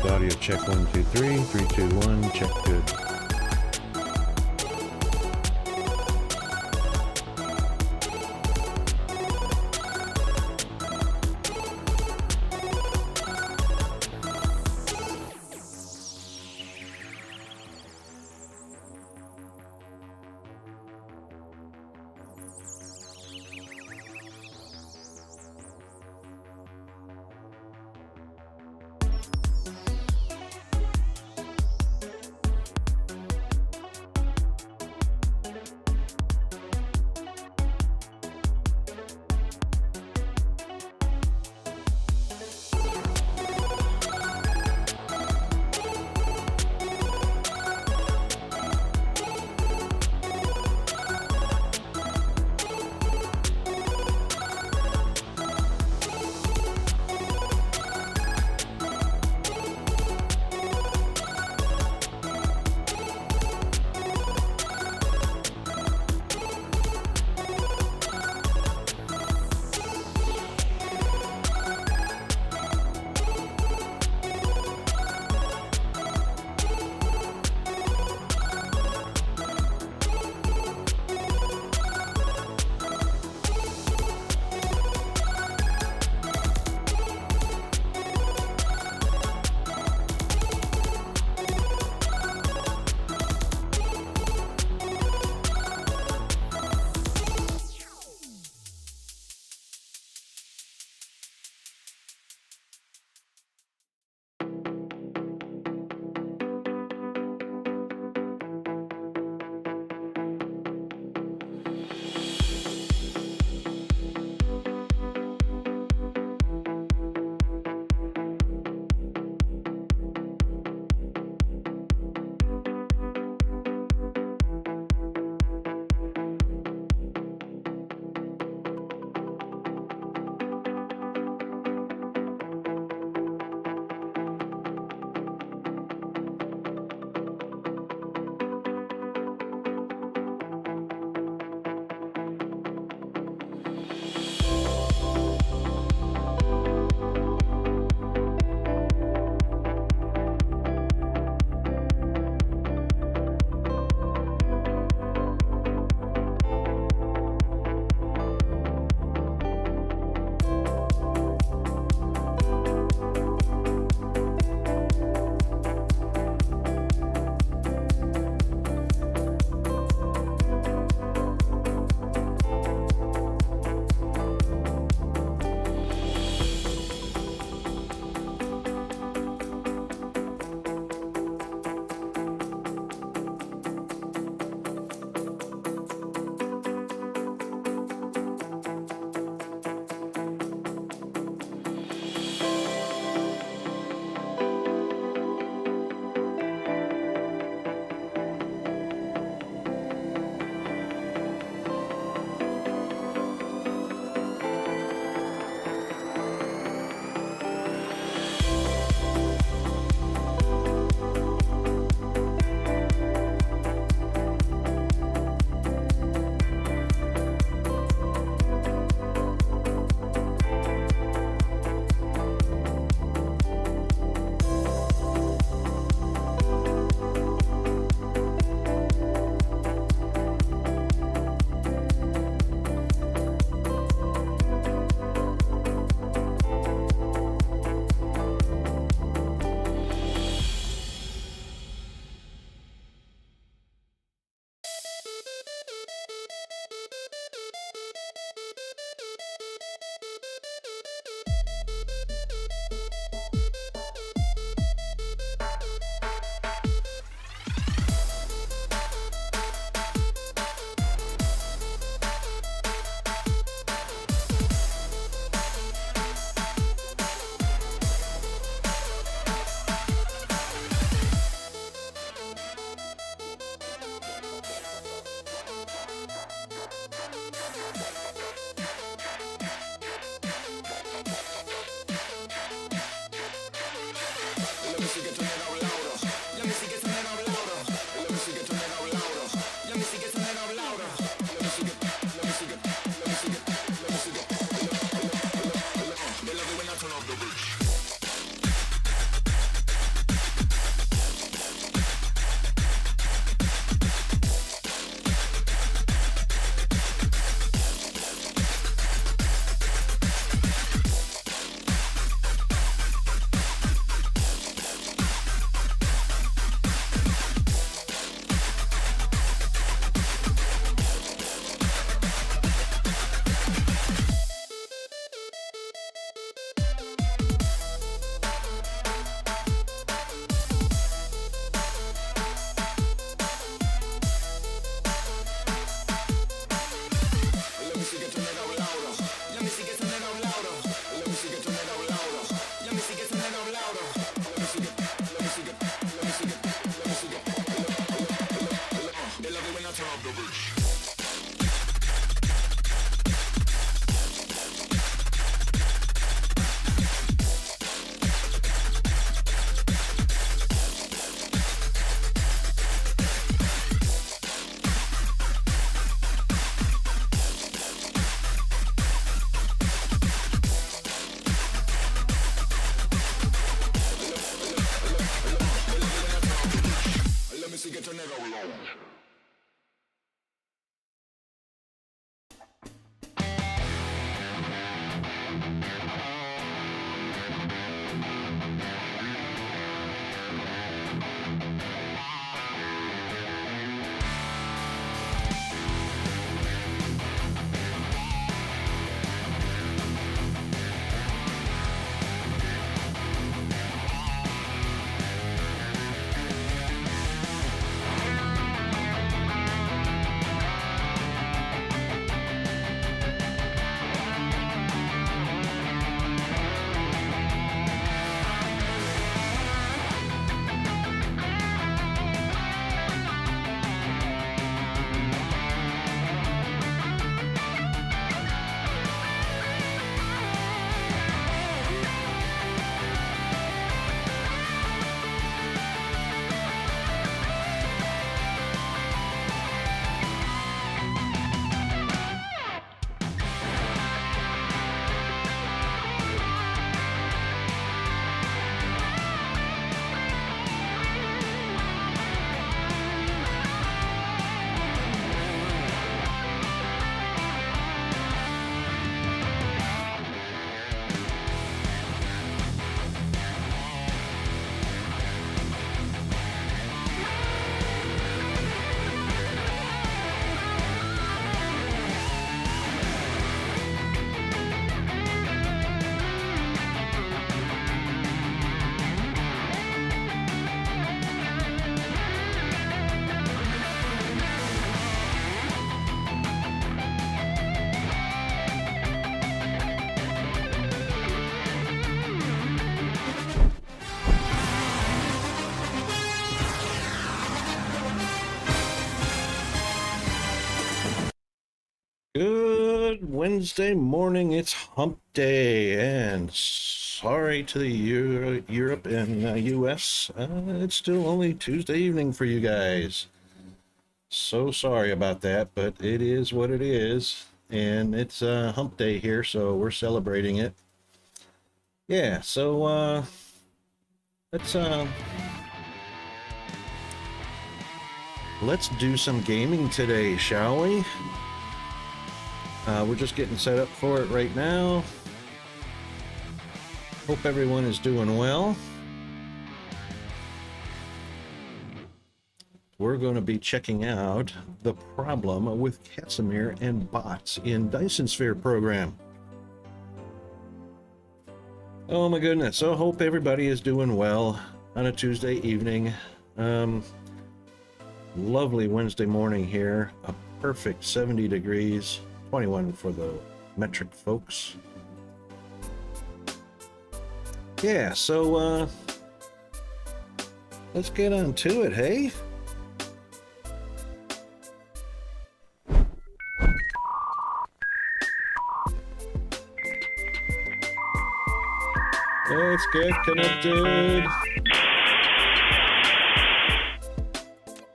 audio. Check 1, 2, 3. 3, 2, 1. Check good. Good Wednesday morning. It's hump day, and sorry to the Europe and US. It's still only Tuesday evening for you guys. So sorry about that, but it is what it is, and it's hump day here, so we're celebrating it. Yeah, so let's do some gaming today, shall we? We're just getting set up for it right now. Hope everyone is doing well. We're going to be checking out the problem with Casimir and bots in Dyson Sphere program. Oh my goodness. So hope everybody is doing well on a Tuesday evening. Lovely Wednesday morning here. A perfect 70 degrees. 21 for the metric folks. Yeah, so let's get on to it, hey? Let's get connected.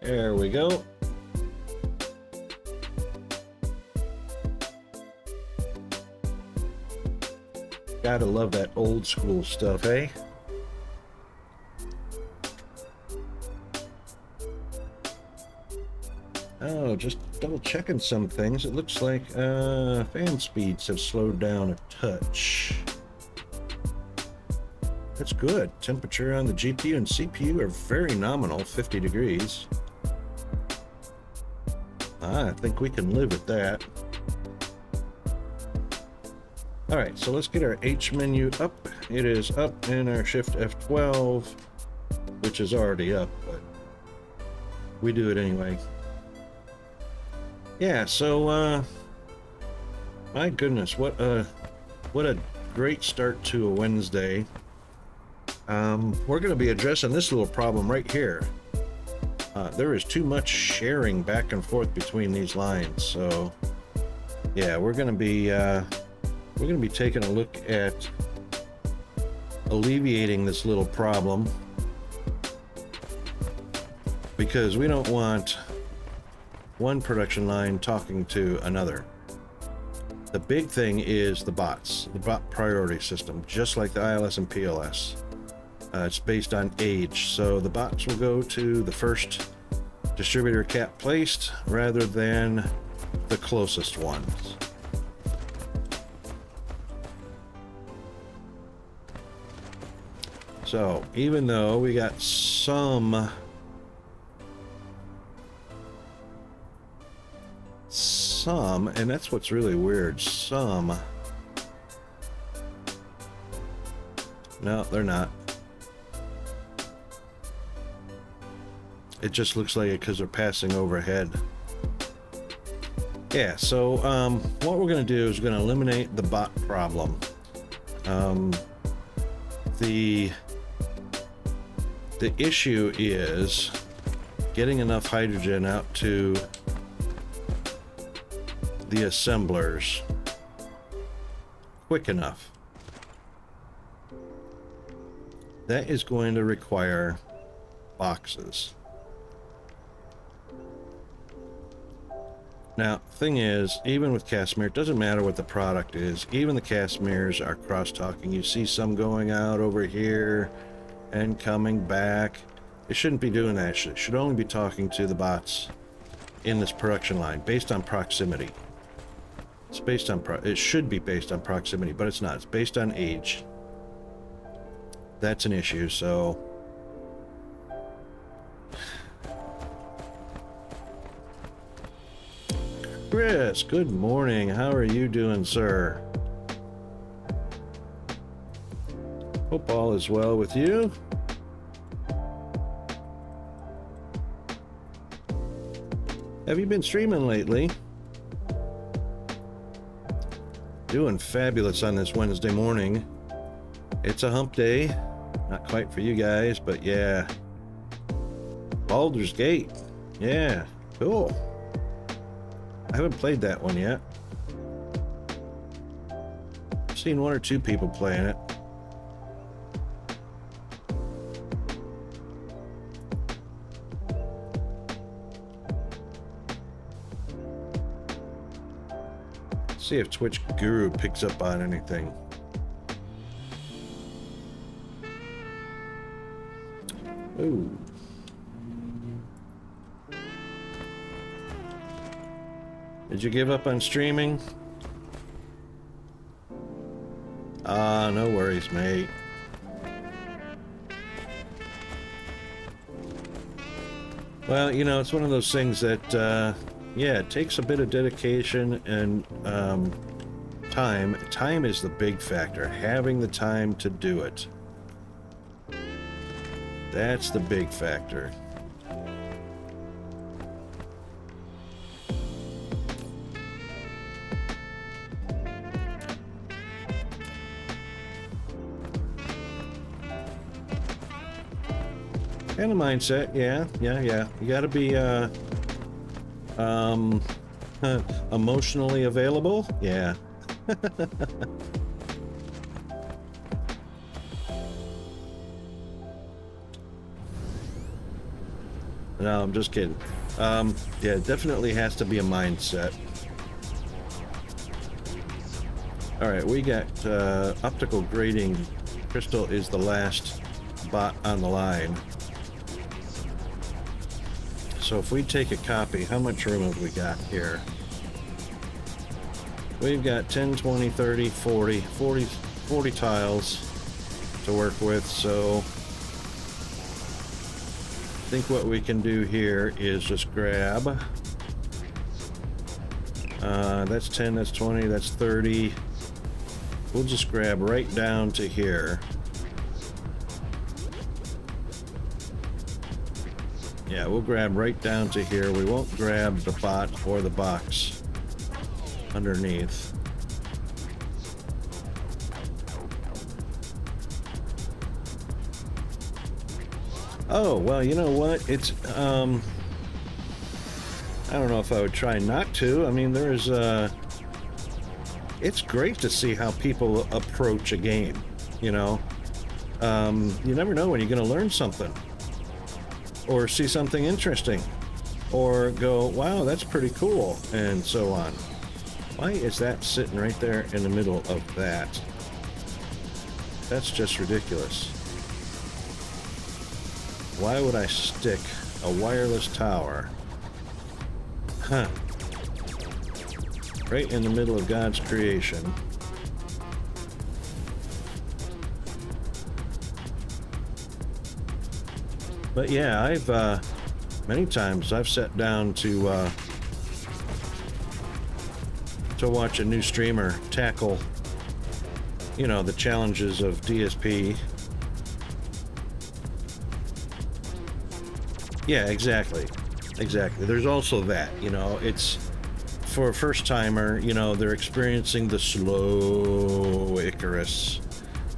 There we go. Gotta love that old school stuff, eh? Oh, just double checking some things. It looks like fan speeds have slowed down a touch. That's good. Temperature on the GPU and CPU are very nominal, 50 degrees. I think we can live with that. All right, so let's get our H menu up. It is up, and our Shift F12, which is already up, but we do it anyway. Yeah, so my goodness, what a great start to a Wednesday. We're going to be addressing this little problem right here. There is too much sharing back and forth between these lines, so yeah, we're going to be taking a look at alleviating this little problem, because we don't want one production line talking to another. The big thing is the bots, the bot priority system, just like the ILS and PLS. It's based on age, so the bots will go to the first distributor cap placed rather than the closest ones. So even though we got some, and that's what's really weird, some, no, they're not. It just looks like it because they're passing overhead. Yeah, so what we're going to do is we're going to eliminate the bot problem. The issue is getting enough hydrogen out to the assemblers quick enough. That is going to require boxes. Now, thing is, even with Casimir, it doesn't matter what the product is. Even the Casimirs are cross-talking. You see some going out over here and coming back. It shouldn't be doing that. It should only be talking to the bots in this production line based on proximity. It's based on it should be based on proximity, but it's not. It's based on age. That's an issue, so Chris, good morning. How are you doing, sir? Hope all is well with you. Have you been streaming lately? Doing fabulous on this Wednesday morning. It's a hump day. Not quite for you guys, but yeah. Baldur's Gate. Yeah, cool. I haven't played that one yet. seen 1 or 2 people playing it. See if Twitch Guru picks up on anything. Ooh. Did you give up on streaming? No worries, mate. Well, you know, it's one of those things that, yeah, it takes a bit of dedication and time. Time is the big factor. Having the time to do it. That's the big factor. Kind of mindset, yeah. You gotta be, emotionally available? Yeah. No, I'm just kidding. Yeah, it definitely has to be a mindset. Alright, we got, optical grading. Crystal is the last bot on the line. So if we take a copy, how much room have we got here? We've got 10, 20, 30, 40 tiles to work with, so I think what we can do here is just grab, that's 10, that's 20, that's 30. We'll just grab right down to here. Yeah, we'll grab right down to here. We won't grab the bot or the box underneath. Oh, well, you know what? It's, I don't know if I would try not to. I mean, there's, it's great to see how people approach a game, you know? You never know when you're going to learn something. Or see something interesting, or go, wow, that's pretty cool, and so on. Why is that sitting right there in the middle of that? That's just ridiculous. Why would I stick a wireless tower? Huh. Right in the middle of God's creation. But yeah, I've many times I've sat down to watch a new streamer tackle, you know, the challenges of DSP. Yeah, exactly. There's also that, you know, it's for a first timer, you know, they're experiencing the slow Icarus,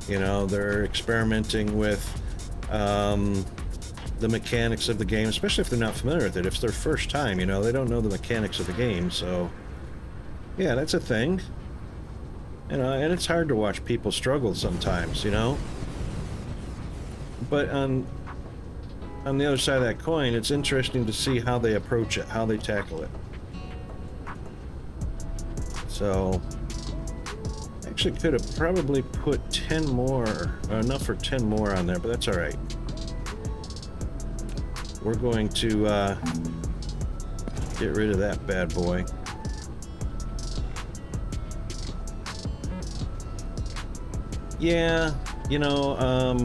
you know, they're experimenting with, the mechanics of the game, especially if they're not familiar with it. If it's their first time, you know, they don't know the mechanics of the game, so yeah, that's a thing. You know, and it's hard to watch people struggle sometimes, you know. But on the other side of that coin, it's interesting to see how they approach it, how they tackle it. So actually could have probably put 10 more, enough for 10 more on there, but that's all right. We're going to get rid of that bad boy. Yeah, you know,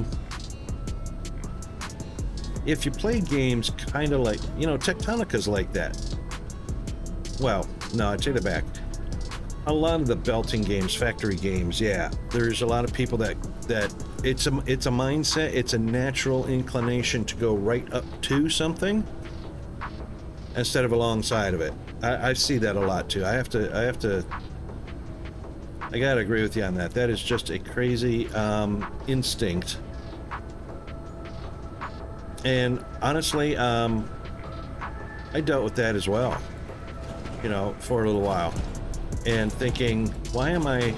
if you play games kind of like, you know, Tectonica's like that. Well, no, I take it back. A lot of the belting games, factory games, yeah, there's a lot of people that it's a mindset, it's a natural inclination to go right up to something instead of alongside of it. I see that a lot too. I gotta agree with you on that. That is just a crazy instinct. And honestly, I dealt with that as well, you know, for a little while. And thinking, why am I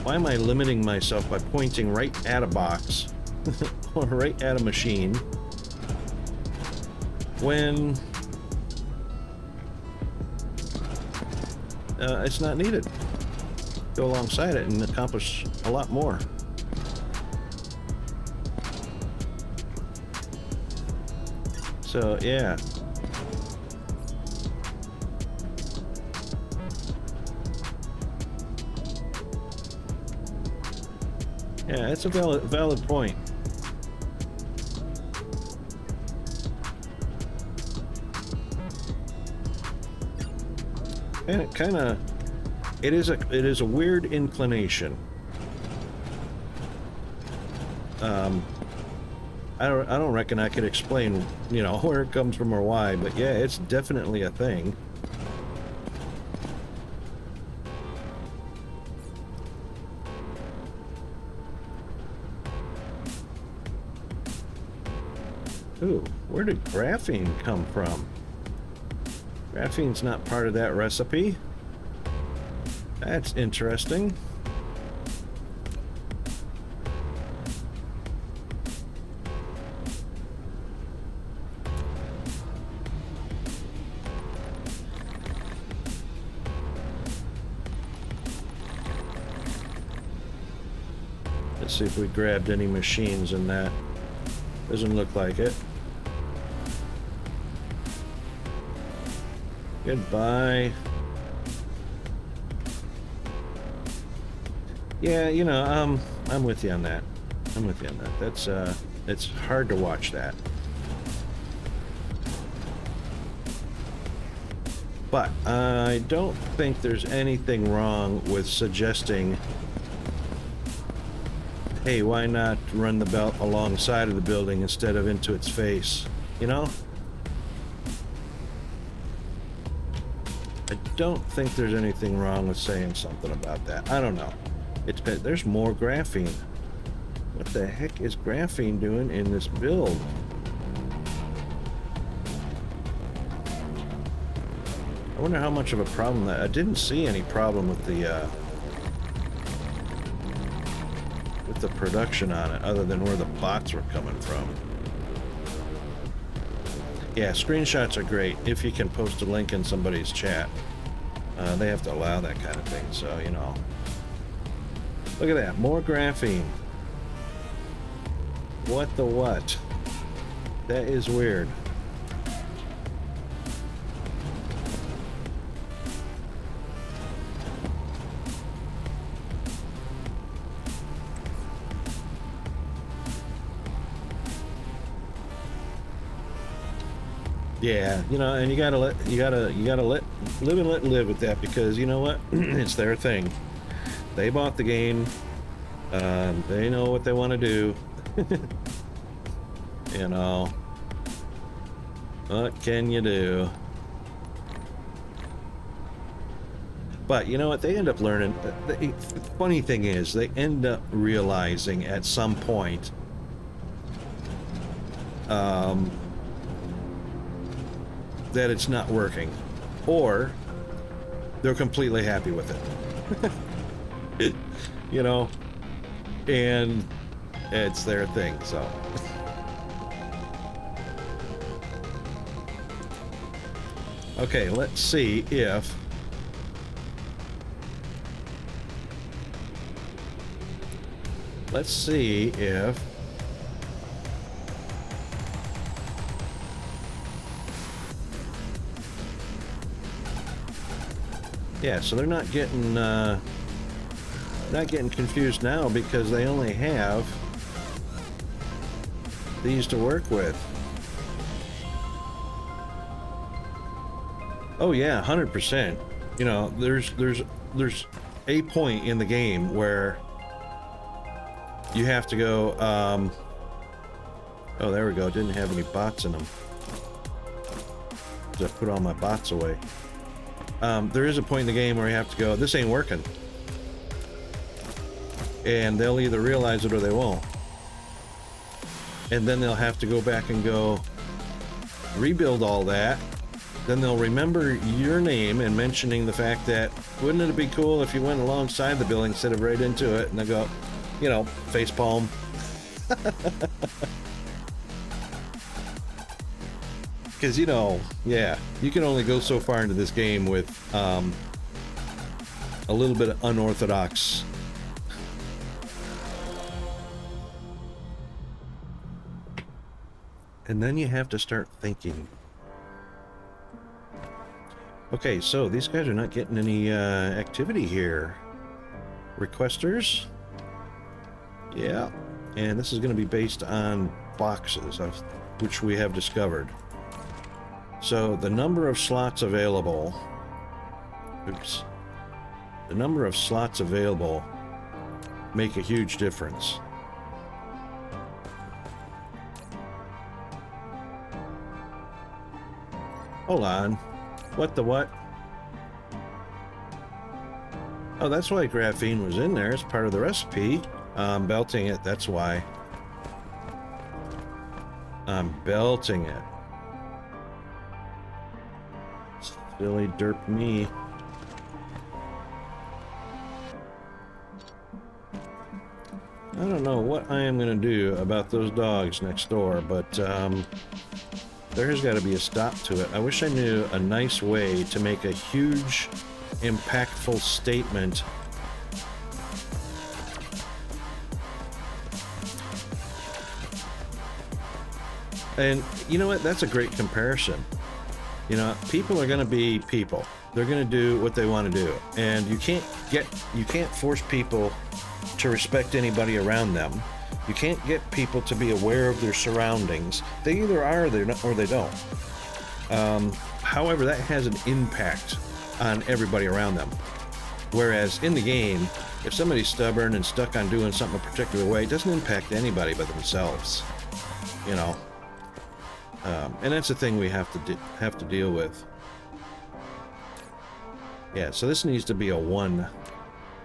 Why am I limiting myself by pointing right at a box or right at a machine when it's not needed? Go alongside it and accomplish a lot more. So, yeah. Yeah, it's a valid point. And it kind of, it is a weird inclination. I don't reckon I could explain, you know, where it comes from or why, but yeah, it's definitely a thing. Ooh, where did graphene come from? Graphene's not part of that recipe. That's interesting. Let's see if we grabbed any machines in that. Doesn't look like it. Goodbye. Yeah, you know, I'm with you on that. I'm with you on that. That's it's hard to watch that. But I don't think there's anything wrong with suggesting, hey, why not run the belt alongside of the building instead of into its face, you know? I don't think there's anything wrong with saying something about that. I don't know. There's more graphene. What the heck is graphene doing in this build? I wonder how much of a problem that... I didn't see any problem with the production on it, other than where the bots were coming from. Yeah, screenshots are great if you can post a link in somebody's chat. They have to allow that kind of thing, so, you know. Look at that, more graphene. What the what? That is weird. Yeah, you know, and you gotta live and let live with that, because you know what? It's their thing. They bought the game. They know what they want to do. You know, what can you do? But you know what? They end up learning. The funny thing is, they end up realizing at some point that it's not working, or they're completely happy with it. You know, and it's their thing, so. Okay, let's see if yeah, so they're not getting confused now, because they only have these to work with. Oh yeah, 100%. You know, there's a point in the game where you have to go, oh, there we go. Didn't have any bots in them. Just put all my bots away. There is a point in the game where you have to go, this ain't working. And they'll either realize it or they won't. And then they'll have to go back and go rebuild all that then they'll remember your name and mentioning the fact that, wouldn't it be cool if you went alongside the building instead of right into it? And they go, you know, face palm. Because, you know, yeah, you can only go so far into this game with a little bit of unorthodox. And then you have to start thinking. Okay, so these guys are not getting any activity here. Requesters? Yeah. And this is going to be based on boxes, of which we have discovered. So the number of slots available... Oops. The number of slots available make a huge difference. Hold on. What the what? Oh, that's why graphene was in there. It's part of the recipe. I'm belting it, that's why. I'm belting it. Silly derp me. I don't know what I am going to do about those dogs next door, but there's got to be a stop to it. I wish I knew a nice way to make a huge, impactful statement. And you know what? That's a great comparison. You know, people are going to be people. They're going to do what they want to do, and you can't force people to respect anybody around them. You can't get people to be aware of their surroundings. They either are or they don't. However, that has an impact on everybody around them. Whereas in the game, if somebody's stubborn and stuck on doing something a particular way, it doesn't impact anybody but themselves. You know. And that's the thing we have to deal with. Yeah, so this needs to be a 1.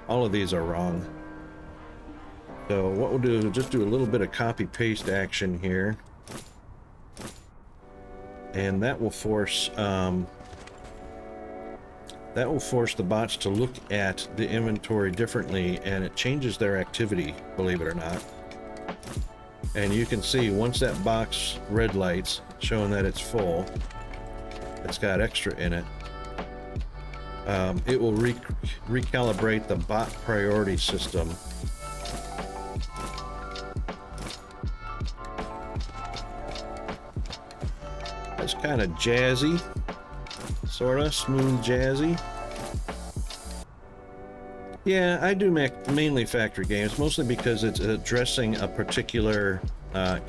All of these are wrong. So what we'll do is just do a little bit of copy-paste action here. And that will force the bots to look at the inventory differently, and it changes their activity, believe it or not. And you can see once that box red lights, showing that it's full, it's got extra in it, it will recalibrate the bot priority system. That's kind of jazzy, sort of smooth jazzy. Yeah, I do mainly factory games, mostly because it's addressing a particular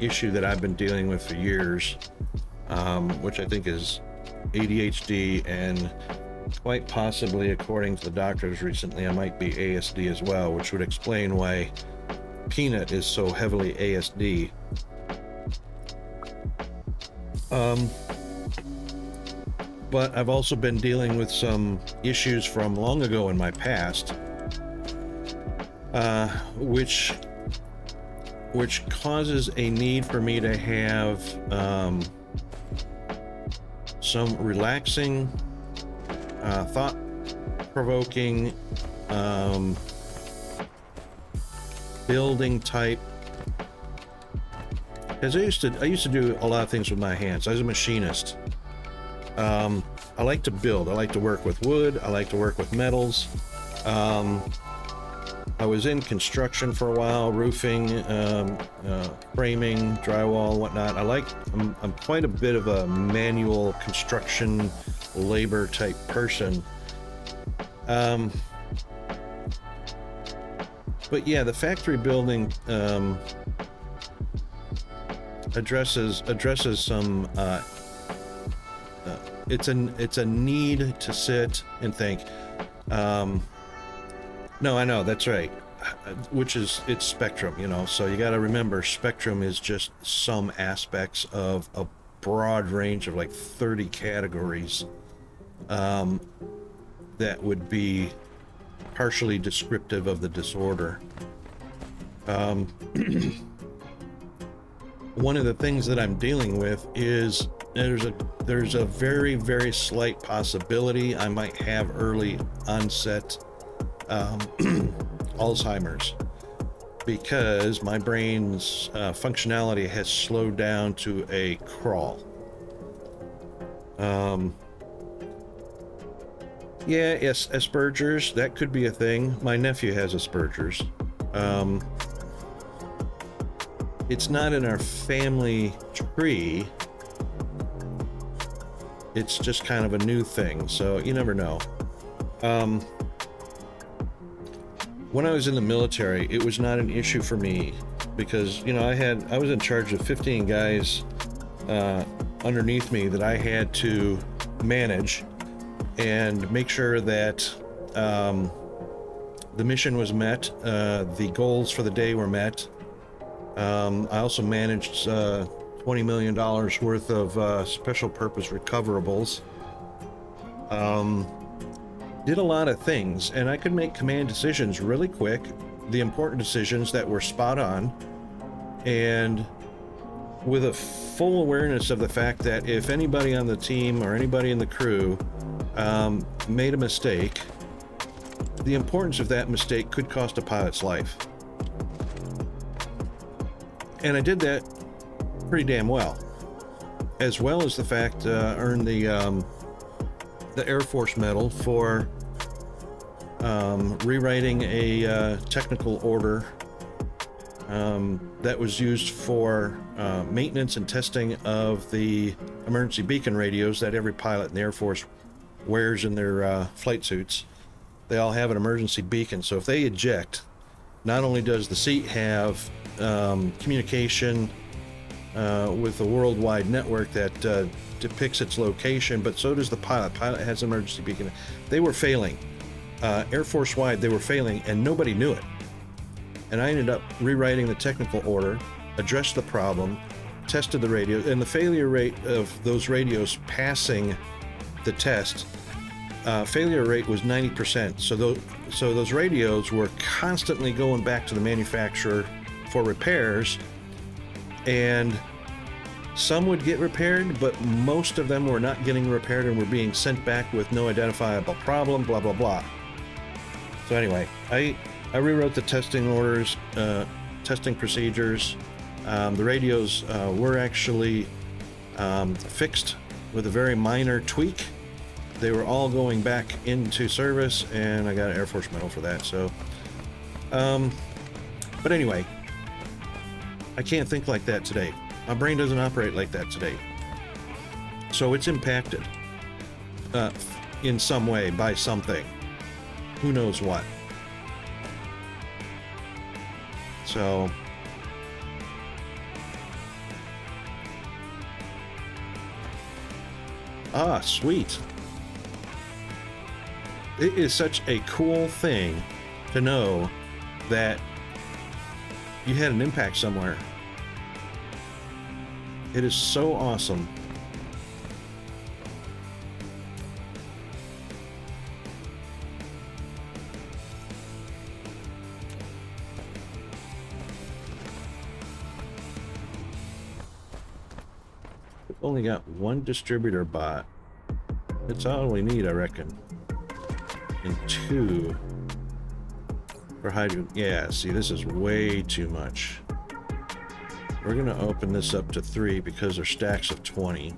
issue that I've been dealing with for years, which I think is ADHD, and quite possibly, according to the doctors recently, I might be ASD as well, which would explain why Peanut is so heavily ASD. But I've also been dealing with some issues from long ago in my past, which causes a need for me to have some relaxing, thought-provoking, building type. Because I used to do a lot of things with my hands. I was a machinist. I like to build. I like to work with wood. I like to work with metals. I was in construction for a while, roofing, framing, drywall, whatnot. I'm quite a bit of a manual construction labor type person. But yeah, the factory building addresses some. It's a need to sit and think. No, I know, that's right. It's spectrum, you know, so you got to remember spectrum is just some aspects of a broad range of like 30 categories that would be partially descriptive of the disorder. One of the things that I'm dealing with is there's a very, very slight possibility I might have early onset Alzheimer's, because my brain's functionality has slowed down to a crawl. Yeah, yes, Asperger's, that could be a thing. My nephew has Asperger's. It's not in our family tree. It's just kind of a new thing, so you never know. When I was in the military, it was not an issue for me because, you know, I was in charge of 15 guys underneath me that I had to manage and make sure that the mission was met, the goals for the day were met. I also managed $20 million worth of special purpose recoverables. Did a lot of things, and I could make command decisions really quick, the important decisions that were spot on, and with a full awareness of the fact that if anybody on the team or anybody in the crew made a mistake, the importance of that mistake could cost a pilot's life. And I did that pretty damn well as the fact earned the Air Force Medal for rewriting a technical order that was used for maintenance and testing of the emergency beacon radios that every pilot in the Air Force wears in their flight suits. They all have an emergency beacon, so if they eject, not only does the seat have communication with a worldwide network that depicts its location, but so does the pilot. Pilot has an emergency beacon. They were failing. Air Force wide, they were failing, and nobody knew it. And I ended up rewriting the technical order, addressed the problem, tested the radio, and the failure rate of those radios passing the test, failure rate was 90%. So those radios were constantly going back to the manufacturer for repairs, and some would get repaired, but most of them were not getting repaired and were being sent back with no identifiable problem, blah, blah, blah. So anyway, I rewrote the testing orders, testing procedures. The radios were actually fixed with a very minor tweak. They were all going back into service, and I got an Air Force Medal for that. So, but anyway, I can't think like that today. My brain doesn't operate like that today. So it's impacted in some way by something. Who knows what? So sweet. It is such a cool thing to know that you had an impact somewhere. It is so awesome. We've only got one distributor bot. That's all we need, I reckon. And 2 for hydrogen. Yeah, see, this is way too much. We're gonna open this up to 3 because they're stacks of 20.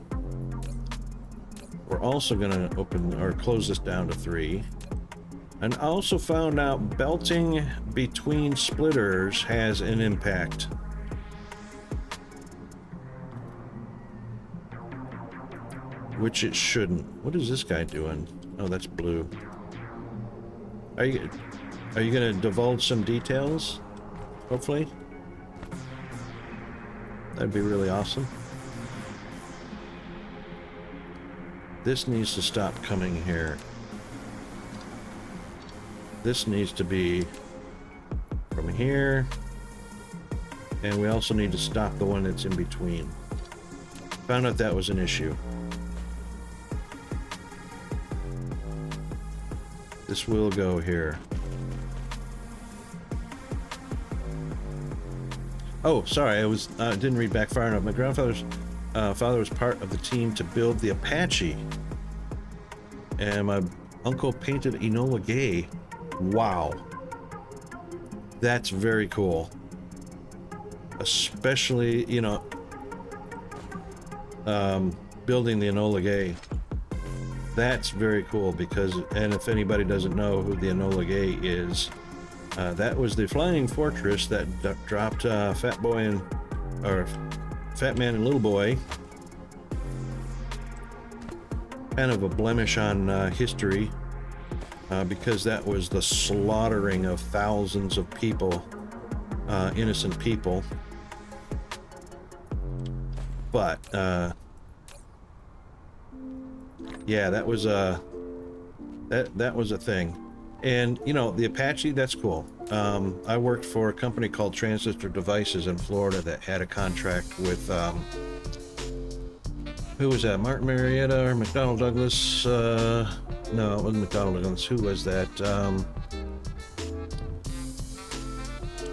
We're also gonna open or close this down to 3. And I also found out belting between splitters has an impact. Which it shouldn't. What is this guy doing? Oh, that's blue. Are you gonna divulge some details? Hopefully. That'd be really awesome. This needs to stop coming here. This needs to be from here. And we also need to stop the one that's in between. Found out that was an issue. This will go here. Oh, sorry, I didn't read back far enough. My grandfather's Father was part of the team to build the Apache. And my uncle painted Enola Gay. Wow. That's very cool. Especially, you know, building the Enola Gay. That's very cool because, and if anybody doesn't know who the Enola Gay is, that was the flying fortress that dropped Fat Man and Little Boy. Kind of a blemish on history because that was the slaughtering of thousands of people, innocent people. But yeah, that was a thing. And you know, the Apache, that's cool. I worked for a company called Transistor Devices in Florida that had a contract with who was that? Martin Marietta or McDonnell Douglas? No, it wasn't McDonnell Douglas. Who was that?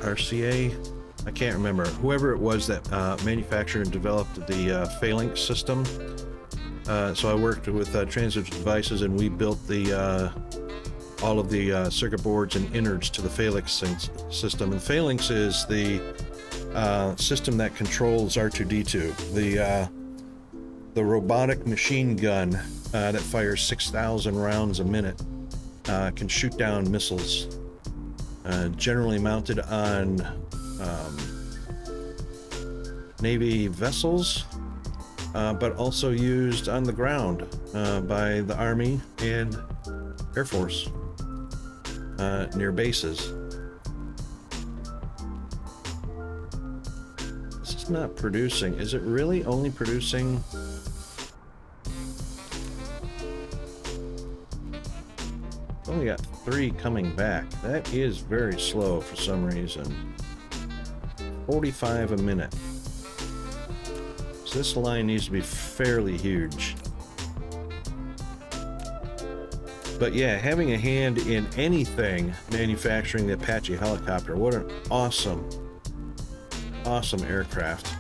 RCA? I can't remember. Whoever it was that manufactured and developed the Phalanx system. So I worked with Transistor Devices, and we built the all of the circuit boards and innards to the Phalanx system. And Phalanx is the system that controls R2-D2, the robotic machine gun that fires 6,000 rounds a minute, can shoot down missiles, generally mounted on Navy vessels, but also used on the ground by the Army and Air Force near bases. This is not producing. Is it really only producing? Only got 3 coming back. That is very slow for some reason. 45 a minute. So this line needs to be fairly huge. But yeah, having a hand in anything manufacturing the Apache helicopter, what an awesome aircraft.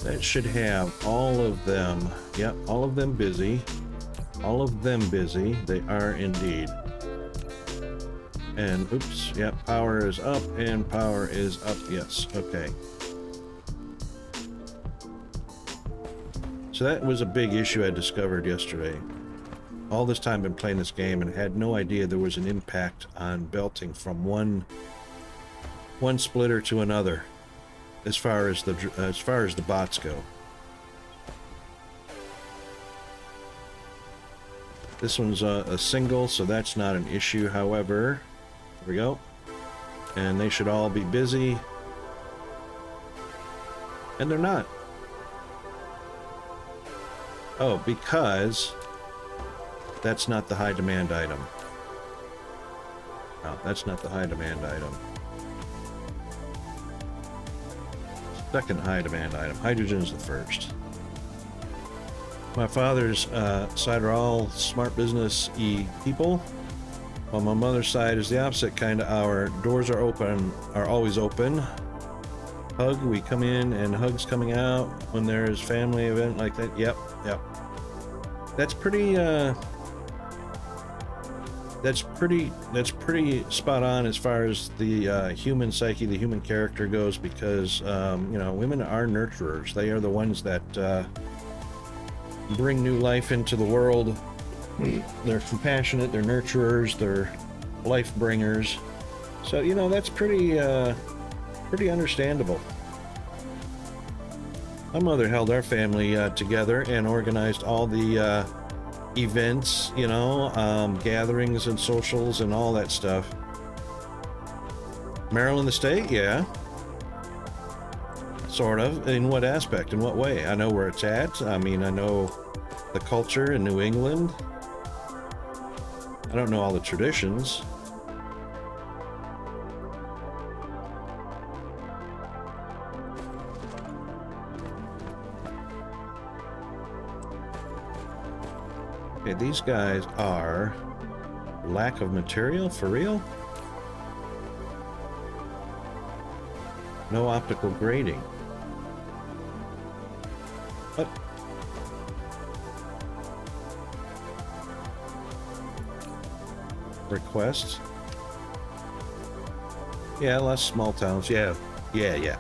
That should have all of them. Yep, all of them busy. All of them busy. They are indeed. And oops, yep, power is up and power is up. Yes, okay. So that was a big issue I discovered yesterday. All this time I've been playing this game and had no idea there was an impact on belting from one splitter to another, as far as the bots go. This one's a single, so that's not an issue. However, there we go, and they should all be busy, and they're not. Oh, because that's not the high demand item. No, that's not the high demand item. Second high demand item. Hydrogen is the first. My father's side are all smart business-y people, while my mother's side is the opposite kind of. Our doors are always open. Hug, we come in and hugs coming out when there's family event like that. Yep. That's pretty spot on as far as the human psyche, the human character goes, because you know, women are nurturers. They are the ones that bring new life into the world. They're compassionate, they're nurturers, they're life bringers. So, you know, that's pretty understandable. My mother held our family together and organized all the events, you know, gatherings and socials and all that stuff. Maryland the state, yeah. Sort of. In what aspect? In what way? I know where it's at. I mean, I know the culture in New England. I don't know all the traditions. Okay, these guys are lack of material, for real? No optical grading. What? Requests? Yeah, less small towns. Yeah. Yeah. Yeah.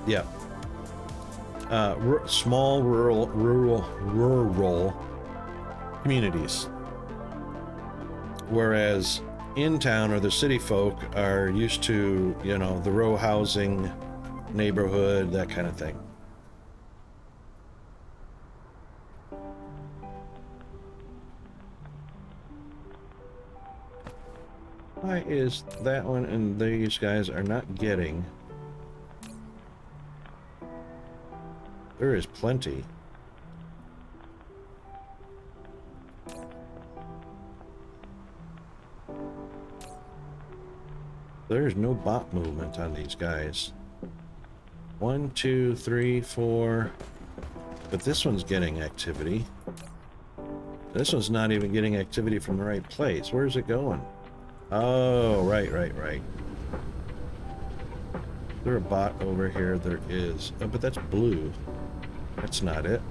Yeah. Small rural communities. Whereas in town or the city folk are used to, you know, the row housing neighborhood, that kind of thing. Why is that one and these guys are not getting? There is plenty. There's no bot movement on these guys. 1, 2, 3, 4. But this one's getting activity. This one's not even getting activity from the right place. Where's it going? Oh, right. Is there a bot over here? There is. Oh, but that's blue. That's not it.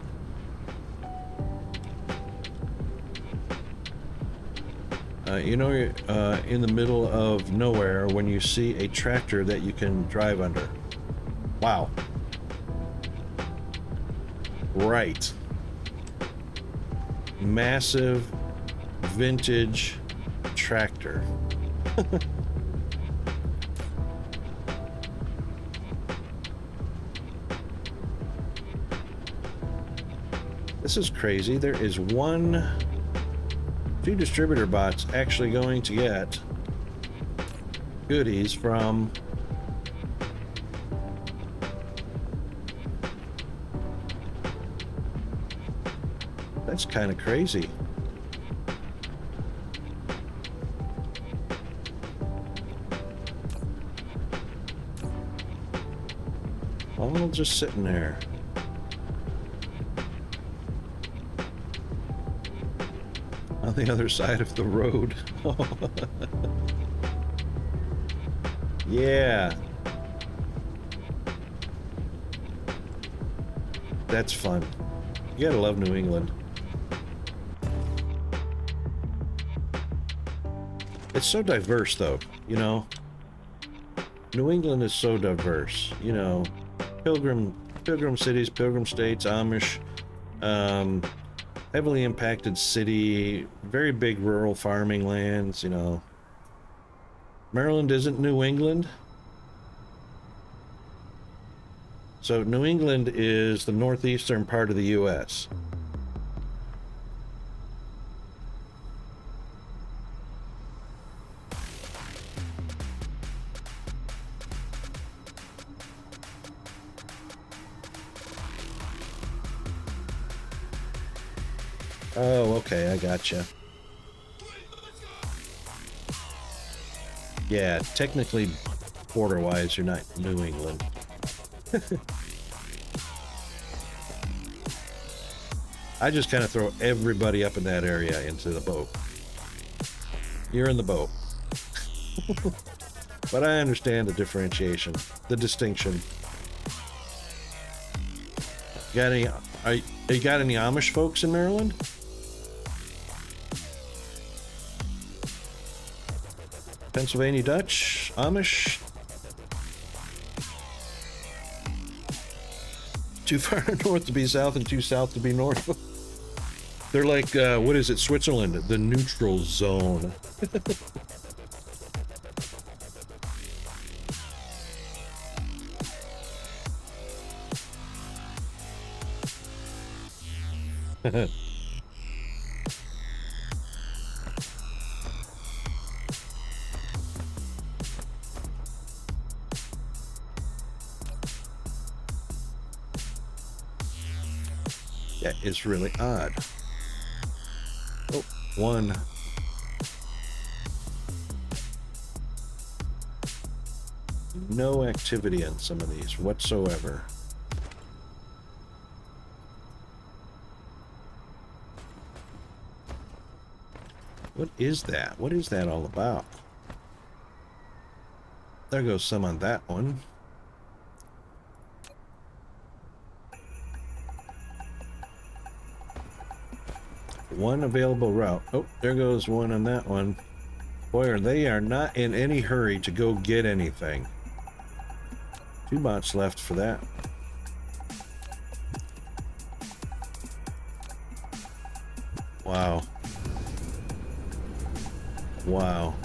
You know, in the middle of nowhere when you see a tractor that you can drive under. Wow. Right. Massive vintage tractor. This is crazy. There is two distributor bots actually going to get goodies from that's kind of crazy. All just sitting there. On the other side of the road. Yeah. That's fun. You gotta love New England. It's so diverse, though, you know? New England is so diverse, you know? Pilgrim cities, pilgrim states, Amish, heavily impacted city, very big rural farming lands, you know. Maryland isn't New England. So New England is the northeastern part of the U.S. Oh, okay, I gotcha. Yeah, technically, border-wise, you're not New England. I just kind of throw everybody up in that area into the boat. You're in the boat. But I understand the differentiation, the distinction. You got any Amish folks in Maryland? Pennsylvania Dutch, Amish. Too far north to be south and too south to be north. They're like, what is it, Switzerland? The neutral zone. That is really odd. Oh, one. No activity on some of these whatsoever. What is that? What is that all about? There goes some on that one. One available route. Oh, there goes one on that one. Boy, they are not in any hurry to go get anything. 2 bots left for that. Wow. Wow.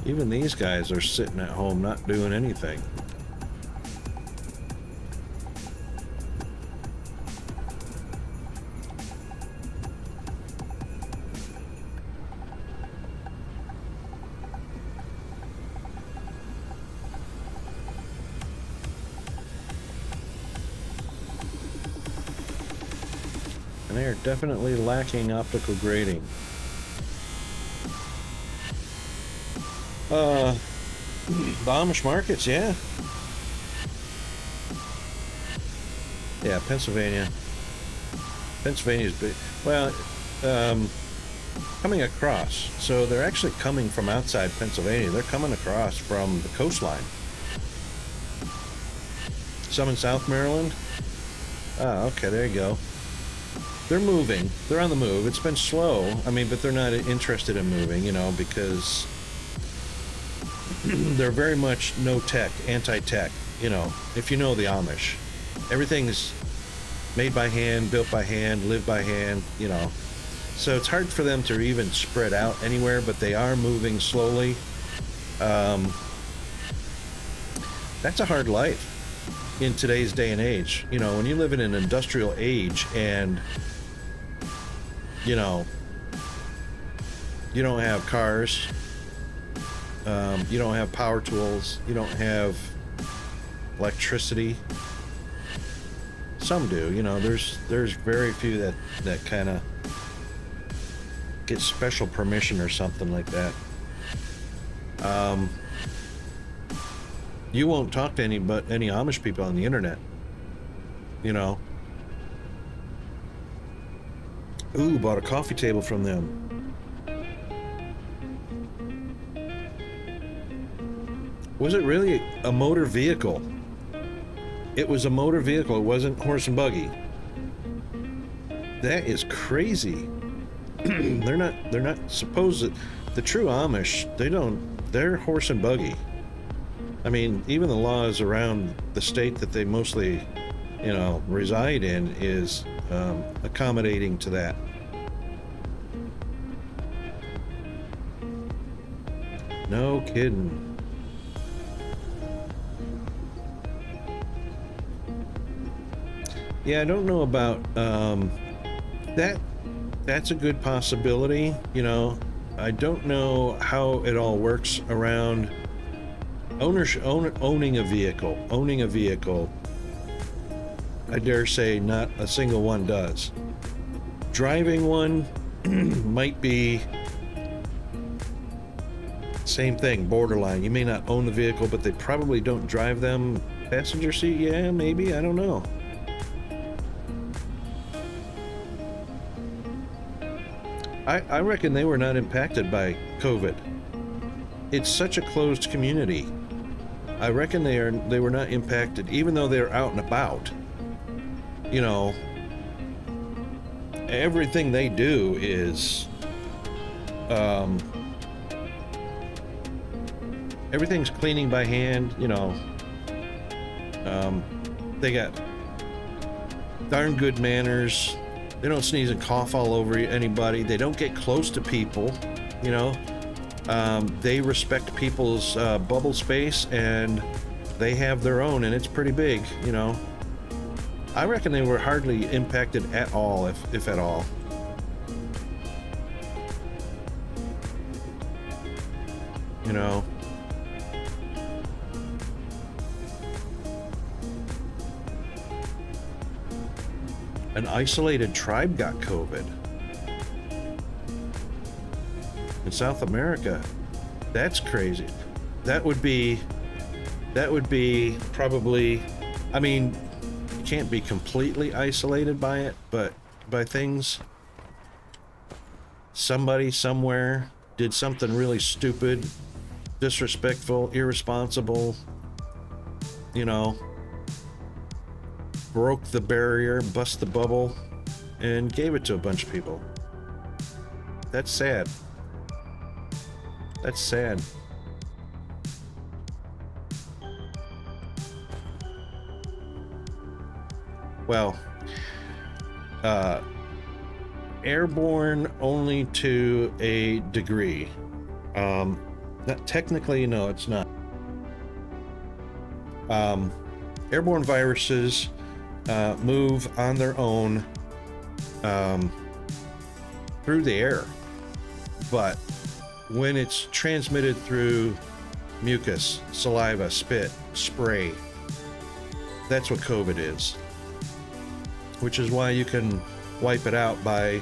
Even these guys are sitting at home not doing anything. And they are definitely lacking optical grading. The Amish markets, yeah. Yeah, Pennsylvania. Pennsylvania's big. Well, coming across. So they're actually coming from outside Pennsylvania. They're coming across from the coastline. Some in South Maryland. Ah, okay, there you go. They're moving. They're on the move. It's been slow. I mean, but they're not interested in moving, you know, because they're very much no tech, anti-tech, you know, if you know the Amish. Everything's made by hand, built by hand, lived by hand, you know. So it's hard for them to even spread out anywhere, but they are moving slowly. That's a hard life in today's day and age. You know, when you live in an industrial age and, you know, you don't have cars, you don't have power tools, you don't have electricity. Some do, you know, there's very few that kind of get special permission or something like that. You won't talk to any Amish people on the internet, you know. Ooh, bought a coffee table from them. Was it really a motor vehicle? It was a motor vehicle. It wasn't horse and buggy. That is crazy. They're not supposed to. The true Amish, they're horse and buggy. I mean, even the laws around the state that they mostly, you know, reside in is accommodating to that. No kidding. Yeah, I don't know about that. That's a good possibility. You know, I don't know how it all works around owning a vehicle. Owning a vehicle, I dare say not a single one does. Driving one might be same thing, borderline. You may not own the vehicle, but they probably don't drive them. Passenger seat, yeah, maybe, I don't know. I reckon they were not impacted by COVID. It's such a closed community. I reckon they were not impacted, even though they're out and about. You know, everything they do is, everything's cleaning by hand. You know, they got darn good manners. They don't sneeze and cough all over anybody. They don't get close to people, you know. They respect people's bubble space, and they have their own, and it's pretty big, you know. I reckon they were hardly impacted at all, if at all. You know. An isolated tribe got COVID in South America. That's crazy. That would be probably, I mean, you can't be completely isolated by it, but by things. Somebody somewhere did something really stupid, disrespectful, irresponsible, you know, broke the barrier, bust the bubble, and gave it to a bunch of people. That's sad. That's sad. Well, airborne only to a degree. Not technically, no, it's not. Airborne viruses move on their own through the air, but when it's transmitted through mucus, saliva, spit, spray, that's what COVID is. Which is why you can wipe it out by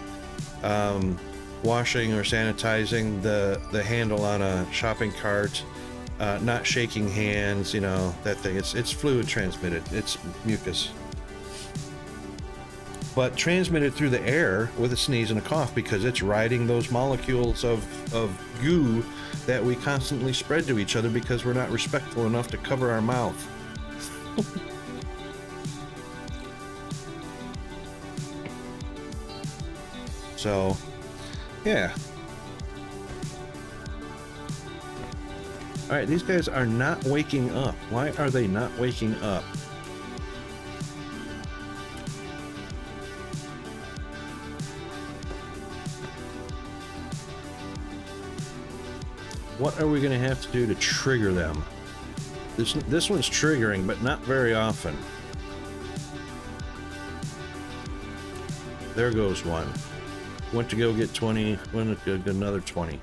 washing or sanitizing the handle on a shopping cart, not shaking hands, you know, that thing. It's fluid transmitted. It's mucus. But transmitted through the air with a sneeze and a cough, because it's riding those molecules of goo that we constantly spread to each other because we're not respectful enough to cover our mouth. So, yeah. Alright, these guys are not waking up. Why are they not waking up? What are we going to have to do to trigger them? This one's triggering, but not very often. There goes one. Went to go get 20, went to get another 20.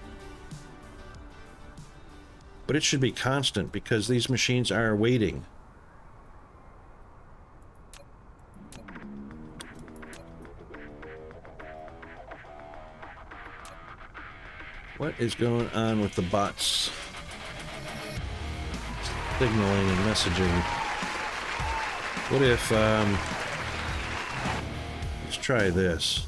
But it should be constant because these machines are waiting. What is going on with the bots? Signaling and messaging. What if, let's try this.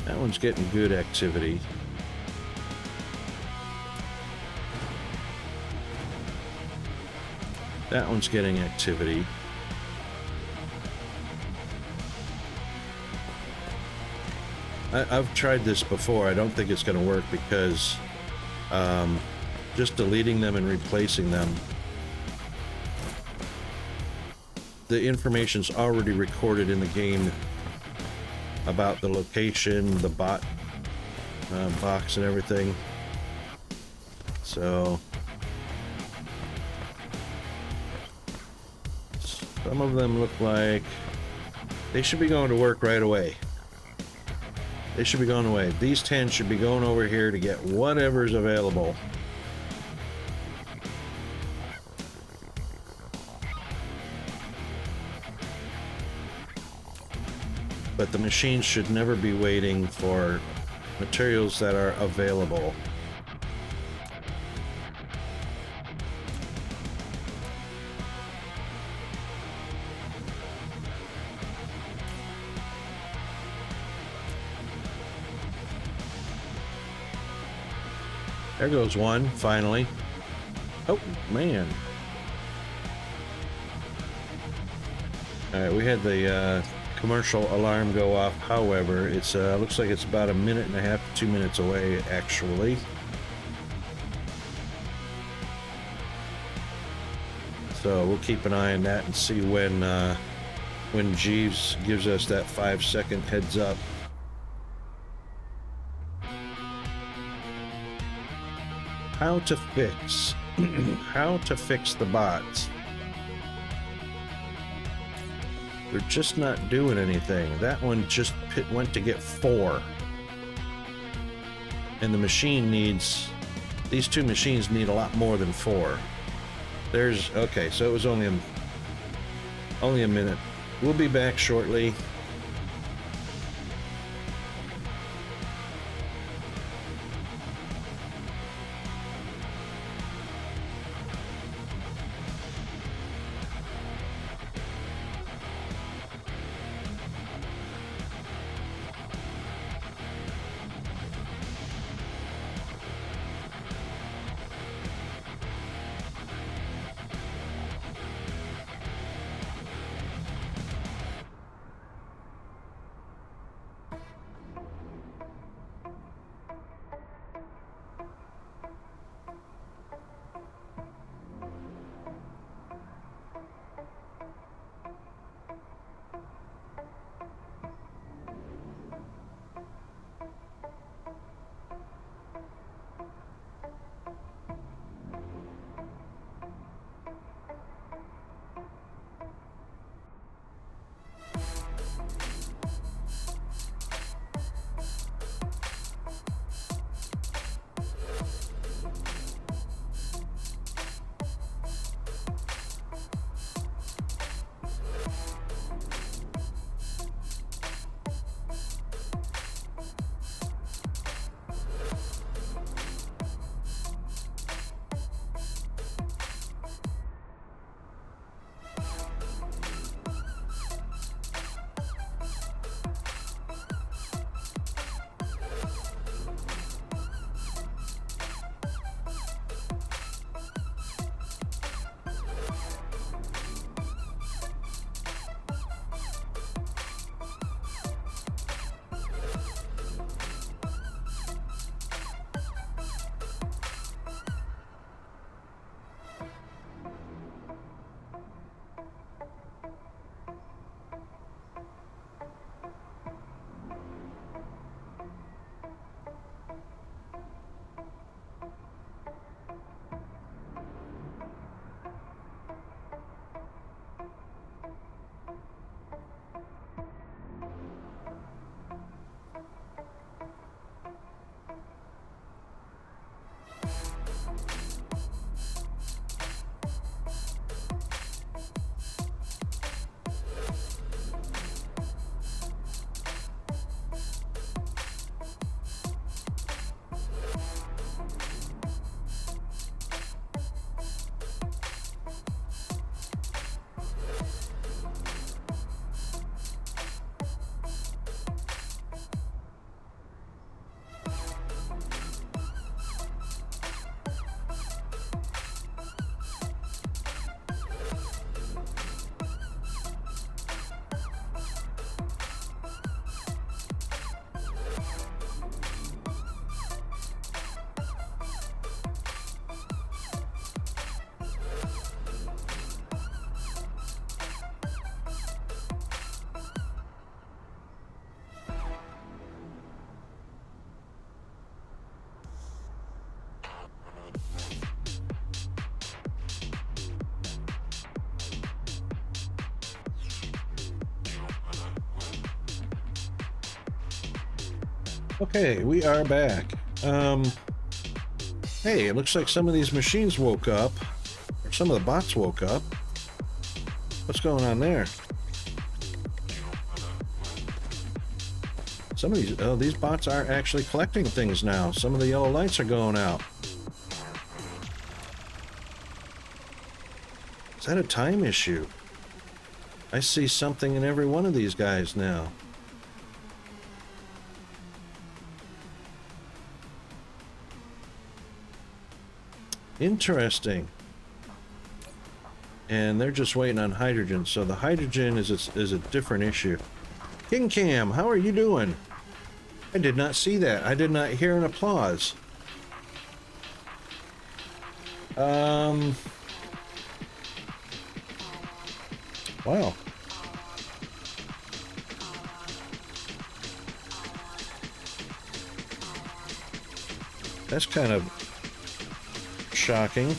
That one's getting good activity. That one's getting activity. I've tried this before. I don't think it's going to work because just deleting them and replacing them, the information's already recorded in the game about the location, the bot box and everything. So some of them look like they should be going to work right away. They should be going away. These 10 should be going over here to get whatever's available. But the machines should never be waiting for materials that are available. There goes one, finally. Oh, man. Alright, we had the commercial alarm go off. However, it's looks like it's about 1.5 minutes to 2 minutes away, actually. So we'll keep an eye on that and see when Jeeves gives us that 5-second heads up. How to fix the bots. They're just not doing anything. That one just went to get 4. And the machine needs, these two machines need a lot more than 4. There's, okay, so it was only a minute. We'll be back shortly. Okay, we are back. Hey, it looks like some of these machines woke up, or some of the bots woke up. What's going on there? Some of these bots are actually collecting things now. Some of the yellow lights are going out. Is that a time issue? I see something in every one of these guys now. Interesting. And they're just waiting on hydrogen, so the hydrogen is a different issue. King Cam, how are you doing? I did not see that. I did not hear an applause. Wow. That's kind of shocking.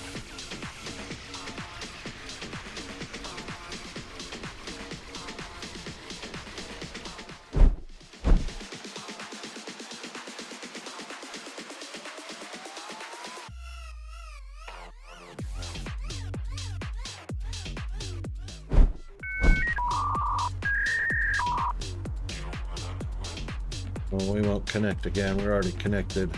Well, we won't connect again. We're already connected.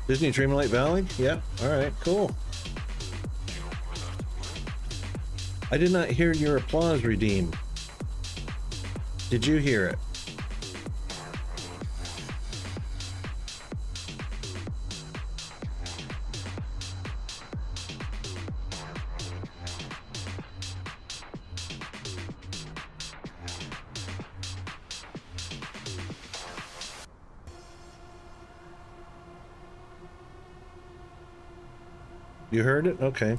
Disney Dreamlight Valley? Yep. All right, cool. I did not hear your applause, Redeem. Did you hear it? You heard it? Okay.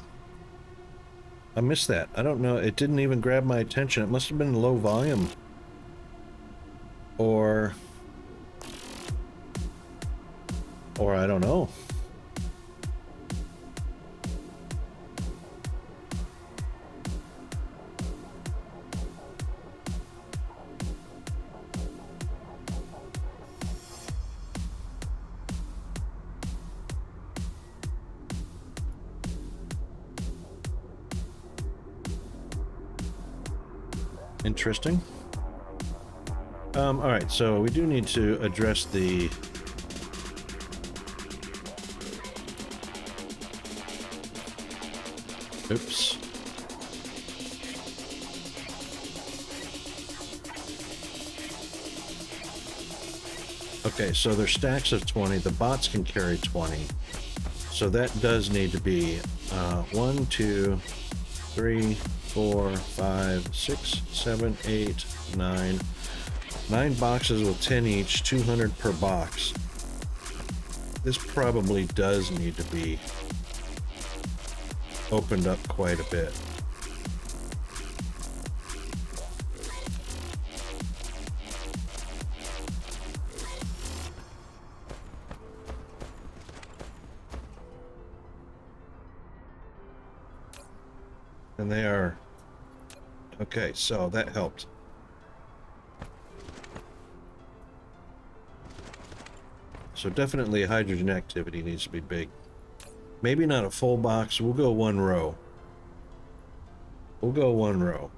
I missed that. I don't know. It didn't even grab my attention. It must have been low volume. Or I don't know. Interesting. All right, so we do need to address the oops. Okay, so they're stacks of 20. The bots can carry 20. So that does need to be 1, 2, 3, 4, 5, 6, 7, 8, 9. 9 boxes with 10 each, 200 per box. This probably does need to be opened up quite a bit. And they are okay, so that helped. So definitely hydrogen activity needs to be big. Maybe not a full box. We'll go one row. We'll go one row.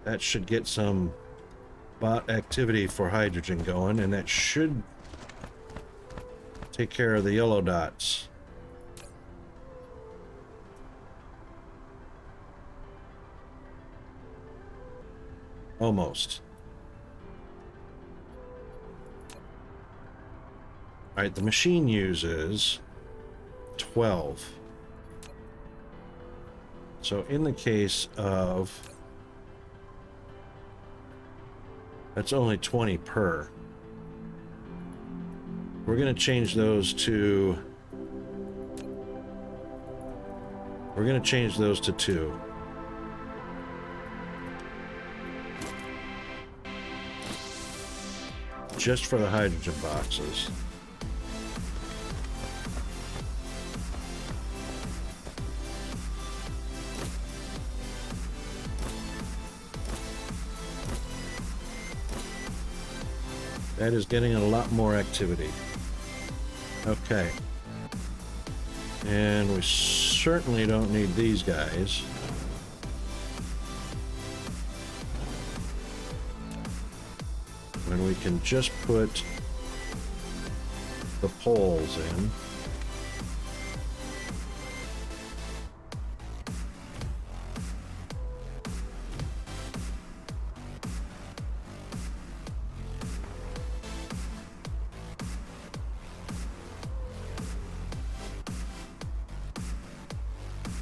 That should get some bot activity for hydrogen going, and that should take care of the yellow dots. Almost. All right, the machine uses 12. So in the case of, that's only 20 per. We're going to change those to, we're going to change those to 2. Just for the hydrogen boxes. That is getting a lot more activity. Okay. And we certainly don't need these guys. When we can just put the poles in.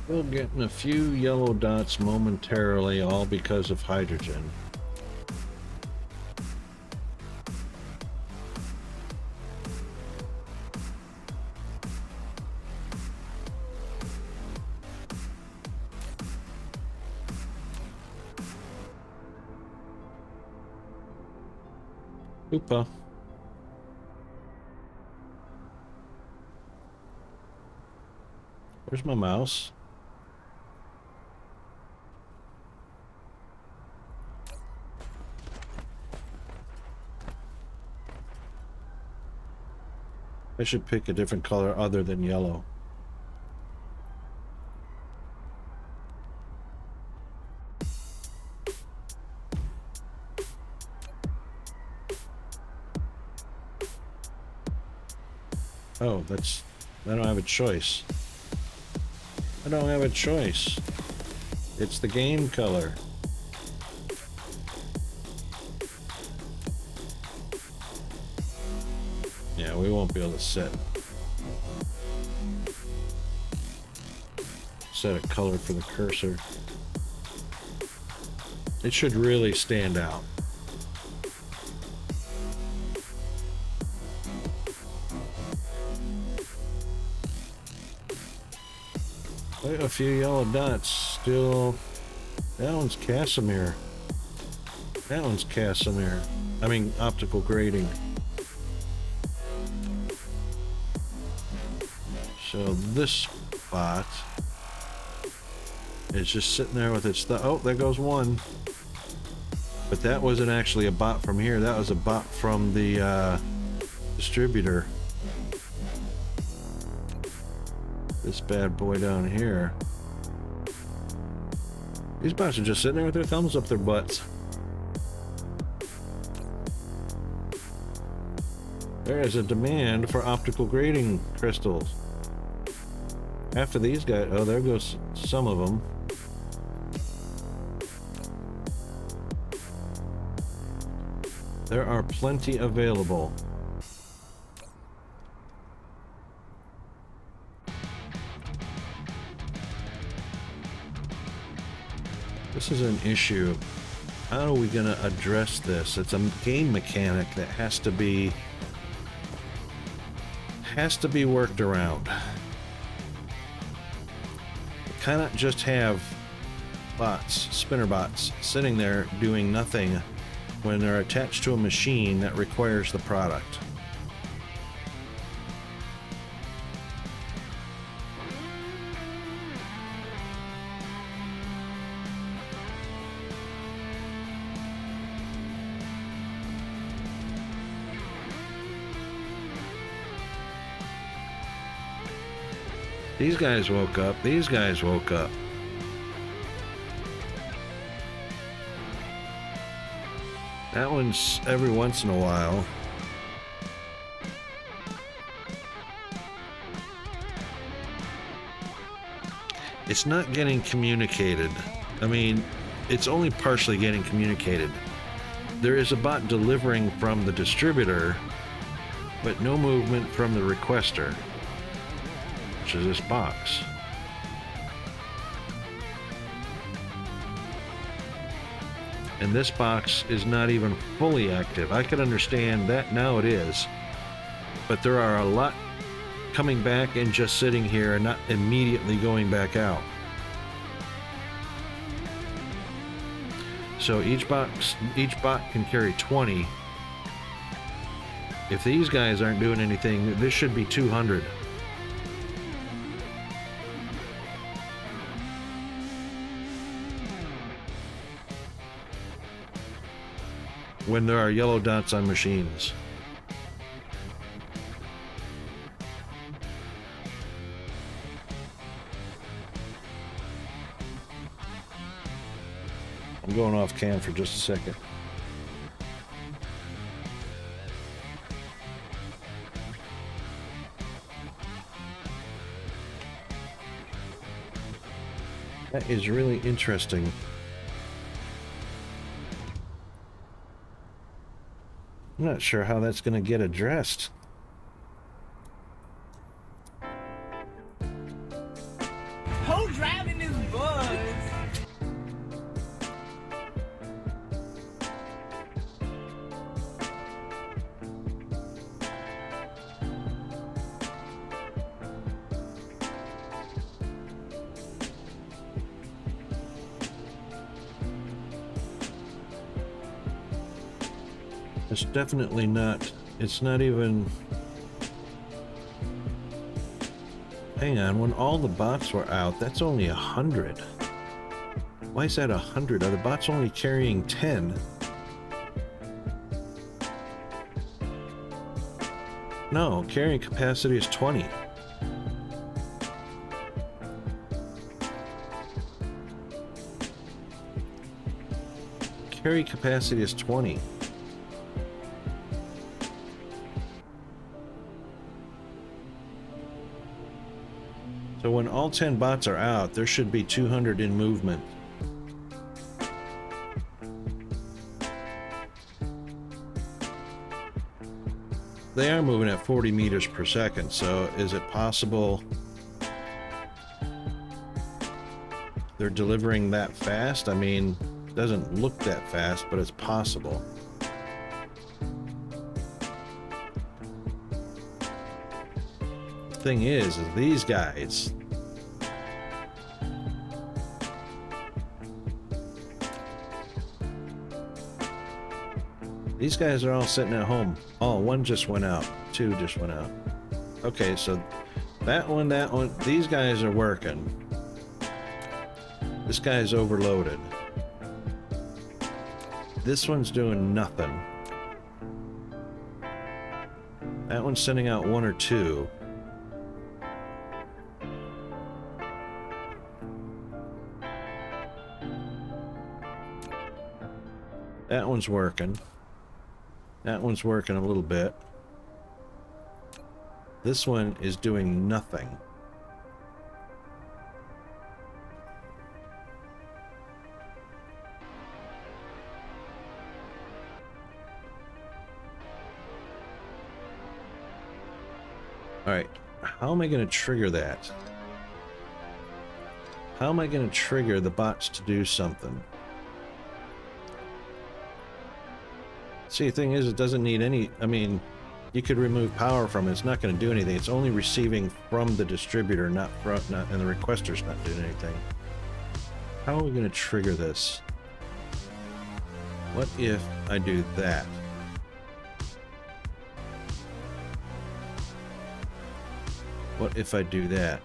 We're getting a few yellow dots momentarily, all because of hydrogen. Oopa. Where's my mouse? I should pick a different color other than yellow. Oh, I don't have a choice. I don't have a choice. It's the game color. Yeah, we won't be able to set a color for the cursor. It should really stand out. Quite a few yellow dots still. That one's Casimir. That one's Casimir. I mean, optical grading. So this spot is just sitting there with its stuff. Oh, there goes one. But that wasn't actually a bot from here. That was a bot from the distributor. This bad boy down here. These bots are just sitting there with their thumbs up their butts. There is a demand for optical grading crystals. After these guys, oh, there goes some of them. There are plenty available. This is an issue. How are we going to address this? It's a game mechanic that has to be worked around. You cannot just have bots, spinner bots, sitting there doing nothing when they're attached to a machine that requires the product. These guys woke up. These guys woke up. That one's every once in a while. It's not getting communicated. I mean, it's only partially getting communicated. There is a bot delivering from the distributor, but no movement from the requester, which is this box. And this box is not even fully active. I can understand that now it is, but there are a lot coming back and just sitting here and not immediately going back out. So each bot can carry 20. If these guys aren't doing anything, this should be 200. When there are yellow dots on machines. I'm going off cam for just a second. That is really interesting. I'm not sure how that's going to get addressed. Who driving this bus? It's definitely not. It's not even. Hang on, when all the bots were out, that's only 100. Why is that 100? Are the bots only carrying 10? No, carrying capacity is 20. Carry capacity is 20. So when all 10 bots are out, there should be 200 in movement. They are moving at 40 meters per second, so is it possible they're delivering that fast? I mean, it doesn't look that fast, but it's possible. Thing is these guys, are all sitting at home. Oh, one just went out, two just went out. Okay, so that one, these guys are working. This guy's overloaded. This one's doing nothing. That one's sending out one or two. That one's working. That one's working a little bit. This one is doing nothing. Alright, how am I going to trigger that? How am I going to trigger the bots to do something? See, the thing is, it doesn't need any. I mean, you could remove power from it. It's not going to do anything. It's only receiving from the distributor, and the requester's not doing anything. How are we going to trigger this? What if I do that? What if I do that?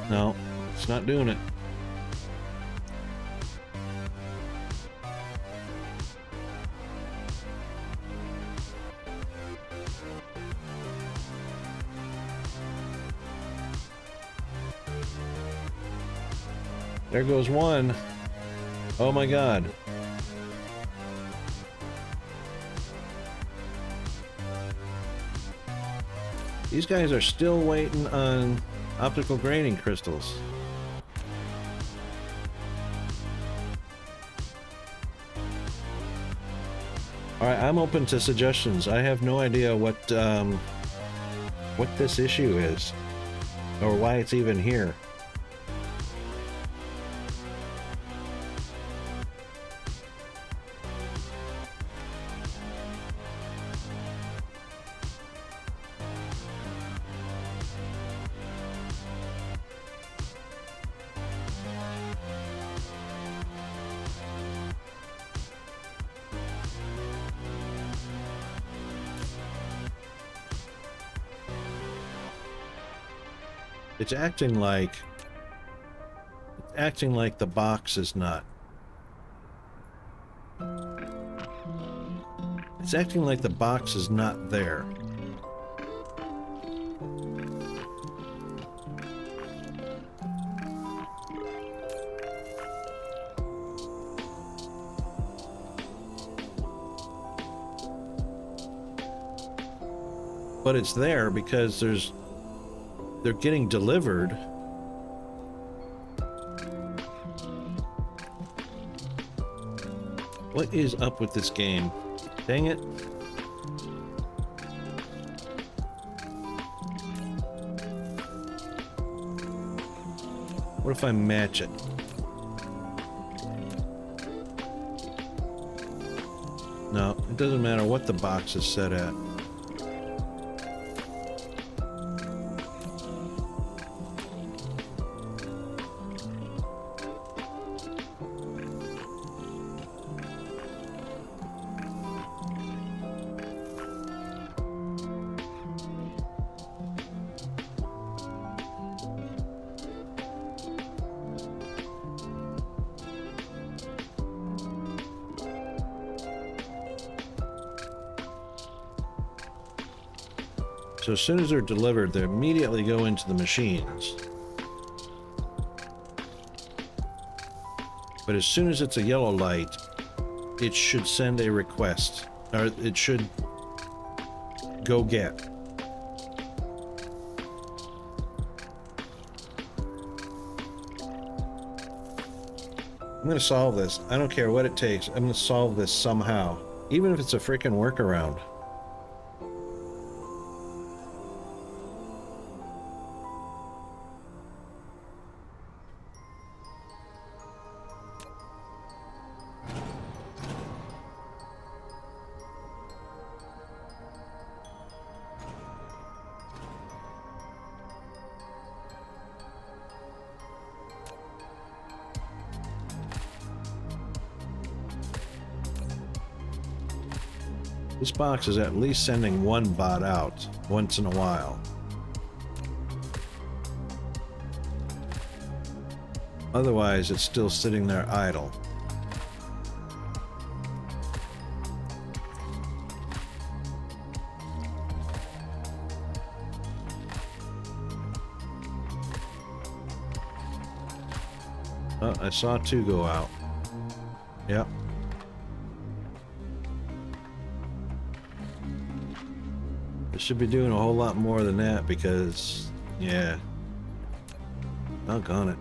No, it's not doing it. There goes one. Oh my God. These guys are still waiting on optical graining crystals. Alright, I'm open to suggestions. I have no idea what this issue is, or why it's even here. It's acting like the box is not. It's acting like the box is not there. But it's there because they're getting delivered. What is up with this game? Dang it. What if I match it? No, it doesn't matter what the box is set at. So as soon as they're delivered, they immediately go into the machines. But as soon as it's a yellow light, it should send a request, or it should go get. I'm gonna solve this. I don't care what it takes. I'm gonna solve this somehow. Even if it's a freaking workaround. This box is at least sending one bot out once in a while. Otherwise, it's still sitting there idle. Oh, I saw two go out. Yep. Should be doing a whole lot more than that because, yeah, doggone it.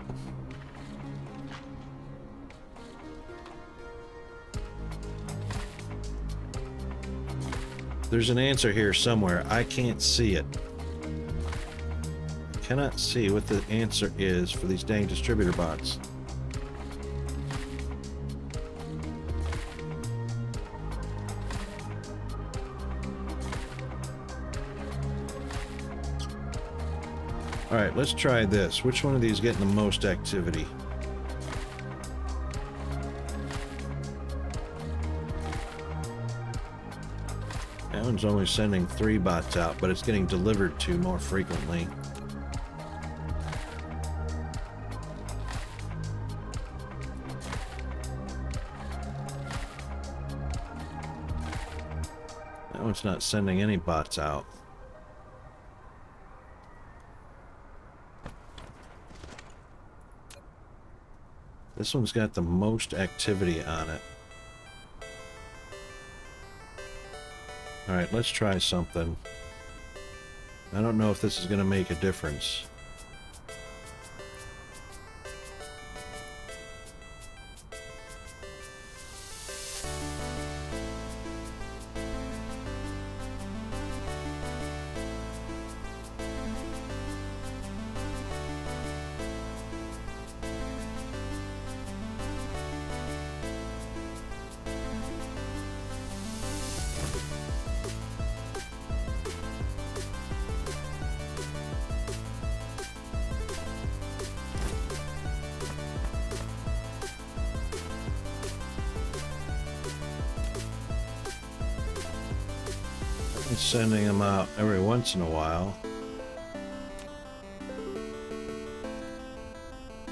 There's an answer here somewhere. I can't see it. I cannot see what the answer is for these dang distributor bots. Alright, let's try this. Which one of these getting the most activity? That one's only sending 3 bots out, but it's getting delivered to more frequently. That one's not sending any bots out. This one's got the most activity on it. Alright, let's try something. I don't know if this is going to make a difference. Sending them out every once in a while.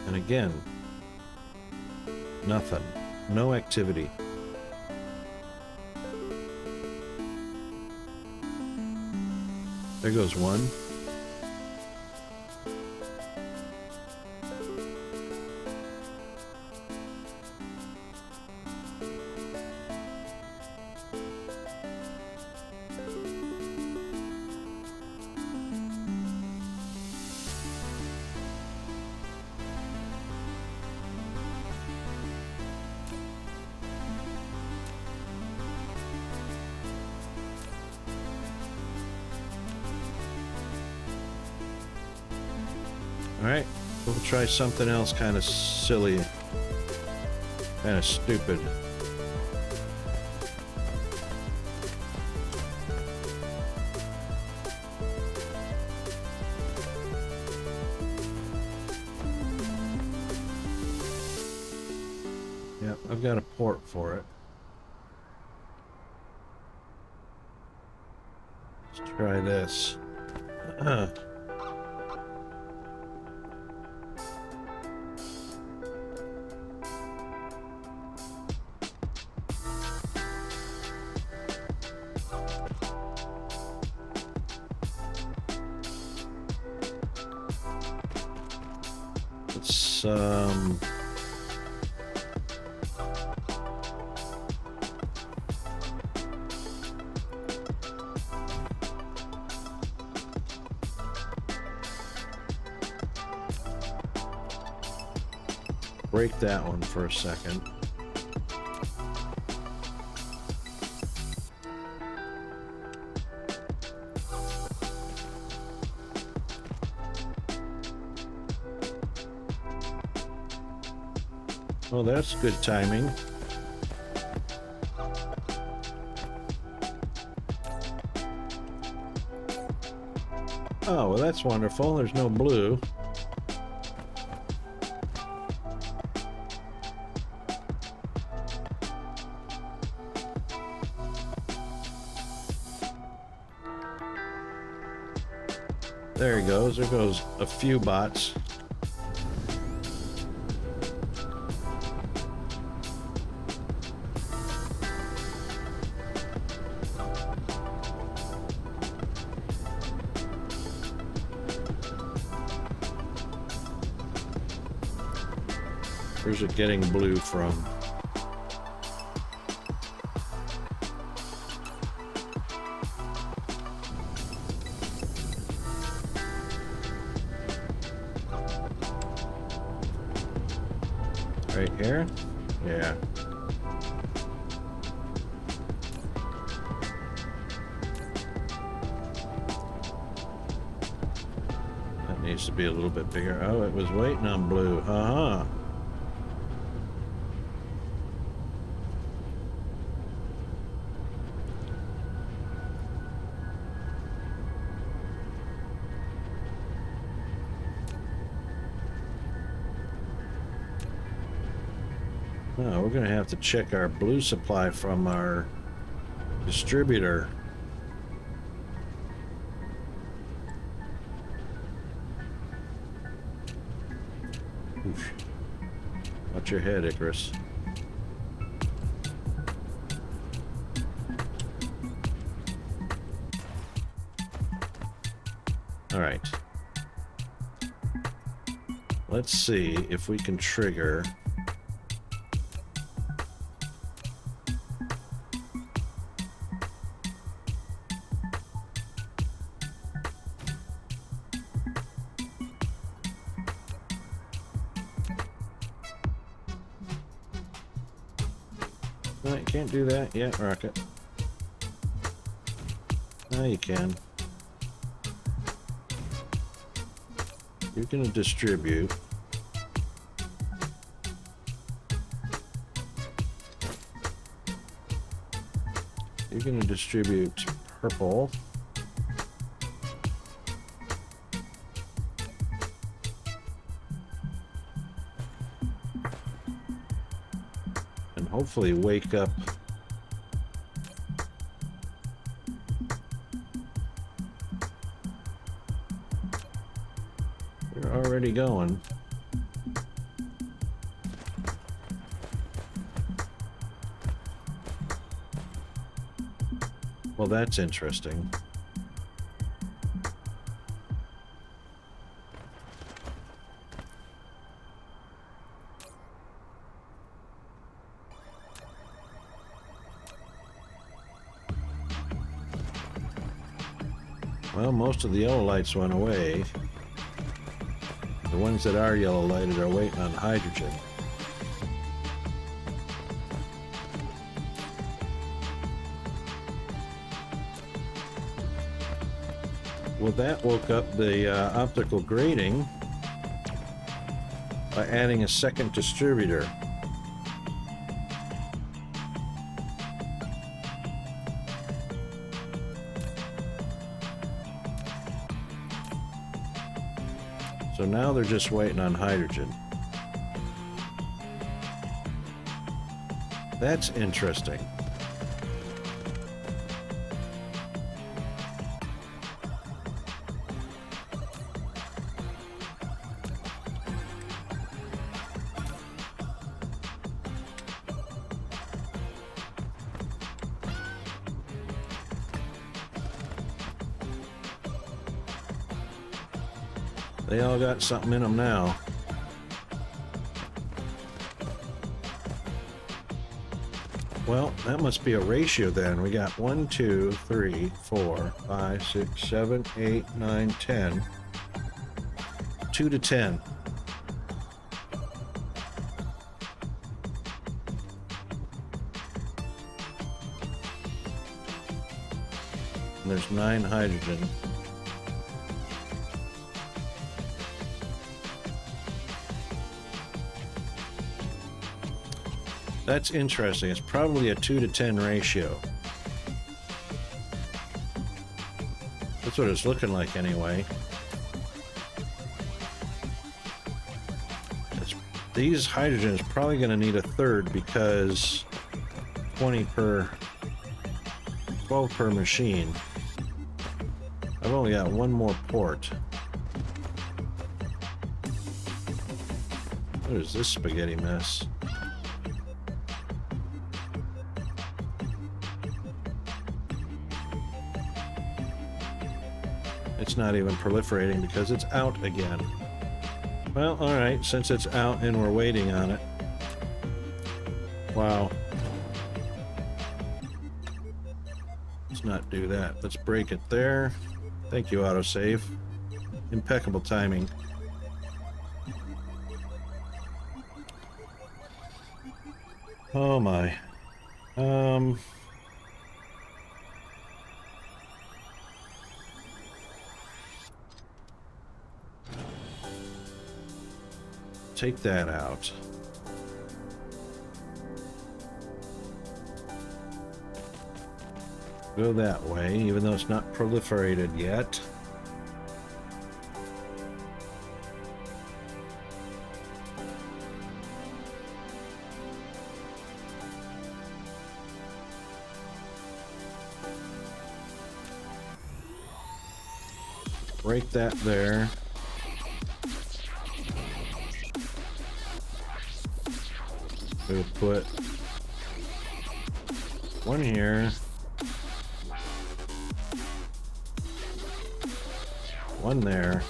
And again, nothing. No activity. There goes one. Alright, we'll try something else kind of silly, kind of stupid. Yep, I've got a port for it. Let's try this. Let's break that one for a second. Well, that's good timing. Oh, well, that's wonderful. There's no blue. There he goes. There goes a few bots. Where's it getting blue from? Right here? Yeah. That needs to be a little bit bigger. Oh, it was waiting on blue. Uh-huh. Oh, we're going to have to check our blue supply from our distributor. Oof. Watch your head, Icarus. All right. Let's see if we can trigger. No, you can't do that yet, Rocket. No, you can. You're going to distribute. You're going to distribute purple. And hopefully wake up You're already going. Well, that's interesting. Well, most of the yellow lights went away. The ones that are yellow lighted are waiting on hydrogen. Well, that woke up the optical grating by adding a second distributor. So now they're just waiting on hydrogen. That's interesting. They all got something in them now. Well, that must be a ratio then. We got 1, 2, 3, 4, 5, 6, 7, 8, 9, 10. 2 to 10. And there's 9 hydrogen. That's interesting. It's probably a 2 to 10 ratio. That's what it's looking like anyway. These hydrogen is probably going to need a third because 20 per 12 per machine. I've only got one more port. What is this spaghetti mess? It's not even proliferating because it's out again. Well, alright, since it's out and we're waiting on it. Wow. Let's not do that. Let's break it there. Thank you, autosave. Impeccable timing. Oh my. Take that out. Go that way, even though it's not proliferated yet. Break that there. We'll put one here, one there,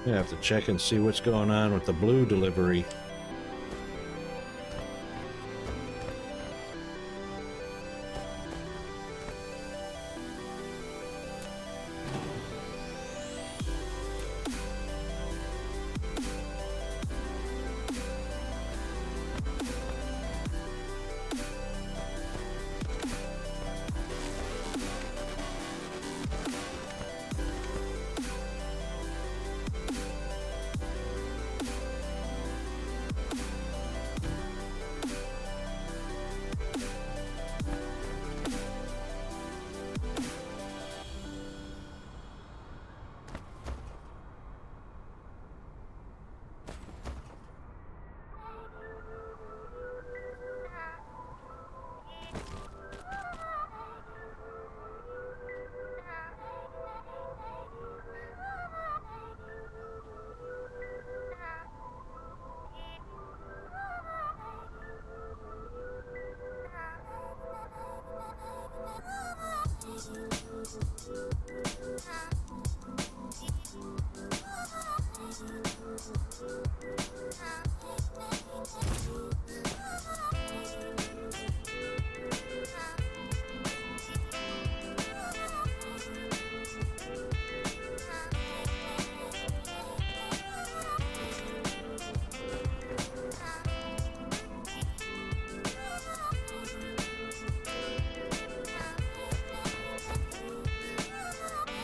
I have to check and see what's going on with the blue delivery.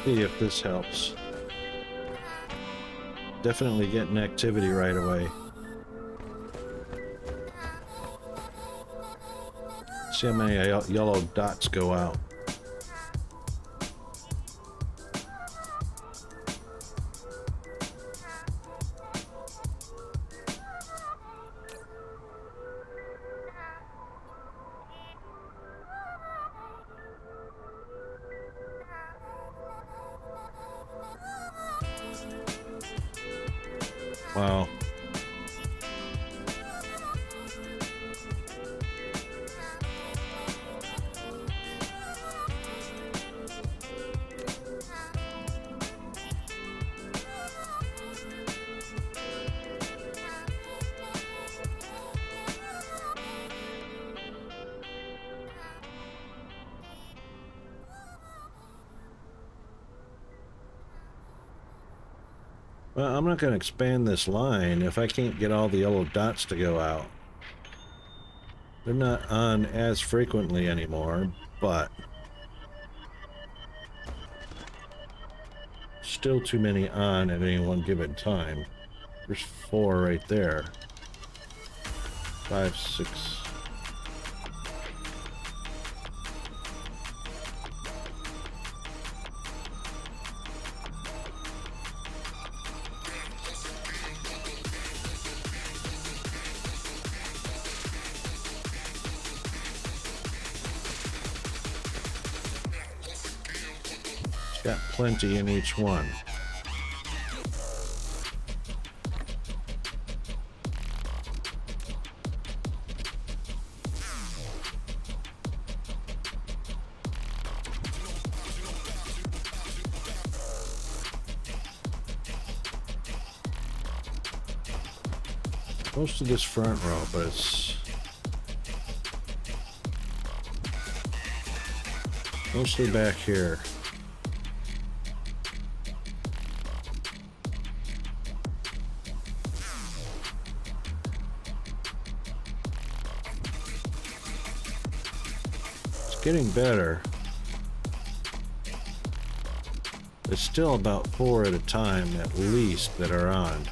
See if this helps. Definitely getting activity right away. See how many yellow dots go out. Wow. Well, I'm not going to expand this line if I can't get all the yellow dots to go out. They're not on as frequently anymore, but still too many on at any one given time. There's 4 right there. 5, 6. Got plenty in each one. Most of this front row, but it's mostly back here. Getting better. It's still about 4 at a time at least that are on.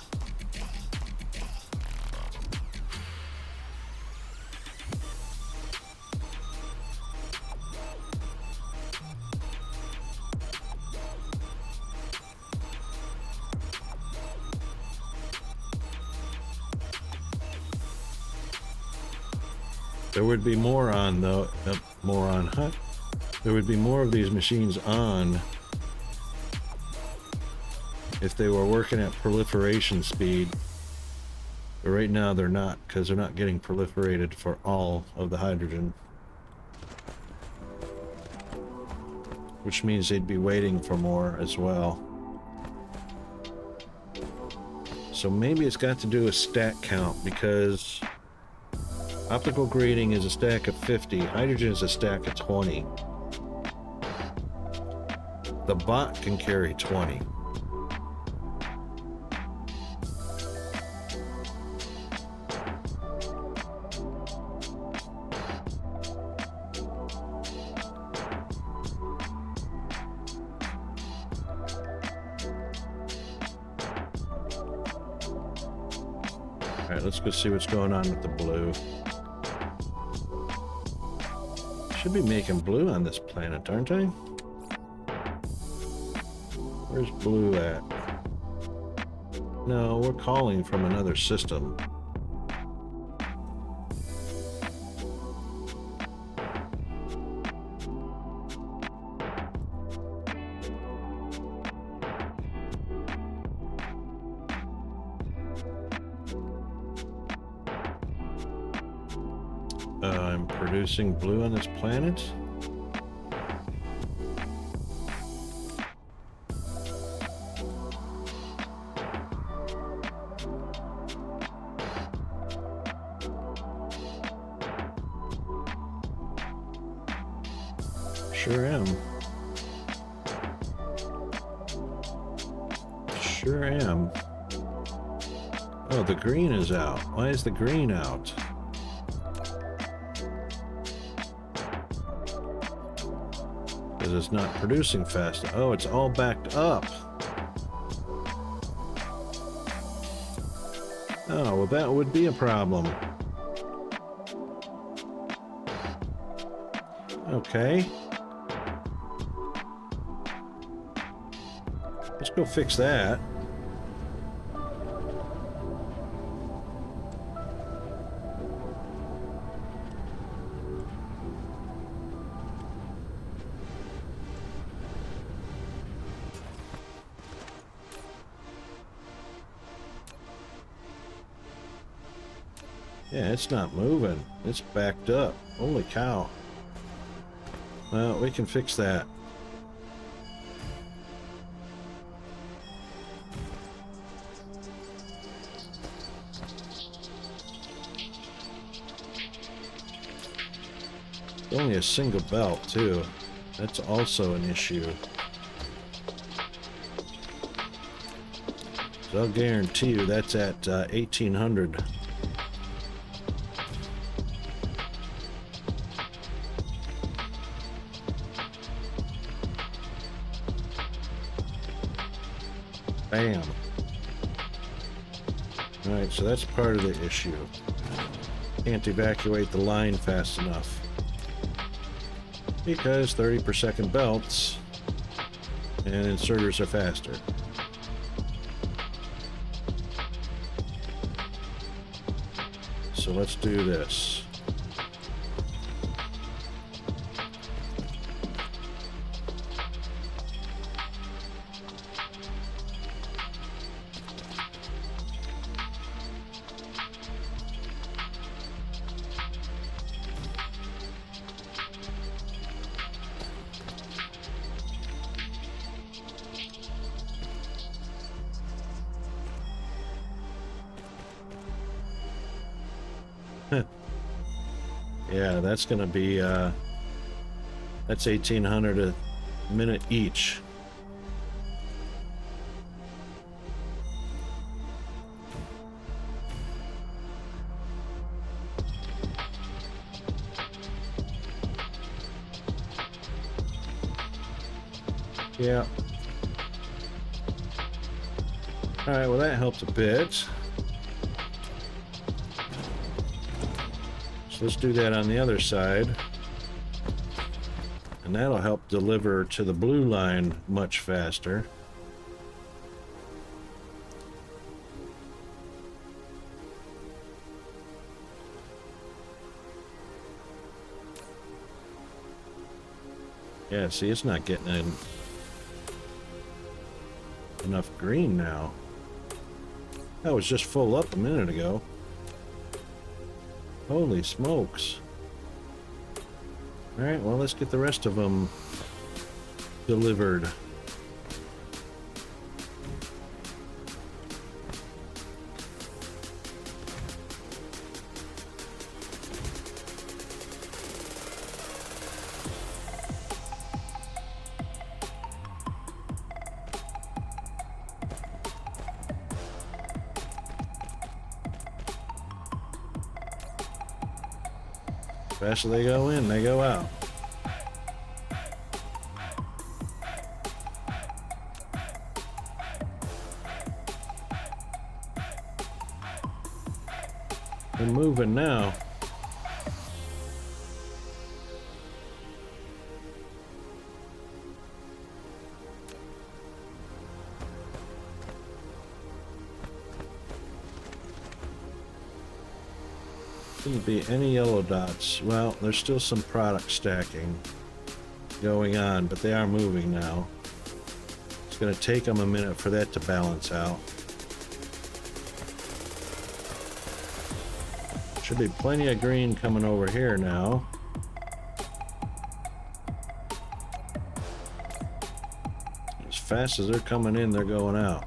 There would be more on though, there would be more of these machines on if they were working at proliferation speed. But right now they're not, because they're not getting proliferated for all of the hydrogen. Which means they'd be waiting for more as well. So maybe it's got to do with stack count, because optical grading is a stack of 50, hydrogen is a stack of 20. The bot can carry 20. Alright, let's go see what's going on with the blue. Should be making blue on this planet, aren't I? Where's blue at? No, we're calling from another system. I'm producing blue on this planet. Sure am. Sure am. Oh, the green is out. Why is the green out? Because it's not producing fast. Oh, it's all backed up. Oh, well, that would be a problem. Okay. Let's go fix that. Yeah, it's not moving. It's backed up. Holy cow. Well, we can fix that. It's only a single belt, too. That's also an issue. So I'll guarantee you that's at 1800. Bam. Alright, so that's part of the issue. Can't evacuate the line fast enough. Because 30 per second belts and inserters are faster. So let's do this. Yeah, that's gonna be that's 1800 a minute each. Yeah. All right, well that helped a bit. Let's do that on the other side. And that'll help deliver to the blue line much faster. Yeah, see, it's not getting enough green now. That was just full up a minute ago. Holy smokes. Alright, well, let's get the rest of them delivered. Fast as they go in, they go out. They're moving now. Shouldn't be any yellow dots. Well, there's still some product stacking going on, but they are moving now. It's going to take them a minute for that to balance out. Should be plenty of green coming over here now. As fast as they're coming in, they're going out.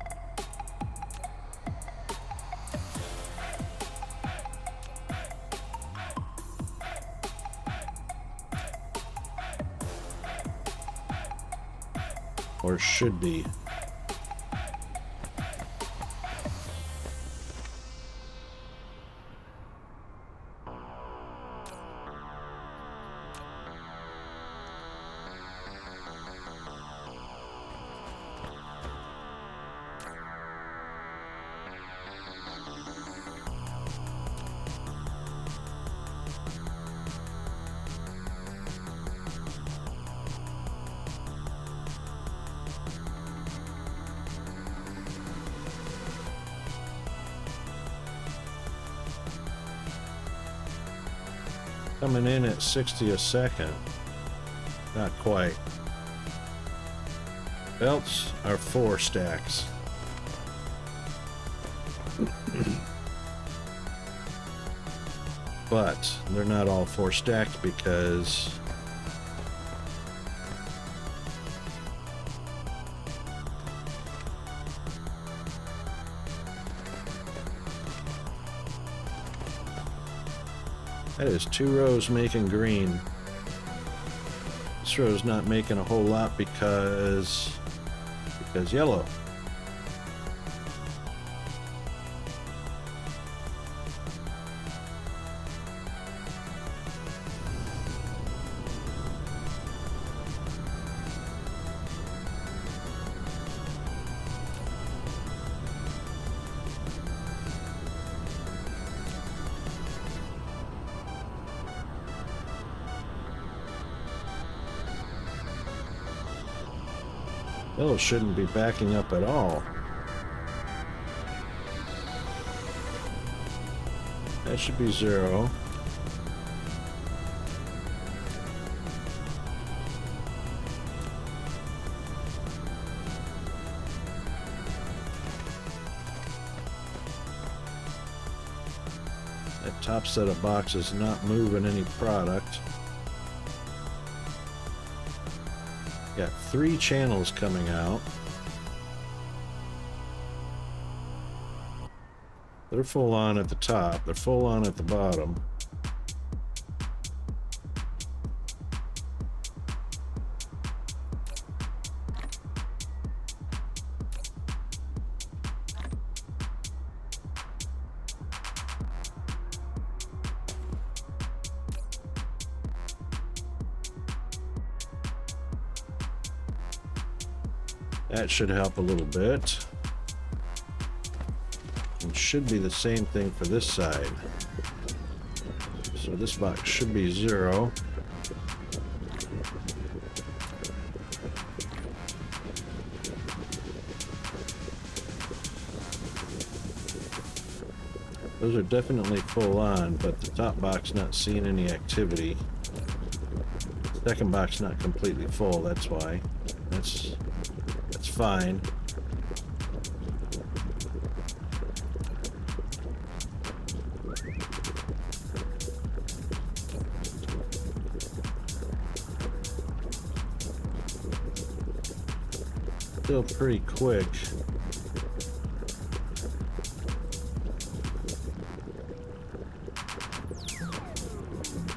Or should be. Coming in at 60 a second. Not quite. Belts are 4 stacks. But they're not all 4 stacked because that is 2 rows making green. This row's not making a whole lot because yellow. Yellow shouldn't be backing up at all. That should be 0. That top set of boxes not moving any product. Got 3 channels coming out. They're full on at the top. They're full on at the bottom. That should help a little bit. It should be the same thing for this side. So this box should be 0. Those are definitely full on, but the top box not seeing any activity. Second box not completely full, that's why. That's fine. Still pretty quick.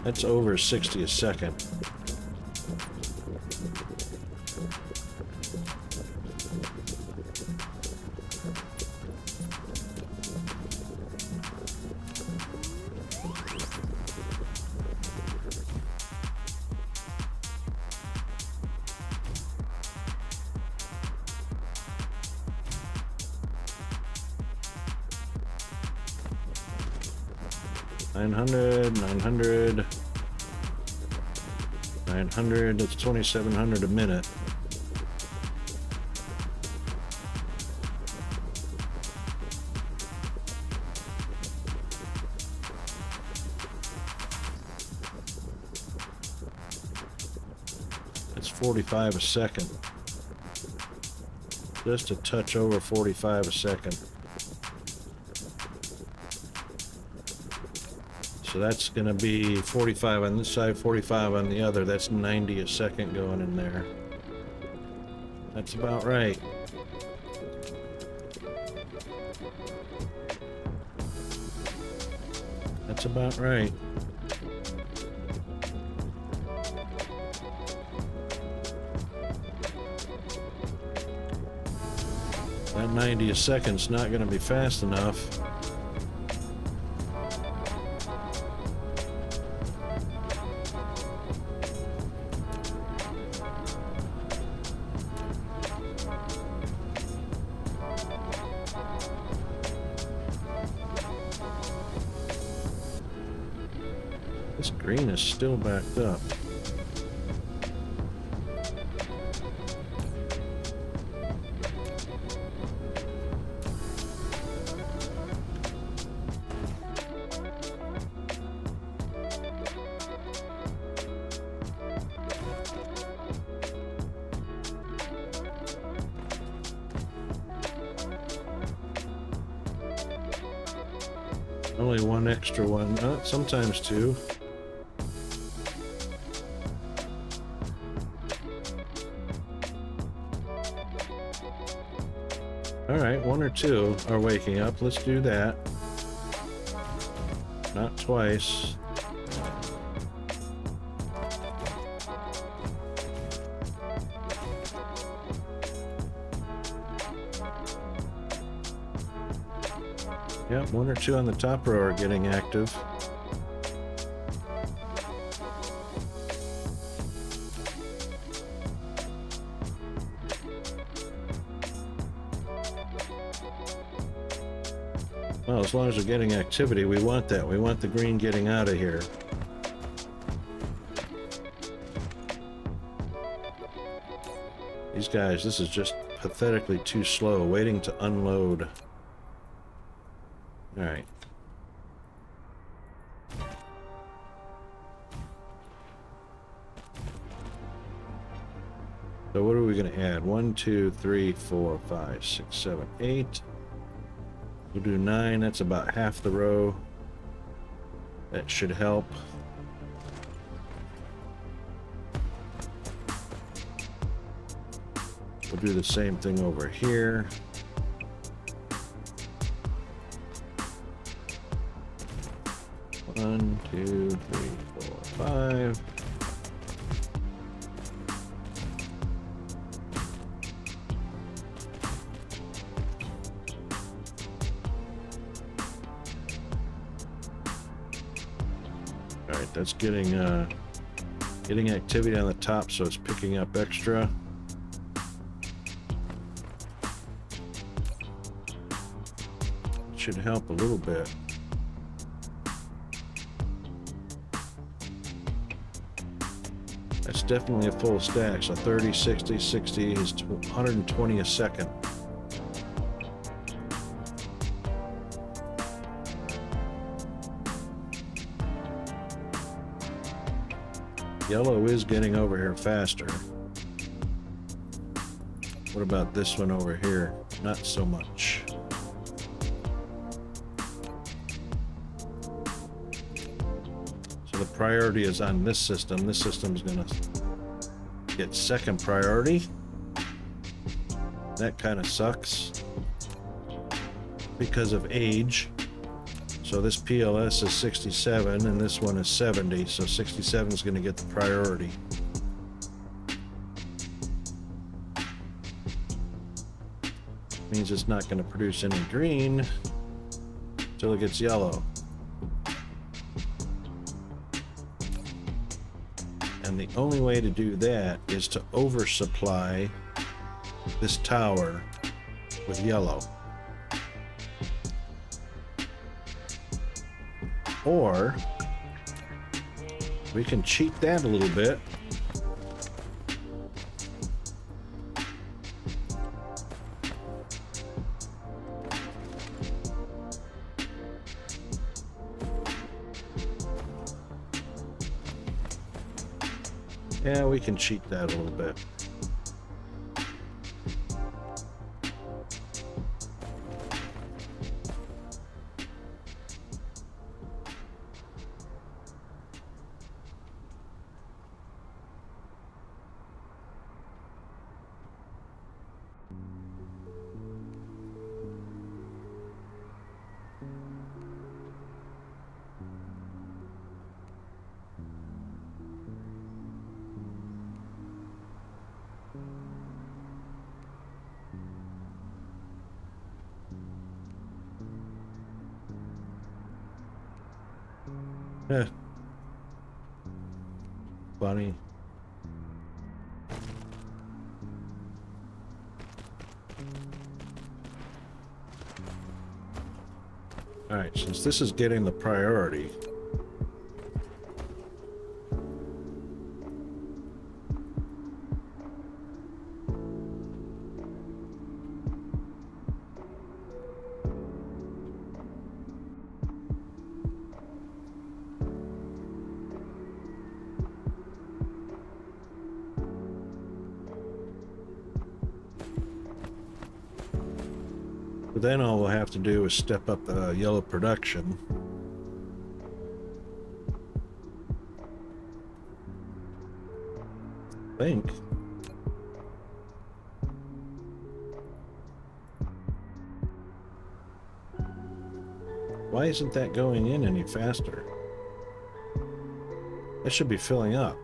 That's over 60 a second. That's 2,700 a minute. That's 45 a second. Just a touch over 45 a second. So that's going to be 45 on this side, 45 on the other. That's 90 a second going in there. That's about right. That's about right. That 90 a second's not going to be fast enough. This green is still backed up. Only one extra one. Sometimes two. Alright, one or two are waking up. Let's do that. Not twice. Yep, one or two on the top row are getting active. Well, as long as we're getting activity, we want that. We want the green getting out of here. These guys, this is just pathetically too slow, waiting to unload. Alright. So what are we going to add? 1, 2, 3, 4, 5, 6, 7, 8. We'll do 9. That's about half the row. That should help. We'll do the same thing over here. One, 2, 3, 4, 5. All right, that's getting activity on the top, so it's picking up extra. Should help a little bit. That's definitely a full stack, so 30, 60, 60 is 120 a second. Yellow is getting over here faster. What about this one over here? Not so much. So the priority is on this system. This system is going to get second priority. That kind of sucks because of age. So this PLS is 67 and this one is 70, so 67 is going to get the priority. Means it's not going to produce any green until it gets yellow. And the only way to do that is to oversupply this tower with yellow. Or we can cheat that a little bit. Yeah, we can cheat that a little bit. Funny. All right, since this is getting the priority, but then all we'll have to do is step up the yellow production. think. Why isn't that going in any faster? That should be filling up.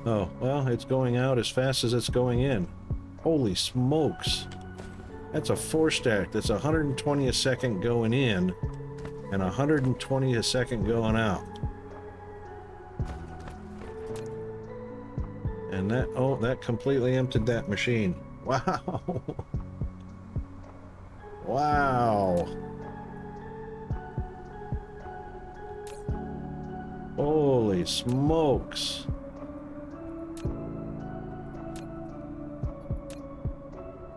Oh, well, it's going out as fast as it's going in. Holy smokes. That's a 4-stack. That's 120 a second going in and 120 a second going out. And that, oh, that completely emptied that machine. Wow. Wow. Holy smokes.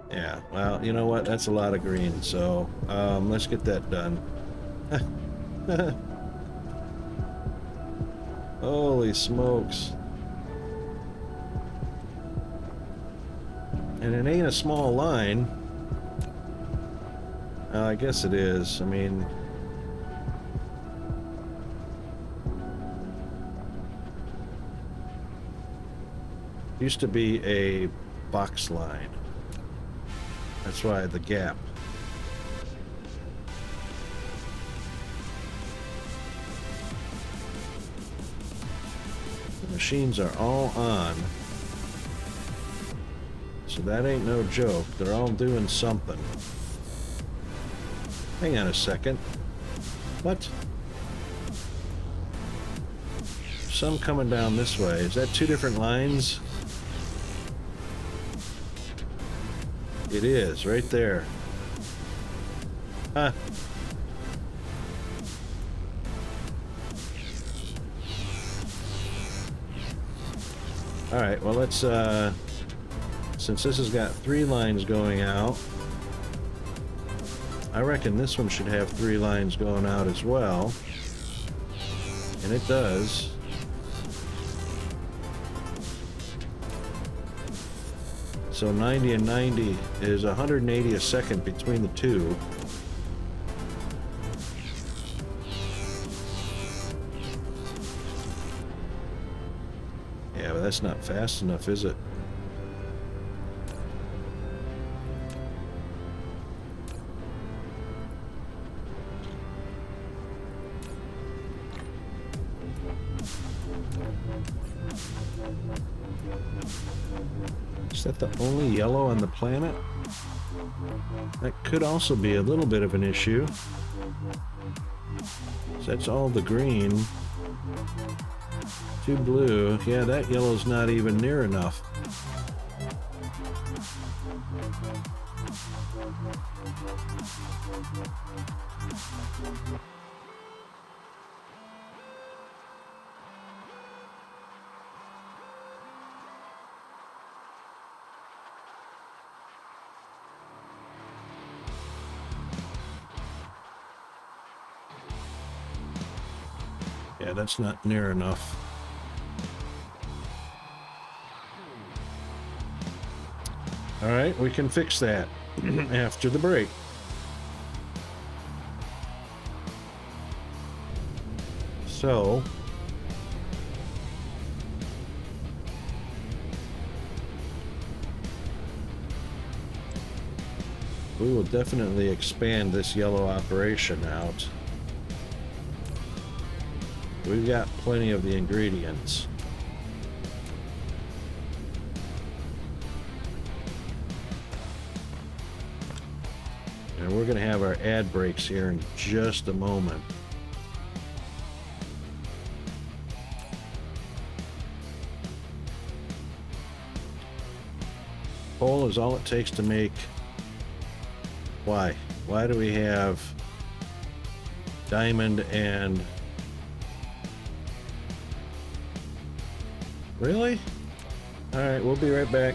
Yeah, well, you know what? That's a lot of green, so let's get that done. Holy smokes. And it ain't a small line. I guess it is. I mean... used to be a box line. That's why the gap. The machines are all on. So that ain't no joke. They're all doing something. Hang on a second. What? Some coming down this way. Is that two different lines? It is, right there. Huh. Alright, well let's, since this has got 3 lines going out, I reckon this one should have 3 lines going out as well. And it does. So 90 and 90 is 180 a second between the two. Yeah, but that's not fast enough, is it? Is that the only yellow on the planet? That could also be a little bit of an issue. So that's all the green. 2 blue. Yeah, that yellow's not even near enough. Yeah, that's not near enough. All right, we can fix that after the break. So, we will definitely expand this yellow operation out. We've got plenty of the ingredients. And we're going to have our ad breaks here in just a moment. Coal is all it takes to make... Why? Why do we have diamond and... Really? Alright, we'll be right back.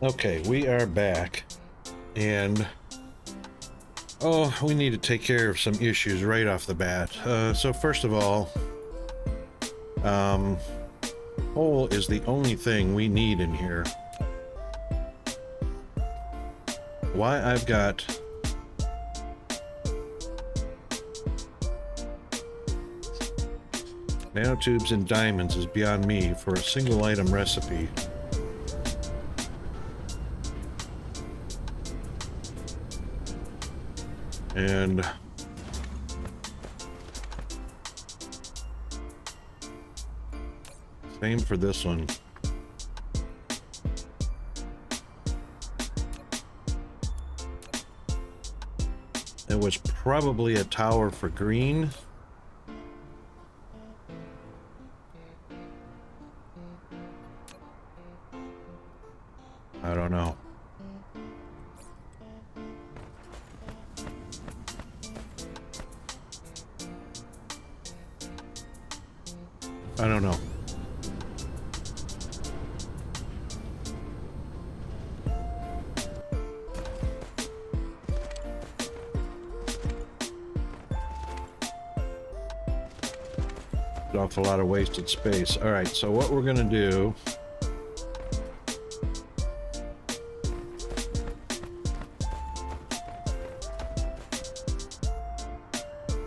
Okay, we are back, and oh, we need to take care of some issues right off the bat. So first of all, coal is the only thing we need in here. Why I've got nanotubes and diamonds is beyond me for a single item recipe. And same for this one. It was probably a tower for green. I don't know. I don't know. Off a lot of wasted space. All right, so what we're gonna do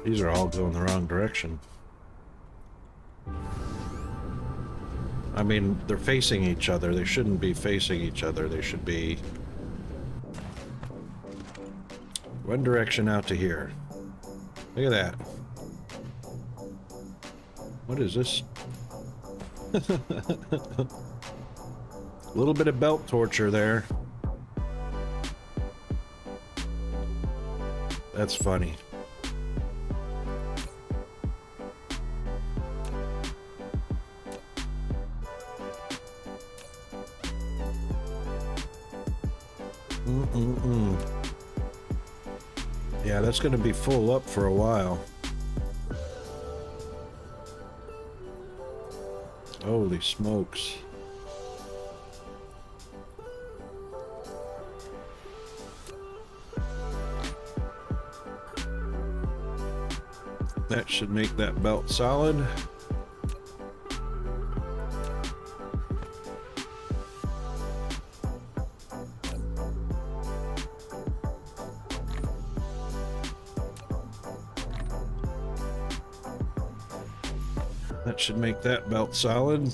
these are all going the wrong direction. I mean, they're facing each other. They shouldn't be facing each other. They should be one direction out to here. Look at that. What is this? A little bit of belt torture there. That's funny. Yeah, that's going to be full up for a while. Holy smokes. That should make that belt solid. That should make that belt solid.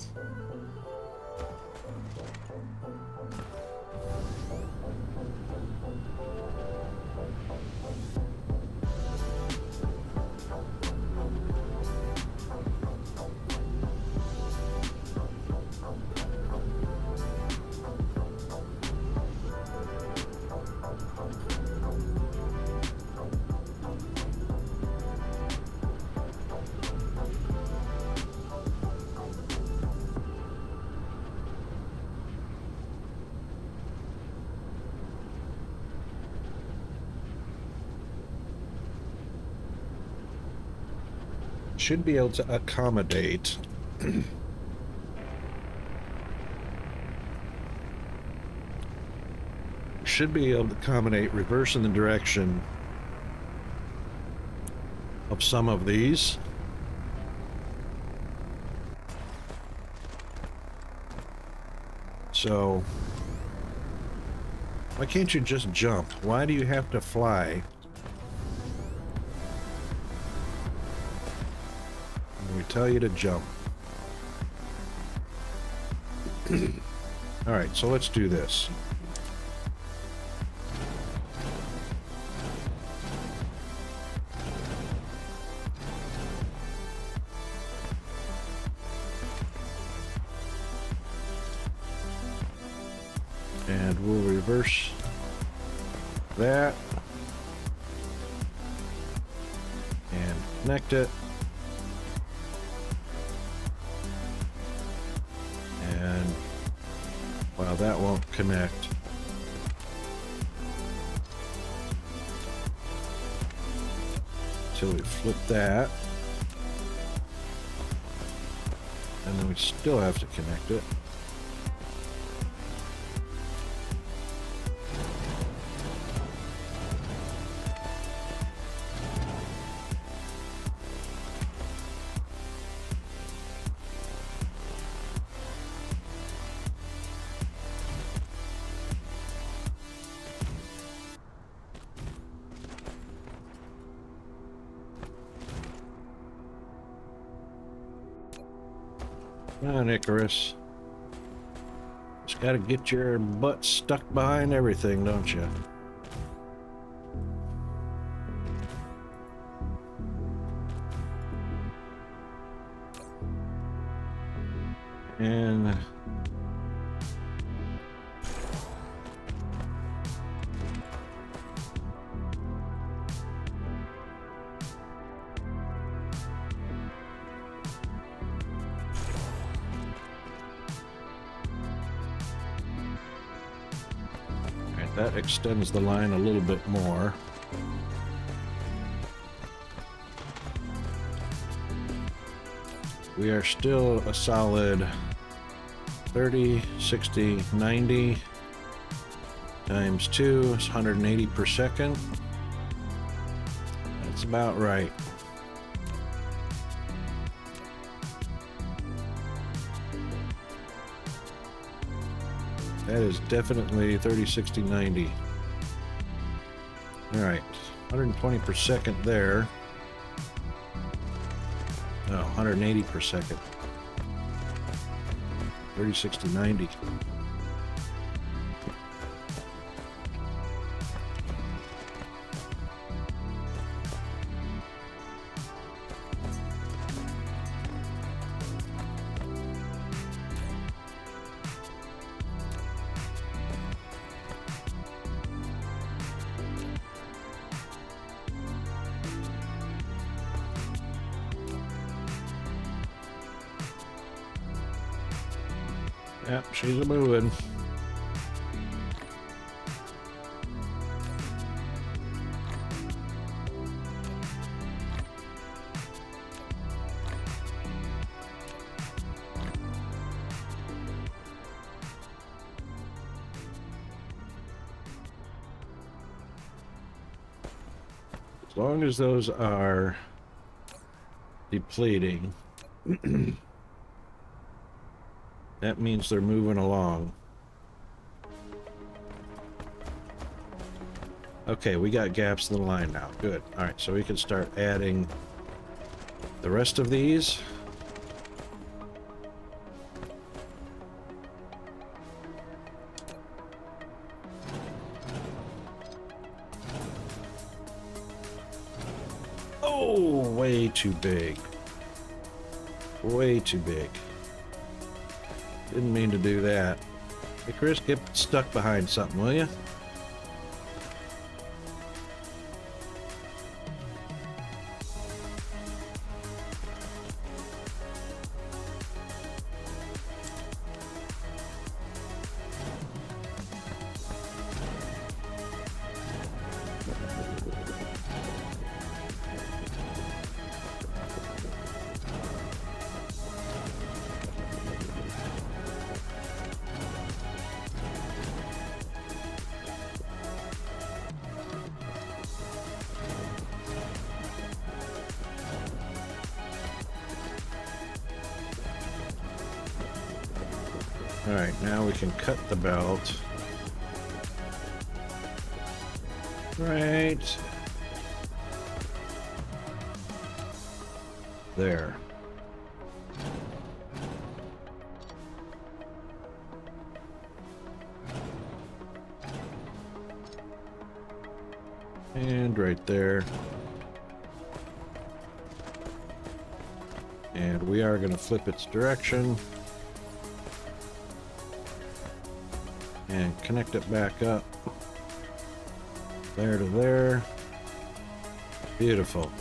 Should be able to accommodate reverse in the direction of some of these. So why can't you just jump? Why do you have to fly? We tell you to jump. All right, so let's do this. And we'll reverse that and connect it. And well, that won't connect. Until we flip that. And then we still have to connect it. Come on, Icarus. Just gotta get your butt stuck behind everything, don't you? And right, that extends the line a little bit more. We are still a solid 30, 60, 90 times 2 is 180 per second. That's about right. That is definitely 30, 60, 90. All right, 120 per second there. No, 180 per second. 30, 60, 90. Yep, she's a moving. As long as those are depleting, that means they're moving along. Okay, we got gaps in the line now. Good. All right, so we can start adding the rest of these. Oh, way too big. Way too big. Didn't mean to do that. Hey, Chris, get stuck behind something, will you? All right, now we can cut the belt. Right there. And right there. And we are going to flip its direction. And connect it back up. There to there. Beautiful.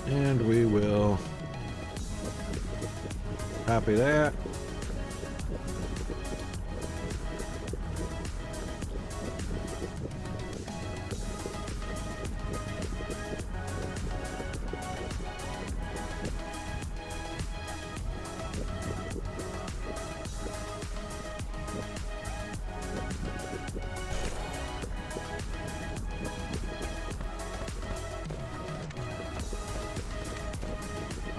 And we will copy that.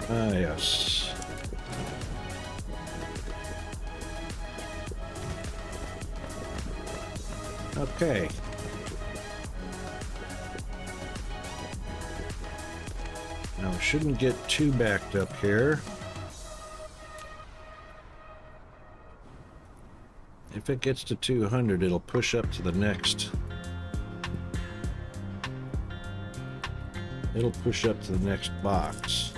Ah, yes. Okay. Now, we shouldn't get too backed up here. If it gets to 200, it'll push up to the next. It'll push up to the next box.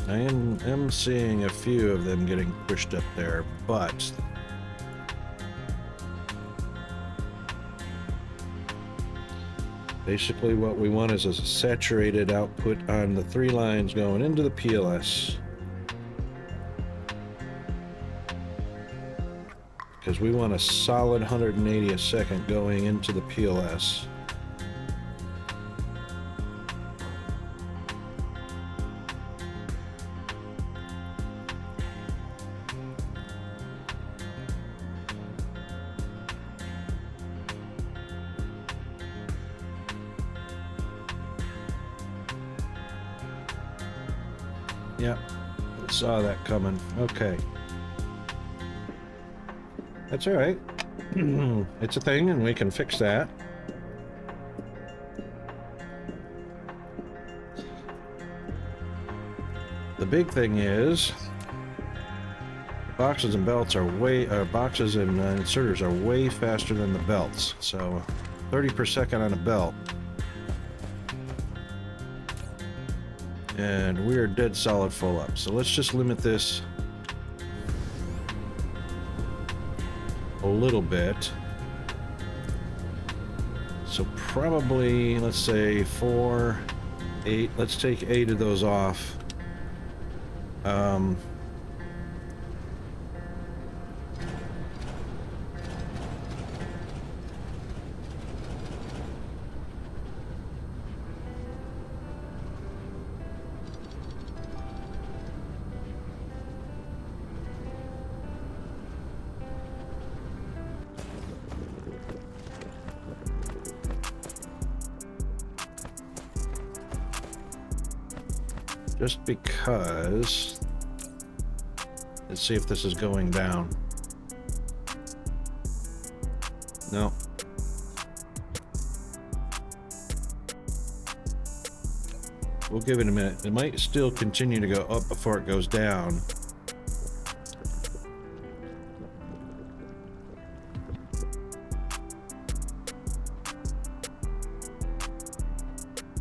I am seeing a few of them getting pushed up there, but basically what we want is a saturated output on the 3 lines going into the PLS. Because we want a solid 180 a second going into the PLS. Yep, saw that coming. Okay. That's all right. It's a thing, and we can fix that. The big thing is, boxes and belts are boxes and inserters are way faster than the belts. So, 30 per second on a belt. And we are dead solid full up. So let's just limit this a little bit. So probably, let's say 4, 8. Let's take 8 of those off. Just because, let's see if this is going down. No. We'll give it a minute. It might still continue to go up before it goes down.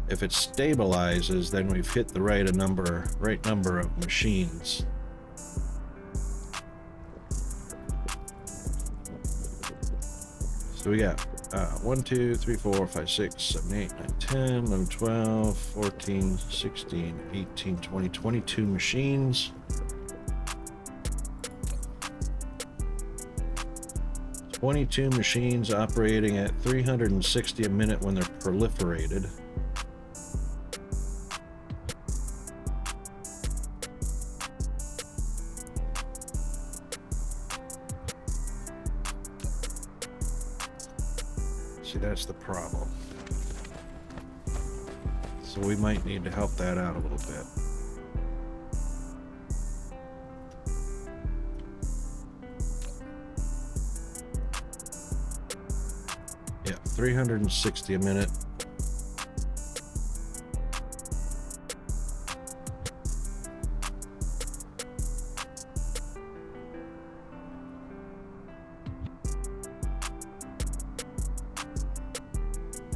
If it stabilizes, then we've hit the right number of machines. So we got 1, 2, 3, 4, 5, 6, 7, 8, 9, 10, 11, 12, 14, 16, 18, 20, 22 machines. 22 machines operating at 360 a minute when they're proliferated. See, that's the problem. So we might need to help that out a little bit. Yeah, 360 a minute.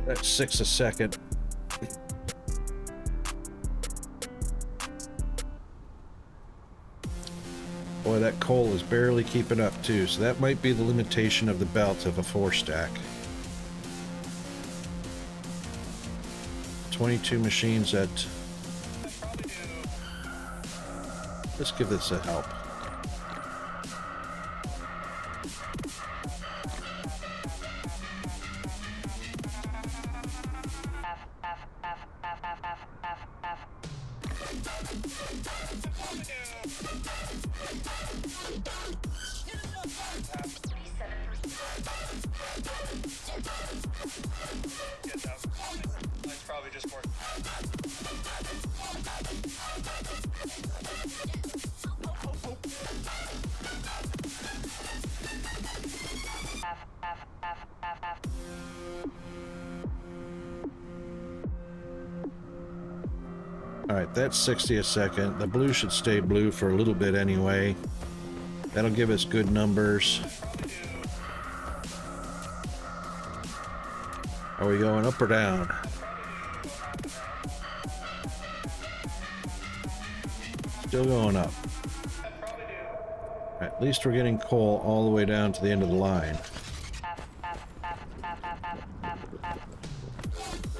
That's 6 a second. Boy, that coal is barely keeping up too, so that might be the limitation of the belt of a 4-stack. 22 machines at... Let's give this a help. All right, that's 60 a second. The blue should stay blue for a little bit anyway. That'll give us good numbers. Are we going up or down? Still going up. At least we're getting coal all the way down to the end of the line.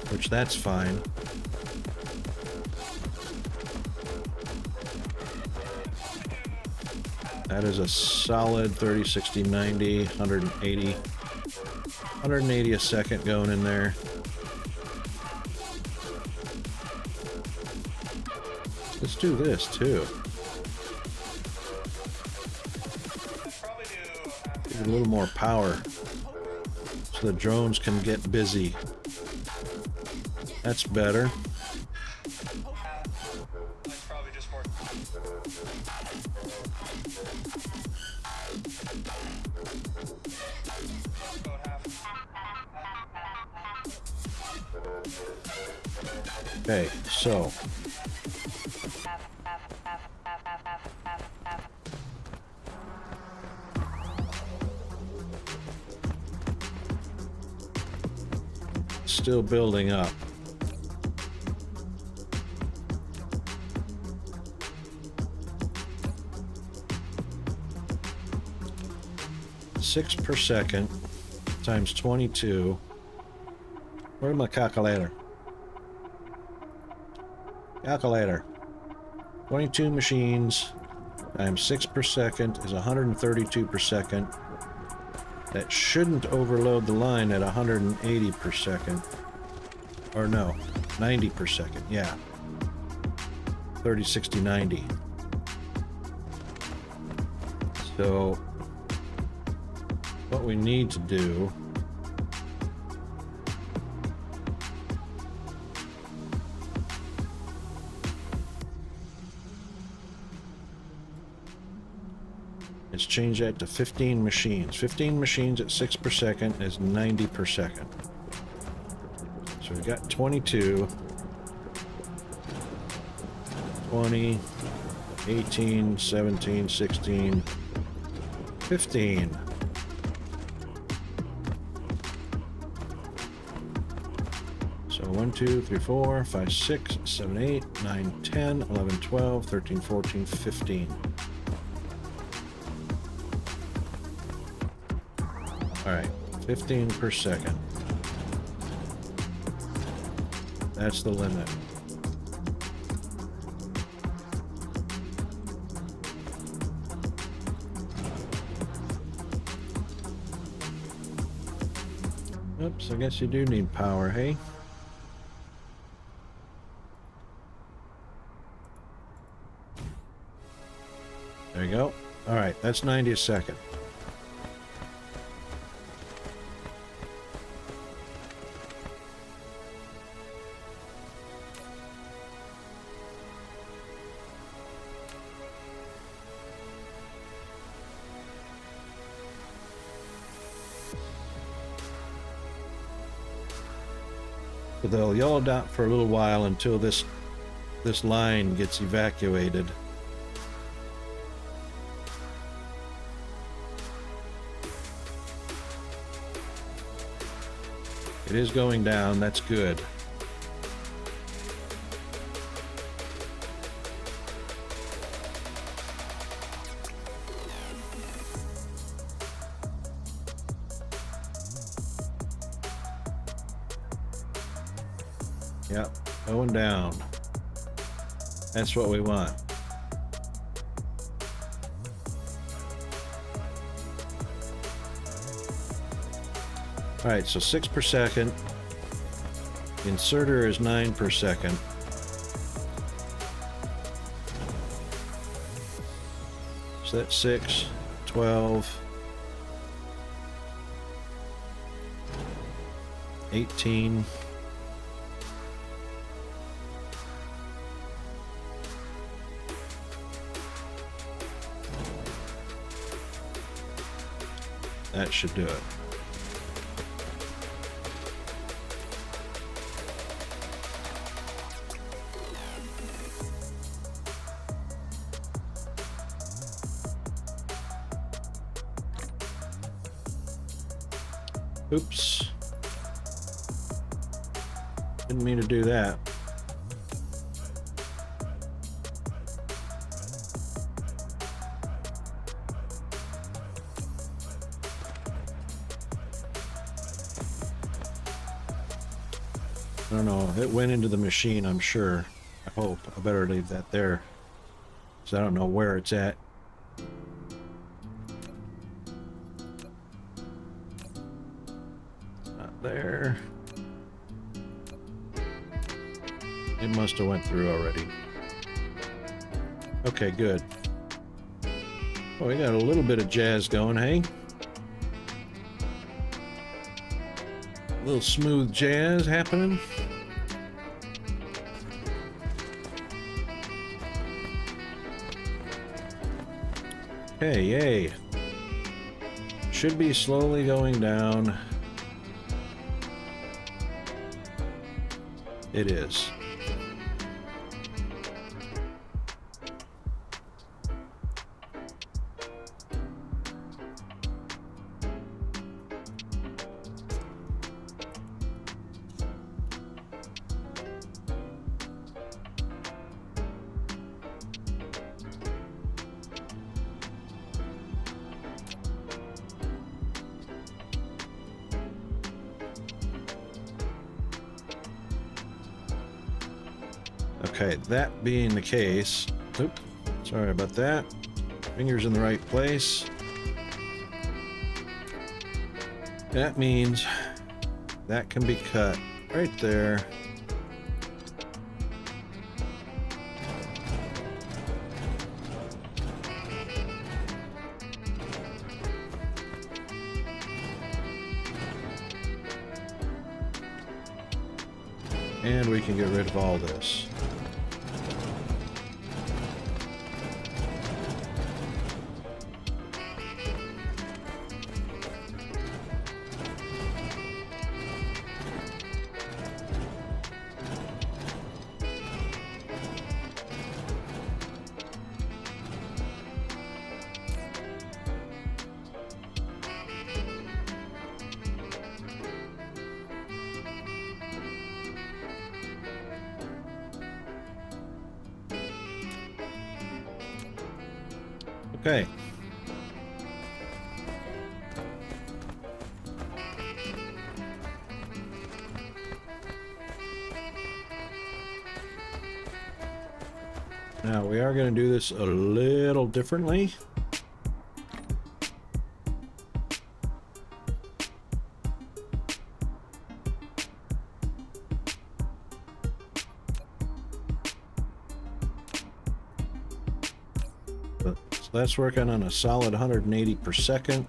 Which that's fine. That is a solid 30, 60, 90, 180. 180 a second going in there. Let's do this too. Give it a little more power so the drones can get busy. That's better. Okay, so still building up. Six per second times 22. Where's my calculator? Calculator. 22 machines times 6 per second is 132 per second. That shouldn't overload the line at 180 per second. Or no, 90 per second, yeah. 30, 60, 90. So, what we need to do is change that to 15 machines. 15 machines at 6 per second is 90 per second. So we've got 22, 20, 18, 17, 16, 15. So 1, 2, 3, 4, 5, 6, 7, 8, 9, 10, 11, 12, 13, 14, 15. All right, 15 per second. That's the limit. Oops, I guess you do need power, hey? There you go. All right, that's 90 a second. So they'll yellow dot for a little while until this line gets evacuated. It is going down, that's good. Yep, going down. That's what we want. All right, so 6 per second. Inserter is 9 per second. So that's 6, 12, 18. That should do it. Oops. Didn't mean to do that. I don't know. It went into the machine, I'm sure. I hope. I better leave that there, because I don't know where it's at. Not there. It must have went through already. Okay, good. Oh, we got a little bit of jazz going, hey? A little smooth jazz happening. Okay, yay. Should be slowly going down. It is. Okay, that being the case, oops, sorry about that. Fingers in the right place. That means that can be cut right there. And we can get rid of all this. Okay. Now we are going to do this a little differently. That's working on a solid 180 per second.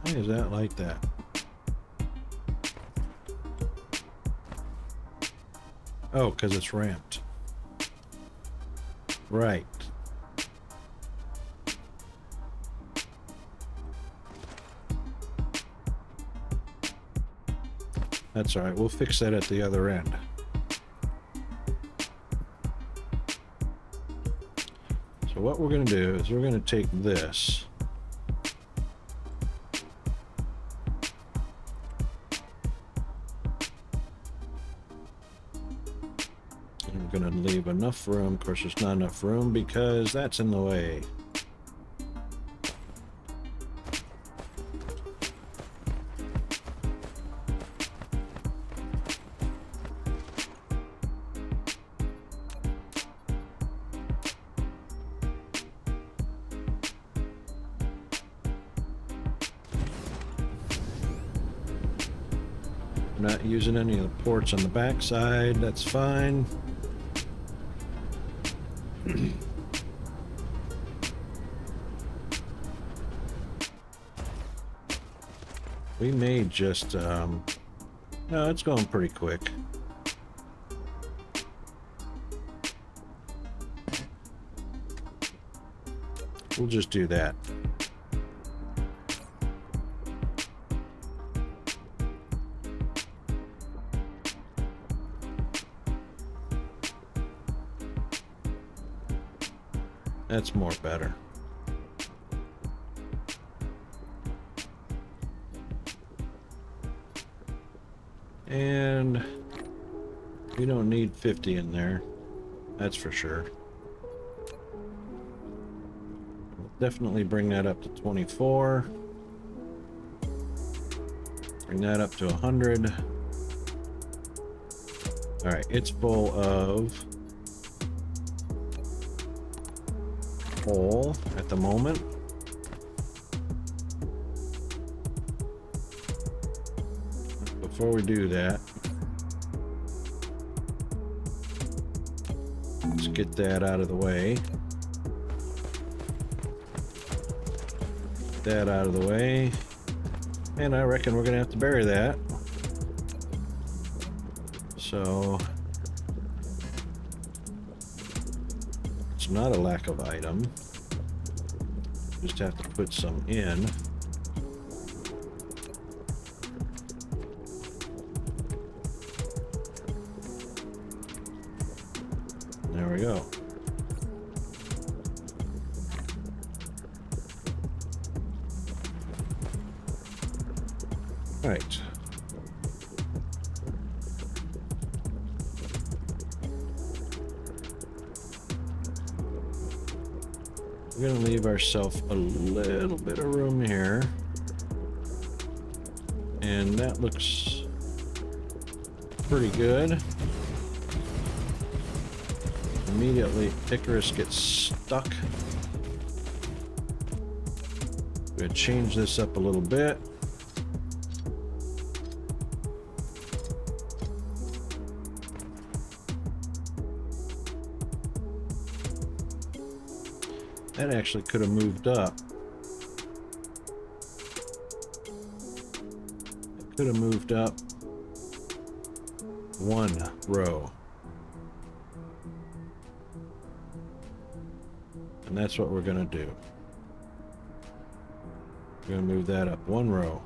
Why is that like that? Oh, because it's ramped. Right. That's all right. We'll fix that at the other end. So what we're going to do is we're going to take this. I'm going to leave enough room. Of course, there's not enough room because that's in the way. Not using any of the ports on the back side, that's fine. We may just No, it's going pretty quick. We'll just do that. That's more better. And we don't need 50 in there. That's for sure. Definitely bring that up to 24. Bring that up to 100. All right, it's full of coal at the moment. Before we do that, let's get that out of the way. That out of the way. And I reckon we're gonna have to bury that. So it's not a lack of item. Just have to put some in. There we go. All right. We're gonna leave ourselves a little bit of room here. And that looks pretty good. Immediately, Icarus gets stuck. We're gonna change this up a little bit. That actually could have moved up. It could have moved up one row. And that's what we're going to do. We're going to move that up one row.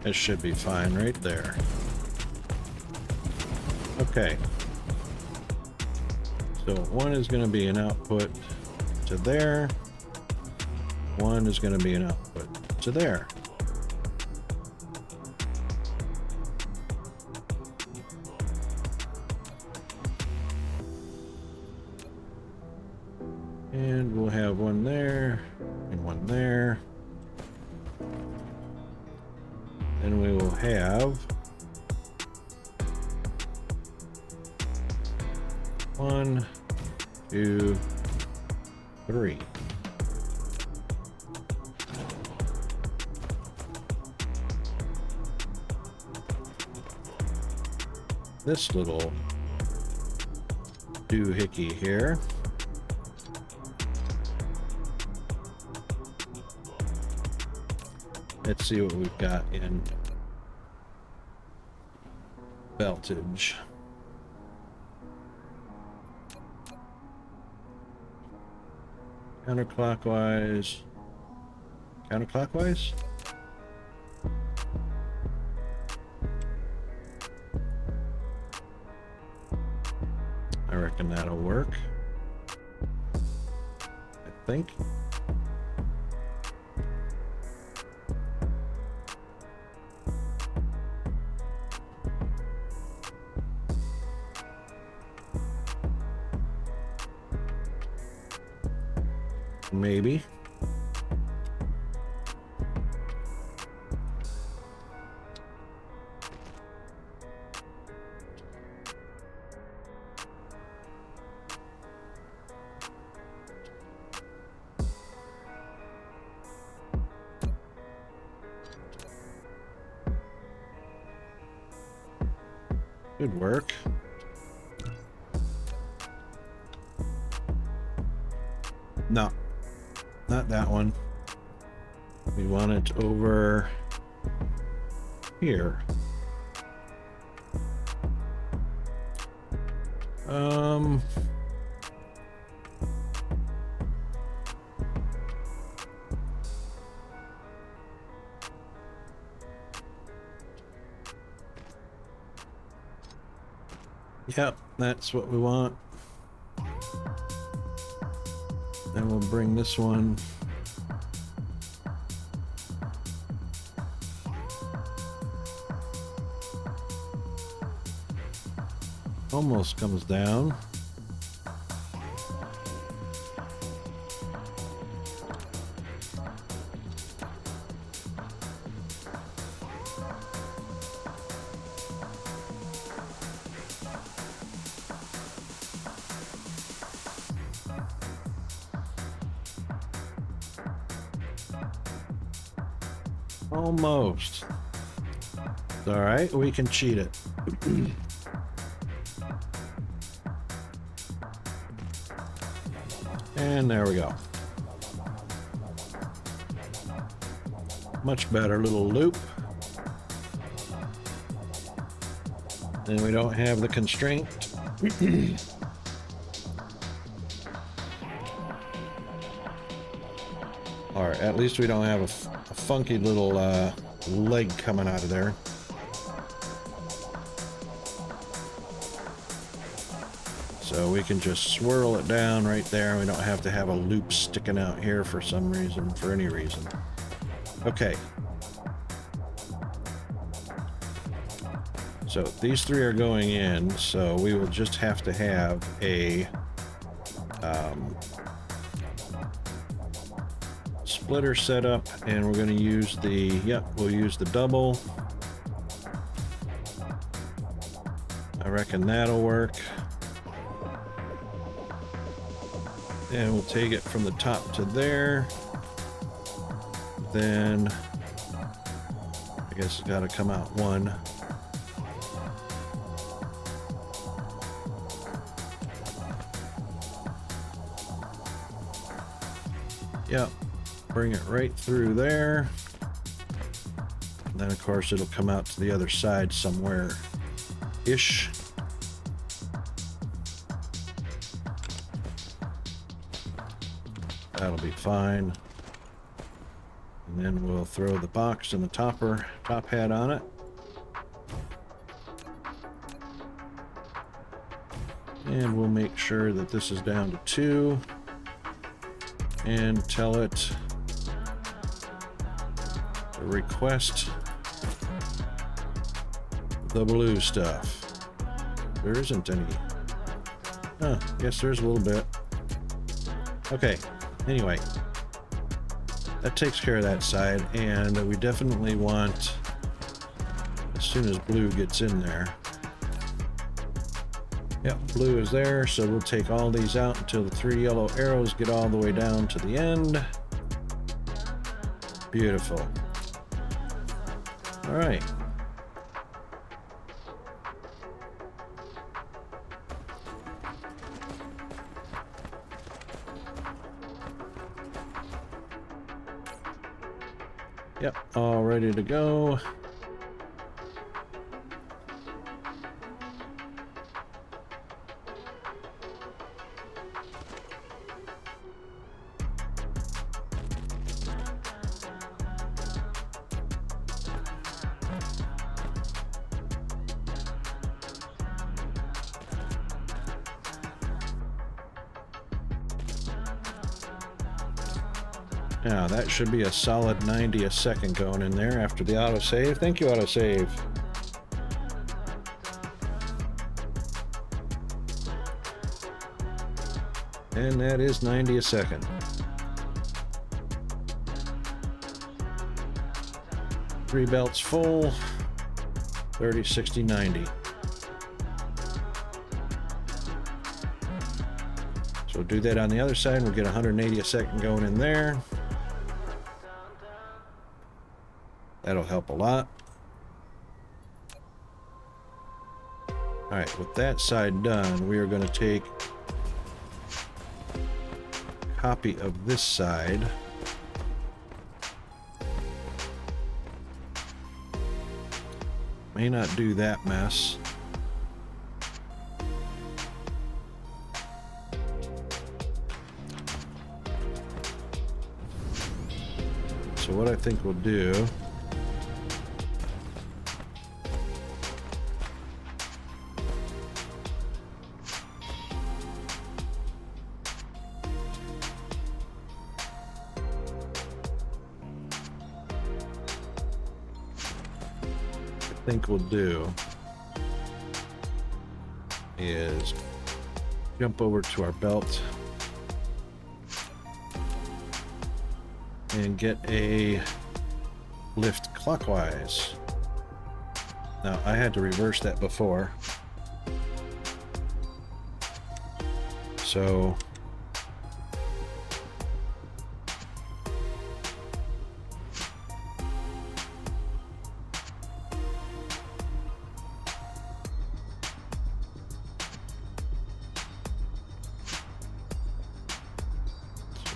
It should be fine right there. Okay. So one is going to be an output to there. One is going to be an output to there. And we'll have one there and one there. And we will have 1, 2, 3. This little doohickey here. Let's see what we've got in beltage. Counterclockwise. Counterclockwise? I reckon that'll work. I think. Maybe. Good work. No, not that one. We want it over here. Yep, that's what we want. Then we'll bring this one almost comes down. Almost. It's all right, we can cheat it. And there we go. Much better little loop. And we don't have the constraint. Or at least we don't have a funky little leg coming out of there. So we can just swirl it down right there. We don't have to have a loop sticking out here for some reason, for any reason. Okay. So these three are going in, so we will just have to have a splitter set up, and we're going to use we'll use the double. I reckon that'll work. And we'll take it from the top to there. Then I guess it's got to come out one. Yep, bring it right through there. And then of course it'll come out to the other side somewhere-ish. That'll be fine. And then we'll throw the box and the top hat on it. And we'll make sure that this is down to 2. And tell it to request the blue stuff. There isn't any. Oh, yes, there's a little bit. Okay. Anyway, that takes care of that side, and we definitely want, as soon as blue gets in there. Yep, blue is there, so we'll take all these out until the 3 yellow arrows get all the way down to the end. Beautiful. All right. Yep, all ready to go. Now that should be a solid 90 a second going in there after the autosave. Thank you, autosave. And that is 90 a second. 3 belts full, 30, 60, 90. So we'll do that on the other side. We'll get 180 a second going in there. That'll help a lot. All right, with that side done, we are going to take a copy of this side. May not do that mess. So what I think we'll do, is jump over to our belt and get a lift clockwise. Now I had to reverse that before, so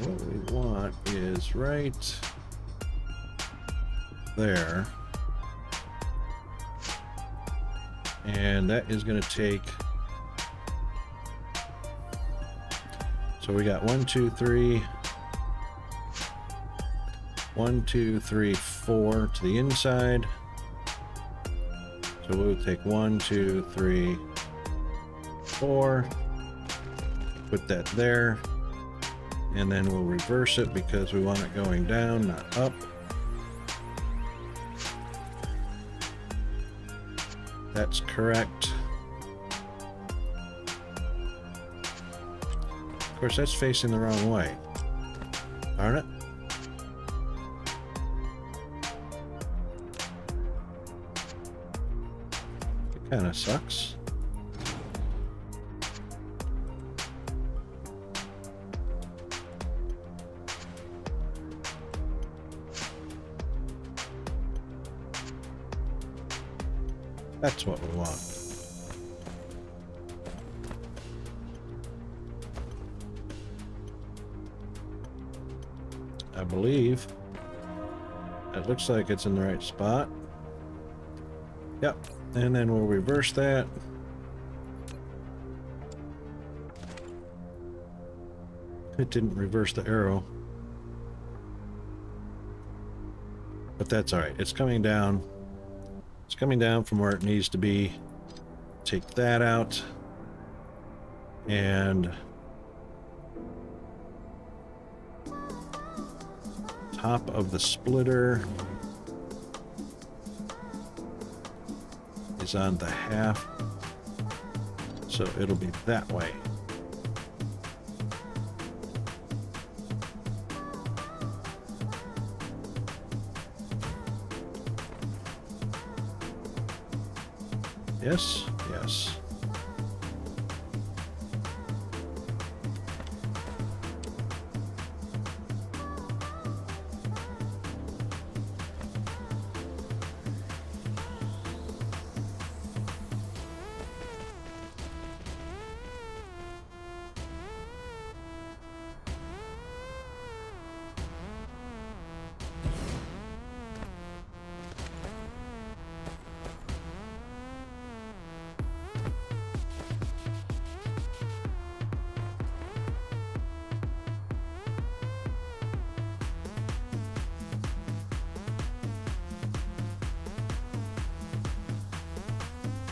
what we want is right there, and that is going to take, so we got 1 2 3 1 2 3 4 to the inside, so we'll take 1 2 3 4, put that there. And then we'll reverse it because we want it going down, not up. That's correct. Of course, that's facing the wrong way, aren't it? It kind of sucks. That's what we want. I believe it looks like it's in the right spot. Yep, and then we'll reverse that. It didn't reverse the arrow, but that's all right. It's coming down. It's coming down from where it needs to be. Take that out, and top of the splitter is on the half, so it'll be that way. Yes, yes.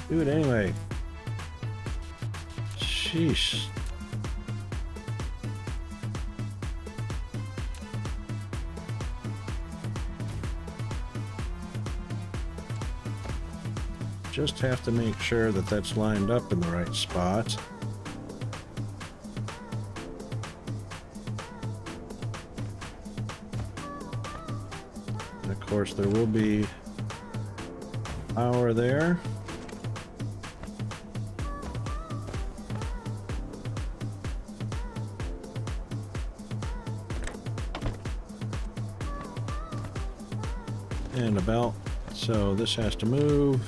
Do it anyway. Sheesh. Just have to make sure that that's lined up in the right spot. And of course, there will be power there. And a belt. So this has to move.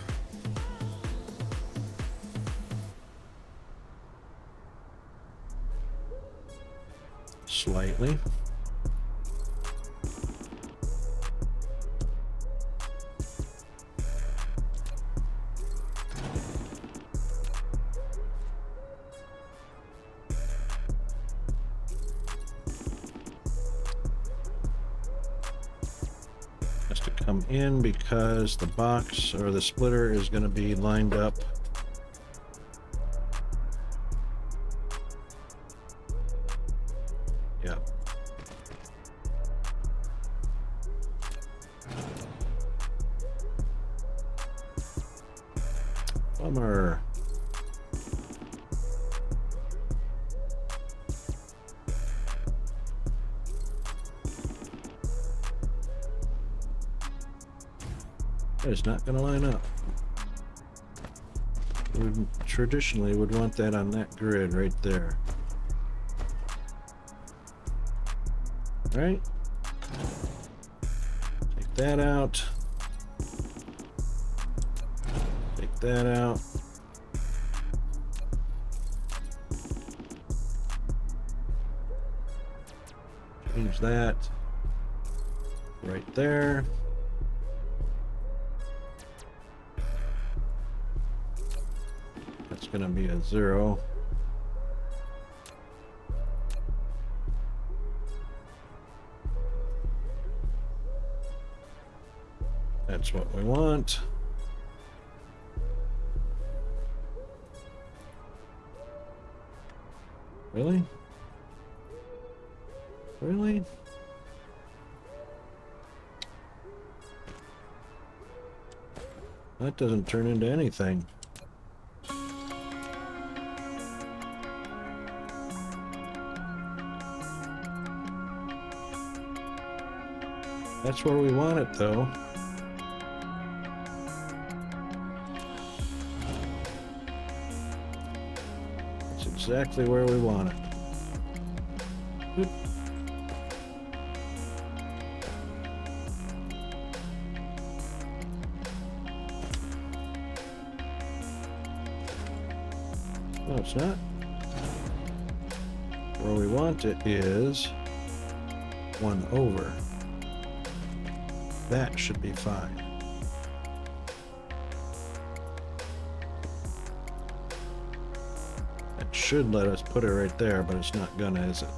Slightly. Has to come in because the box or the splitter is going to be lined up. Yeah. Bummer. It's not going to line up. We traditionally would want that on that grid right there. Right? Take that out. Take that out. Change that right there. That's going to be a 0. That's what we want. Really? Really? That doesn't turn into anything. That's where we want it, though. It's exactly where we want it. Oop. No, it's not. Where we want it is 1 over. That should be fine. It should let us put it right there, but it's not gonna, is it?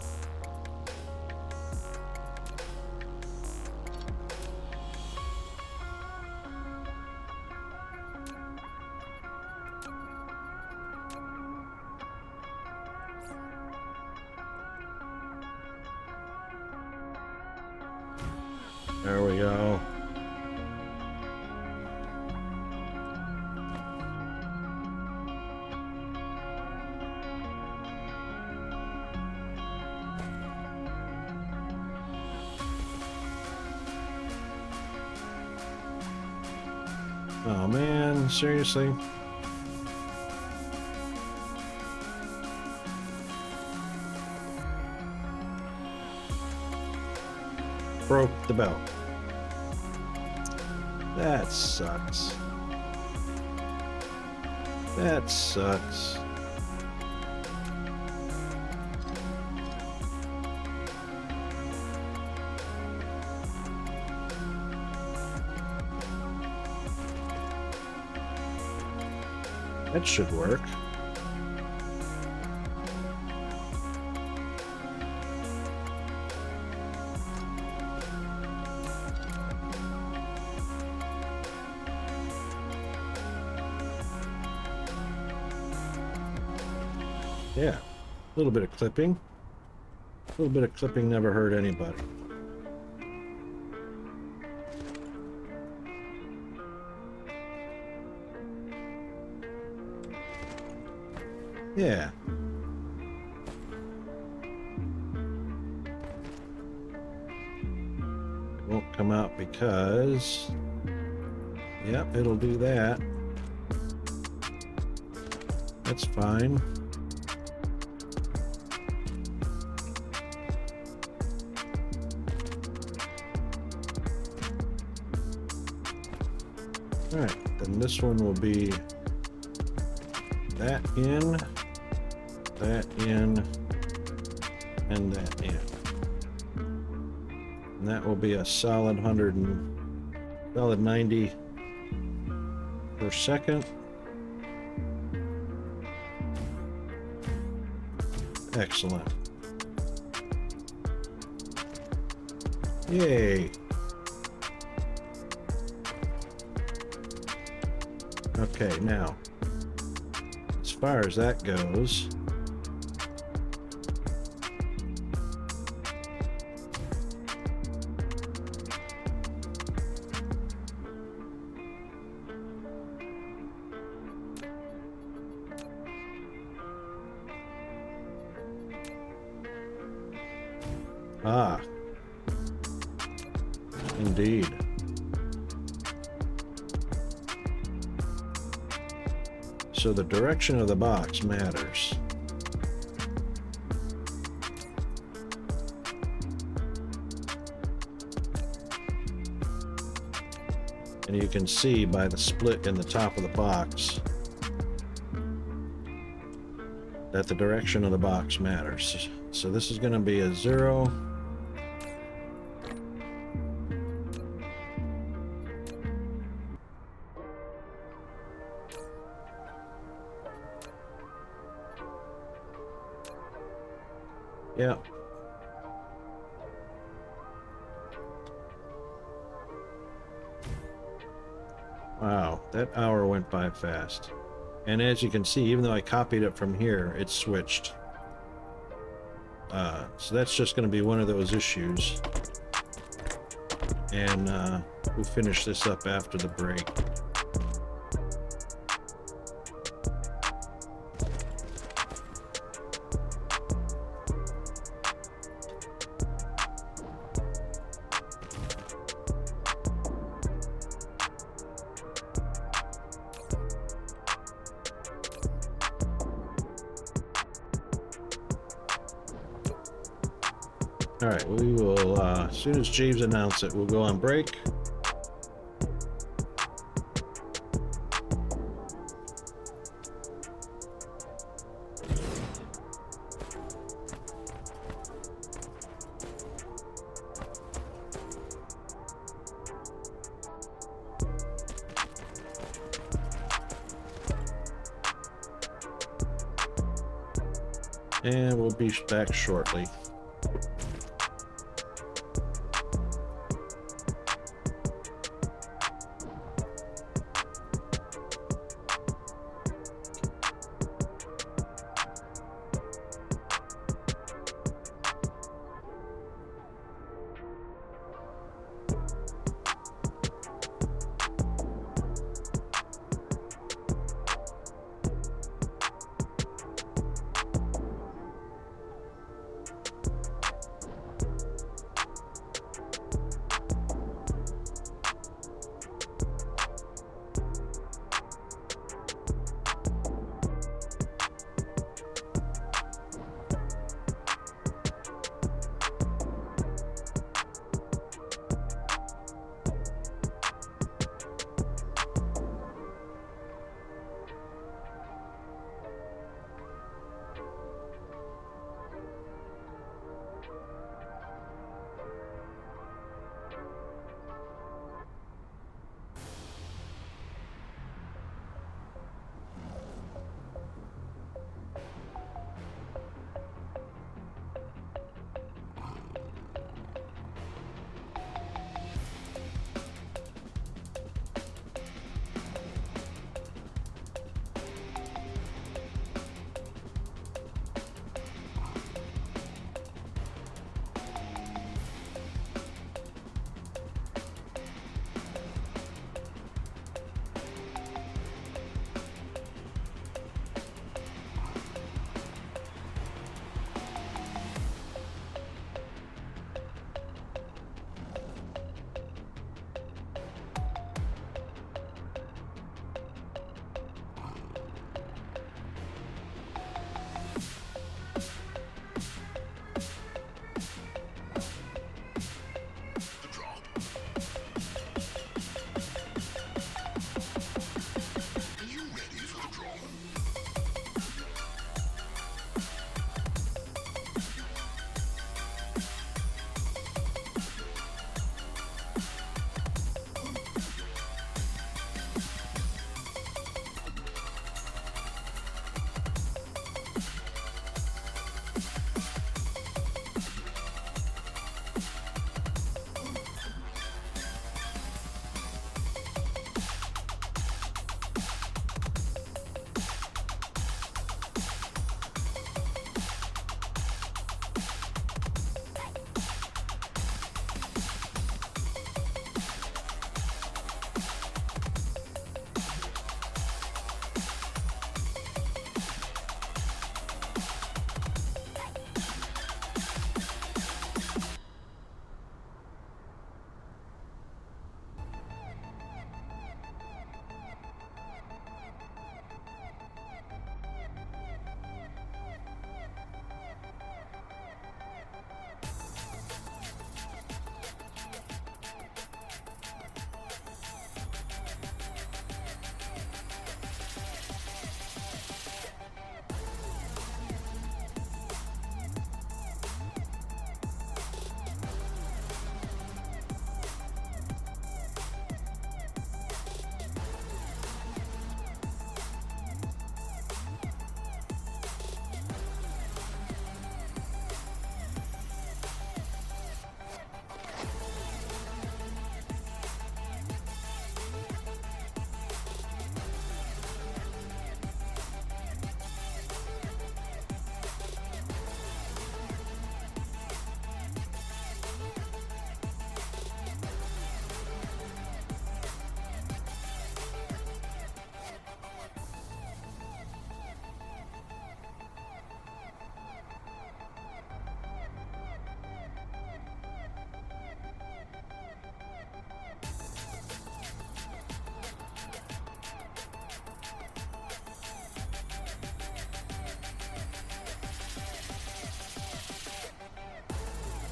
There we go. Oh man, seriously? Broke the belt. That sucks. That sucks. That should work. Yeah, a little bit of clipping. A little bit of clipping never hurt anybody. Yeah. It won't come out because Yep, it'll do that. That's fine. Alright, then this one will be that in, and that in. And that will be a solid 90 per second. Excellent. Yay. Okay, now, as far as that goes, indeed. So the direction of the box matters. And you can see by the split in the top of the box that the direction of the box matters. So this is going to be a 0. Yeah. Wow, that hour went by fast. And as you can see, even though I copied it from here, it switched. So that's just going to be one of those issues. And we'll finish this up after the break. All right, we will, as soon as Jeeves announces it, we'll go on break. And we'll be back shortly.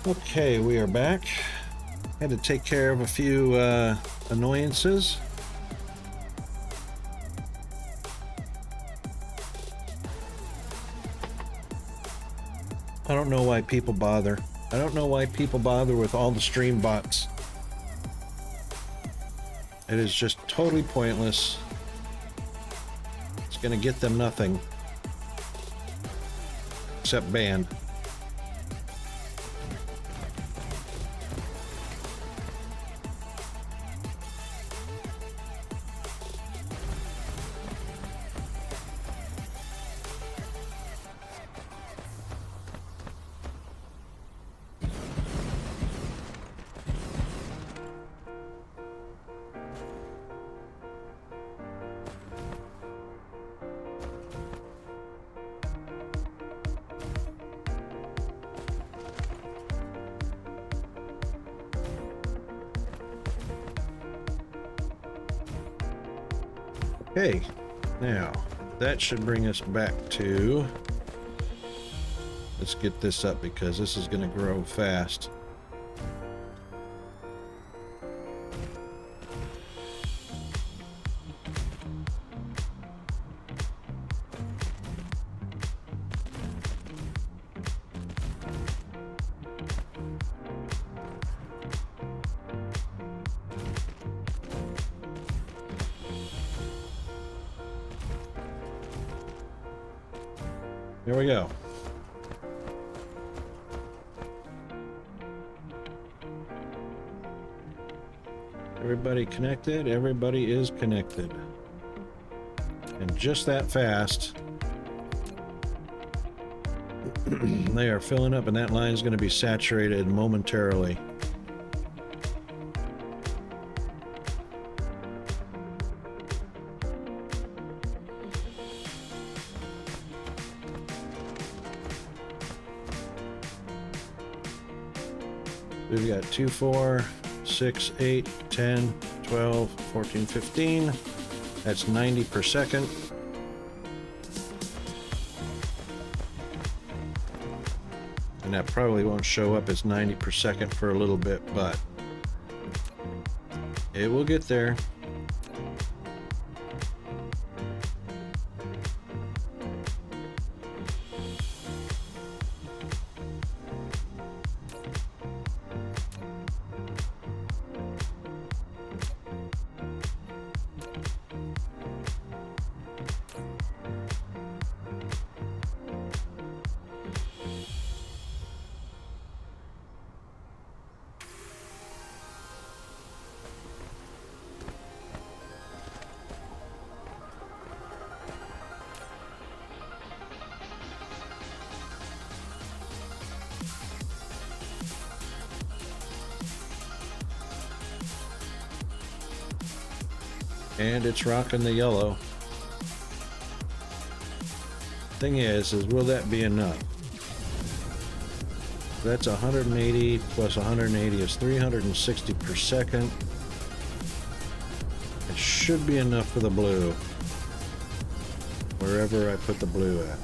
Okay, we are back. Had to take care of a few annoyances. I don't know why people bother. I don't know why people bother with all the stream bots. It is just totally pointless. It's gonna get them nothing. Except banned. Okay, now that should bring us back to, let's get this up because this is going to grow fast. There we go. Everybody connected? Everybody is connected. And just that fast, they are filling up and that line is going to be saturated momentarily. We've got 2, 4, 6, 8, 10, 12, 14, 15. That's 90 per second. And that probably won't show up as 90 per second for a little bit, but it will get there. And it's rocking the yellow. Thing is will that be enough? That's 180 plus 180 is 360 per second. It should be enough for the blue. Wherever I put the blue at.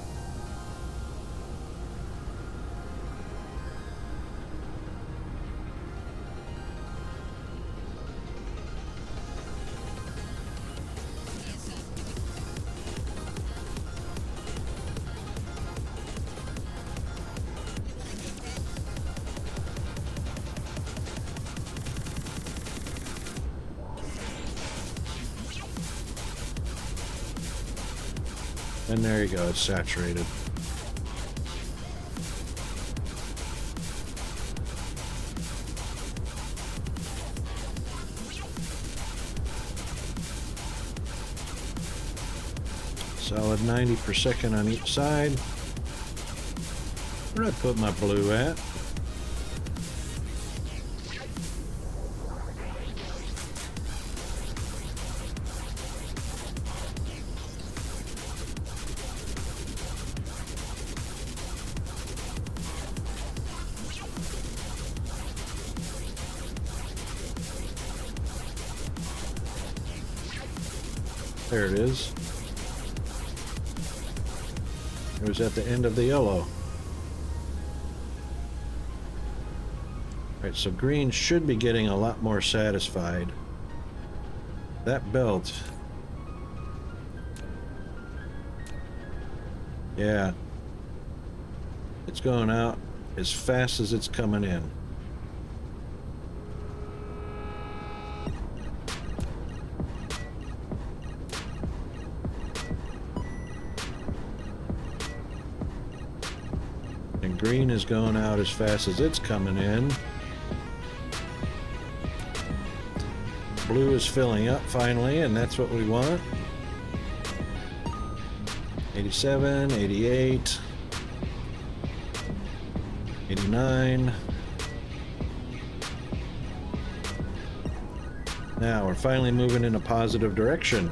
And there you go, it's saturated. Solid 90 per second on each side. Where did I put my blue at? There it is. It was at the end of the yellow. Right, so green should be getting a lot more satisfied. That belt. Yeah. It's going out as fast as it's coming in. And green is going out as fast as it's coming in. Blue is filling up finally, and that's what we want. 87, 88, 89. Now we're finally moving in a positive direction.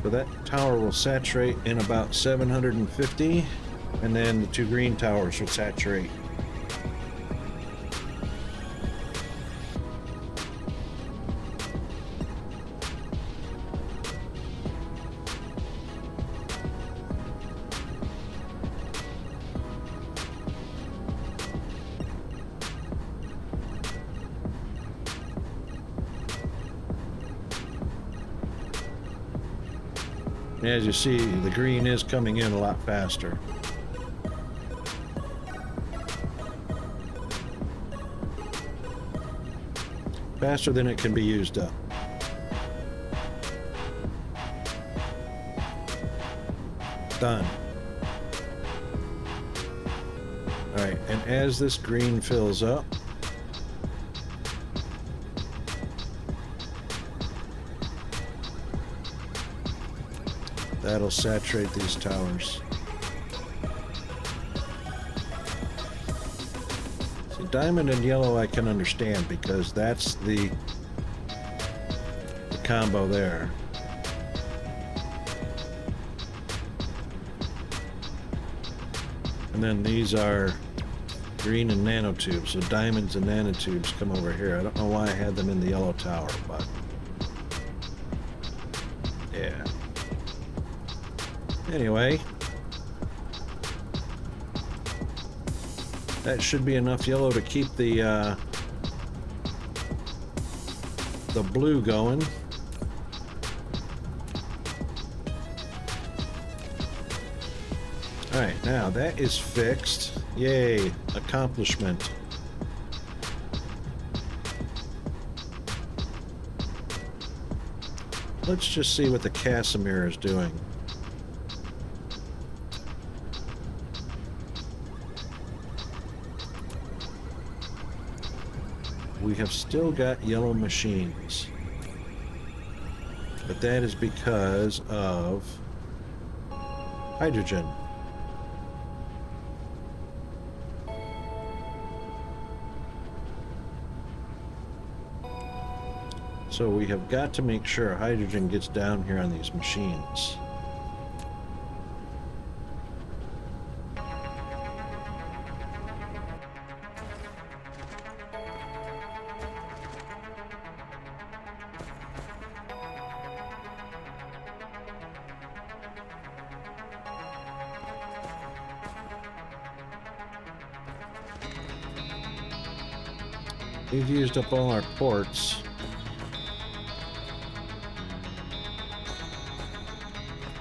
So that tower will saturate in about 750, and then the two green towers will saturate. As you see, the green is coming in a lot faster. Faster than it can be used up. Done. Alright, and as this green fills up, that'll saturate these towers. See, diamond and yellow I can understand because that's the combo there. And then these are green and nanotubes, so diamonds and nanotubes come over here. I don't know why I had them in the yellow tower, but yeah. Anyway, that should be enough yellow to keep the blue going. All right, now that is fixed. Yay, accomplishment. Let's just see what the Casimir is doing. We have still got yellow machines, but that is because of hydrogen. So we have got to make sure hydrogen gets down here on these machines. We've used up all our ports.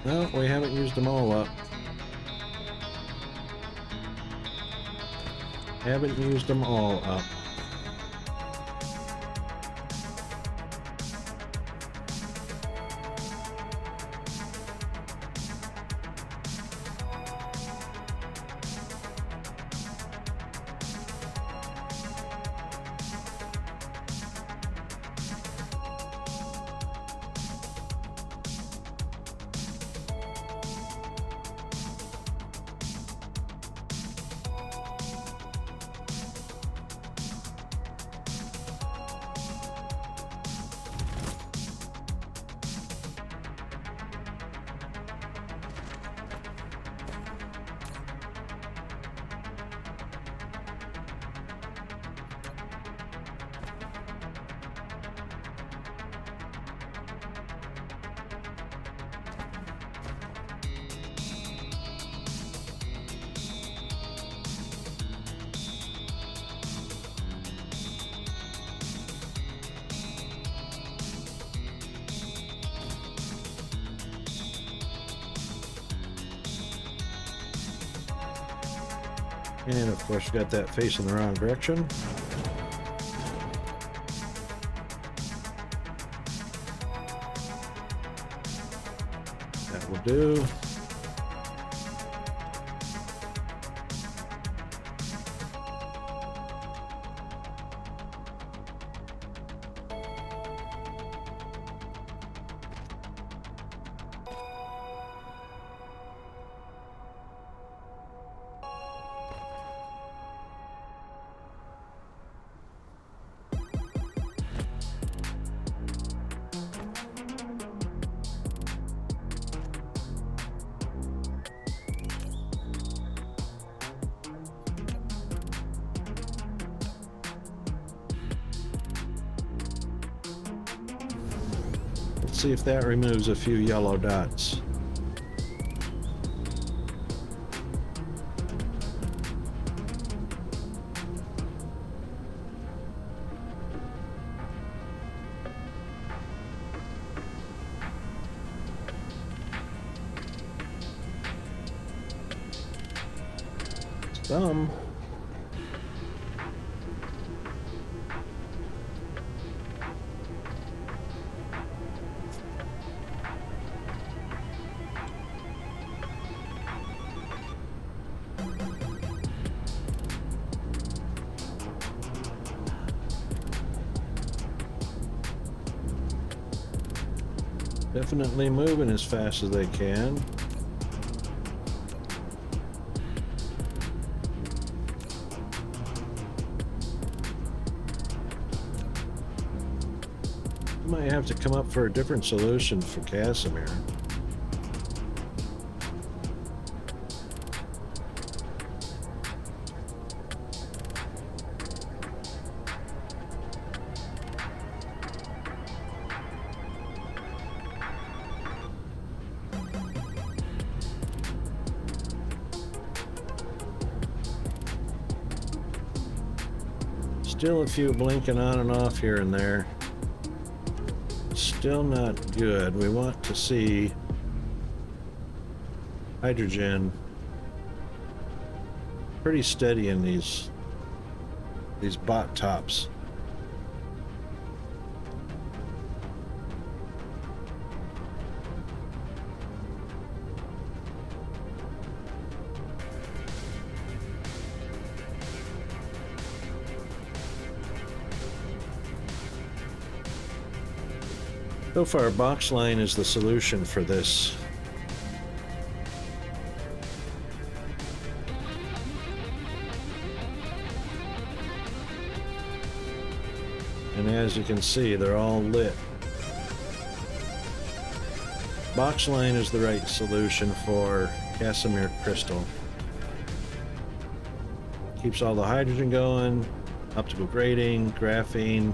No, we haven't used them all up. Haven't used them all up. And of course, we got that facing the wrong direction. That will do. Let's see if that removes a few yellow dots. Some. Definitely moving as fast as they can. Might have to come up for a different solution for Casimir. Still a few blinking on and off here and there. Still not good. We want to see hydrogen pretty steady in these bot tops. So far, box line is the solution for this. And as you can see, they're all lit. Box line is the right solution for Casimir crystal. Keeps all the hydrogen going, optical grading, graphene.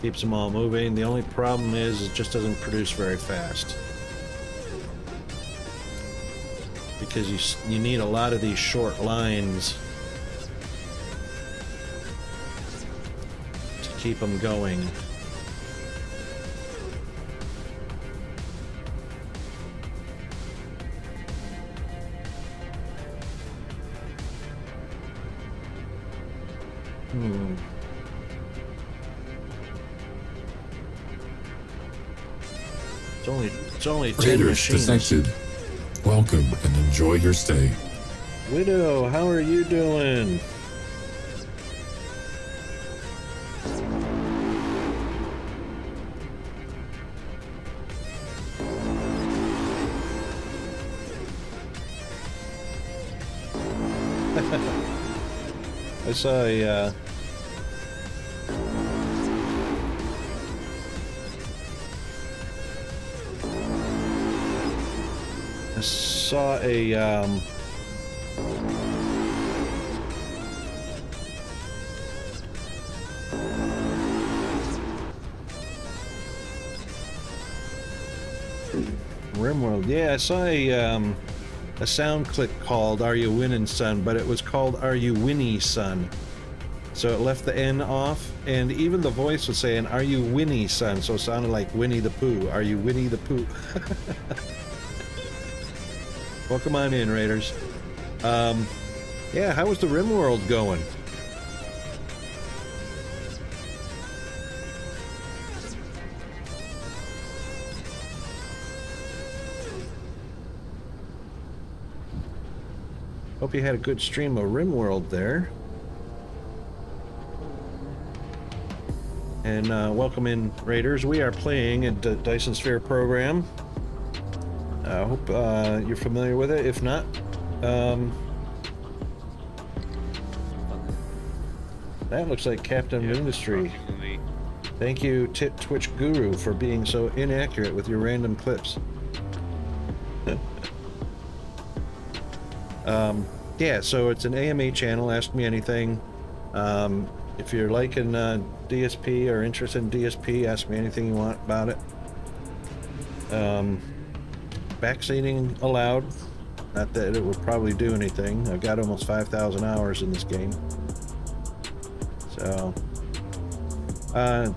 Keeps them all moving. The only problem is it just doesn't produce very fast. Because you need a lot of these short lines to keep them going. It's only 10 Raiders machines. detected. Welcome and enjoy your stay. Widow, how are you doing? I saw a Rimworld. Yeah, I saw a sound clip called "Are You Winning, Son?" but it was called "Are You Winnie, Son?" So it left the N off, and even the voice was saying "Are you Winnie, son?" So it sounded like Winnie the Pooh. Are you Winnie the Pooh? Welcome on in, Raiders. Yeah, how was the RimWorld going? Hope you had a good stream of RimWorld there. And welcome in, Raiders. We are playing a Dyson Sphere program. I hope you're familiar with it. If not, that looks like Captain of Industry. Thank you, Twitch Guru, for being so inaccurate with your random clips. Yeah, so it's an AMA channel, Ask Me Anything. If you're liking DSP or interested in DSP, ask me anything you want about it. Backseating allowed. Not that it would probably do anything. I've got almost 5,000 hours in this game. So,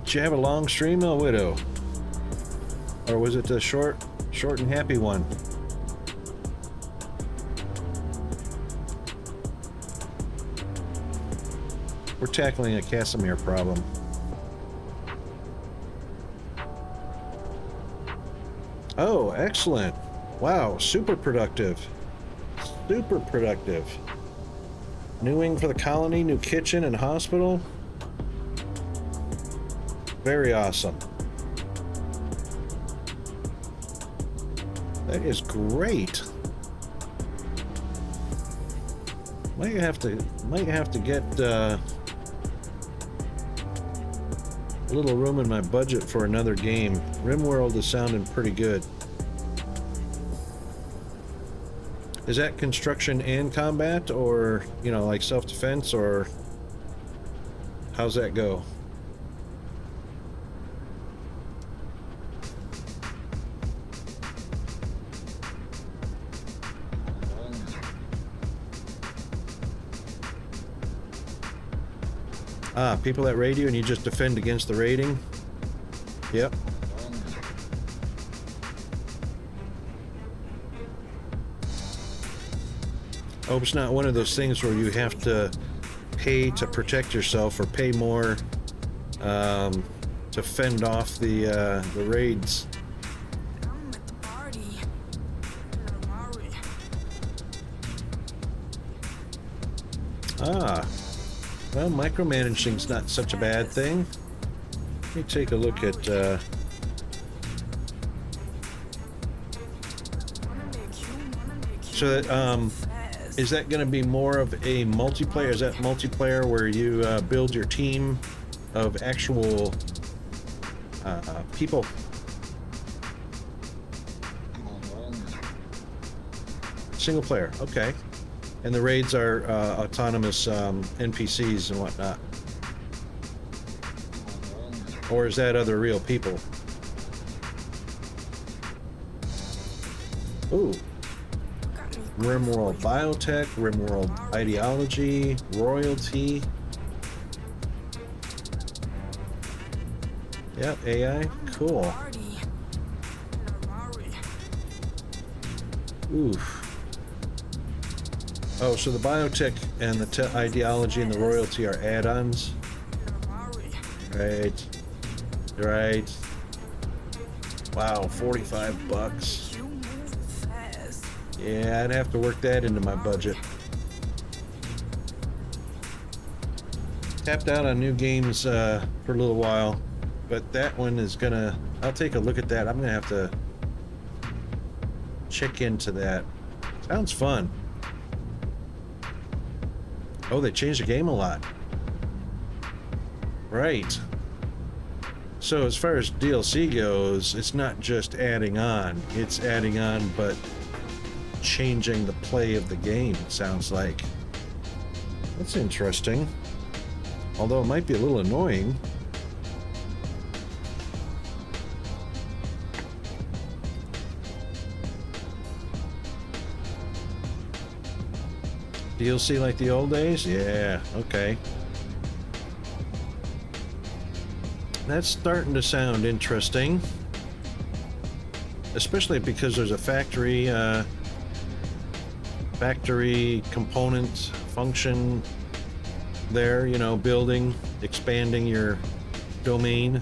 did you have a long stream, El Widow? Or was it a short and happy one? We're tackling a Casimir problem. Oh, excellent. Wow, super productive. Super productive. New wing for the colony, new kitchen and hospital. Very awesome. That is great. Might have to get a little room in my budget for another game. RimWorld is sounding pretty good. Is that construction and combat, or, you know, like self-defense, or how's that go? Ah, people that raid you and you just defend against the raiding? Yep. Hope it's not one of those things where you have to pay to protect yourself or pay more to fend off the raids. Ah. Well, micromanaging's not such a bad thing. Let me take a look at so that is that going to be more of a multiplayer? Is that multiplayer where you build your team of actual people? Single player, okay. And the raids are autonomous NPCs and whatnot. Or is that other real people? Ooh. RimWorld Biotech, RimWorld Ideology, Royalty. Yep, AI. Cool. Oof. Oh, so the biotech and the ideology and the royalty are add-ons? Right. Right. Wow, 45 bucks. Yeah, I'd have to work that into my budget. Tapped out on new games for a little while, but that one is gonna... I'll take a look at that. I'm gonna have to check into that. Sounds fun. Oh, they changed the game a lot. Right. So as far as DLC goes, it's not just adding on. It's adding on, but changing the play of the game, it sounds like. That's interesting. Although it might be a little annoying. DLC like the old days? Yeah, okay. That's starting to sound interesting. Especially because there's a factory component function there, you know, building, expanding your domain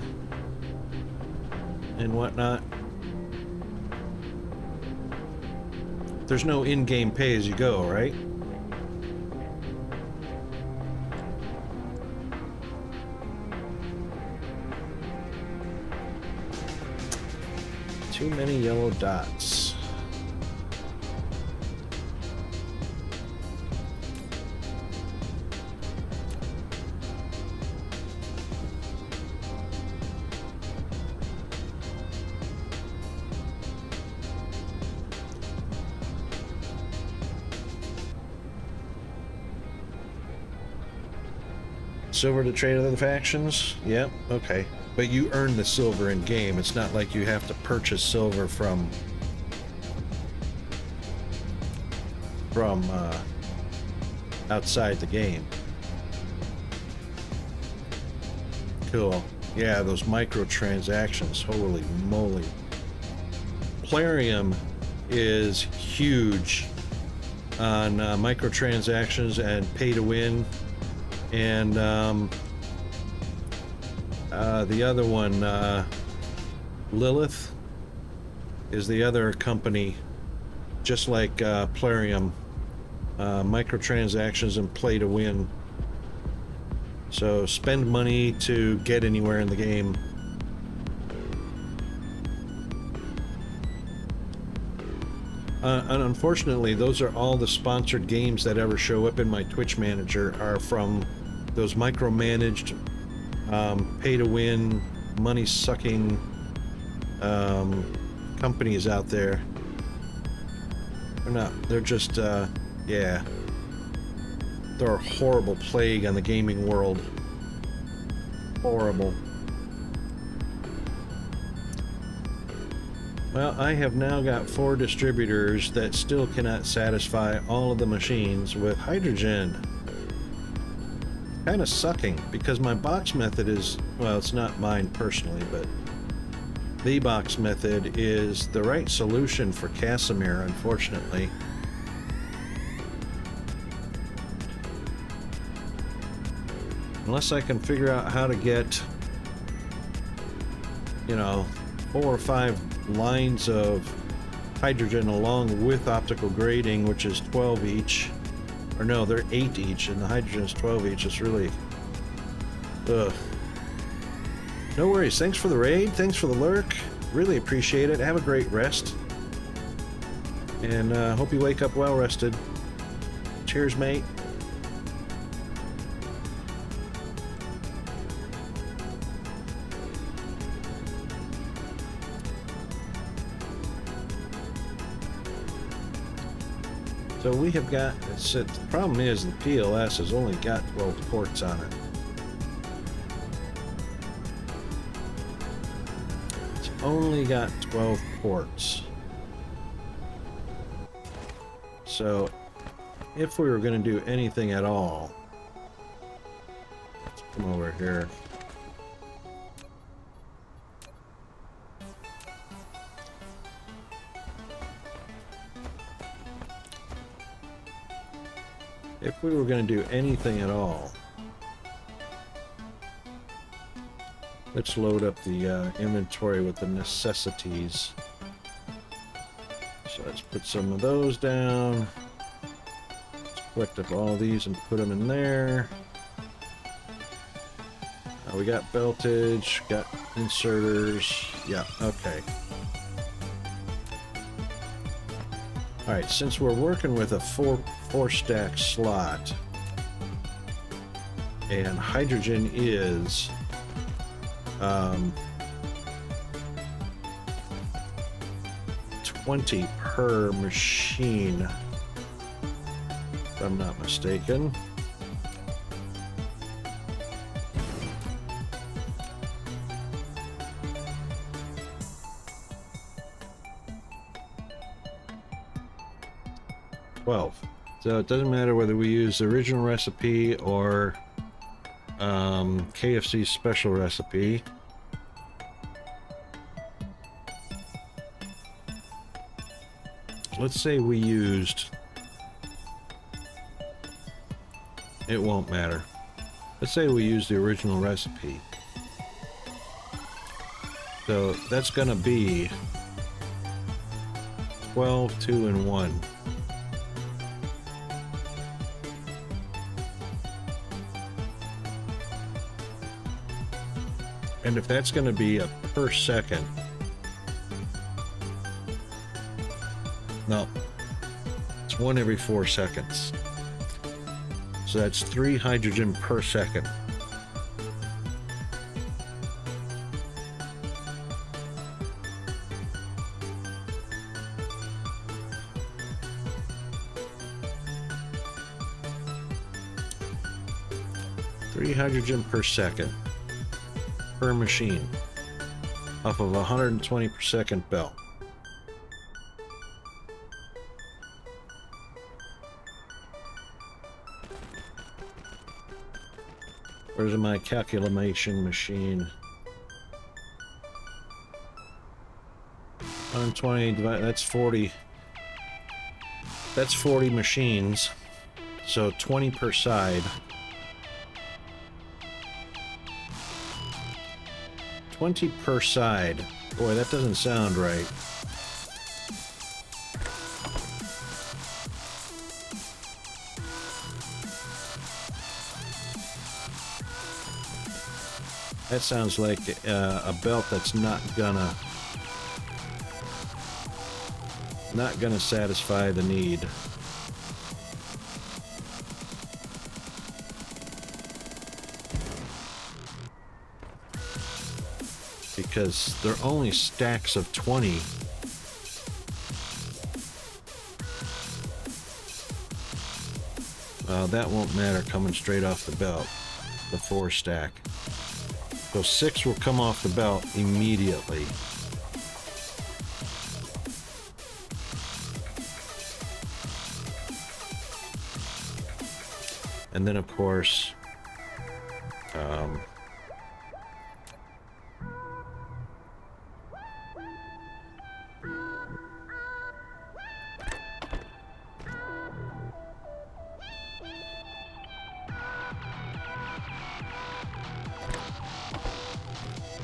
and whatnot. There's no in-game pay as you go, right? Too many yellow dots. Silver to trade other factions? Yep, okay. But you earn the silver in game. It's not like you have to purchase silver from outside the game. Cool. Yeah, those microtransactions. Holy moly. Plarium is huge on microtransactions and pay to win. And the other one, Lilith, is the other company, just like Plarium, microtransactions and play to win. So spend money to get anywhere in the game. And unfortunately, those are all the sponsored games that ever show up in my Twitch manager are from those micromanaged, pay-to-win, money-sucking companies out there. They're not. They're just, yeah. They're a horrible plague on the gaming world. Horrible. Well, I have now got 4 distributors that still cannot satisfy all of the machines with hydrogen. Kind of sucking, because my box method is, well, it's not mine personally, but the box method is the right solution for Casimir, unfortunately. Unless I can figure out how to get, you know, 4 or 5 lines of hydrogen along with optical grading, which is 12 each. Or no, they're 8 each, and the hydrogen is 12 each. It's really... ugh. No worries. Thanks for the raid. Thanks for the lurk. Really appreciate it. Have a great rest. And hope you wake up well rested. Cheers, mate. So we have got, the problem is the PLS has only got 12 ports on it. It's only got 12 ports. So if we were going to do anything at all, let's come over here. If we were going to do anything at all, let's load up the inventory with the necessities. So let's put some of those down. Let's collect up all these and put them in there. We got beltage, got inserters. Yeah, okay. Alright, since we're working with a four stack slot, and hydrogen is 20 per machine, if I'm not mistaken. So it doesn't matter whether we use the original recipe or KFC's special recipe. Let's say we used it won't matter. Let's say we use the original recipe. So that's gonna be 12, 2, and 1. And if that's gonna be a per second, no, it's 1 every 4 seconds. So that's 3 hydrogen per second. Hydrogen per second per machine off of a 120 per second belt. Where's my calculation machine? 120 divided, that's 40. That's 40 machines. So 20 per side. 20 per side. Boy, that doesn't sound right. That sounds like a belt that's not gonna satisfy the need. Because they're only stacks of 20. That won't matter coming straight off the belt, the 4 stack. So 6 will come off the belt immediately. And then of course,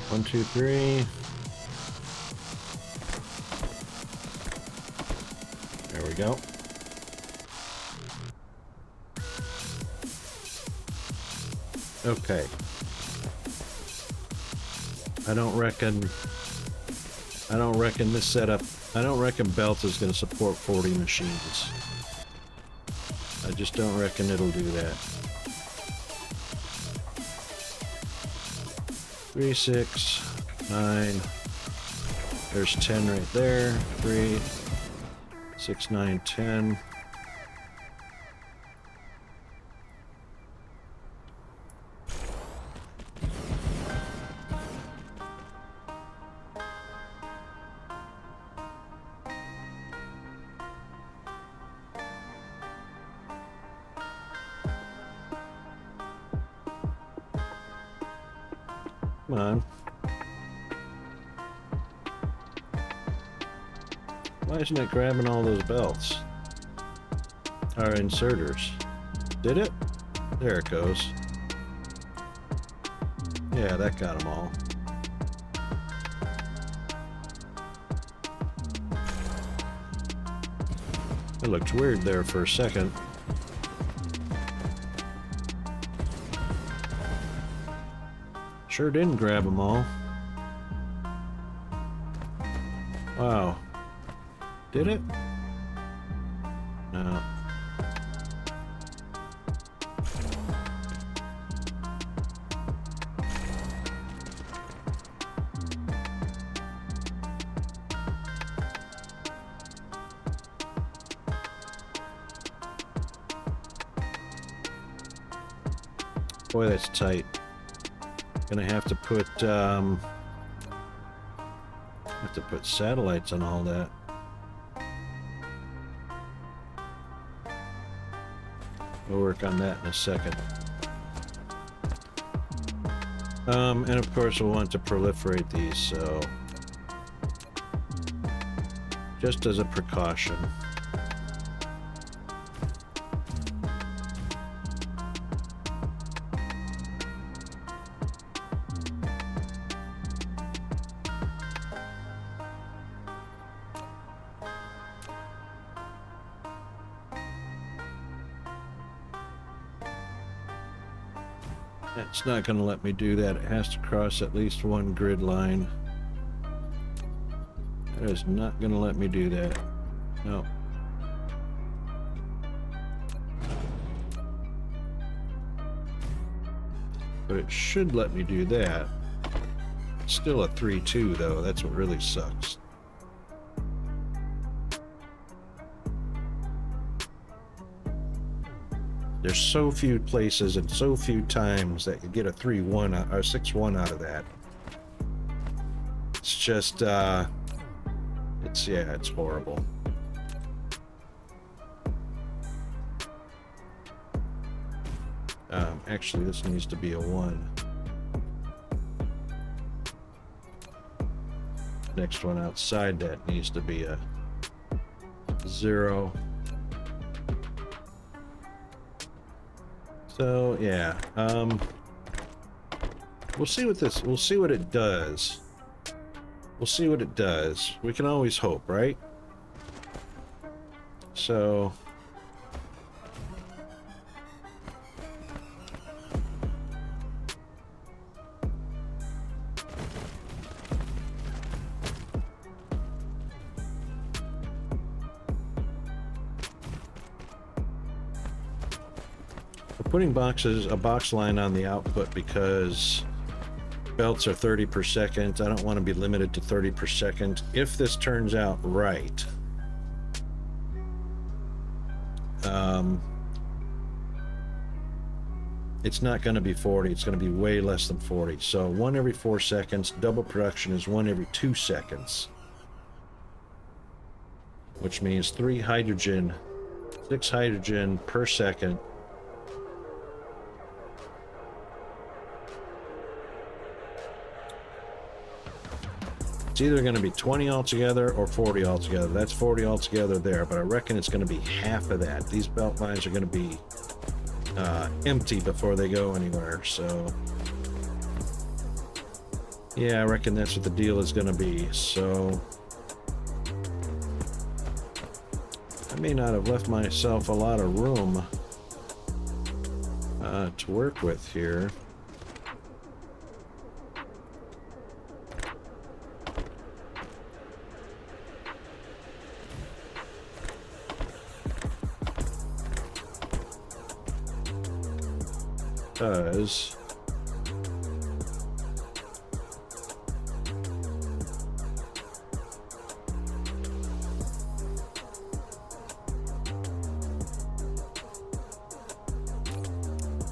1, 2, 3. There we go. Okay. I don't reckon this setup, I don't reckon belt is going to support 40 machines. I just don't reckon it'll do that. 3, 6, 9. There's 10 right there. 3, 6, 9, 10. Come on. Why isn't it grabbing all those belts? Our inserters. Did it? There it goes. Yeah, that got them all. It looked weird there for a second. Sure didn't grab them all. Wow. Did it? No. Boy, that's tight. Gonna have to put satellites on all that. We'll work on that in a second. And of course we'll want to proliferate these, so just as a precaution. It's not going to let me do that. It has to cross at least one grid line. That is not going to let me do that. No. But it should let me do that. Still a 3-2 though. That's what really sucks. There's so few places and so few times that you get a 3-1 or 6-1 out of that. It's just, it's horrible. Actually, this needs to be a 1. Next one outside that needs to be a 0. So yeah, we'll see what this. We'll see what it does. We'll see what it does. We can always hope, right? So. Putting a box line on the output because belts are 30 per second. I don't want to be limited to 30 per second. If this turns out right, it's not going to be 40. It's going to be way less than 40. So 1 every 4 seconds. Double production is 1 every 2 seconds, which means 6 hydrogen per second. It's either going to be 20 altogether or 40 altogether. That's 40 altogether there, but I reckon it's going to be half of that. These belt lines are going to be empty before they go anywhere, so yeah, I reckon that's what the deal is going to be. So I may not have left myself a lot of room to work with here. Because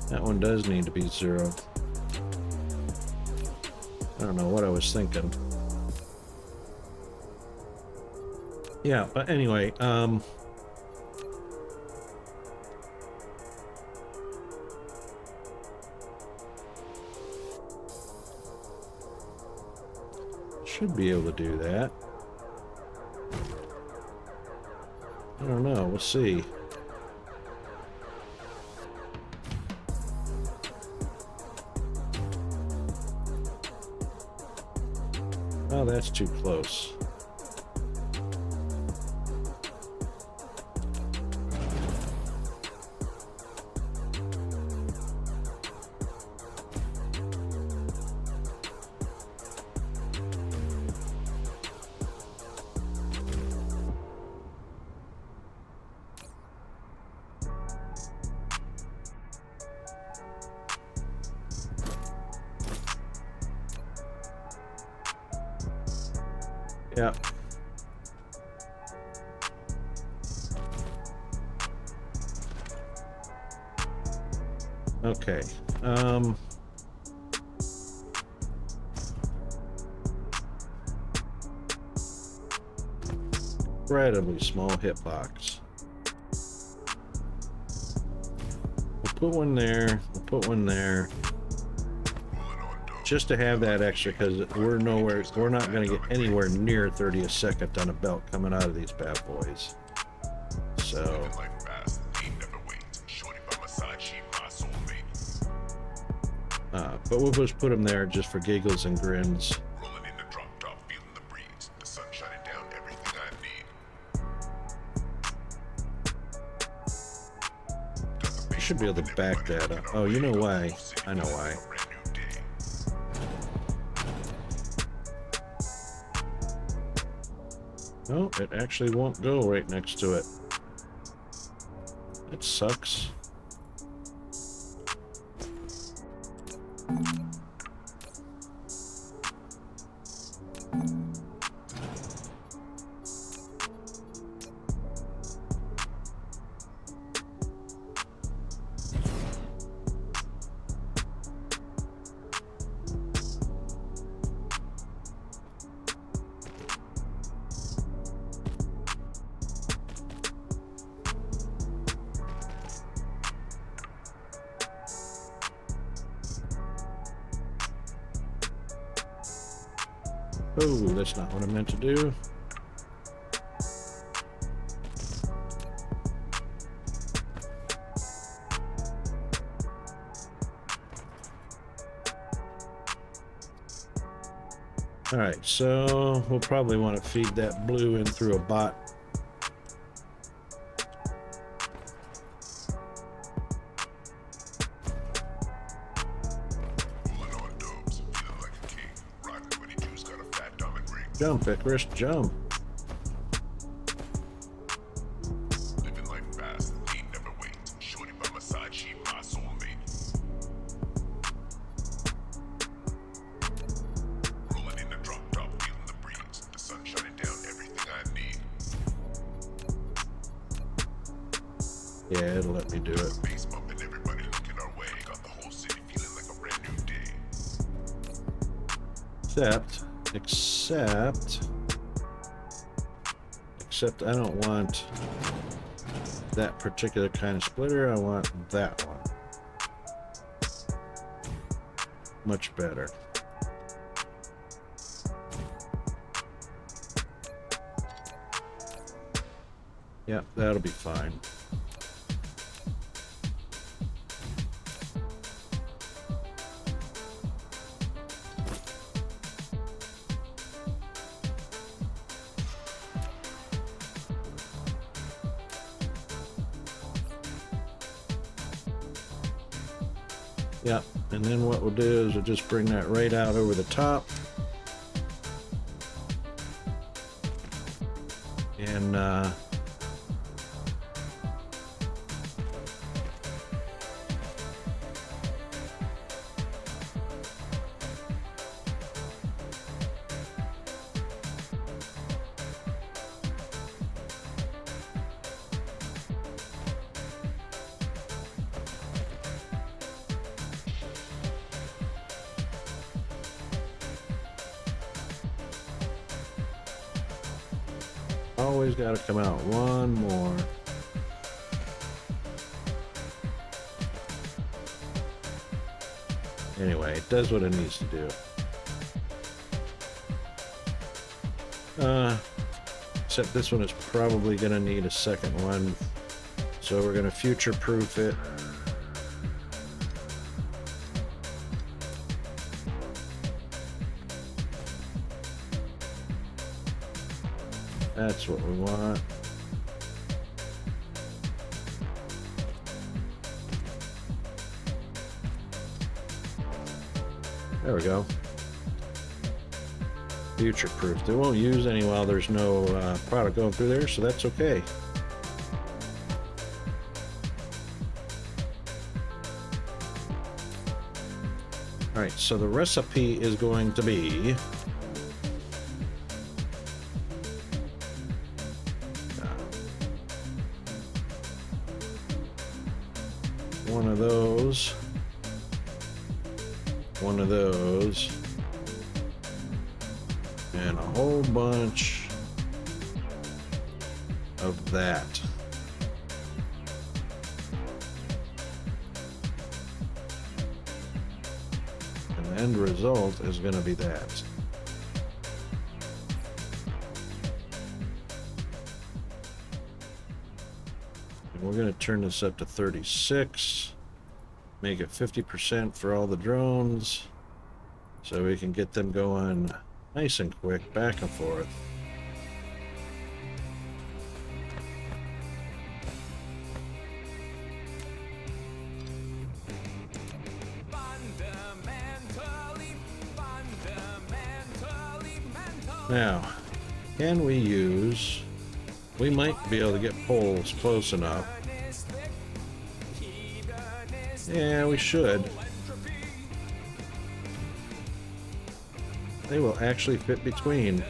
that one does need to be 0. I don't know what I was thinking. Yeah, but anyway, should be able to do that. I don't know. We'll see. Oh, that's too close. Yeah. Okay. Incredibly small hitbox. We'll put one there. We'll put one there. Just to have that extra, because we're not going to get anywhere near 30 a second on a belt coming out of these bad boys. So but we'll just put them there just for giggles and grins. Rolling in the drop top, feeling the breeze, the sun shining down everything I need. should be able to back that up. Oh, you know why? I know why. No, it actually won't go right next to it. It sucks. Oh, that's not what I meant to do. All right, so we'll probably want to feed that blue in through a bot. Jump, Icarus, jump. Living life fast, ain't never wait. Shorty by my side, she my soulmate. Rolling in the drop top, feeling the breeze. The sun shining down, everything I need. Yeah, it'll let me do it. Bass bumping, everybody looking our way. Got the whole city feeling like a brand new day. Except I don't want that particular kind of splitter. I want that one. Much better. Yeah, that'll be fine. Yeah, and then what we'll do is we'll just bring that right out over the top. And always got to come out one more. Anyway, it does what it needs to do. Except this one is probably going to need a second one. So we're going to future-proof it. That's what we want. There we go. Future proof. They won't use any while there's no product going through there, so that's okay. All right, so the recipe is going to be one of those, and a whole bunch of that. And the end result is going to be that. And we're going to turn this up to 36. Make it 50% for all the drones so we can get them going nice and quick back and forth. Now, can we use... We might be able to get poles close enough. Yeah, we should. They will actually fit between.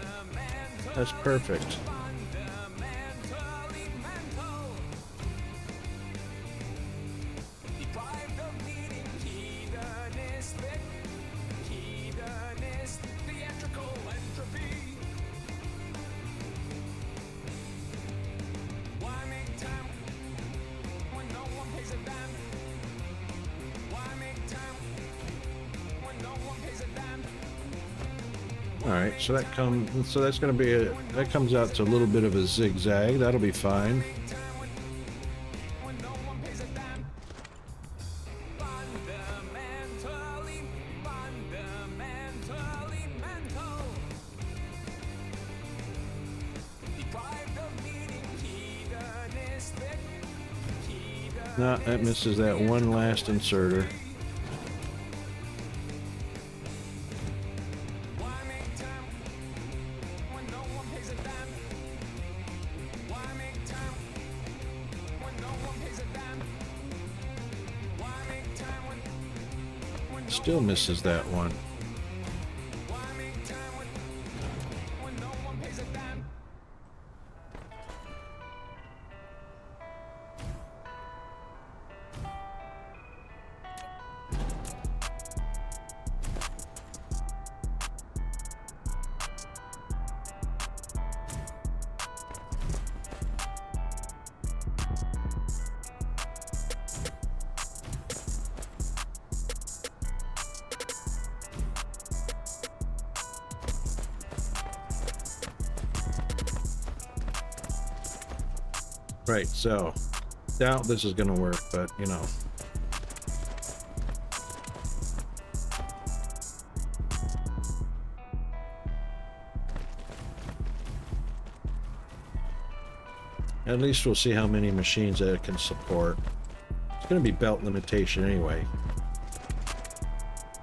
That's perfect. Alright, so that that's gonna be that comes out to a little bit of a zigzag. That'll be fine. No, that misses that one last inserter. Still misses that one. Right, so doubt this is gonna work, but you know. At least we'll see how many machines that it can support. It's gonna be belt limitation anyway.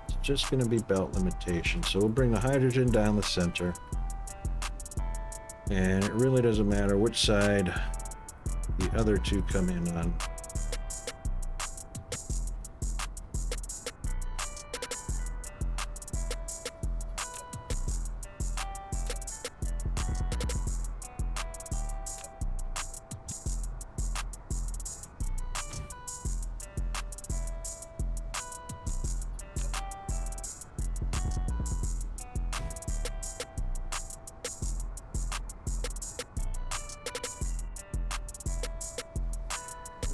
It's just gonna be belt limitation. So we'll bring the hydrogen down the center. And it really doesn't matter which side the other two come in on.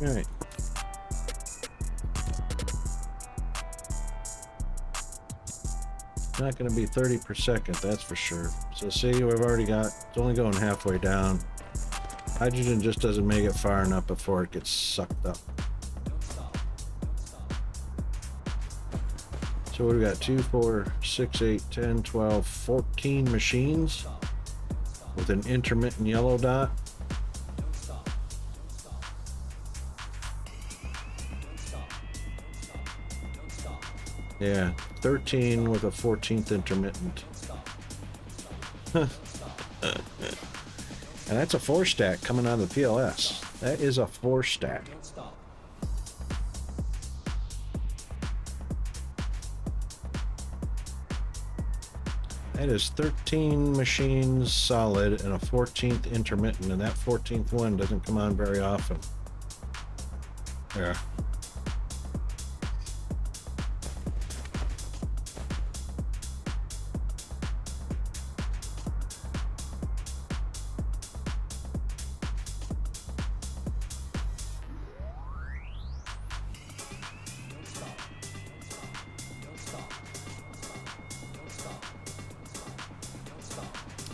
All right. Not going to be 30 per second, that's for sure. So see, we've already got, it's only going halfway down. Hydrogen just doesn't make it far enough before it gets sucked up. So we've got 2, 4, 6, 8, 10, 12, 14 machines with an intermittent yellow dot. Yeah, 13 with a 14th intermittent. And that's a 4-stack coming out of the PLS. That is a 4-stack. That is 13 machines solid and a 14th intermittent, and that 14th one doesn't come on very often. Yeah.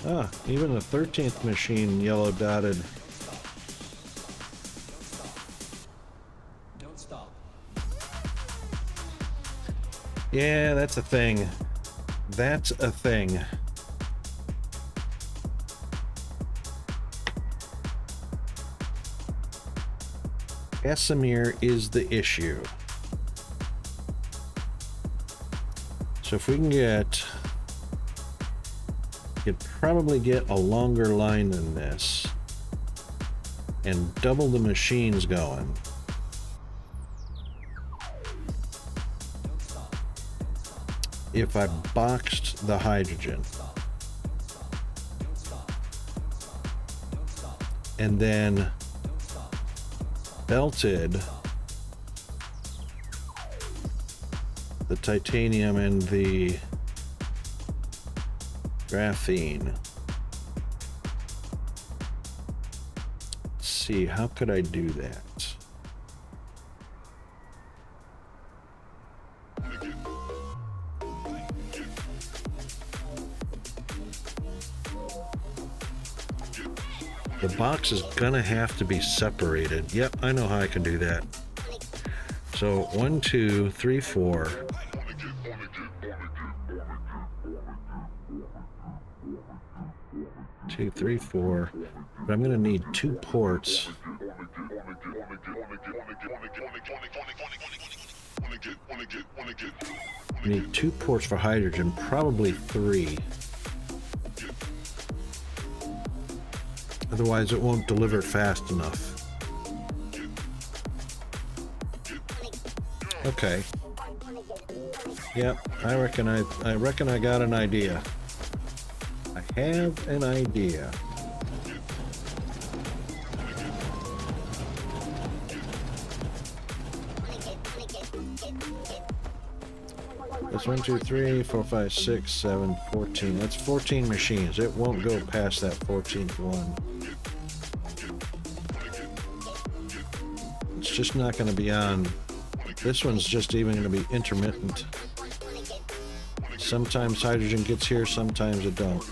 Ah, even the 13th machine yellow dotted. Don't stop. Yeah, that's a thing. That's a thing. Casimir is the issue. So if we can get probably get a longer line than this and double the machines going. If I boxed the hydrogen and then belted the titanium and the graphene. Let's see, how could I do that? The box is gonna have to be separated. Yep, I know how I can do that. So 1, 2, 3, 4. 2, 3, 4. But I'm gonna need 2 ports. I need 2 ports for hydrogen, probably 3. Otherwise it won't deliver fast enough. Okay. Yep, I reckon I got an idea. I have an idea. That's 1, 2, 3, 4, 5, 6, 7, 14. That's 14 machines. It won't go past that 14th one. It's just not going to be on. This one's just even going to be intermittent. Sometimes hydrogen gets here, sometimes it don't.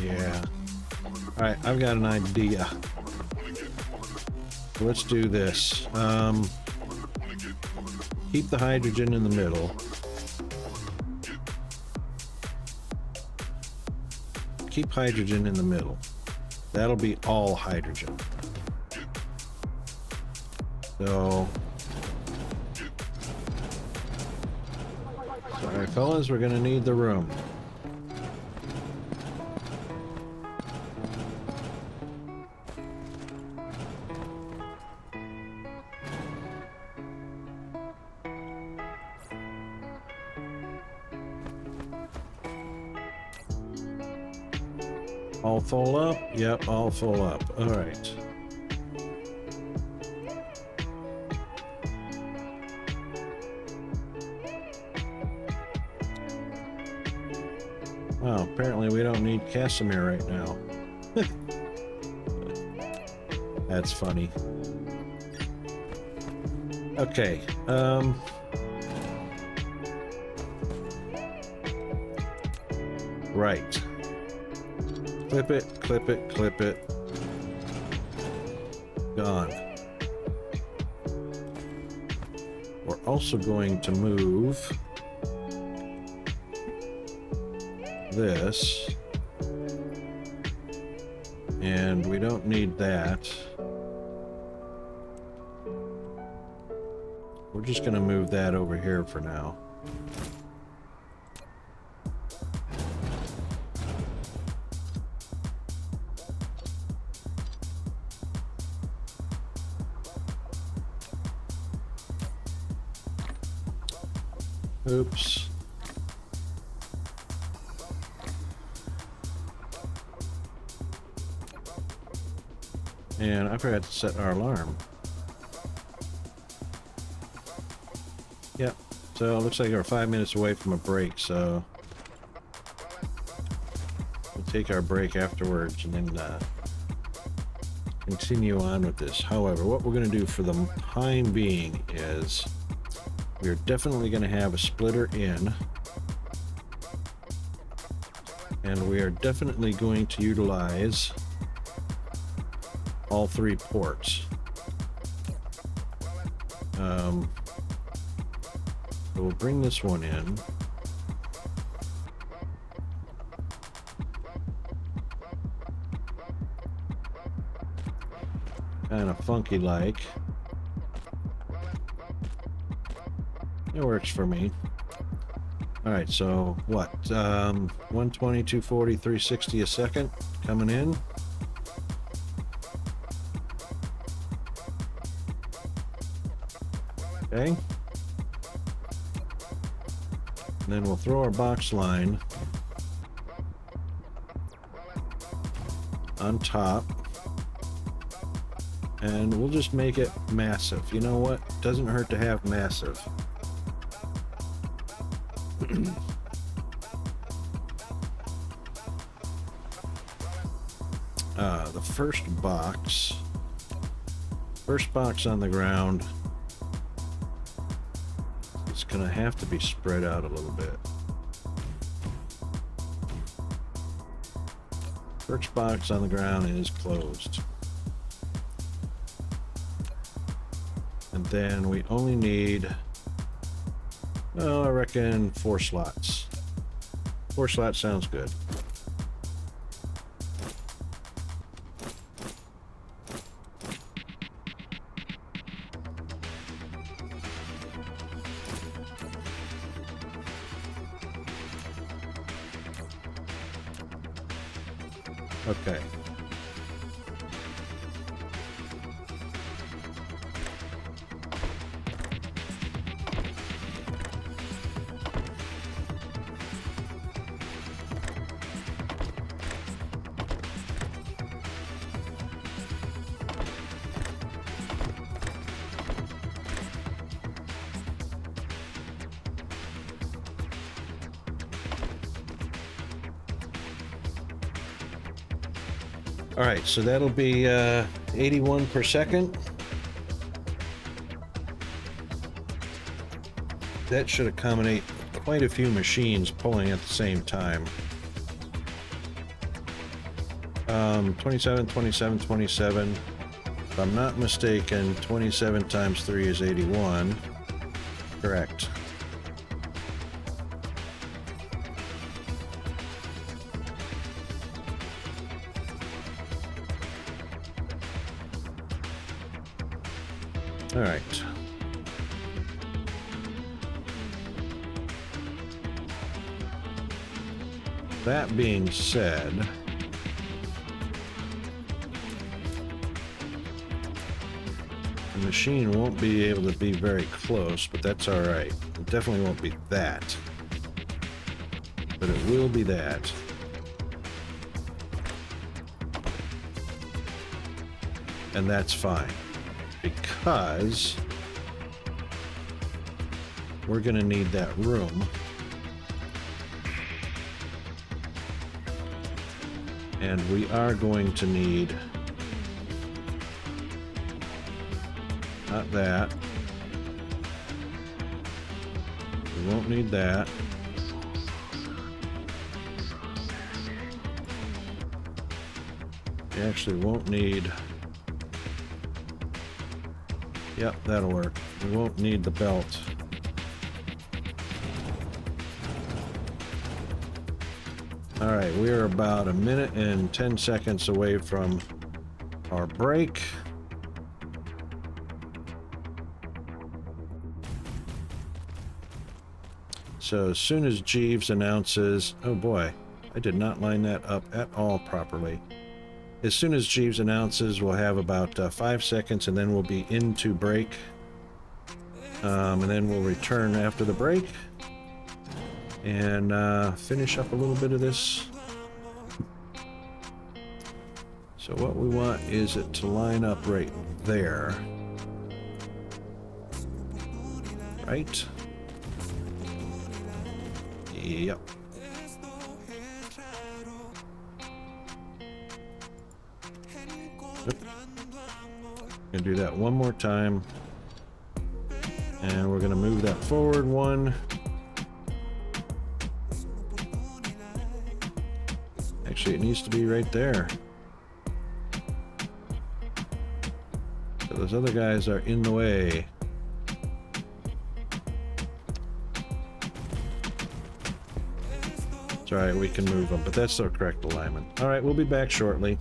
Yeah. Alright, I've got an idea. Let's do this. Keep the hydrogen in the middle. Keep hydrogen in the middle. That'll be all hydrogen. So, sorry fellas, we're gonna need the room. All full up? Yep, all full up. All right. Well, apparently we don't need Casimir right now. That's funny. Okay. Right. Clip it, clip it, clip it. Gone. We're also going to move this. And we don't need that. We're just going to move that over here for now. Oops. And I forgot to set our alarm. Yep. So it looks like we're 5 minutes away from a break, so we'll take our break afterwards and then continue on with this. However, what we're going to do for the time being is we're definitely going to have a splitter in, and we are definitely going to utilize all 3 ports. So we'll bring this one in. kind of funky like. It works for me. All right, so what? 120, 240, 360 a second coming in. Okay. And then we'll throw our box line on top. And we'll just make it massive. You know what? Doesn't hurt to have massive. The first box on the ground, it's gonna have to be spread out a little bit. First box on the ground is closed. And then we only need, well, I reckon 4 slots. 4 slots sounds good. Okay. All right, so that'll be 81 per second. That should accommodate quite a few machines pulling at the same time. 27, 27, 27. If I'm not mistaken, 27 times 3 is 81. Correct. All right. That being said, the machine won't be able to be very close, but that's all right. It definitely won't be that, but it will be that. And that's fine, because we're going to need that room. And we are going to need, not that. We won't need that. We actually won't need, yep, that'll work. We won't need the belt. All right, we are about 1 minute and 10 seconds away from our break. So as soon as Jeeves announces, oh boy, I did not line that up at all properly. As soon as Jeeves announces, we'll have about 5 seconds and then we'll be into break. And then we'll return after the break and finish up a little bit of this. So what we want is it to line up right there. Right? Yep. Gonna do that one more time. And we're gonna move that forward one. Actually, it needs to be right there. So those other guys are in the way. It's all right, we can move them, but that's the correct alignment. All right, we'll be back shortly.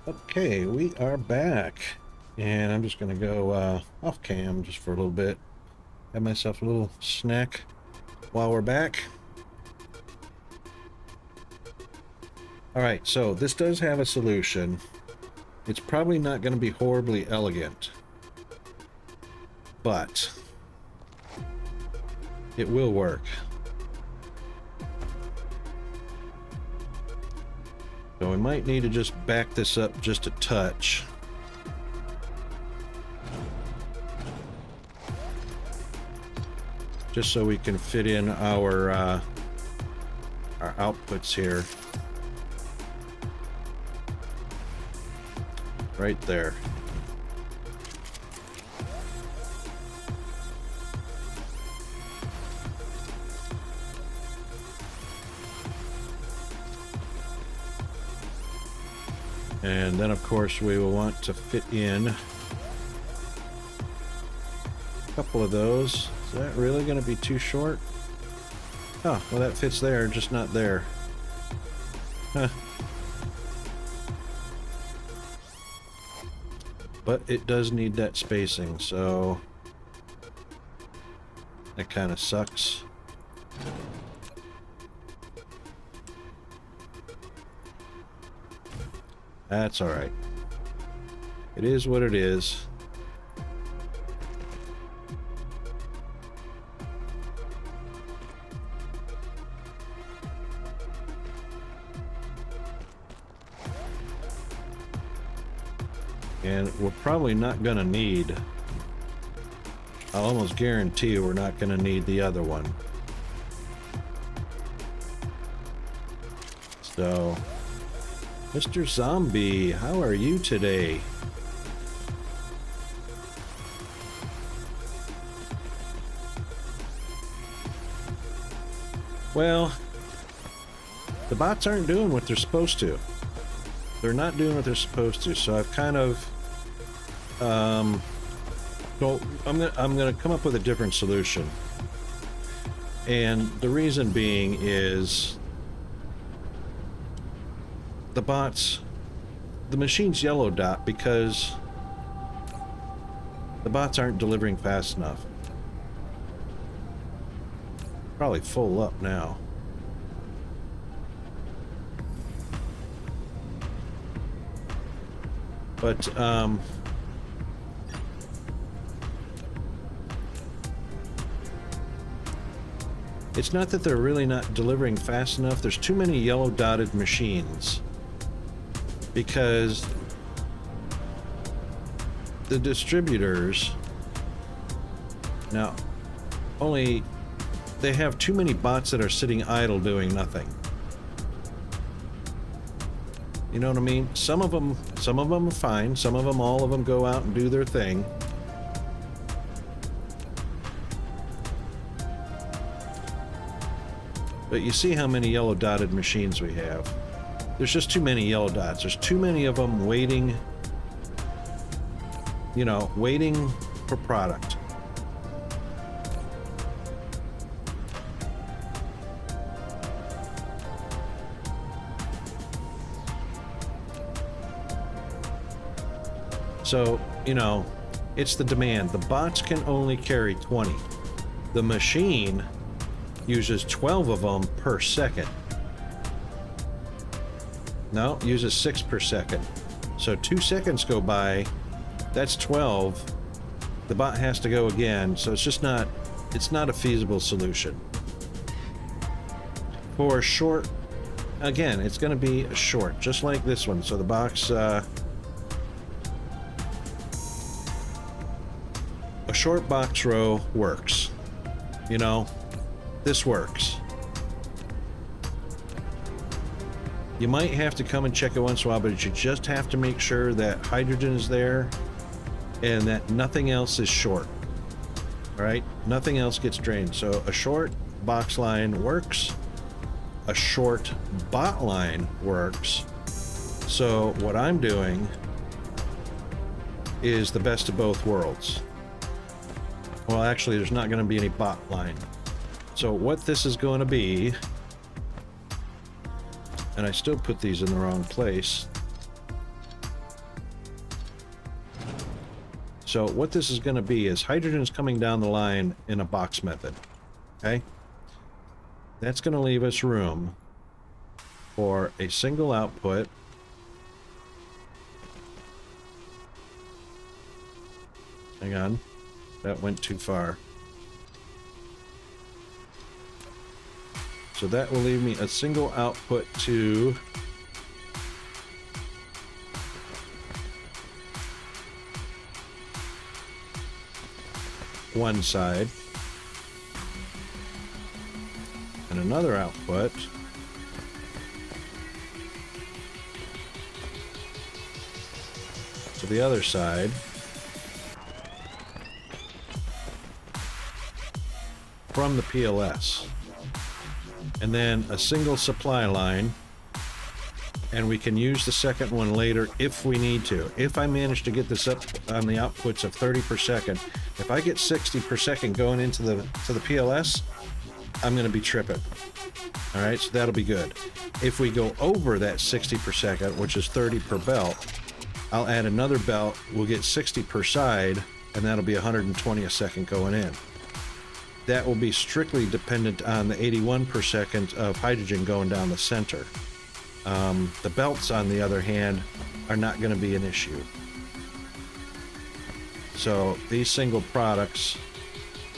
Okay, we are back. And I'm just going to go off cam just for a little bit. Have myself a little snack while we're back. Alright, so this does have a solution. It's probably not going to be horribly elegant, but it will work. So we might need to just back this up just a touch. Just so we can fit in our outputs here. Right there. And then of course we will want to fit in a couple of those. Is that really going to be too short? Oh, well that fits there, just not there. Huh. But it does need that spacing, so that kind of sucks. That's all right. It is what it is. And we're probably not going to need, I'll almost guarantee you we're not going to need the other one. So, Mr. Zombie, how are you today? Well, the bots aren't doing what they're supposed to. They're not doing what they're supposed to, so I've kind of well, I'm gonna come up with a different solution. And the reason being is the bots, the machine's yellow dot because the bots aren't delivering fast enough. Probably full up now. But it's not that they're really not delivering fast enough. There's too many yellow dotted machines because the distributors now only they have too many bots that are sitting idle doing nothing. You know what I mean? Some of them are fine. Some of them, all of them go out and do their thing. But you see how many yellow dotted machines we have. There's just too many yellow dots. There's too many of them waiting, you know, waiting for product. So, you know, it's the demand. The bots can only carry 20. The machine uses 12 of them per second. No, uses 6 per second. So 2 seconds go by, that's 12. The bot has to go again, so it's just not, it's not a feasible solution. For a short, again, it's going to be a short, just like this one. So the box, a short box row works. You know, this works. You might have to come and check it once in a while, but you just have to make sure that hydrogen is there and that nothing else is short. All right? Nothing else gets drained. So a short box line works. A short bot line works. So what I'm doing is the best of both worlds. Well, actually, there's not going to be any bot line. So what this is going to be, and I still put these in the wrong place. So what this is going to be is hydrogen is coming down the line in a box method. Okay? That's going to leave us room for a single output. Hang on. That went too far. So that will leave me a single output to one side and another output to the other side from the PLS, and then a single supply line, and we can use the second one later if we need to. If I manage to get this up on the outputs of 30 per second, if I get 60 per second going into the PLS, I'm going to be tripping. All right, so that'll be good. If we go over that 60 per second, which is 30 per belt, I'll add another belt. We'll get 60 per side, and that'll be 120 a second going in. That will be strictly dependent on the 81 per second of hydrogen going down the center. The belts, on the other hand, are not going to be an issue. So these single products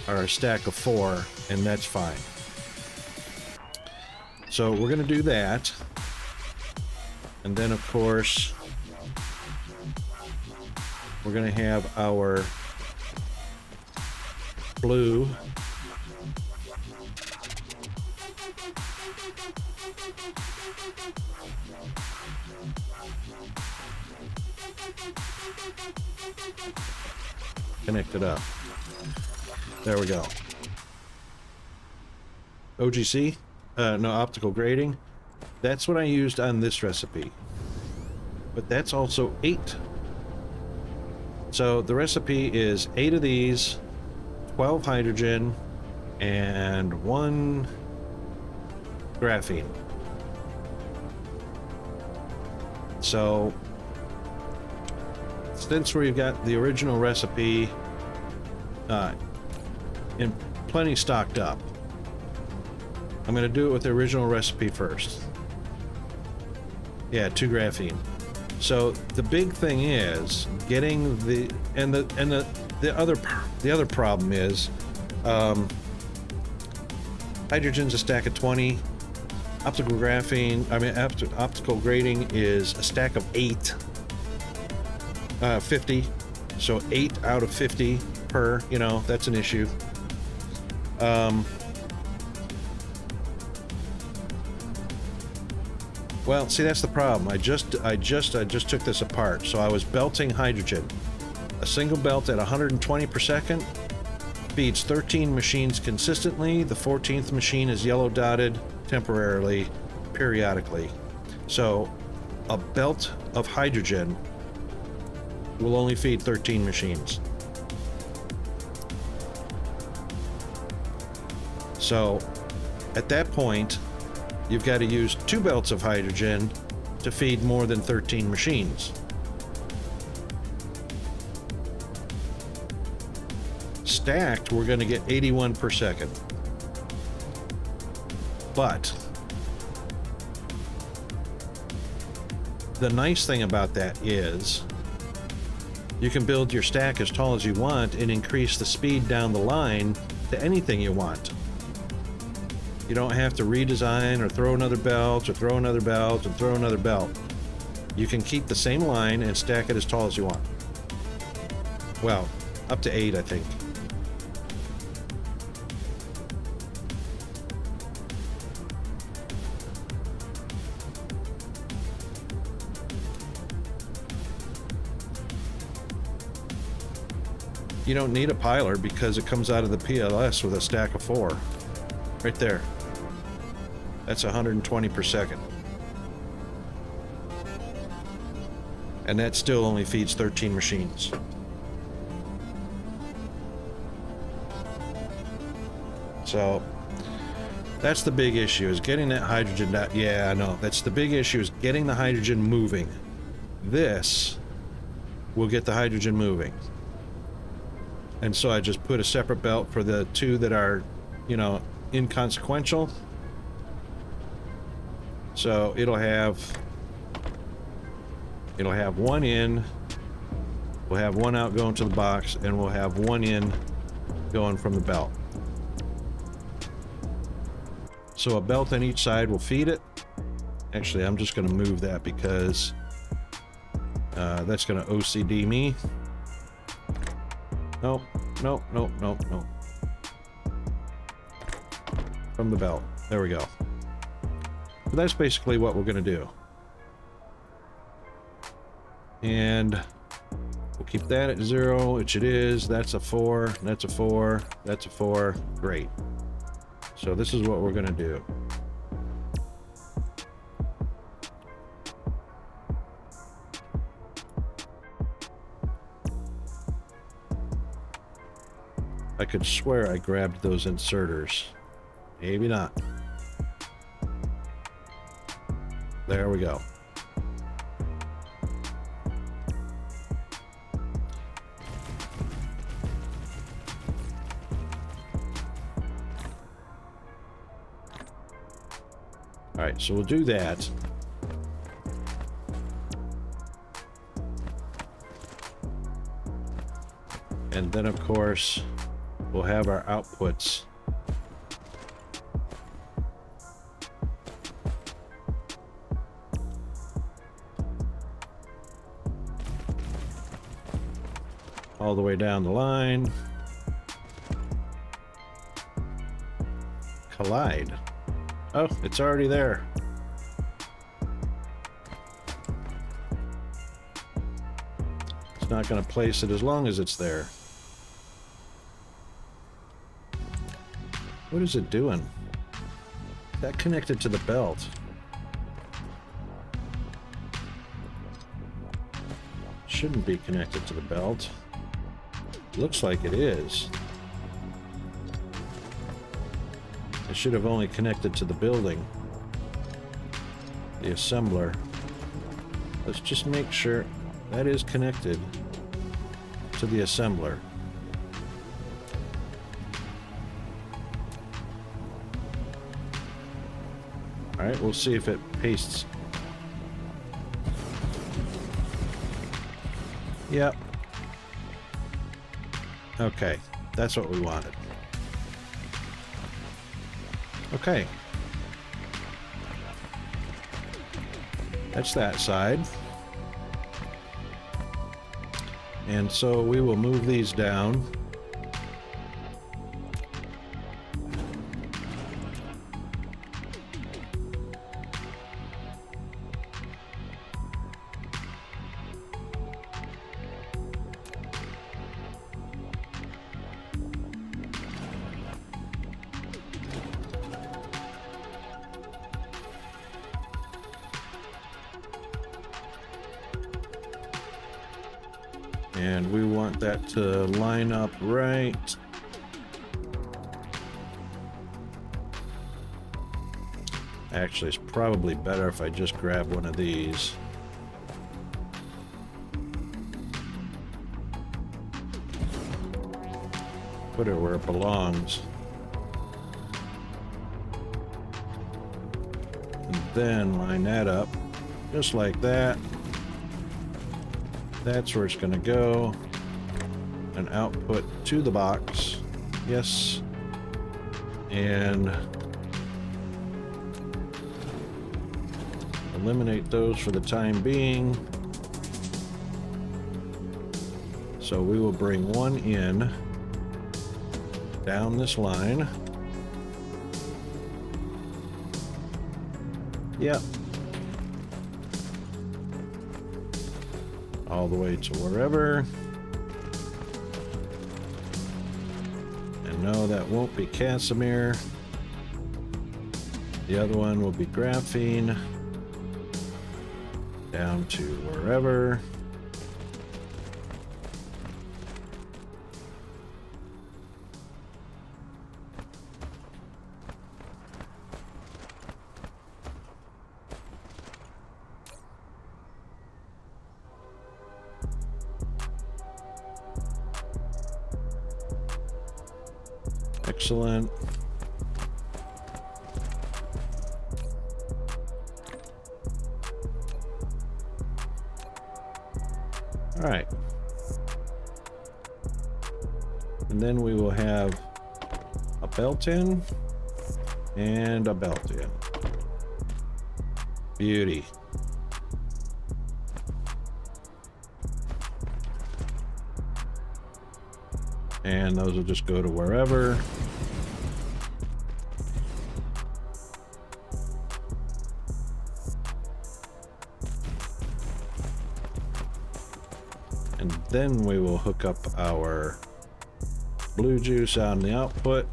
are a stack of 4, and that's fine. So we're going to do that. And then, of course, we're going to have our blue connected up. There we go. OGC? No, optical grading. That's what I used on this recipe. But that's also 8. So the recipe is 8 of these, 12 hydrogen, and 1 graphene. So since we've got the original recipe in plenty stocked up, I'm going to do it with the original recipe first. Yeah, 2 graphene. So the big thing is getting the other problem is hydrogen's a stack of 20. Optical grading is a stack of 8. 50. So 8 out of 50 per, that's an issue. Well, see, that's the problem. I just took this apart. So I was belting hydrogen. A single belt at 120 per second feeds 13 machines consistently. The 14th machine is yellow dotted temporarily, periodically. So a belt of hydrogen will only feed 13 machines. So at that point, you've got to use 2 belts of hydrogen to feed more than 13 machines. Stacked, we're going to get 81 per second. But the nice thing about that is you can build your stack as tall as you want and increase the speed down the line to anything you want. You don't have to redesign or throw another belt or throw another belt and throw another belt. You can keep the same line and stack it as tall as you want. Well, up to 8, I think. You don't need a piler because it comes out of the PLS with a stack of 4. Right there. That's 120 per second. And that still only feeds 13 machines. So that's the big issue, is getting that hydrogen down. Yeah, I know. That's the big issue, is getting the hydrogen moving. This will get the hydrogen moving. And so I just put a separate belt for the two that are, you know, inconsequential. So it'll have one in, we'll have one out going to the box, and we'll have one in going from the belt. So a belt on each side will feed it. Actually, I'm just going to move that because that's going to OCD me. Nope, nope, nope, nope, nope. From the belt. There we go. So that's basically what we're going to do. And we'll keep that at 0, which it is. That's a 4, that's a 4, that's a 4. Great. So this is what we're going to do. I could swear I grabbed those inserters. Maybe not. There we go. All right, so we'll do that. And then, of course, we'll have our outputs. All the way down the line. Collide. Oh, it's already there. It's not going to place it as long as it's there. What is it doing? That connected to the belt. Shouldn't be connected to the belt. Looks like it is. It should have only connected to the building. The assembler. Let's just make sure that is connected to the assembler. All right, we'll see if it pastes. Yep. Okay, that's what we wanted. Okay. That's that side. And so we will move these down. And we want that to line up right. Actually, it's probably better if I just grab one of these. Put it where it belongs. And then line that up, just like that. That's where it's going to go. An output to the box. Yes. And eliminate those for the time being. So we will bring one in down this line. Yep. All the way to wherever. And no, that won't be Casimir. The other one will be graphene. Down to wherever. Excellent. All right. And then we will have a belt in and a belt in. Beauty. And those will just go to wherever. And then we will hook up our blue juice on the output.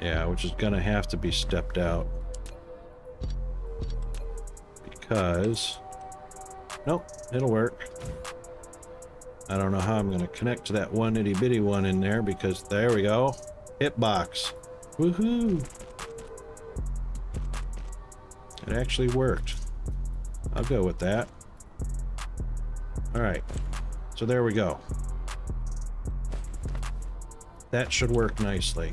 Yeah, which is gonna have to be stepped out. Because, nope, it'll work. I don't know how I'm gonna connect to that one itty bitty one in there because there we go. Hitbox. Woohoo! It actually worked. I'll go with that. Alright, so there we go. That should work nicely.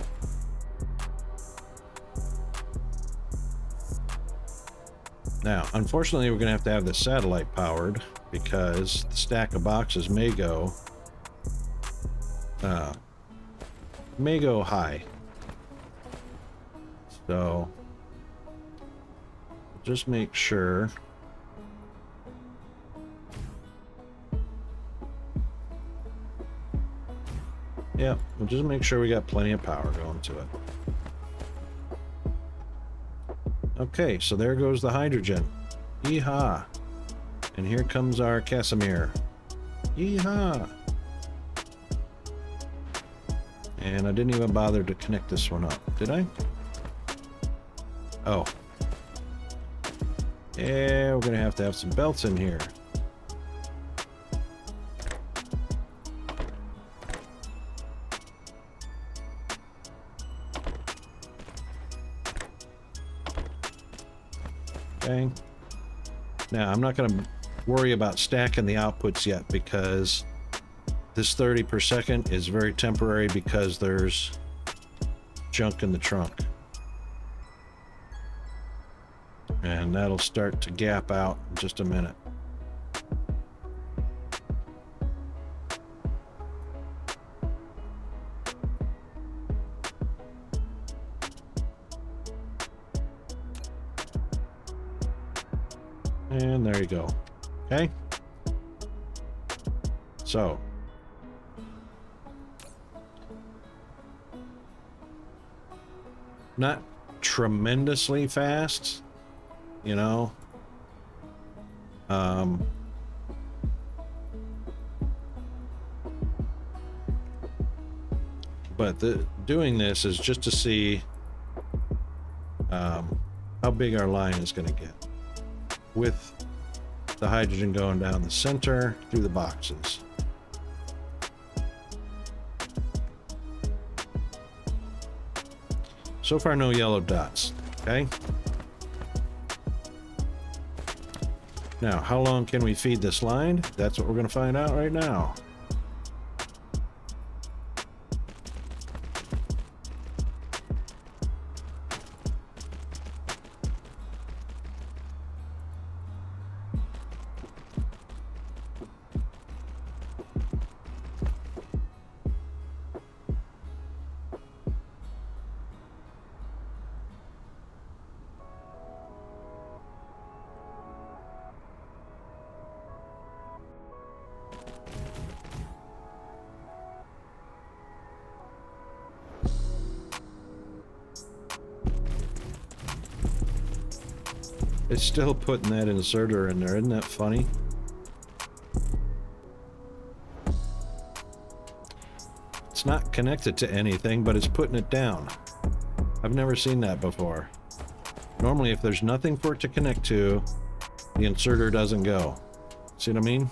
Now, unfortunately, we're going to have the satellite powered because the stack of boxes may go high. So, just make sure. Yeah, we'll just make sure we got plenty of power going to it. Okay, so there goes the hydrogen. Yeehaw! And here comes our Casimir. Yeehaw! And I didn't even bother to connect this one up, did I? Oh. Yeah, we're gonna have some belts in here. Okay. Now, I'm not going to worry about stacking the outputs yet because this 30 per second is very temporary because there's junk in the trunk. And that'll start to gap out in just a minute. And there you go. Okay. So. Not tremendously fast, you know. But doing this is just to see how big our line is going to get with the hydrogen going down the center through the boxes. So far, no yellow dots. Okay. Now, how long can we feed this line? That's what we're going to find out right now. It's still putting that inserter in there. Isn't that funny? It's not connected to anything, but it's putting it down. I've never seen that before. Normally, if there's nothing for it to connect to, the inserter doesn't go. See what I mean?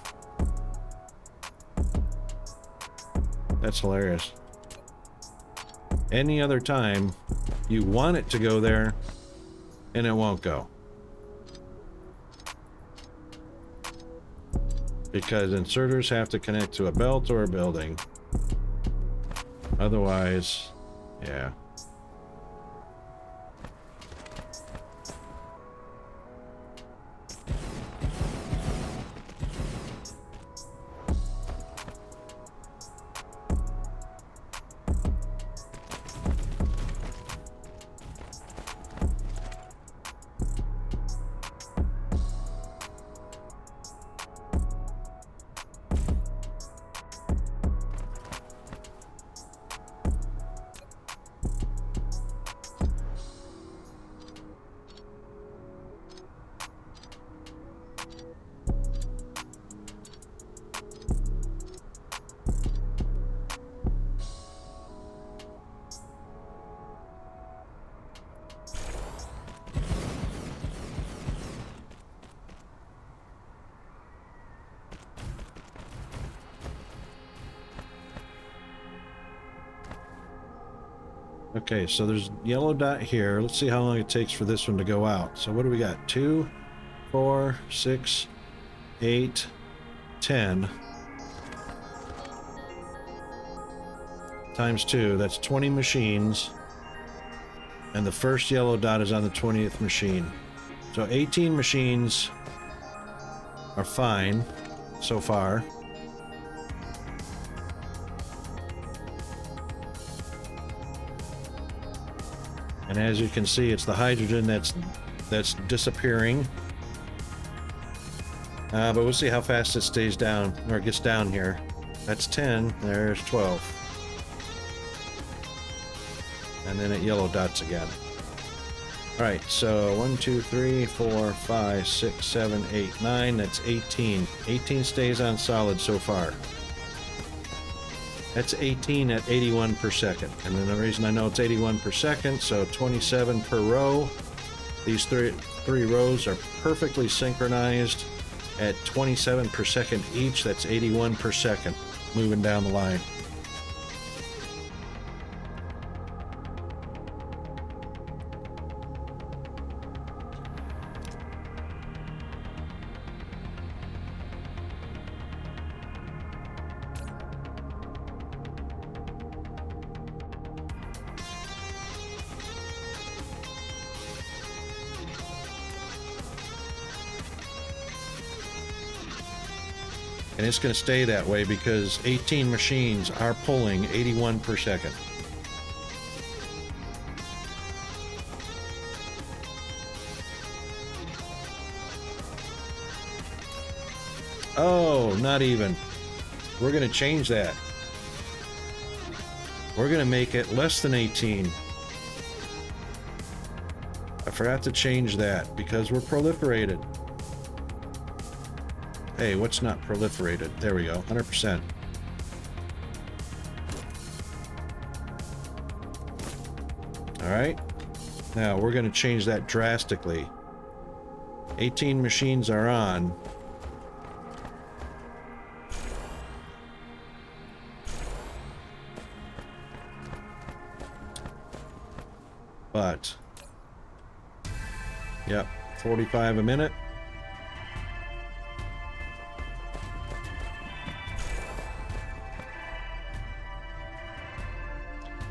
That's hilarious. Any other time, you want it to go there, and it won't go. because inserters have to connect to a belt or a building. Otherwise, yeah. Okay, so there's yellow dot here. Let's see how long it takes for this one to go out. So what do we got? 2, 4, 6, 8, 10. Times 2, that's 20 machines. And the first yellow dot is on the 20th machine. So 18 machines are fine so far. And as you can see, it's the hydrogen that's disappearing. But we'll see how fast it stays down, or gets down here. That's 10, there's 12. And then it yellow dots again. Alright, so 1, 2, 3, 4, 5, 6, 7, 8, 9, that's 18. 18 stays on solid so far. That's 18 at 81 per second. And then the reason I know it's 81 per second, so 27 per row. These three rows are perfectly synchronized at 27 per second each. That's 81 per second moving down the line. And it's going to stay that way because 18 machines are pulling 81 per second. Oh, not even. We're going to change that. We're going to make it less than 18. I forgot to change that because we're proliferated. Hey, what's not proliferated? There we go, 100%. All right, now we're going to change that drastically. 18 machines are on. But, yep, 45 a minute.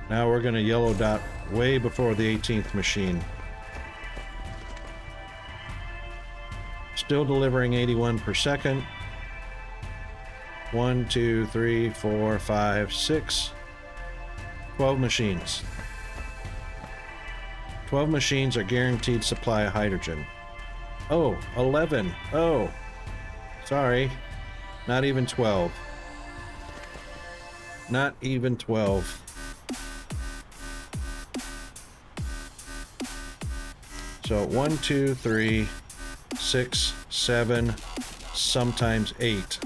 Now we're going to yellow dot way before the 18th machine. Still delivering 81 per second. 1, 2, 3, 4, 5, 6. 12 machines. 12 machines are guaranteed supply of hydrogen. Oh, 11. Oh, sorry. Not even 12. Not even 12. So 1, 2, 3, 6, 7, sometimes 8.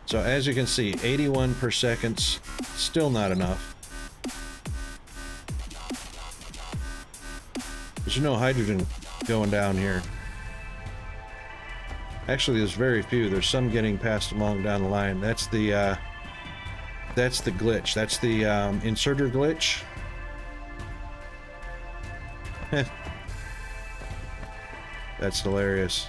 So as you can see, 81 per second, still not enough. There's no hydrogen going down here. Actually, there's very few. There's some getting passed along down the line. That's the glitch. That's the inserter glitch. That's hilarious.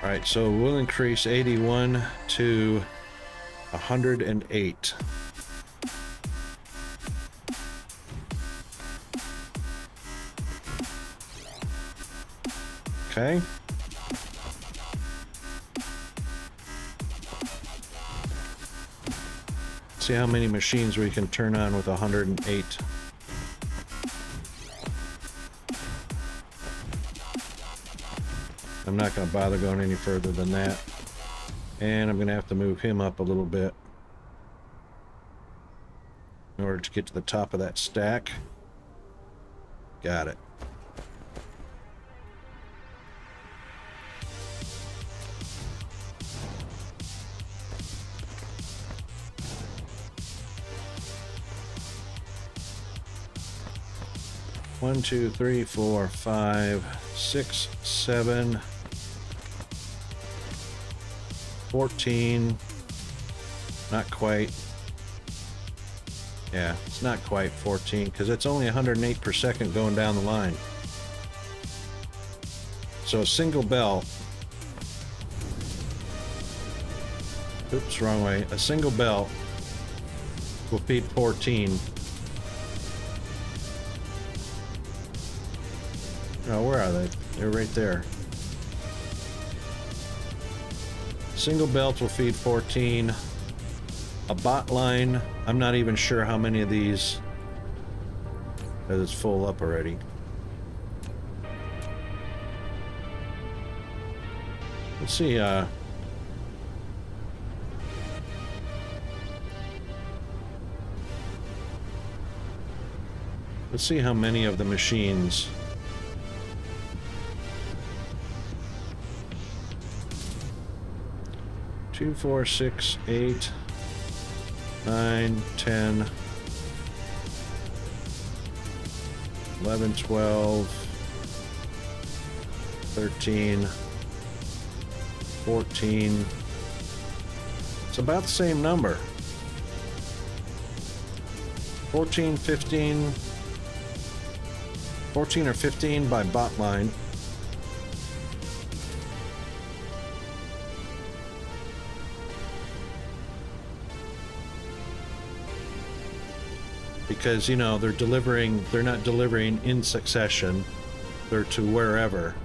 All right, so we'll increase 81 to 108. Okay. See how many machines we can turn on with 108. I'm not going to bother going any further than that. And I'm going to have to move him up a little bit in order to get to the top of that stack. Got it. One, two, three, four, 5, 6, 7, 14. Not quite. Yeah, it's not quite 14 because it's only 108 per second going down the line. So a single belt. Oops, wrong way. A single belt will feed 14. Oh, where are they? They're right there. Single belt will feed 14. A bot line, I'm not even sure how many of these, because it's full up already. Let's see, let's see how many of the machines. Two, 4, 6, 8, 9, 10, 11, 12, 13, 14. It's about the same number. 14, 15, 14 or 15 by bot line. Because, you know, they're not delivering in succession. They're to wherever.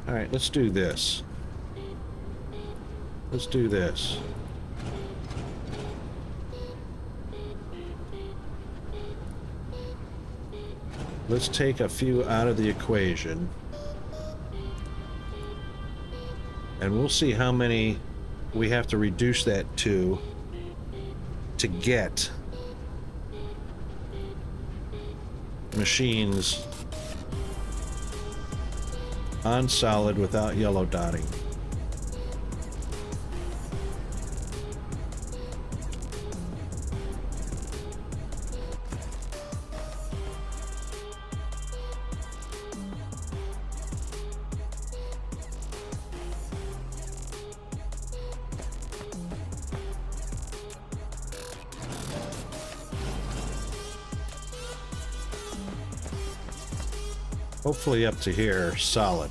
All right, let's do this. Let's do this. Let's take a few out of the equation. And we'll see how many we have to reduce that to get machines on solid without yellow dotting. Hopefully up to here, solid.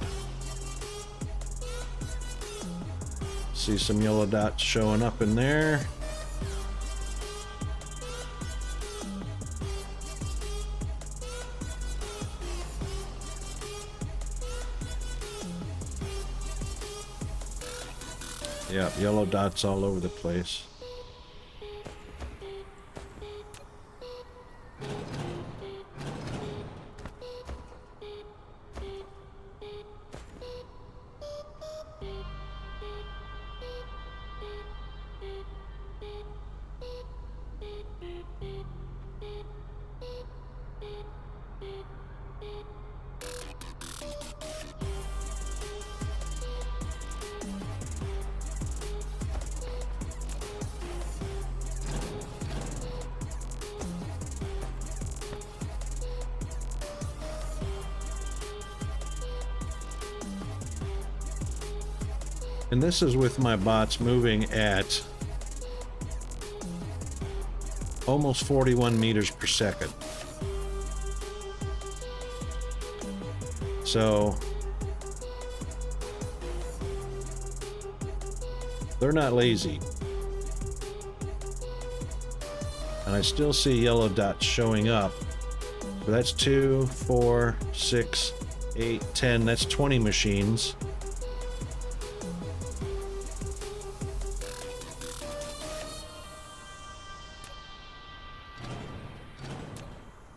See some yellow dots showing up in there. Yeah, yellow dots all over the place. And this is with my bots moving at almost 41 meters per second. So they're not lazy. And I still see yellow dots showing up. So that's 2, 4, 6, 8, 10. That's 20 machines.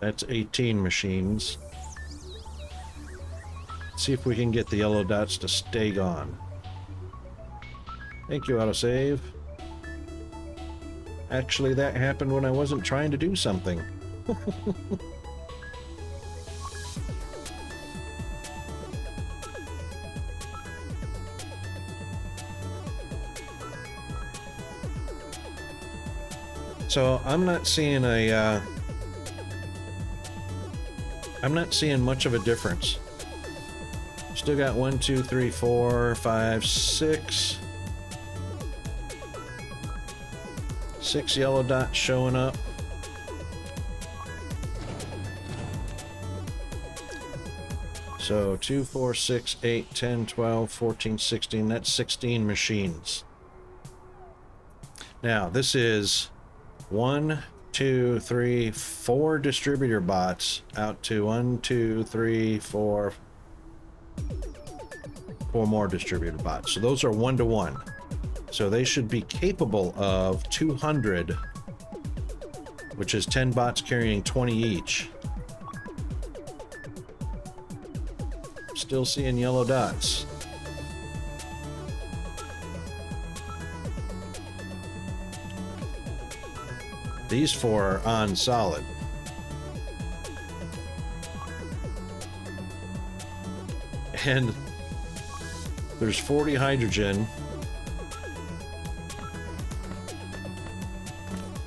That's 18 machines. Let's see if we can get the yellow dots to stay gone. Thank you, autosave. Actually, that happened when I wasn't trying to do something. So I'm not seeing I'm not seeing much of a difference. Still got 1, 2, 3, 4, 5, 6. 6 yellow dots showing up. So 2, 4, 6, 8, 10, 12, 14, 16. That's 16 machines. Now this is 1, 2, 3, 4 distributor bots out to 1, 2, 3, 4 more distributor bots. So those are 1-to-1. So they should be capable of 200, which is 10 bots carrying 20 each. Still seeing yellow dots. These 4 are on solid. And there's 40 hydrogen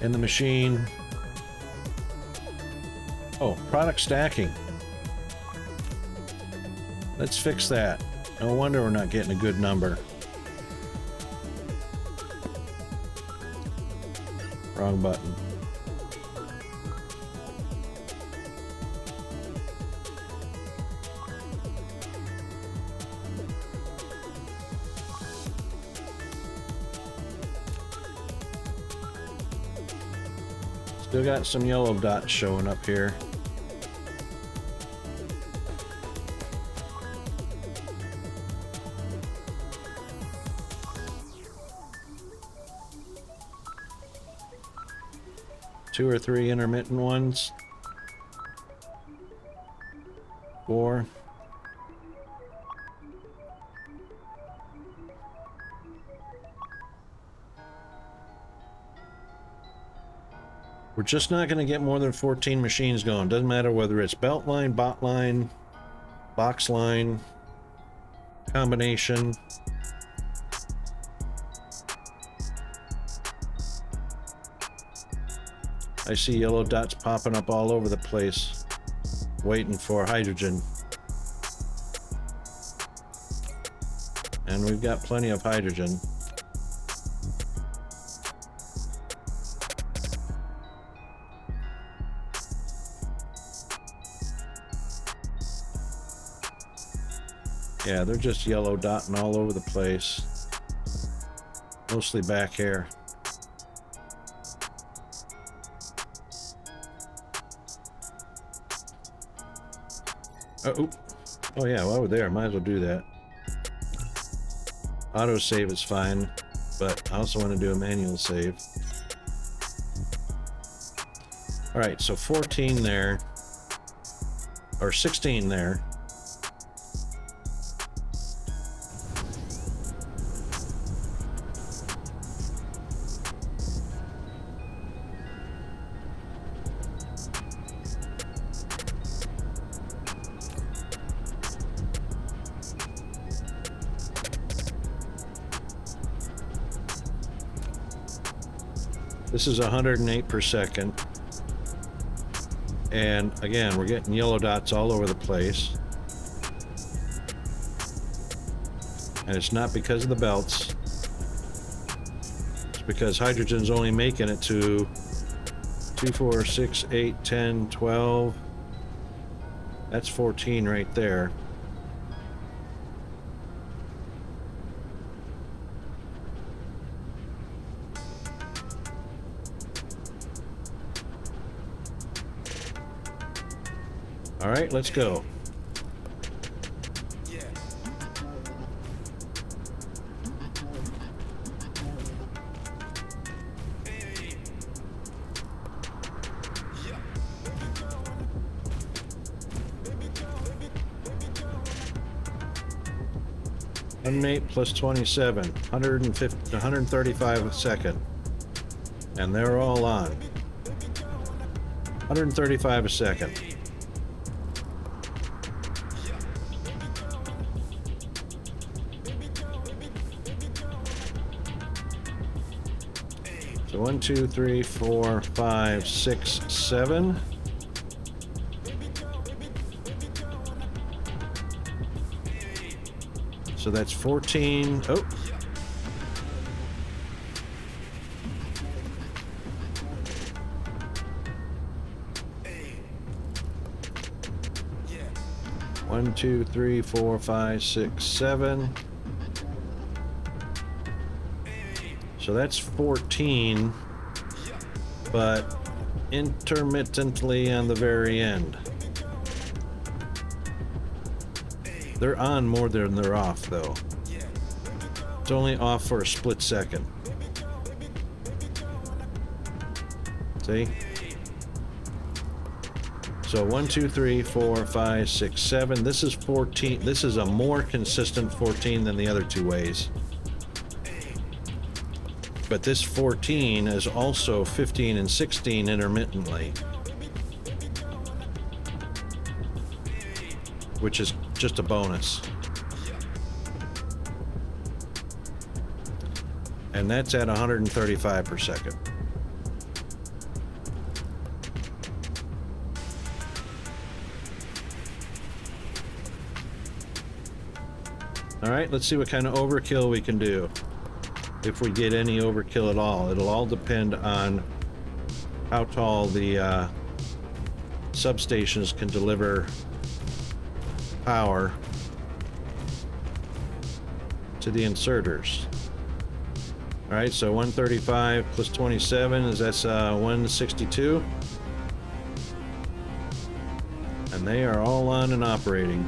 in the machine. Oh, product stacking. Let's fix that. No wonder we're not getting a good number. Wrong button. Still got some yellow dots showing up here. Two or three intermittent ones. 4. We're just not going to get more than 14 machines going. Doesn't matter whether it's belt line, bot line, box line, combination. I see yellow dots popping up all over the place, waiting for hydrogen. And we've got plenty of hydrogen. Yeah, they're just yellow dotting all over the place. Mostly back here. Oh yeah, while we're there, might as well do that. Auto save is fine, but I also want to do a manual save. Alright, so 14 there. Or 16 there. This is 108 per second. And again, we're getting yellow dots all over the place. And it's not because of the belts. It's because hydrogen's only making it to 2, 4, 6, 8, 10, 12. That's 14 right there. All right, let's go. $108 plus 27, 150, 135 a second. And they're all on. 135 a second. So 1, 2, 3, 4, 5, 6, 7. So that's 14. Oh. One, 2, 3, 4, 5, 6, 7. So that's 14, but intermittently on the very end. They're on more than they're off, though. It's only off for a split second. See? So 1, 2, 3, 4, 5, 6, 7. This is 14. This is a more consistent 14 than the other two ways. But this 14 is also 15 and 16 intermittently, which is just a bonus. And that's at 135 per second. All right, let's see what kind of overkill we can do. If we get any overkill at all. It'll all depend on how tall the substations can deliver power to the inserters. All right, so 135 plus 27 is that's 162. And they are all on and operating.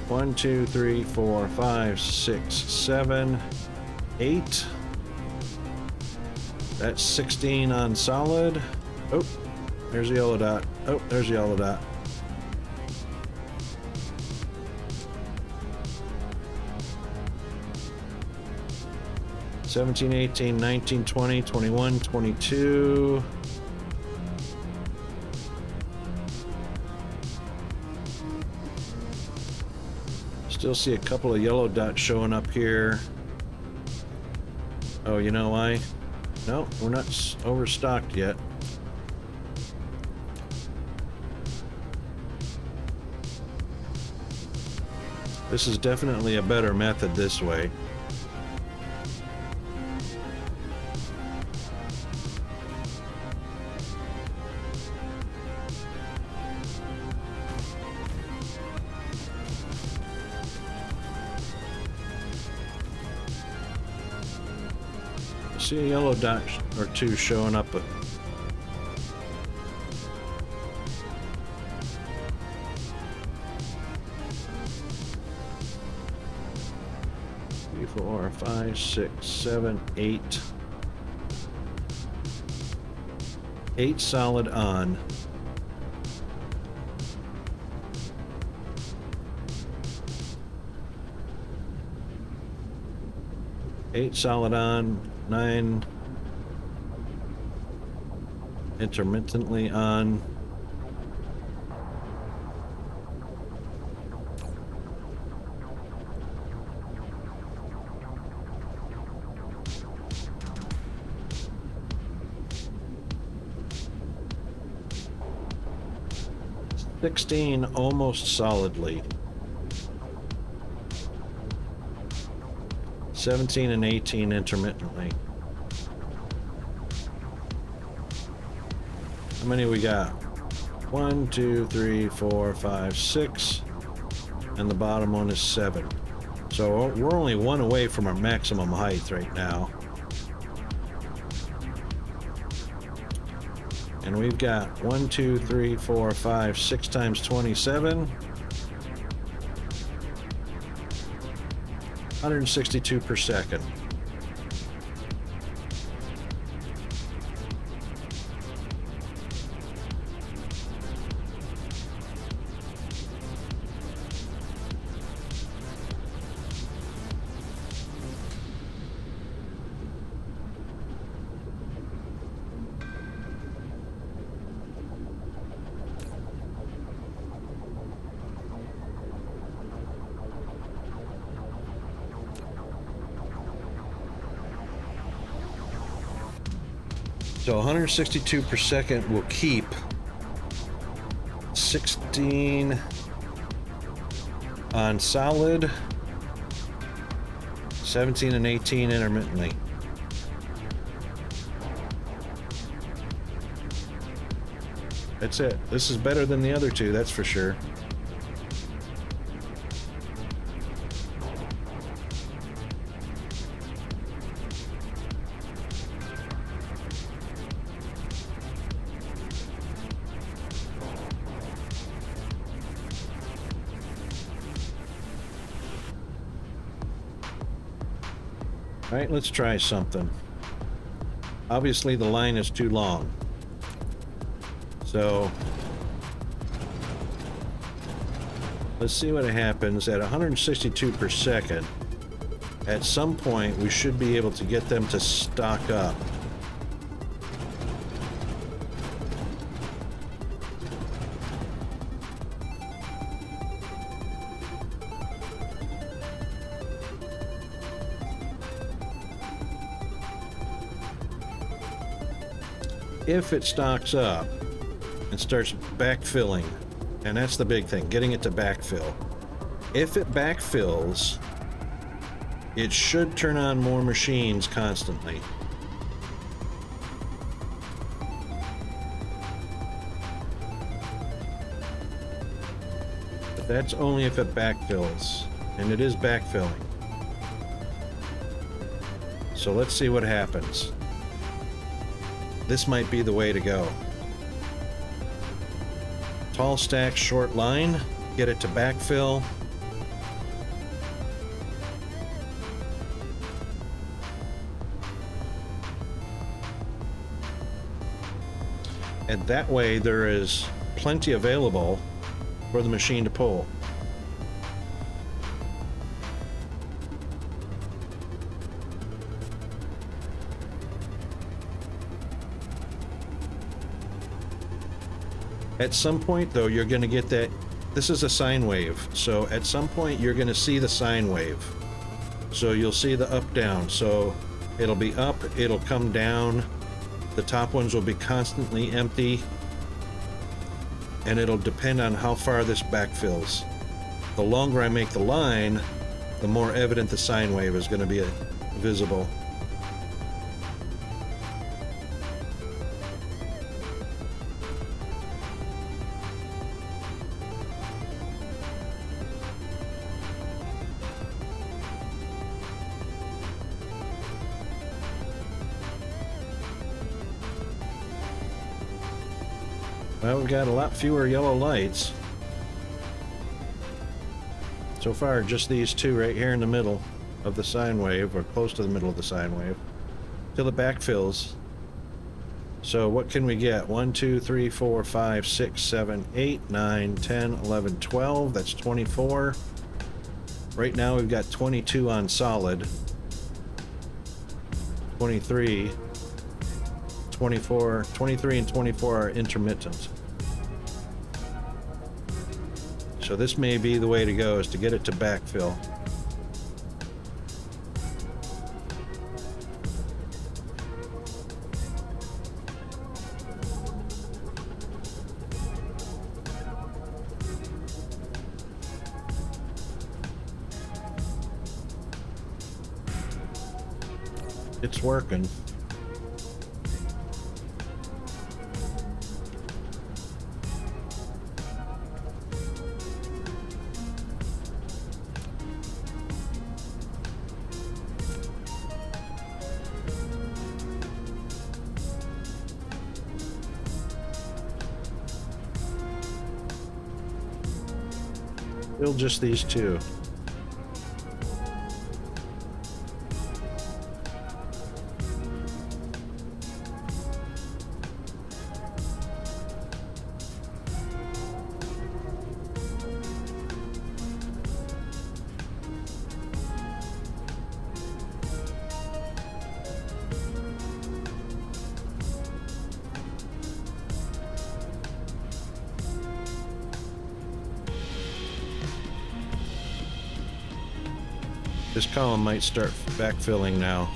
One, 2, 3, 4, 5, 6, 7, 8. That's 16 on solid. Oh, there's the yellow dot. Oh, there's the yellow dot. $17, $18, $19, $20, $21, $22. Still see a couple of yellow dots showing up here. Oh, you know why? No, we're not overstocked yet. This is definitely a better method this way. See a yellow dot or two showing up. 3, 4, 5, 6, 7, 8. 8 solid on. Eight solid on, 9 intermittently on. $16 almost solidly. 17 and 18 intermittently. How many we got? 1, 2, 3, 4, 5, 6. And the bottom one is 7. So we're only 1 away from our maximum height right now. And we've got 1, 2, 3, 4, 5, 6 times 27. 162 per second. So 162 per second will keep 16 on solid, 17 and 18 intermittently. That's it. This is better than the other two, that's for sure. All right, let's try something. Obviously, the line is too long. So, let's see what happens at 162 per second. At some point, we should be able to get them to stock up. If it stocks up and starts backfilling, and that's the big thing, getting it to backfill. If it backfills, it should turn on more machines constantly. But that's only if it backfills, and it is backfilling. So let's see what happens. This might be the way to go. Tall stack, short line, get it to backfill. And that way there is plenty available for the machine to pull. At some point, though, you're going to get that. This is a sine wave. So at some point, you're going to see the sine wave. So you'll see the up down. So it'll be up, it'll come down. The top ones will be constantly empty. And it'll depend on how far this backfills. The longer I make the line, the more evident the sine wave is going to be visible. Well, we've got a lot fewer yellow lights. So far, just these two right here in the middle of the sine wave, or close to the middle of the sine wave, till it backfills. So what can we get? 1, 2, 3, 4, 5, 6, 7, 8, 9, 10, 11, 12. That's 24. Right now we've got 22 on solid. 23. 24, 23 and 24 are intermittent. So this may be the way to go, is to get it to backfill. It's working. Still just these two. This column might start backfilling now.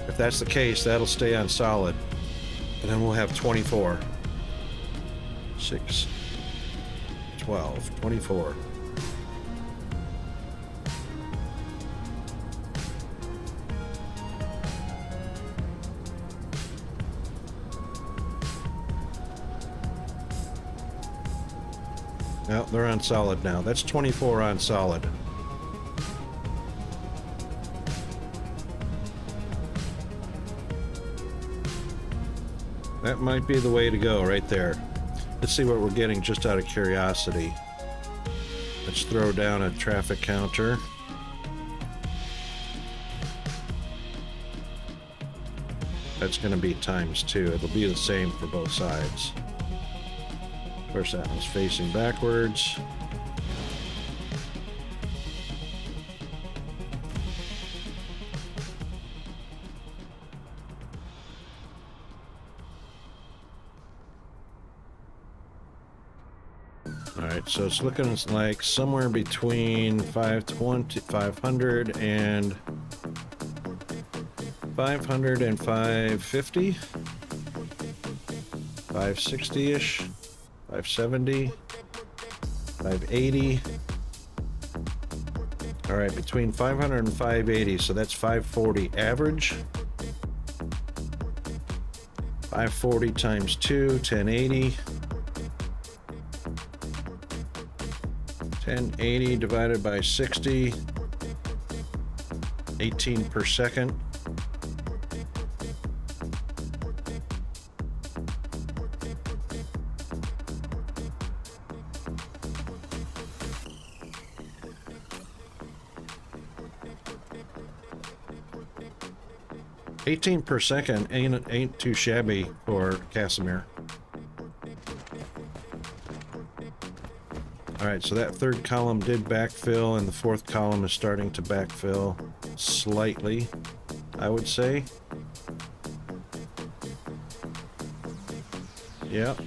If that's the case, that'll stay on solid. And then we'll have 24. 6, 12, 24. No, they're on solid now. That's 24 on solid. That might be the way to go right there. Let's see what we're getting just out of curiosity. Let's throw down a traffic counter. That's going to be ×2. It'll be the same for both sides. Of course, that one's facing backwards. Alright, so it's looking like somewhere between 500 and 550, 560-ish, 570, 580. Alright, between 500 and 580, so that's 540 average. 540 times 2, 1080. 1080 divided by 60, 18 per second. $18 per second ain't too shabby for Casimir. Alright, so that third column did backfill, and the fourth column is starting to backfill slightly, I would say. Yep.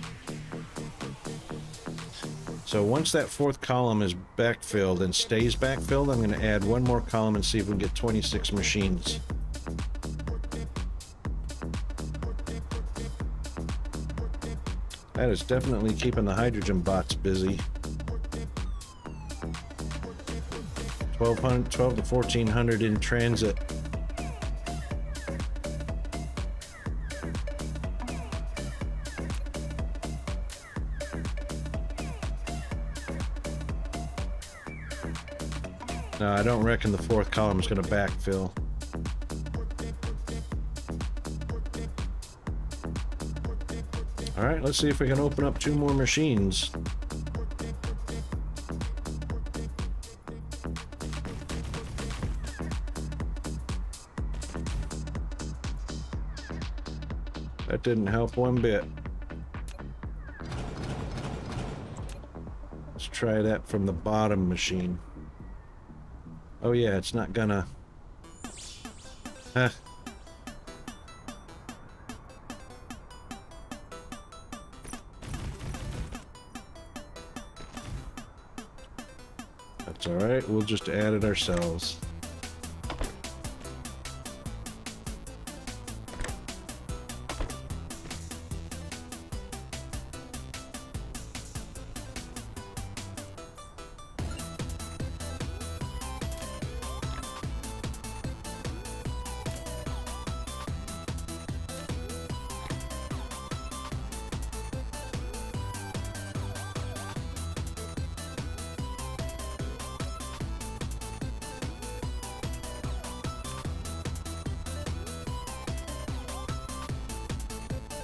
So once that fourth column is backfilled and stays backfilled, I'm going to add one more column and see if we can get 26 machines. That is definitely keeping the hydrogen bots busy. 12 to 1400 in transit. No, I don't reckon the fourth column is going to backfill. All right, let's see if we can open up 2 more machines. That didn't help one bit. Let's try that from the bottom machine. Oh yeah, it's not gonna... Huh. That's alright, we'll just add it ourselves.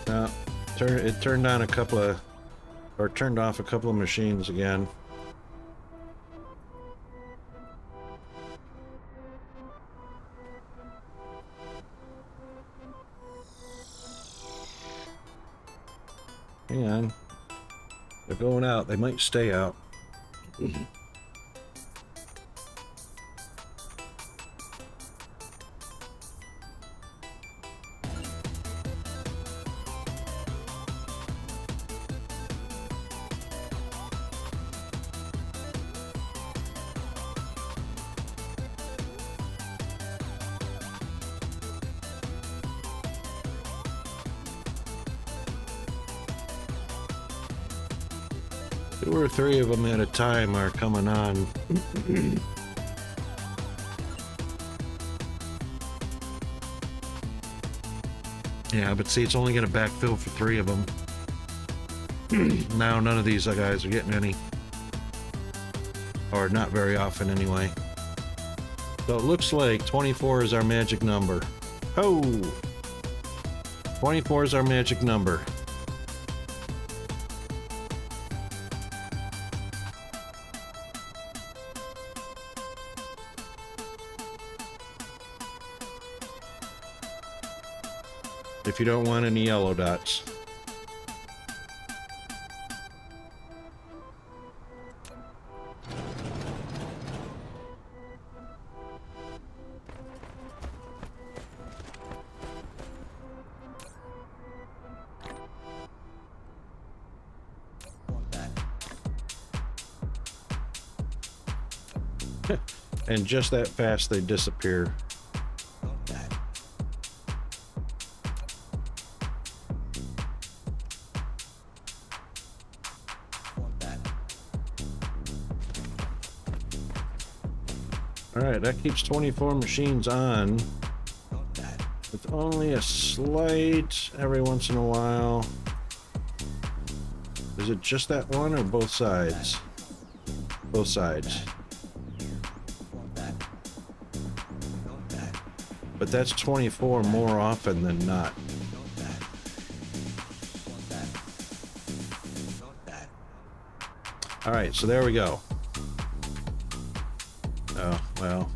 No, it turned on a couple of, or turned off a couple of machines again. Hang on. They're going out. They might stay out. Two or three of them at a time are coming on. Yeah, but see, it's only going to backfill for three of them. Now none of these guys are getting any. Or not very often anyway. So it looks like 24 is our magic number. Oh! 24 is our magic number. If you don't want any yellow dots. And just that fast they disappear. Alright, that keeps 24 machines on. With only a slight every once in a while. Is it just that one or both sides? Both sides. But that's 24 more often than not. Alright, so there we go. Oh, well.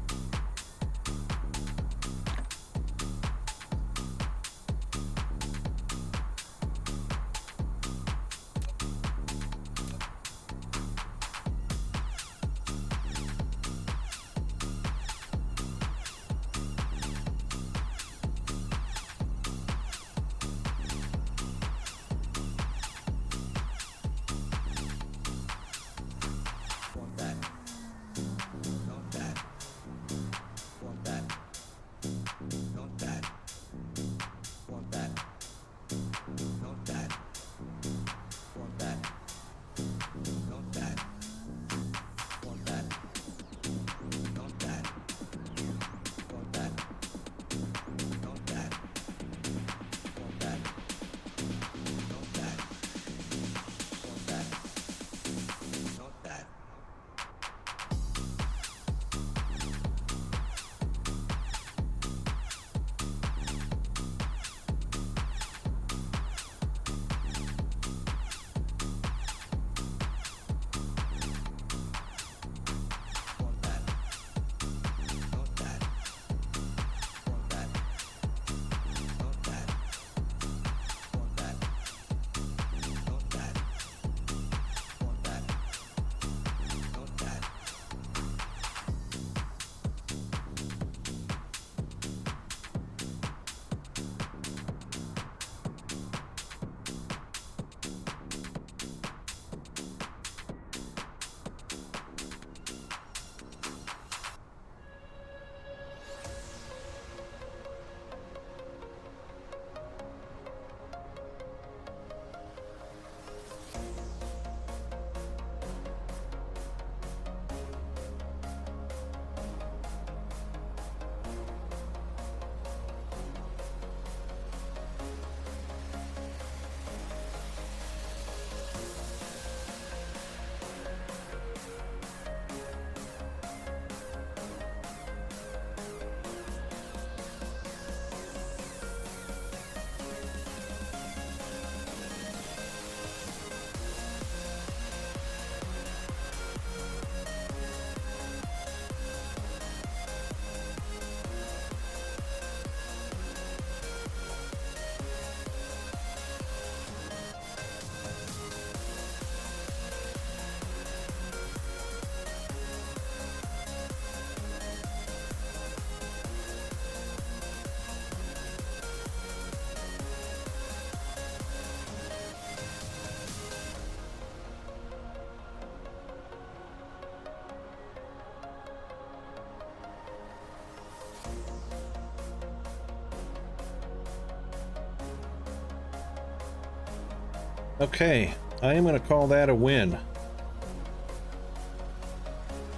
Okay, I am going to call that a win.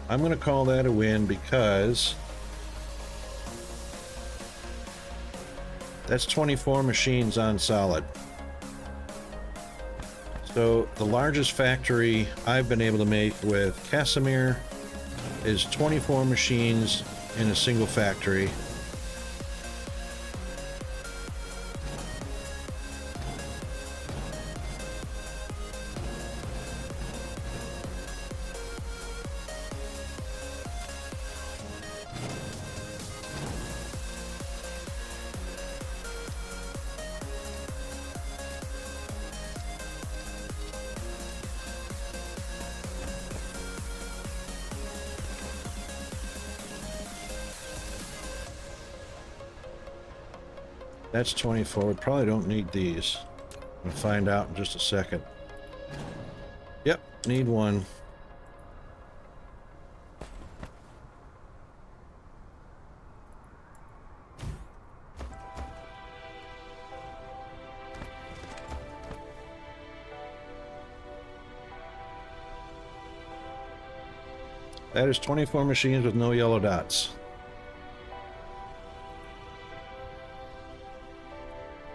I'm going to call that a win because that's 24 machines on solid. So the largest factory I've been able to make with Casimir is 24 machines in a single factory. That's 24. We probably don't need these. We'll find out in just a second. Yep, need one. That is 24 machines with no yellow dots.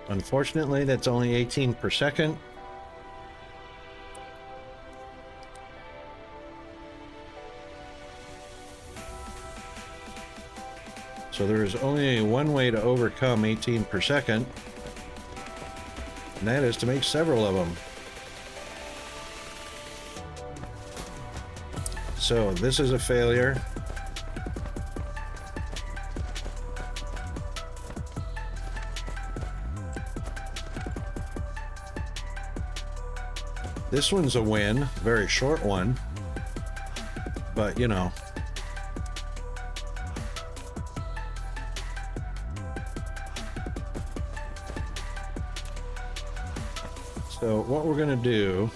Unfortunately, that's only 18 per second. So there is only one way to overcome 18 per second, and that is to make several of them. So this is a failure. This one's a win, very short one, but you know. So what we're going to do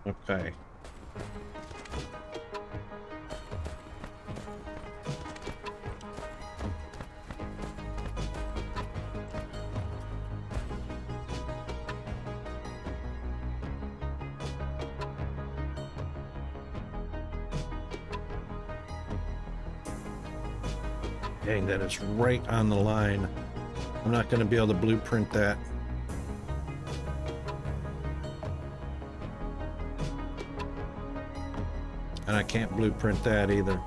Okay. Dang, that is right on the line. I'm not going to be able to blueprint that. And I can't blueprint that either.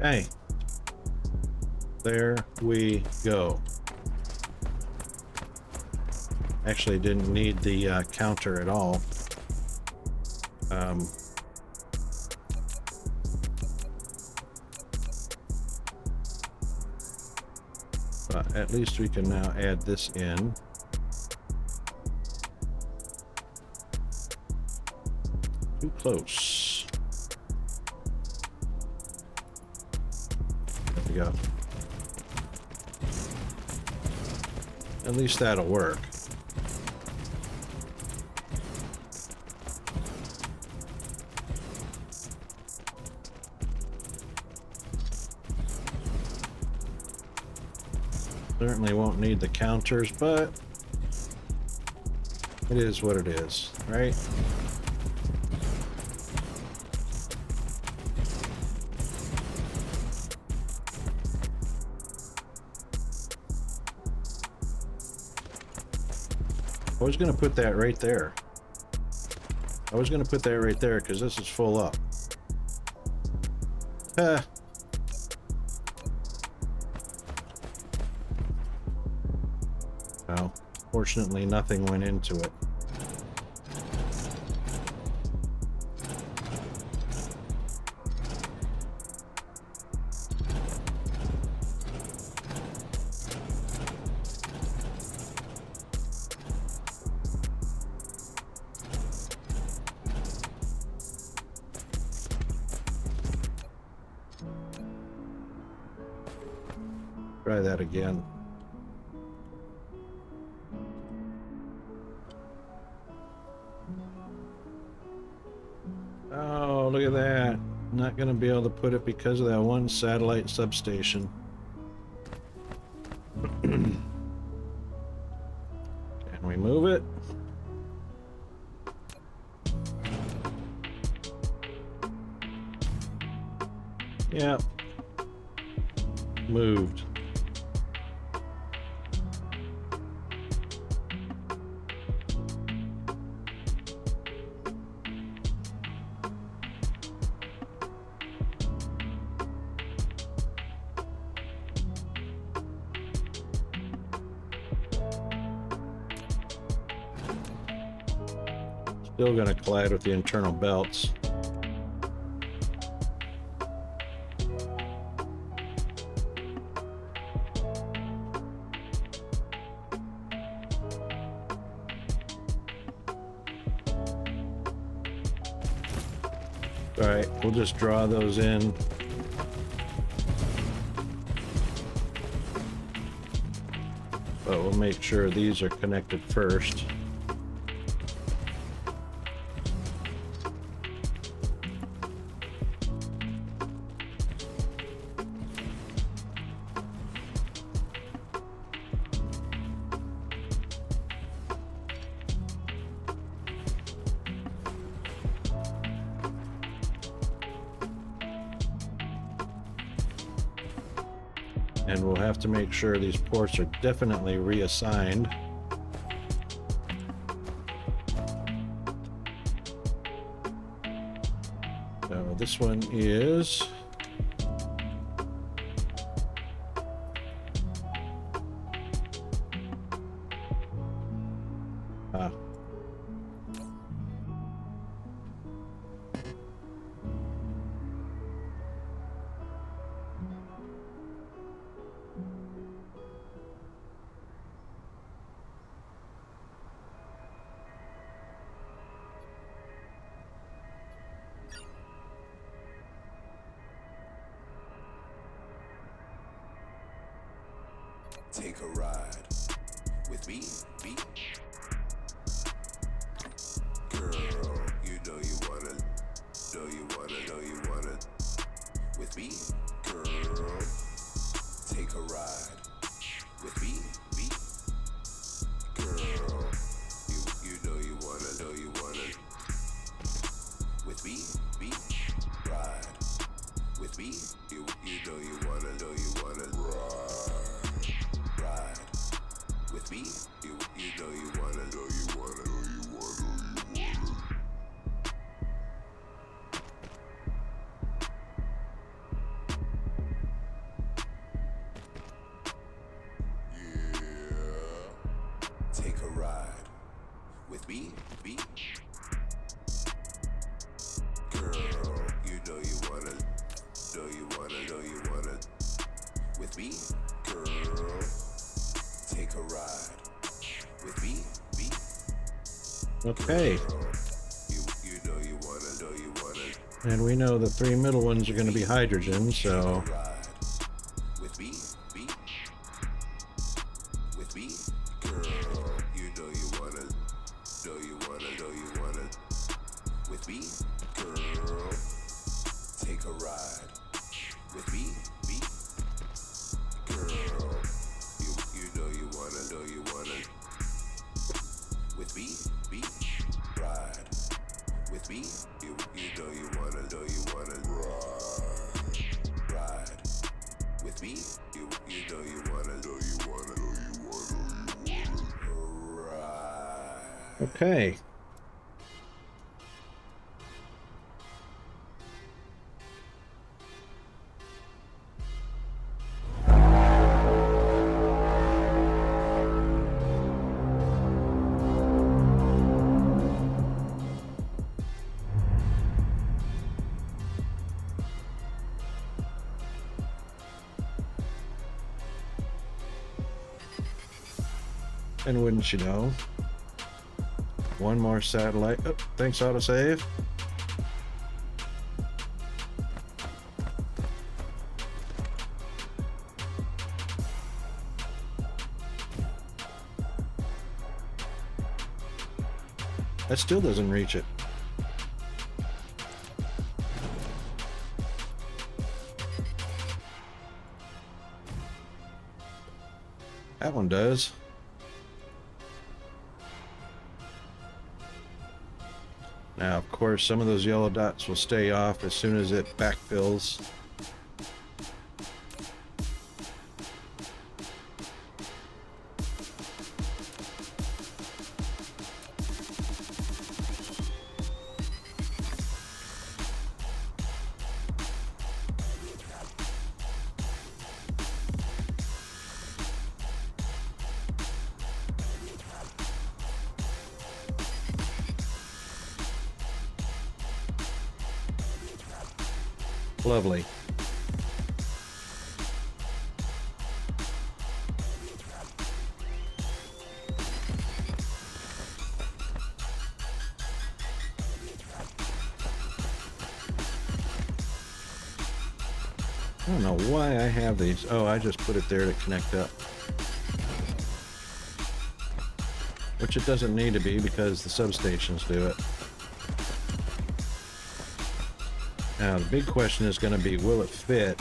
Okay. There we go. Actually didn't need the counter at all. But at least we can now add this in. Too close. There we go. At least that'll work. Certainly won't need the counters, but it is what it is, right? I was going to put that right there. I was going to put that right there because this is full up. Well, fortunately nothing went into it. Try that again. Oh, look at at that. Not going to be able to put it because of that one satellite substation. Can we move it? Yeah. Moved. Still going to collide with the internal belts. All right, we'll just draw those in. But we'll make sure these are connected first. And we'll have to make sure these ports are definitely reassigned. So this one is Take a ride with me, girl. You know you wanna, with me, girl. Take a ride with me, girl. You know you wanna, with me, ride with me. You know you wanna, ride with me. You know you wanna. Take a ride with me, girl. You know you wanna, with me, girl. Take a ride with me, okay. girl. You know you wanna, And we know the three middle ones are going to be hydrogen, so ride with me, girl. You know you wanna, with me, girl. Take a ride with me, girl. You know you wanna, with me, ride with me. You know you wanna, ride with me. You know you wanna, ride. okay. And wouldn't you know, one more satellite. Oh, thanks, autosave. That still doesn't reach it. That one does. Now, of course, some of those yellow dots will stay off as soon as it backfills. Lovely. I don't know why I have these. Oh, I just put it there to connect up. Which it doesn't need to be because the substations do it. Now, the big question is going to be, will it fit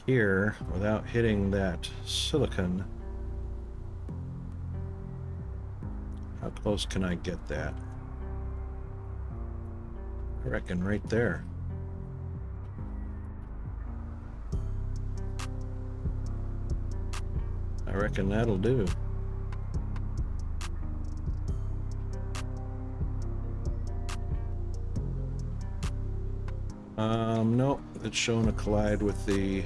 here without hitting that silicon? How close can I get that? I reckon right there. I reckon that'll do. Nope, it's showing a collide with the...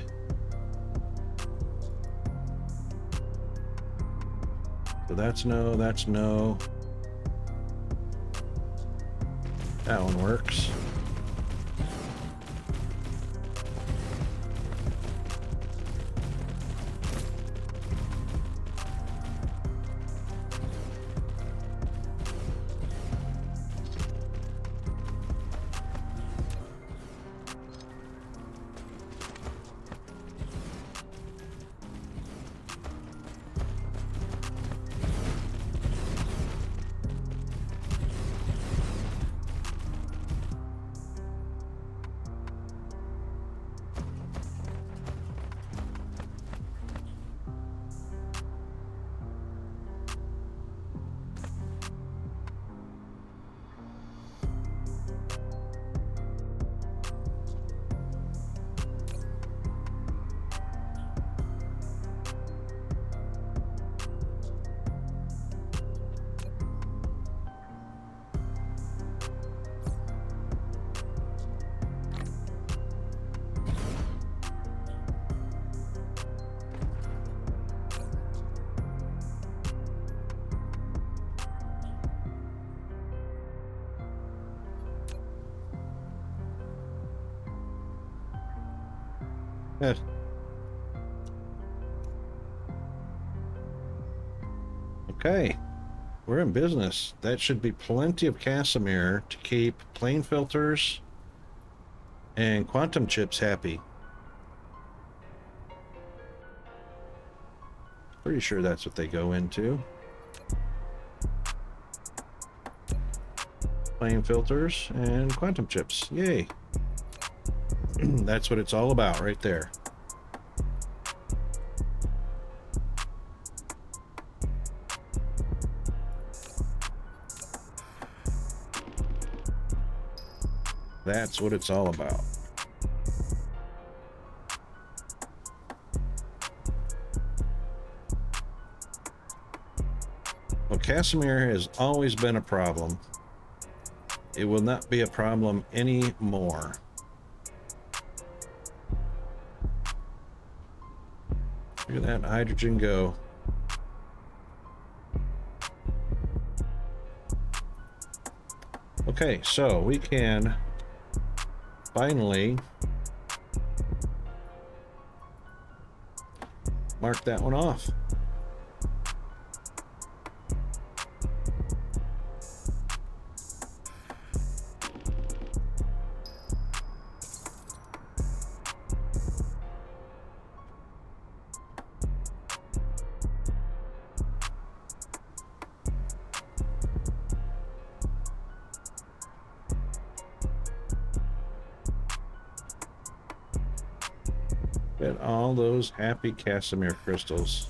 So that's no, that's no. That one works. Good. Okay, we're in business. That should be plenty of Casimir to keep plane filters and quantum chips happy. Pretty sure that's what they go into. Plane filters and quantum chips. Yay. That's what it's all about right there. That's what it's all about. Well, Casimir has always been a problem. It will not be a problem anymore. Look at that hydrogen go. Okay, so we can finally mark that one off. all those happy Casimir crystals.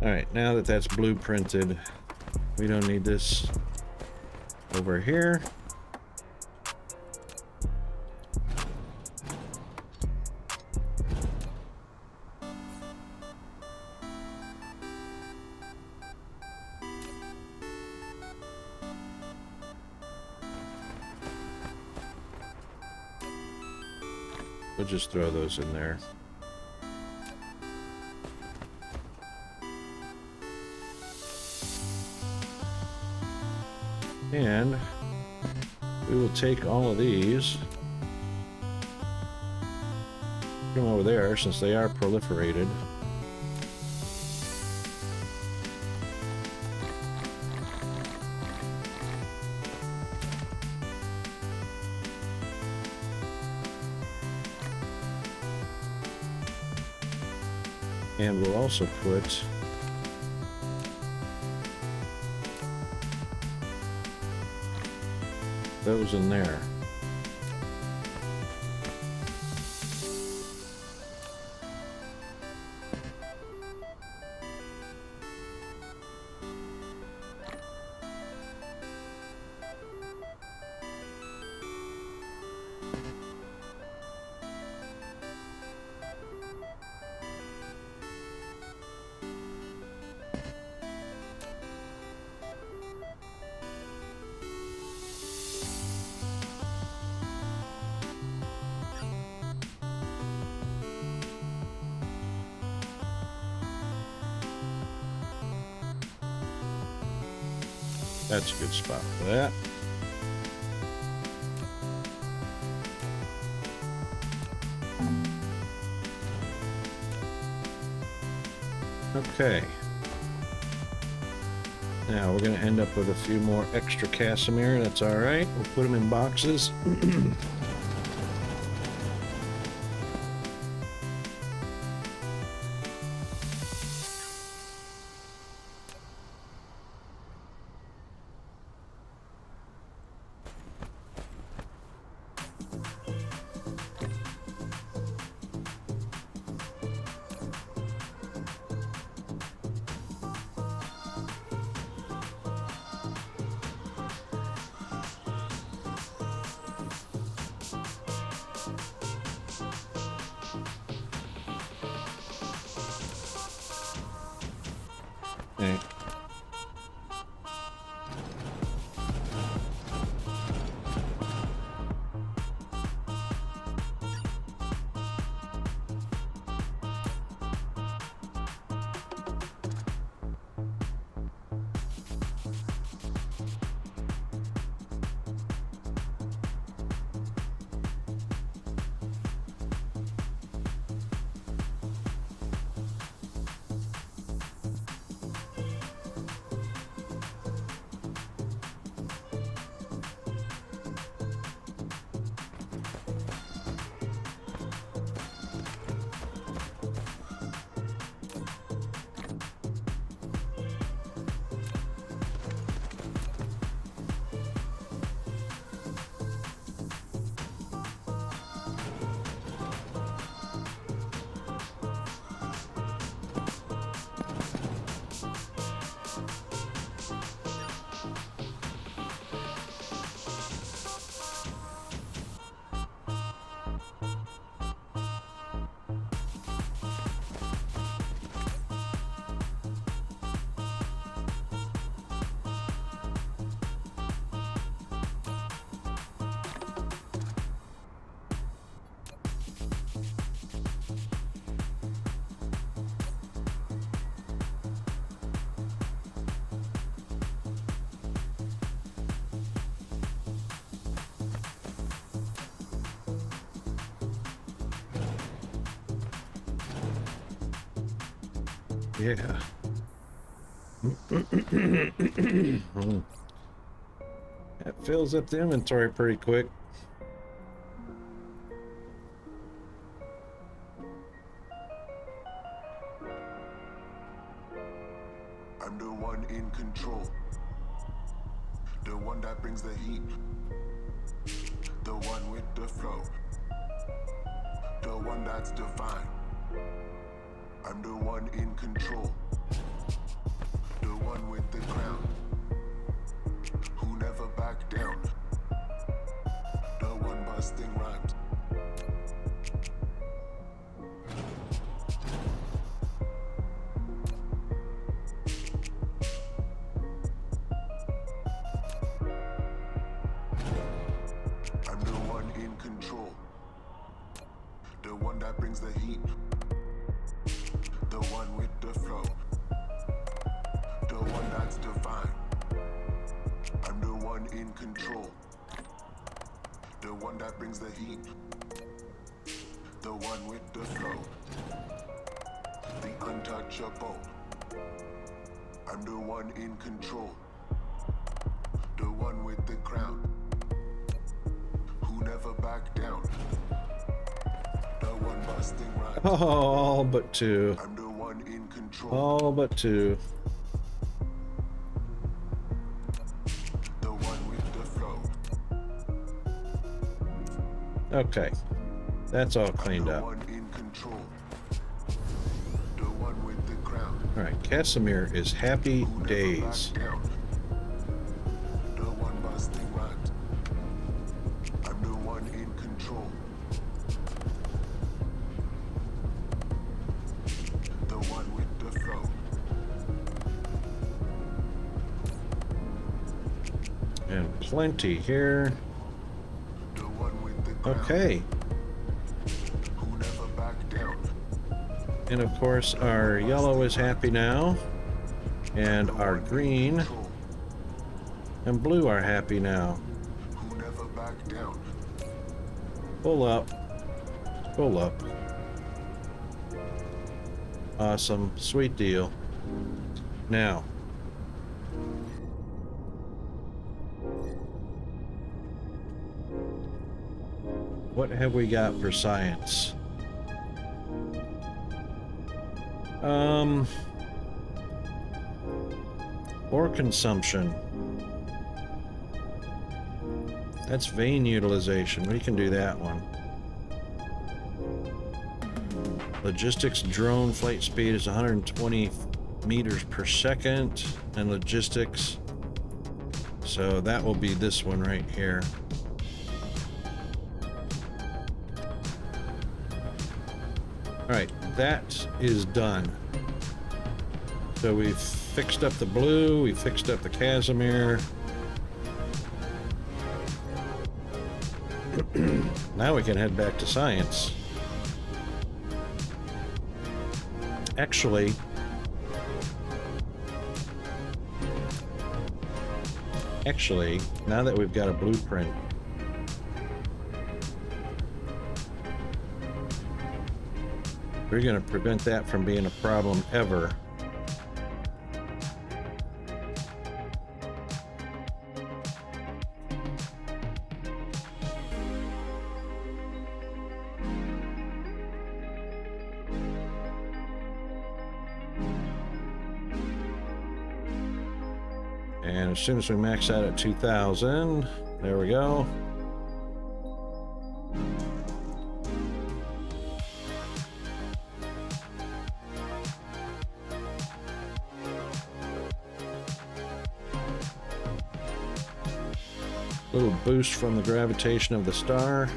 Alright, now that that's blueprinted, we don't need this over here. We'll just throw those in there. And we will take all of these from over there, since they are proliferated. And we'll also put those in there. That's a good spot for that. Okay. Now we're going to end up with a few more extra Casimir. That's all right. We'll put them in boxes. Okay. Yeah. That fills up the inventory pretty quick. I'm the one in control. The one that brings the heat. The one with the flow. The one that's divine. I'm the one in control. The one with the crown. Who never back down. The one busting rhymes. I'm the one in control. The one that brings the heat. The one with the flow. The one that's divine. I'm the one in control. The one that brings the heat. The one with the flow. The untouchable. I'm the one in control. The one with the crown. Who never back down. The one busting rhymes. Oh, all but two. I'm the one in control. All but two. The one with the flow. Okay. That's all cleaned The up. one in control. The one with the crown. Alright, Casimir is happy Who never days. back down. The one busting rhymes. I'm the one in control. The one with the flow. And plenty here. The one with the crown. Okay. Who never back down. And of course, our yellow is happy now. And The our one in green control. and blue are happy now. Who never back down. Pull up. Pull up. Awesome. Sweet deal. Now. What have we got for science? Ore consumption. That's vein utilization. We can do that one. Logistics drone flight speed is 120 meters per second. And logistics. So that will be this one right here. Alright, that is done. So we've fixed up the blue, we fixed up the Casimir. Now we can head back to science. Actually, now that we've got a blueprint, we're going to prevent that from being a problem ever. And as soon as we max out at 2,000, there we go. Little boost from the gravitation of the star.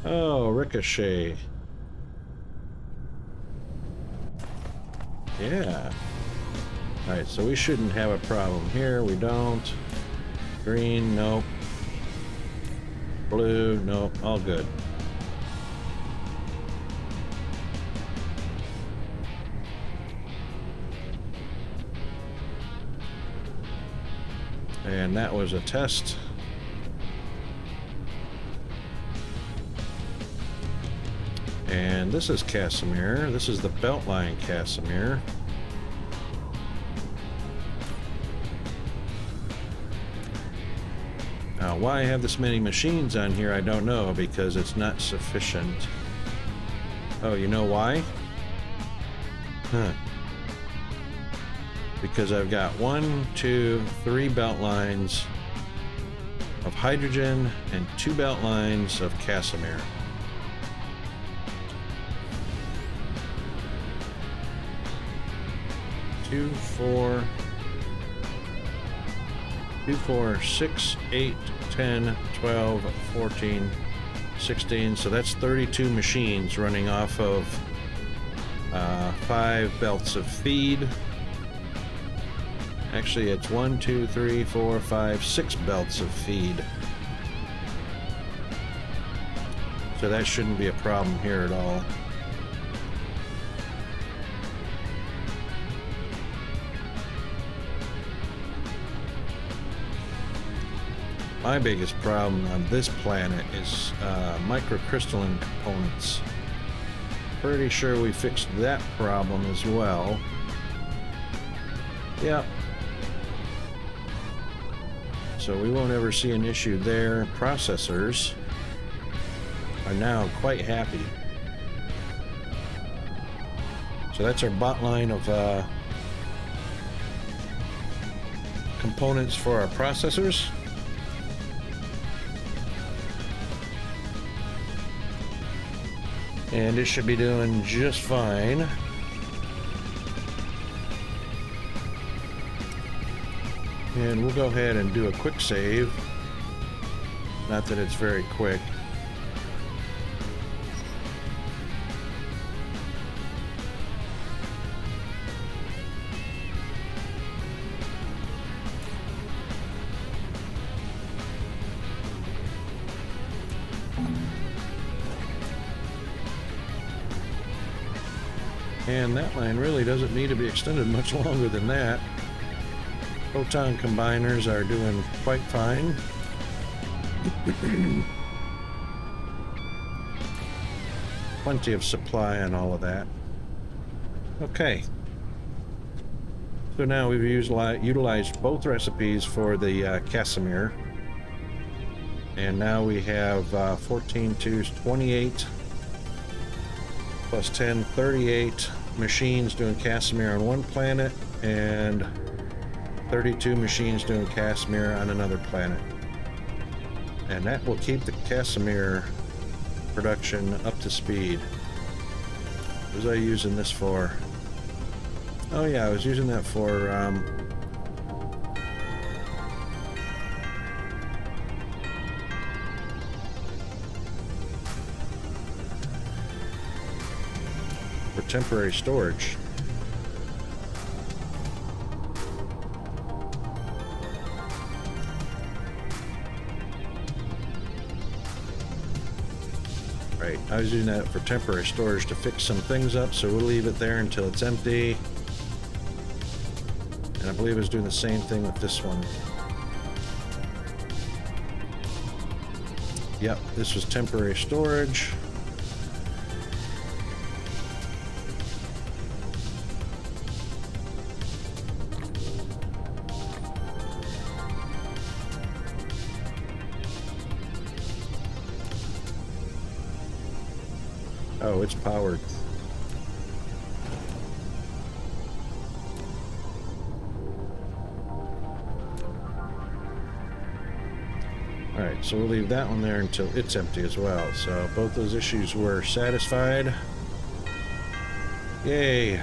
Oh, ricochet. Yeah. Alright, so we shouldn't have a problem here. We don't. Green, nope. Blue, nope. All good. And that was a test. And this is Casimir. This is the Beltline Casimir. Now, why I have this many machines on here, I don't know, because it's not sufficient. Oh, you know why? Huh. Because I've got 1, 2, 3 belt lines of hydrogen and 2 belt lines of Casimir. Two, four, 6, 8, 10, 12, 14, 16. So that's 32 machines running off of 5 belts of feed. Actually, it's 1, 2, 3, 4, 5, 6 belts of feed. So that shouldn't be a problem here at all. My biggest problem on this planet is microcrystalline components. Pretty sure we fixed that problem as well. Yep. So we won't ever see an issue there. Processors are now quite happy. So that's our bot line of components for our processors. And it should be doing just fine. And we'll go ahead and do a quick save. Not that it's very quick. And that line really doesn't need to be extended much longer than that. Photon combiners are doing quite fine. Plenty of supply on all of that. Okay. So now we've utilized both recipes for the Casimir. And now we have 14 twos, 28 plus 10, 38 machines doing Casimir on one planet and 32 machines doing Casimir on another planet. And that will keep the Casimir production up to speed. What was I using this for? Oh yeah, I was using that for temporary storage. Right, I was using that for temporary storage to fix some things up, so we'll leave it there until it's empty. And I believe I was doing the same thing with this one. Yep, this was temporary storage. Oh, it's powered. Alright, so we'll leave that one there until it's empty as well. So both those issues were satisfied. Yay!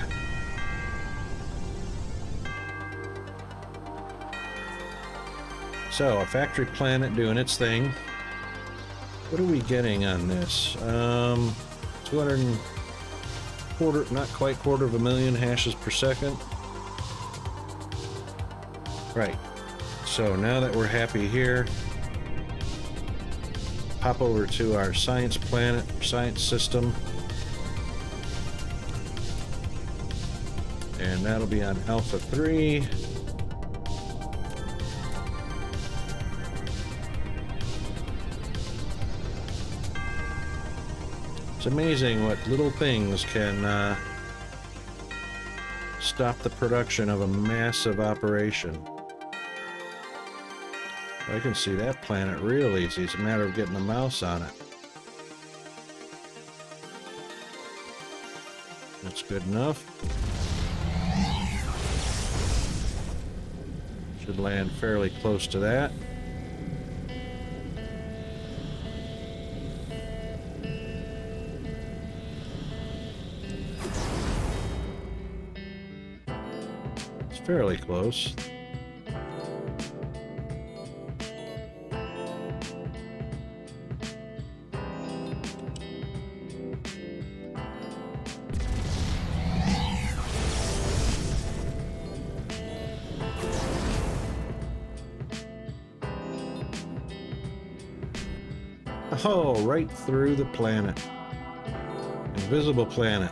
So, a factory planet doing its thing. What are we getting on this? 200 and not quite quarter of a million hashes per second. Right. So now that we're happy here, pop over to our science planet, science system. And that'll be on Alpha 3. It's amazing what little things can stop the production of a massive operation. I can see that planet real easy. It's a matter of getting a mouse on it. That's good enough. Should land fairly close to that. It's fairly close. Oh, right through the planet. Invisible planet.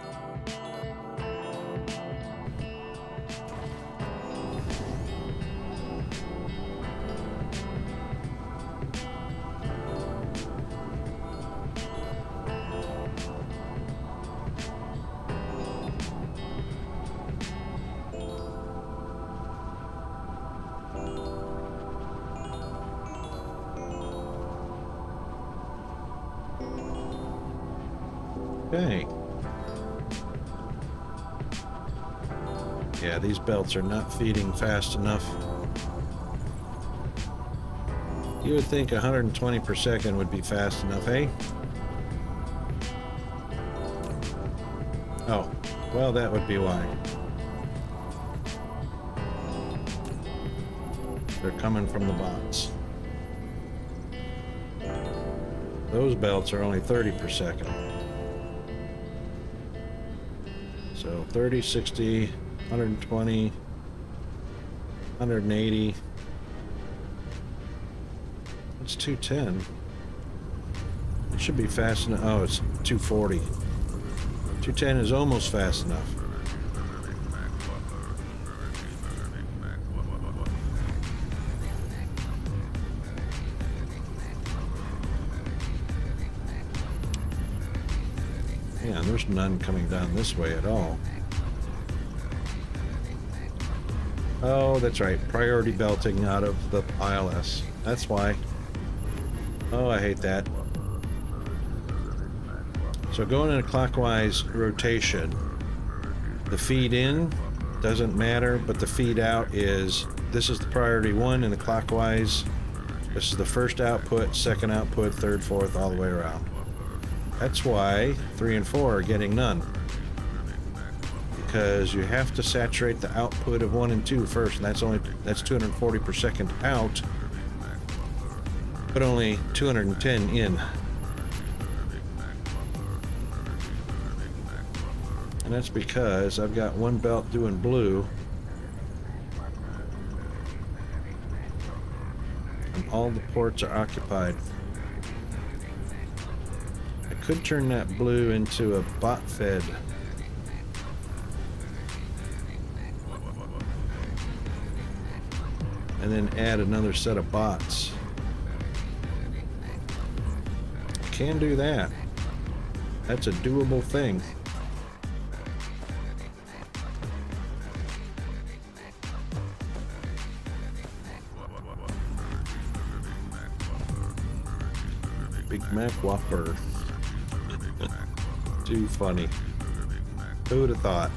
Okay. Yeah, these belts are not feeding fast enough. You would think 120 per second would be fast enough, eh? Oh, well, that would be why. They're coming from the bots. Those belts are only 30 per second. So 30, 60, 120, 180. It's 210. It should be fast enough. Oh, it's 240. 210 is almost fast enough. Yeah, there's none coming down this way at all. Oh, that's right. Priority belting out of the ILS. That's why. Oh, I hate that. So going in a clockwise rotation, the feed in doesn't matter, but the feed out is, this is the priority one in the clockwise. This is the first output, second output, third, fourth, all the way around. That's why 3 and 4 are getting none. Because you have to saturate the output of 1 and 2 first, and that's 240 per second out, but only 210 in. And that's because I've got one belt doing blue, and all the ports are occupied. Could turn that blue into a bot fed. And then add another set of bots. Can do that. That's a doable thing. Big Mac Whopper. Too funny. Who would have thought?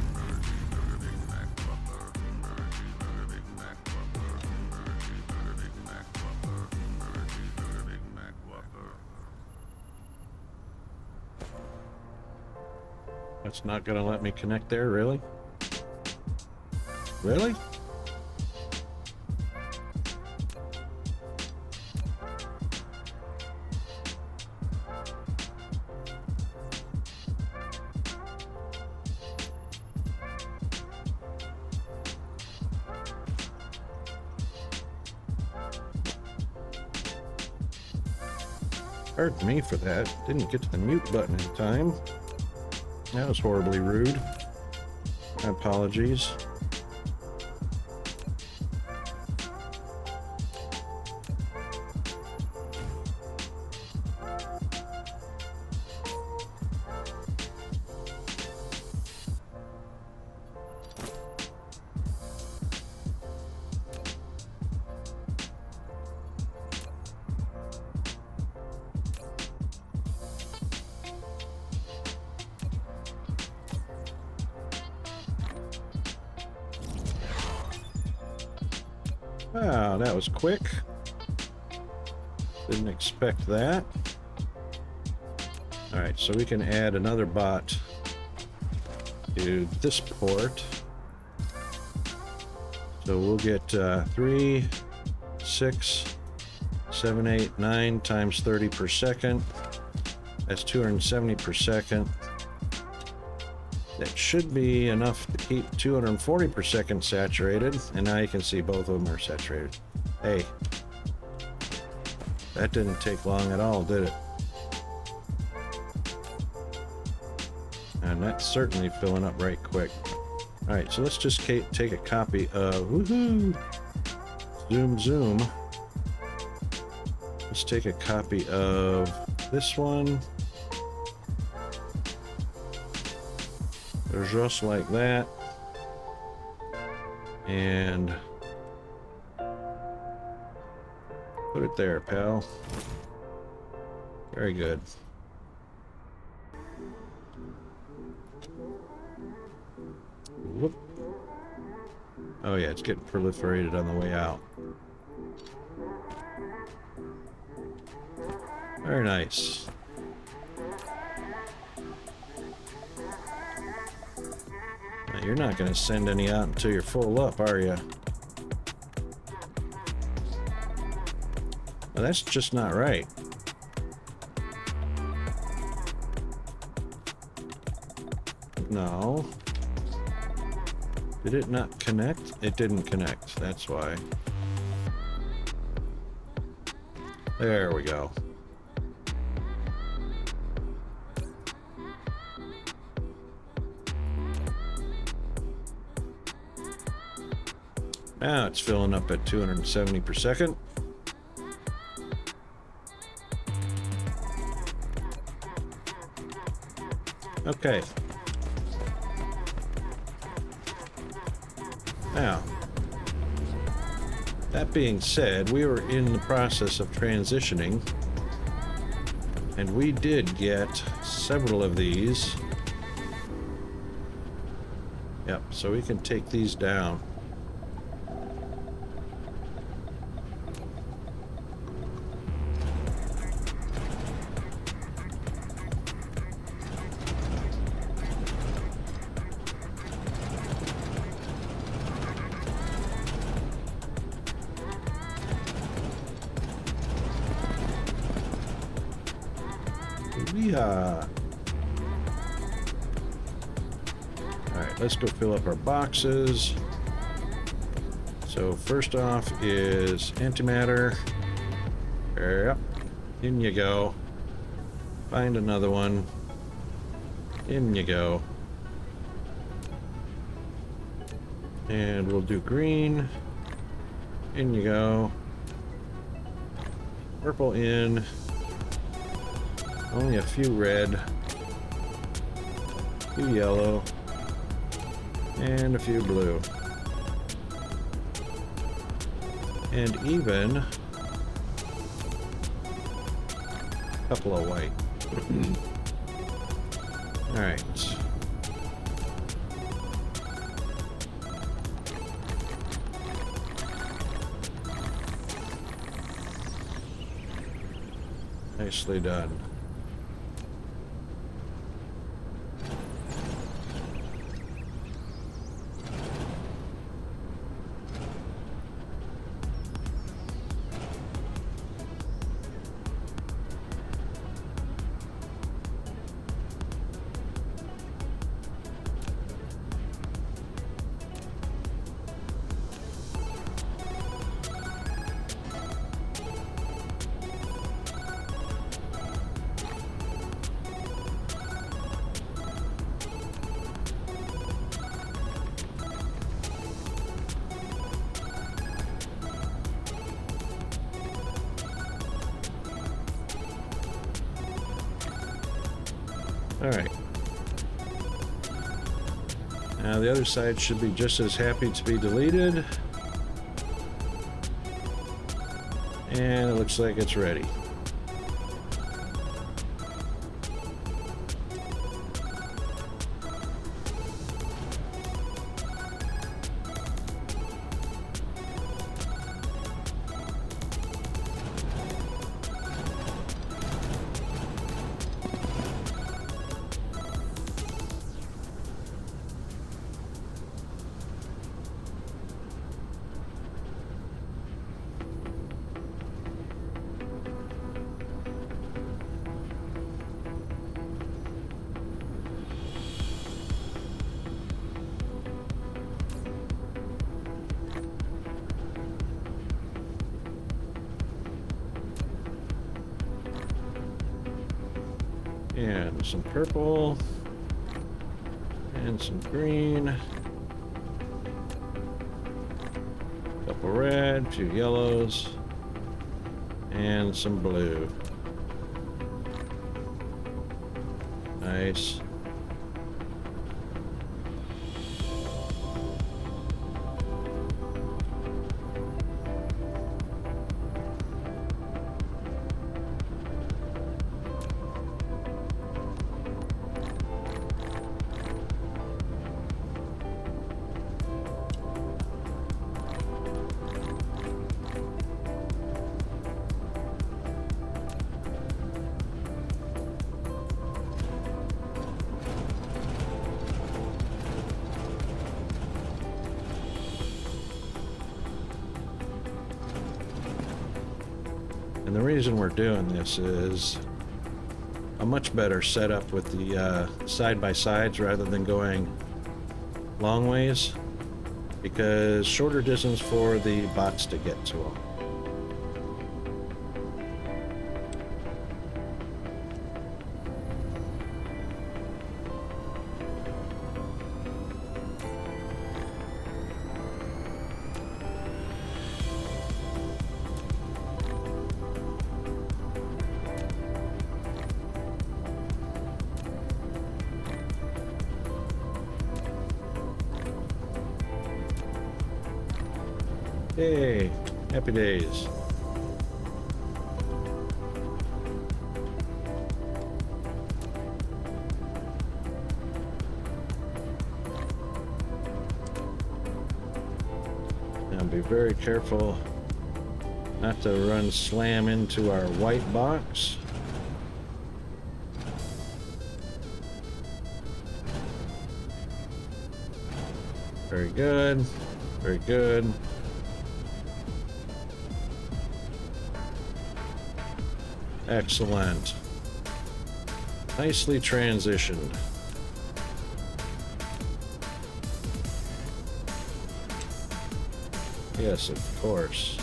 That's not gonna let me connect there, really? Really? Pardon me for that. Didn't get to the mute button in time. That was horribly rude. My apologies. Wow, that was quick. Didn't expect that. All right, so we can add another bot to this port. So we'll get 3, 6, 7, 8, 9 times 30 per second. That's 270 per second. That should be enough to keep 240 per second saturated. And now you can see both of them are saturated. Hey, that didn't take long at all, did it? And that's certainly filling up right quick. All right, so let's just take a copy of, woohoo, zoom. Let's take a copy of this one. Just like that. And put it there, pal. Very good. Whoop. Oh yeah, it's getting proliferated on the way out. Very nice. Now, you're not going to send any out until you're full up, are you? Well, that's just not right. No. Did it not connect? It didn't connect. That's why. There we go. Now it's filling up at 270 per second. Okay. Now, that being said, we were in the process of transitioning, and we did get several of these. Yep, so we can take these down. Alright, let's go fill up our boxes. So first off is antimatter. Yep, in you go. Find another one. In you go. And we'll do green. In you go. Purple in. Only a few red, a few yellow, and a few blue. And even a couple of white. All right. Nicely done. All right. Now the other side should be just as happy to be deleted. And it looks like it's ready. And some purple. And some green. Couple red, 2 yellows. And some blue. Nice. And the reason we're doing this is a much better setup with the side-by-sides rather than going long ways, because shorter distance for the bots to get to them. Hey, happy days. Now be very careful not to run slam into our white box. Very good, very good. Excellent. Nicely transitioned. Yes, of course.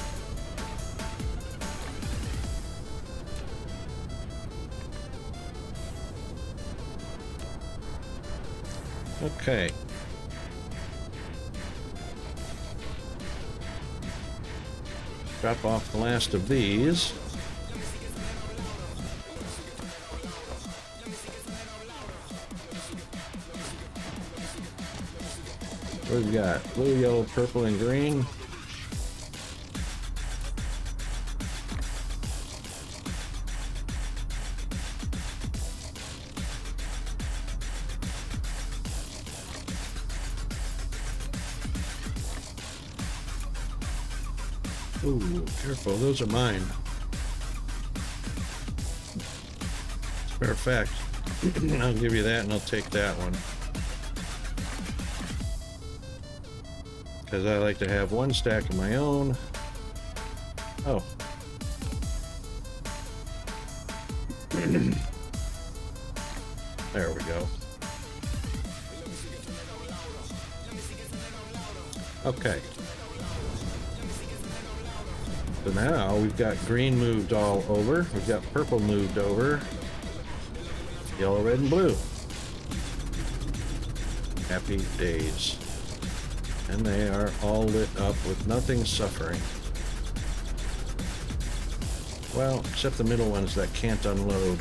Okay. Drop off the last of these. What do we got? Blue, yellow, purple, and green. Ooh, careful, those are mine. As a matter of fact, I'll give you that and I'll take that one. Because I like to have one stack of my own. Oh. There we go. Okay. So now we've got green moved all over. We've got purple moved over. Yellow, red, and blue. Happy days. And they are all lit up with nothing suffering. Well, except the middle ones that can't unload.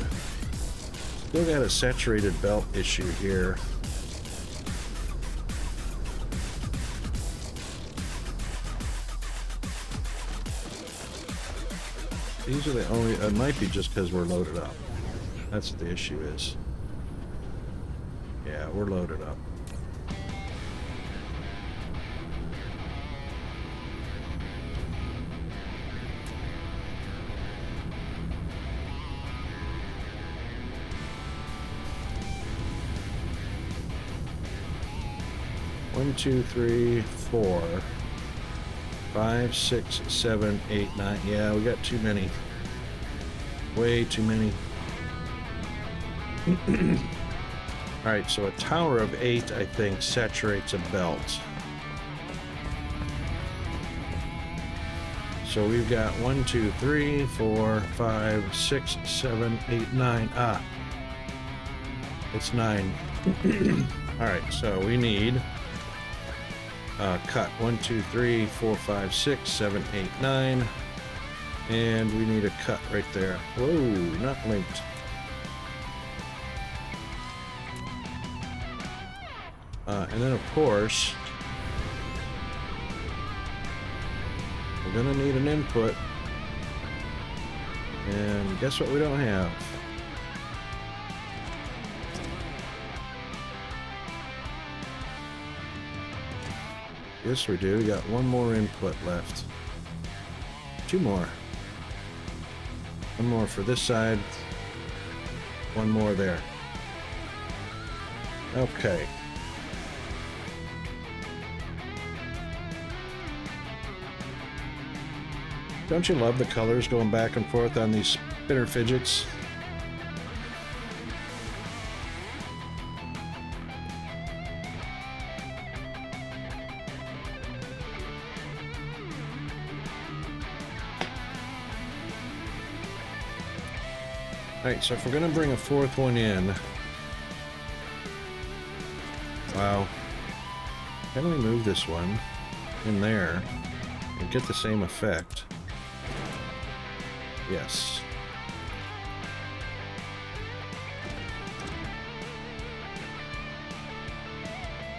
Still got a saturated belt issue here. These are the only, it might be just because we're loaded up. That's what the issue is. Yeah, we're loaded up. One, two, three, 4, 5, 6, 7, 8, 9. Yeah, we got too many. Way too many. Alright, so a tower of 8, I think, saturates a belt. So we've got 1, 2, 3, 4, 5, 6, 7, 8, 9. Ah. It's 9. All right, so we need cut 1, 2, 3, 4, 5, 6, 7, 8, 9, and we need a cut right there. Whoa, not linked. And then of course we're gonna need an input, and guess what we don't have? Yes, we do. We got one more input left. 2 more. One more for this side. One more there. Okay. Don't you love the colors going back and forth on these spinner fidgets? Alright, so if we're going to bring a 4th one in... Wow. Can we move this one in there and get the same effect? Yes.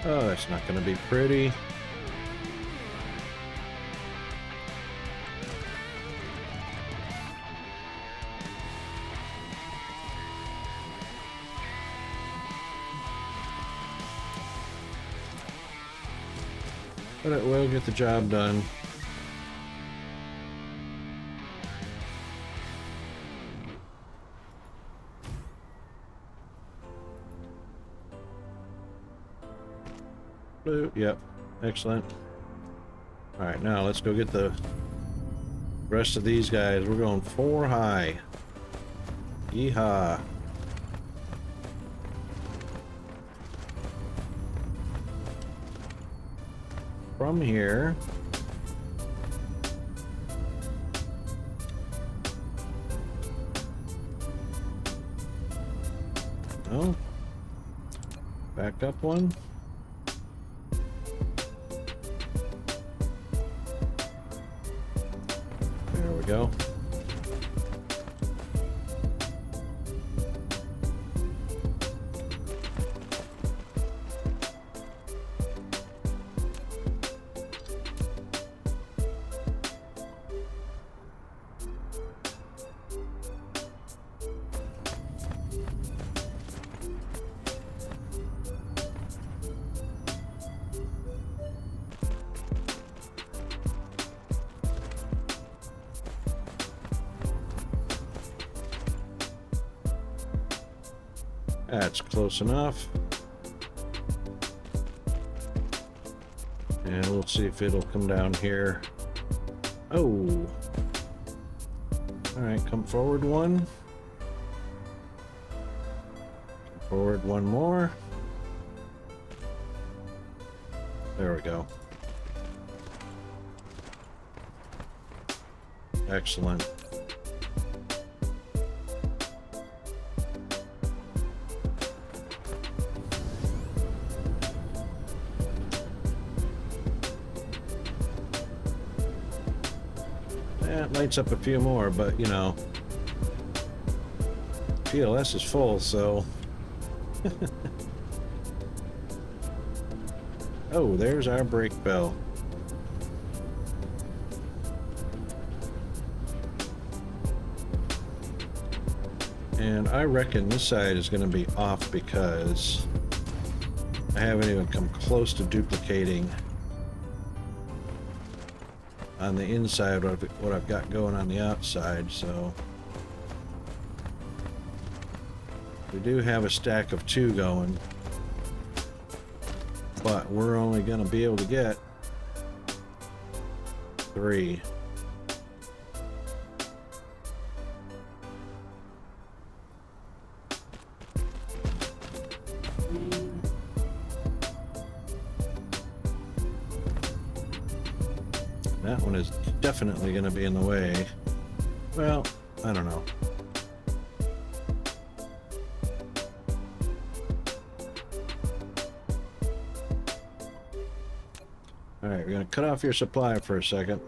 Oh, that's not going to be pretty. But it will get the job done. Blue, yep, excellent. All right, now let's go get the rest of these guys. We're going 4 high. Yeehaw. From here, oh, back up one. There we go. That's close enough. And we'll see if it'll come down here. Oh. All right, come forward one. Come forward one more. There we go. Excellent. It lights up a few more, but you know, PLS is full, so. Oh, there's our brake bell. And I reckon this side is going to be off because I haven't even come close to duplicating on the inside what I've got going on the outside, so we do have a stack of 2 going, but we're only going to be able to get 3. That one is definitely going to be in the way. Well, I don't know. Alright, we're gonna cut off your supply for a second.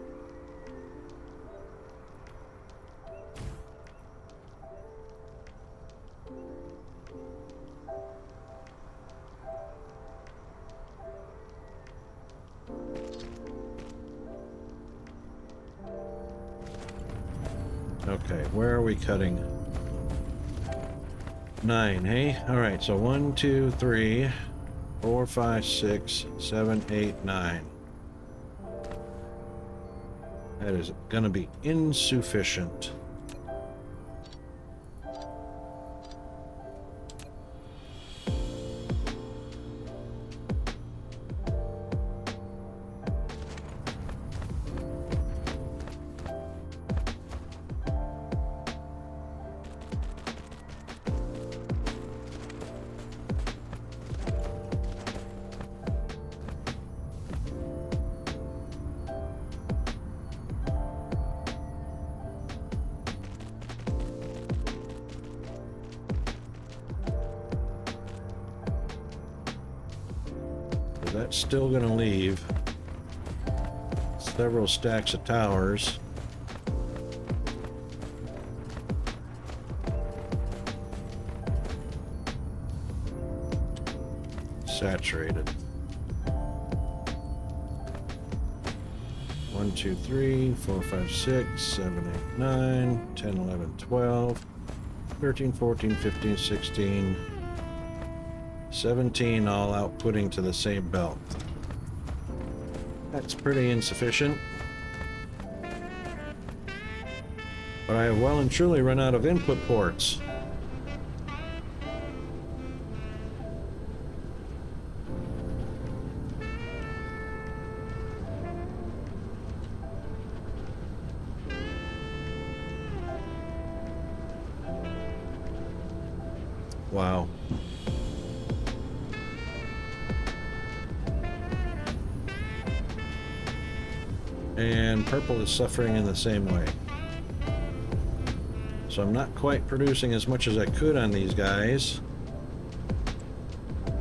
Okay, where are we cutting? 9, hey? Alright, so 1, 2, 3, 4, 5, 6, 7, 8, 9. That is gonna be insufficient. That's still going to leave several stacks of towers. Saturated. 1, 2, 3, 4, 5, 6, 7, 8, 9, 10, 11, 12, 13, 14, 15, 16, 17 all outputting to the same belt. That's pretty insufficient. But I have well and truly run out of input ports. Wow. And purple is suffering in the same way. So I'm not quite producing as much as I could on these guys.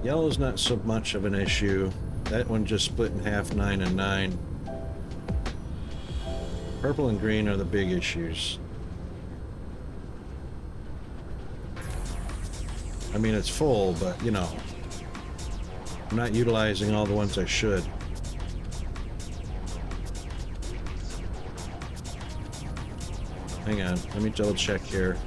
Yellow's not so much of an issue. That one just split in half, 9 and 9. Purple and green are the big issues. I mean, it's full, but you know, I'm not utilizing all the ones I should. Hang on, let me double check here.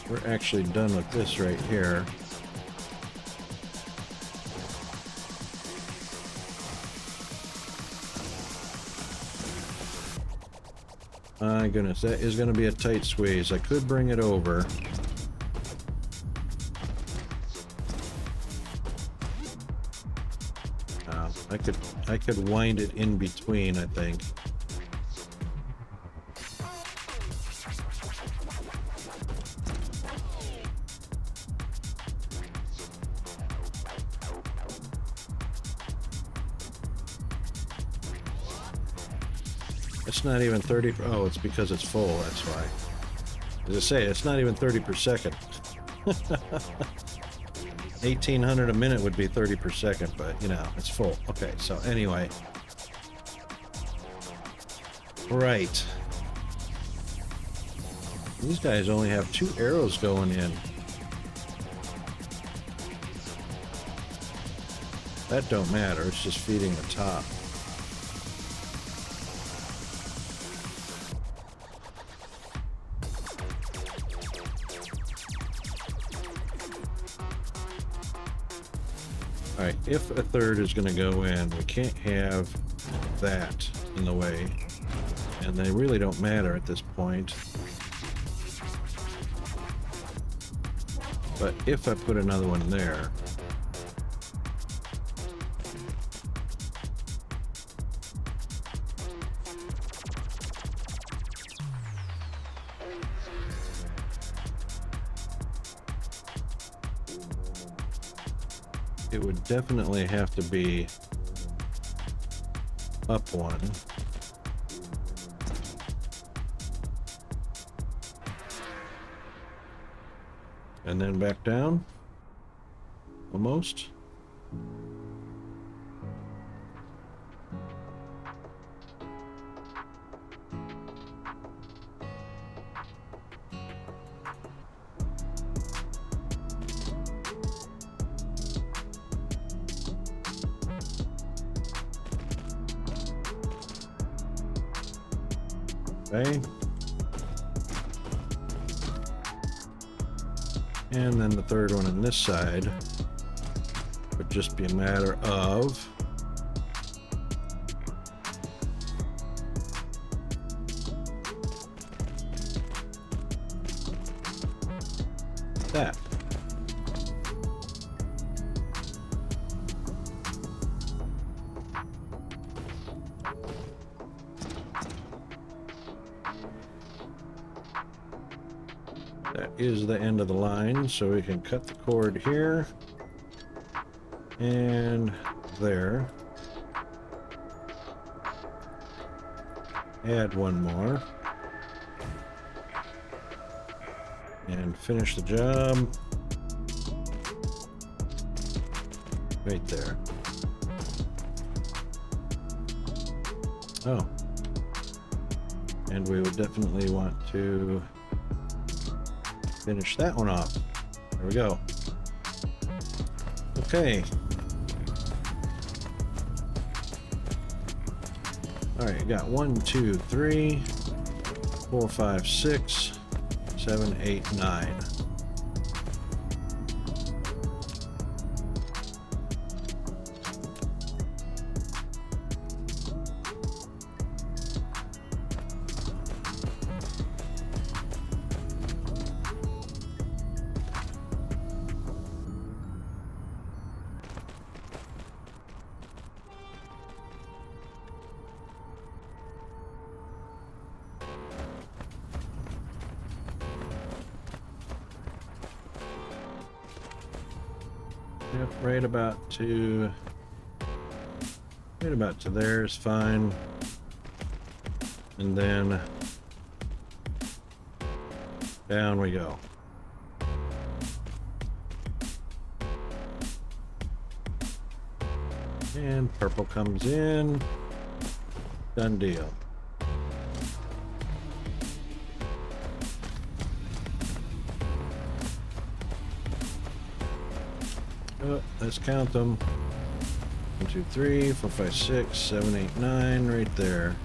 We're actually done with this right here. My goodness, that is going to be a tight squeeze. I could bring it over. I could wind it in between, I think. It's not even 30. Oh, it's because it's full, that's why. As I say, it's not even 30 per second. 1800 a minute would be 30 per second, but you know, it's full. Okay, so anyway. Right. These guys only have 2 arrows going in. That don't matter, it's just feeding the top. Alright, if a third is going to go in, we can't have that in the way. And they really don't matter at this point. But if I put another one there, it would definitely have to be up one. And then back down. Almost. Okay. And then the third one on this side would just be a matter of that. That is the end of the line, so we can cut the cord here and there. Add one more and finish the job right there. Oh, and we would definitely want to finish that one off. There we go. Okay. All right, you got 1, 2, 3, 4, 5, 6, 7, 8, 9. Yep, right about to there is fine. And then down we go. And purple comes in. Done deal. Oh, let's count them. 1, 2, 3, 4, 5, 6, 7, 8, 9, right there.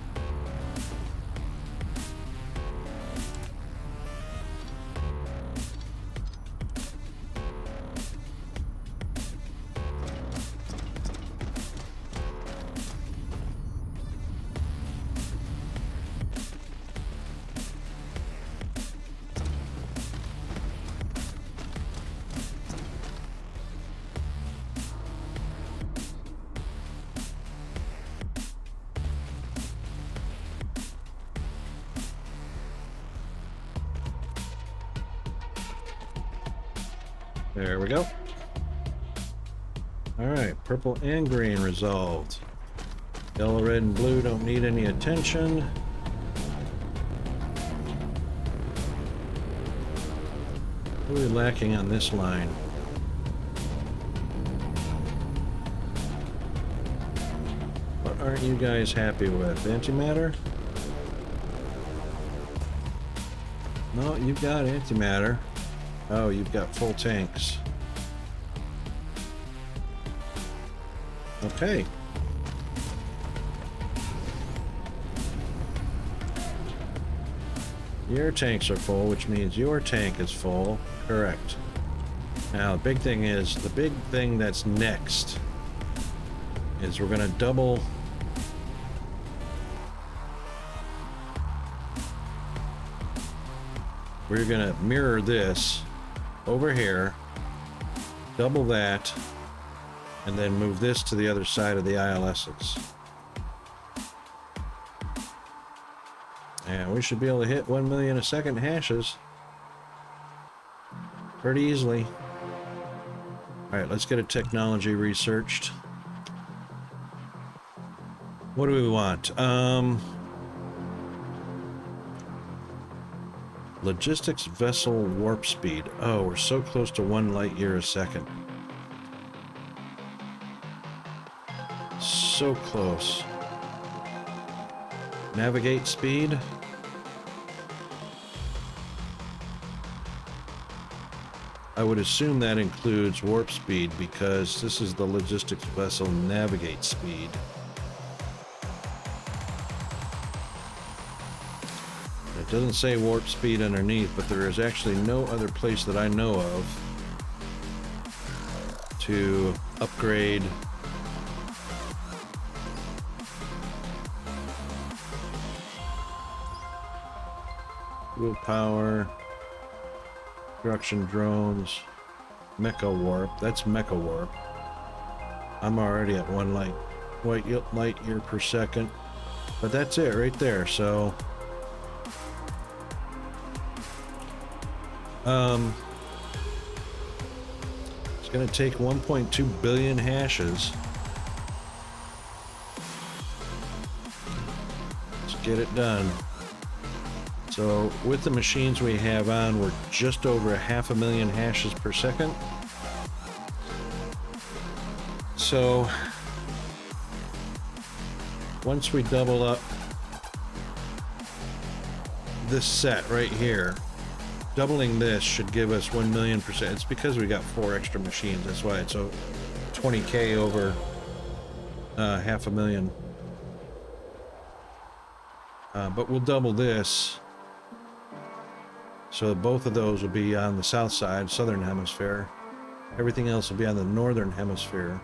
There we go. All right, purple and green resolved. Yellow, red, and blue don't need any attention. What are we lacking on this line? What aren't you guys happy with? Antimatter? No, you've got antimatter. Oh, you've got full tanks. Okay. Your tanks are full, which means your tank is full. Correct. Now, the big thing that's next is we're going to double. We're going to mirror this over here, double that, and then move this to the other side of the ILSs. And we should be able to hit 1 million a second hashes pretty easily. All right, let's get a technology researched. What do we want? Logistics vessel warp speed. Oh, we're so close to 1 light year a second. so close. Navigate speed. I would assume that includes warp speed because this is the logistics vessel navigate speed. It doesn't say warp speed underneath, but there is actually no other place that I know of to upgrade willpower. Construction drones, Mecha Warp. That's Mecha Warp. I'm already at 1 light year per second, but that's it right there. So, it's going to take 1.2 billion hashes. Let's get it done. So with the machines we have on, we're just over 500,000 hashes per second. So once we double up this set right here, doubling this should give us 1,000,000%. It's because we got 4 extra machines. That's why it's 20K over 500,000. But we'll double this. So both of those will be on the south side, southern hemisphere. Everything else will be on the northern hemisphere.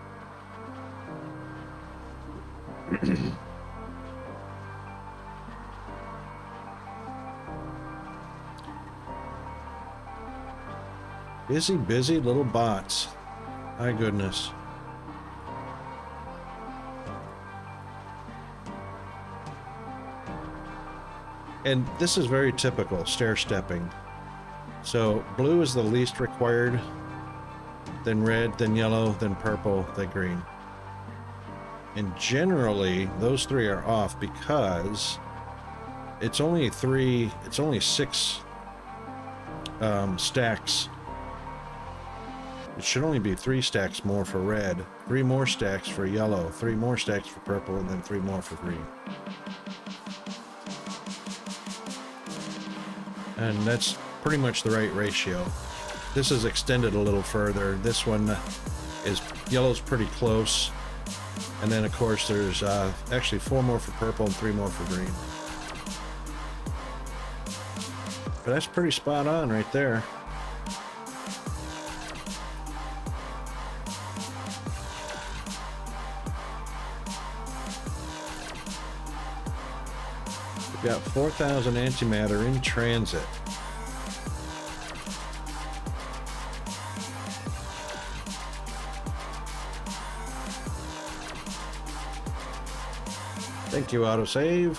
Busy little bots. My goodness. And this is very typical, stair-stepping. So blue is the least required, then red, then yellow, then purple, then green. And generally, those 3 are off because it's only 6 stacks. It should only be 3 stacks more for red, 3 more stacks for yellow, 3 more stacks for purple, and then 3 more for green. And that's pretty much the right ratio. This is extended a little further. This one is yellow's pretty close, and then of course there's actually 4 more for purple and 3 more for green. But that's pretty spot on right there. We've got 4,000 antimatter in transit. Thank you, autosave.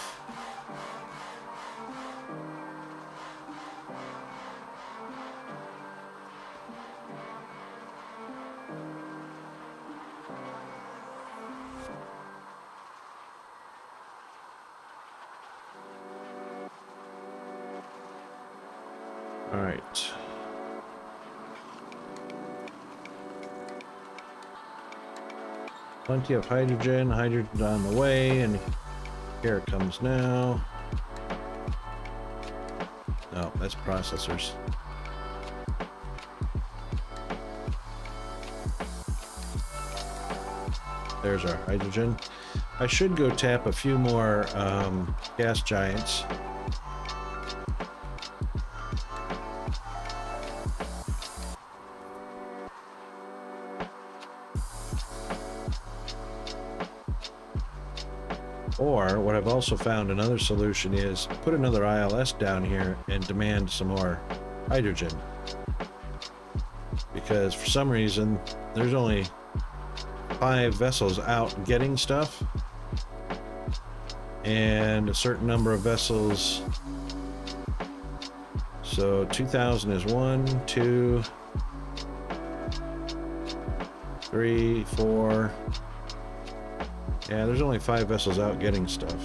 All right. Plenty of hydrogen on the way, and here it comes now. Oh, that's processors. There's our hydrogen. I should go tap a few more gas giants. Or what I've also found another solution is put another ILS down here and demand some more hydrogen. Because for some reason there's only 5 vessels out getting stuff, and a certain number of vessels. So 2,000 is 1, 2, 3, 4. Yeah, there's only 5 vessels out getting stuff.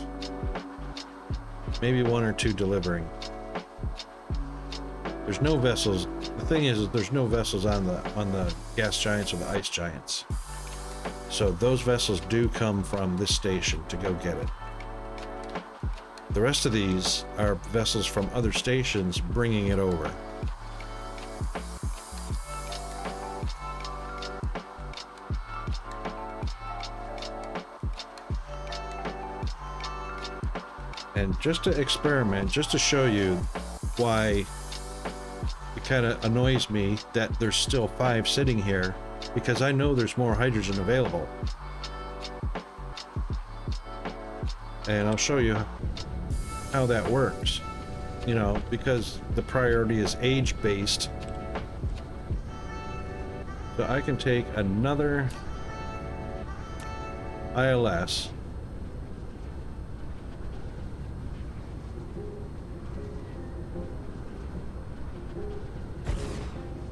Maybe 1 or 2 delivering. There's no vessels. The thing is there's no vessels on the gas giants or the ice giants. So those vessels do come from this station to go get it. The rest of these are vessels from other stations bringing it over. And just to experiment, just to show you why it kind of annoys me that there's still 5 sitting here, because I know there's more hydrogen available. And I'll show you how that works, you know, because the priority is age based. So I can take another ILS.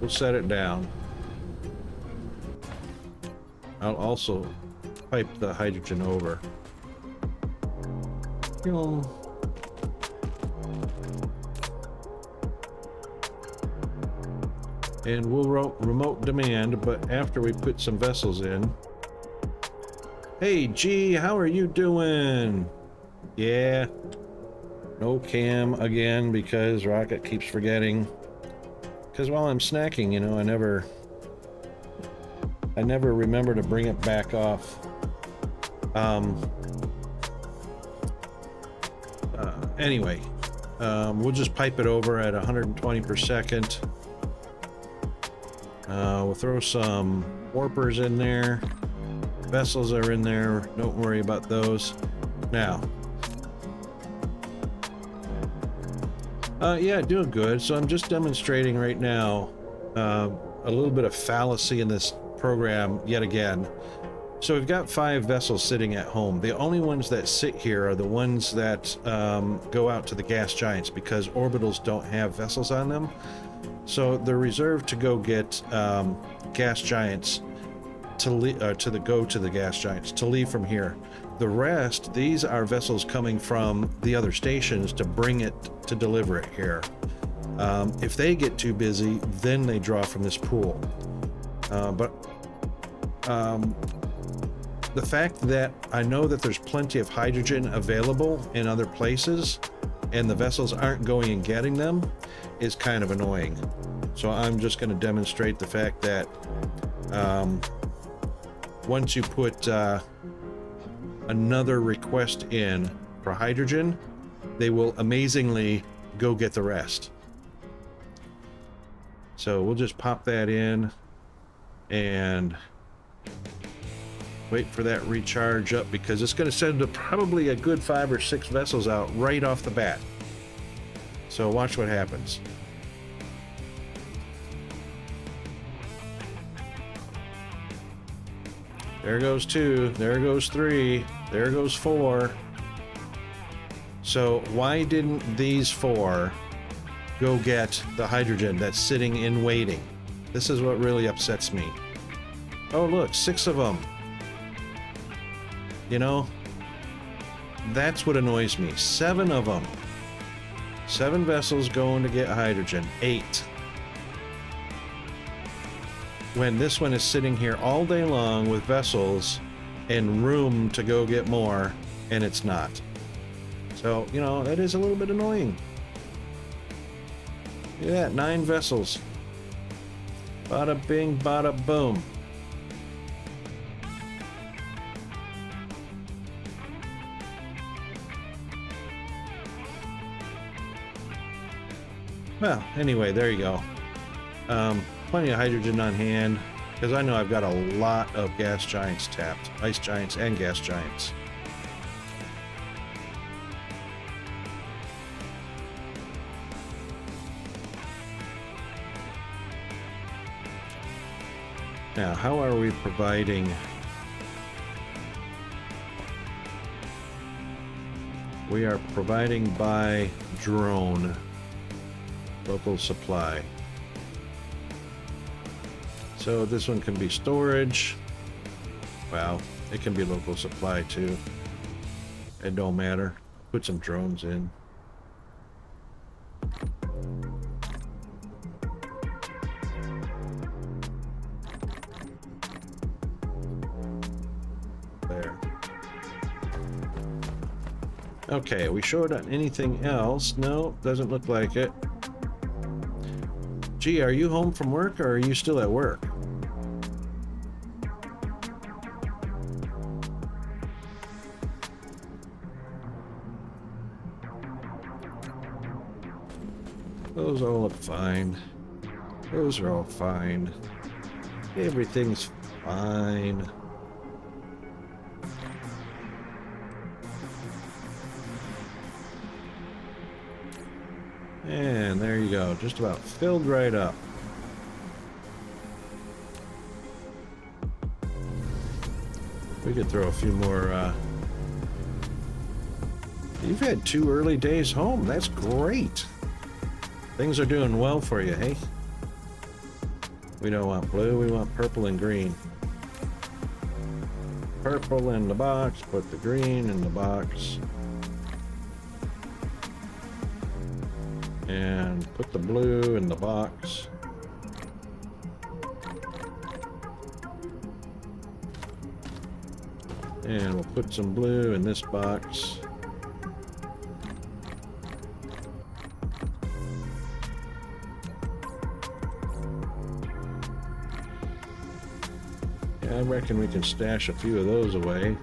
We'll set it down. I'll also pipe the hydrogen over. You know, and we'll remote demand, but after we put some vessels in. Hey G, how are you doing? Yeah, no cam again because Rocket keeps forgetting. Because while I'm snacking, you know, I never remember to bring it back off. Anyway, we'll just pipe it over at 120 per second. We'll throw some warpers in there. Vessels are in there. Don't worry about those. Now, yeah, doing good. So I'm just demonstrating right now a little bit of fallacy in this program yet again. So we've got 5 vessels sitting at home. The only ones that sit here are the ones that go out to the gas giants, because orbitals don't have vessels on them. So they're reserved to go get gas giants to go to the gas giants to leave from here. The rest, these are vessels coming from the other stations to bring it, to deliver it here. If they get too busy, then they draw from this pool. The fact that I know that there's plenty of hydrogen available in other places and the vessels aren't going and getting them is kind of annoying. So I'm just going to demonstrate the fact that once you put another request in for hydrogen, they will amazingly go get the rest. So we'll just pop that in and wait for that recharge up, because it's going to send probably a good 5 or 6 vessels out right off the bat. So watch what happens. There goes 2, there goes 3, there goes 4. So why didn't these 4 go get the hydrogen that's sitting in waiting? This is what really upsets me. Oh look, 6 of them. You know, that's what annoys me. 7 of them. 7 vessels going to get hydrogen. 8. When this one is sitting here all day long with vessels and room to go get more, and it's not. So, you know, that is a little bit annoying. Look at that, 9 vessels. Bada bing, bada boom. Well, anyway, there you go. Plenty of hydrogen on hand, because I know I've got a lot of gas giants tapped. Ice giants and gas giants. Now, how are we providing? We are providing by drone. Local supply. So this one can be storage. Well, it can be local supply too. It don't matter. Put some drones in. Okay, we showed on anything else? No, doesn't look like it. Gee, are you home from work or are you still at work? Those all look fine. Those are all fine. Everything's fine. And there you go, just about filled right up. We could throw a few more, You've had 2 early days home, that's great. Things are doing well for you, hey? We don't want blue, we want purple and green. Purple in the box, put the green in the box. And put the blue in the box. And we'll put some blue in this box. I reckon we can stash a few of those away.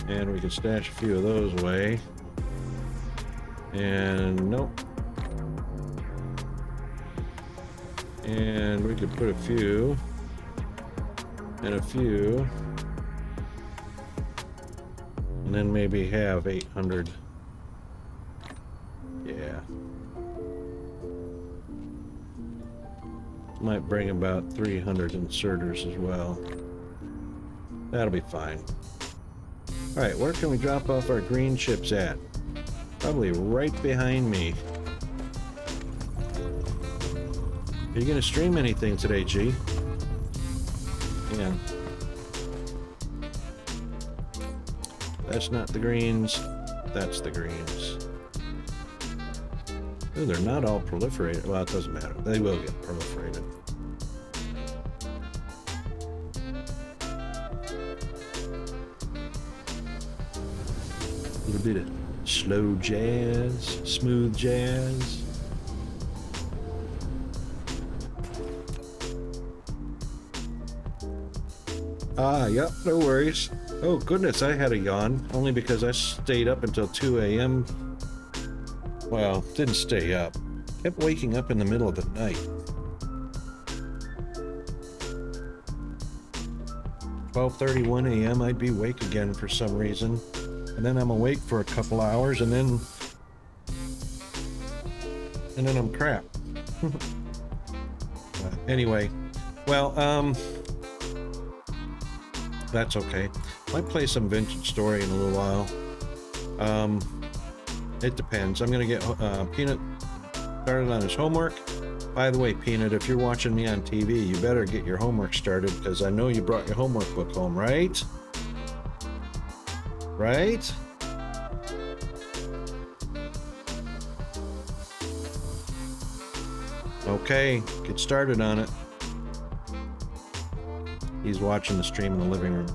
And we can stash a few of those away. And nope. And we could put a few. And a few. And then maybe have 800. Yeah. Might bring about 300 inserters as well. That'll be fine. Alright, where can we drop off our green chips at? Probably right behind me. Are you gonna stream anything today, G? Yeah. That's not the greens. That's the greens. Ooh, they're not all proliferated. Well, it doesn't matter. They will get proliferated. A little bit of slow jazz, smooth jazz. Ah, yep, no worries. Oh goodness, I had a yawn, only because I stayed up until 2 a.m. Well, didn't stay up. Kept waking up in the middle of the night. 12:31 a.m. I'd be awake again for some reason. And then I'm awake for a couple hours and then I'm crap. Anyway, well, that's okay. Might play some Vintage Story in a little while. It depends. I'm gonna get Peanut started on his homework. By the way, Peanut, if you're watching me on TV, you better get your homework started because I know you brought your homework book home, right? Right? Okay, get started on it. He's watching the stream in the living room.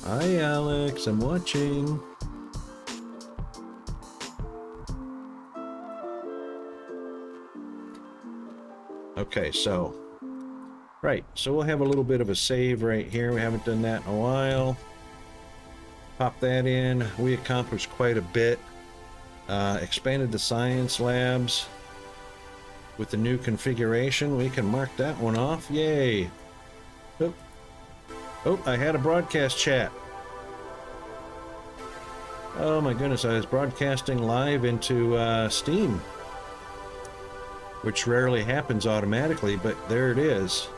Hi, Alex, I'm watching. Okay, so so we'll have a little bit of a save right here. We haven't done that in a while. Pop that in. We accomplished quite a bit. Expanded the science labs with the new configuration. We can mark that one off. Yay. Oh, I had a broadcast chat. Oh my goodness, I was broadcasting live into Steam, which rarely happens automatically, but there it is.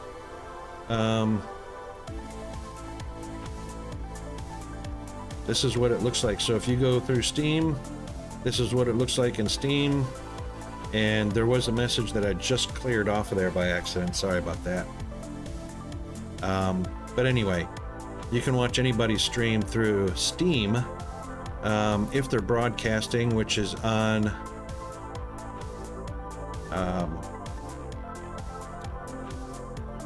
This is what it looks like. So if you go through Steam, this is what it looks like in Steam. And there was a message that I just cleared off of there by accident. Sorry about that. But anyway, you can watch anybody's stream through Steam if they're broadcasting, which is on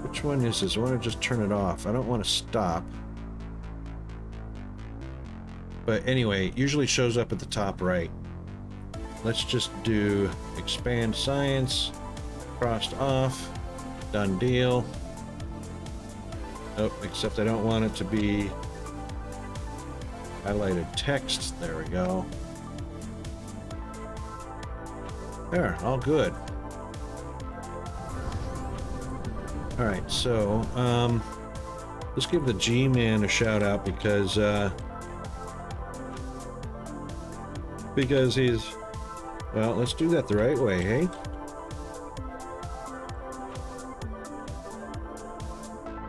which one is this? I want to just turn it off. I don't want to stop. But anyway, it usually shows up at the top right. Let's just do expand science, crossed off, done deal. Oh, except I don't want it to be highlighted text. There we go. There, all good. All right, so let's give the G-Man a shout out because he's, well, let's do that the right way, hey?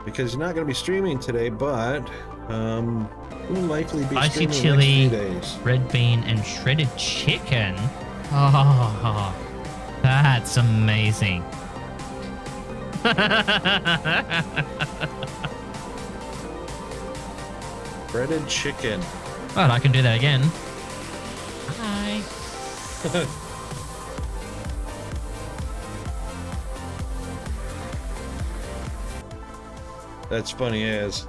Because he's not going to be streaming today, but will likely be Spicy streaming chili, the next few days. red bean, and shredded chicken. Oh, that's amazing. Breaded chicken. Well, I can do that again. Hi. That's funny as.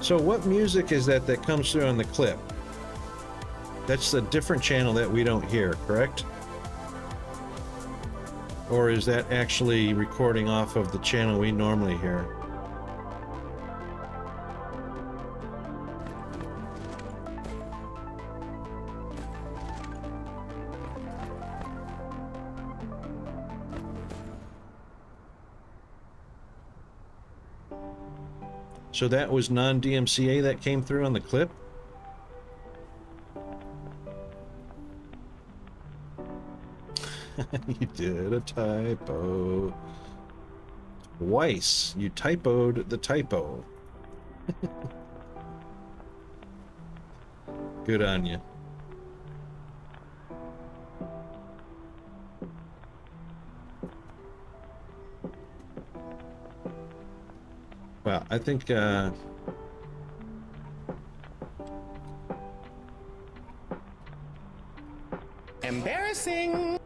So what music is that comes through on the clip? That's a different channel that we don't hear, correct? Or is that actually recording off of the channel we normally hear? So that was non-DMCA that came through on the clip? You did a typo. Twice. You typoed the typo. Good on you. Well, I think Embarrassing.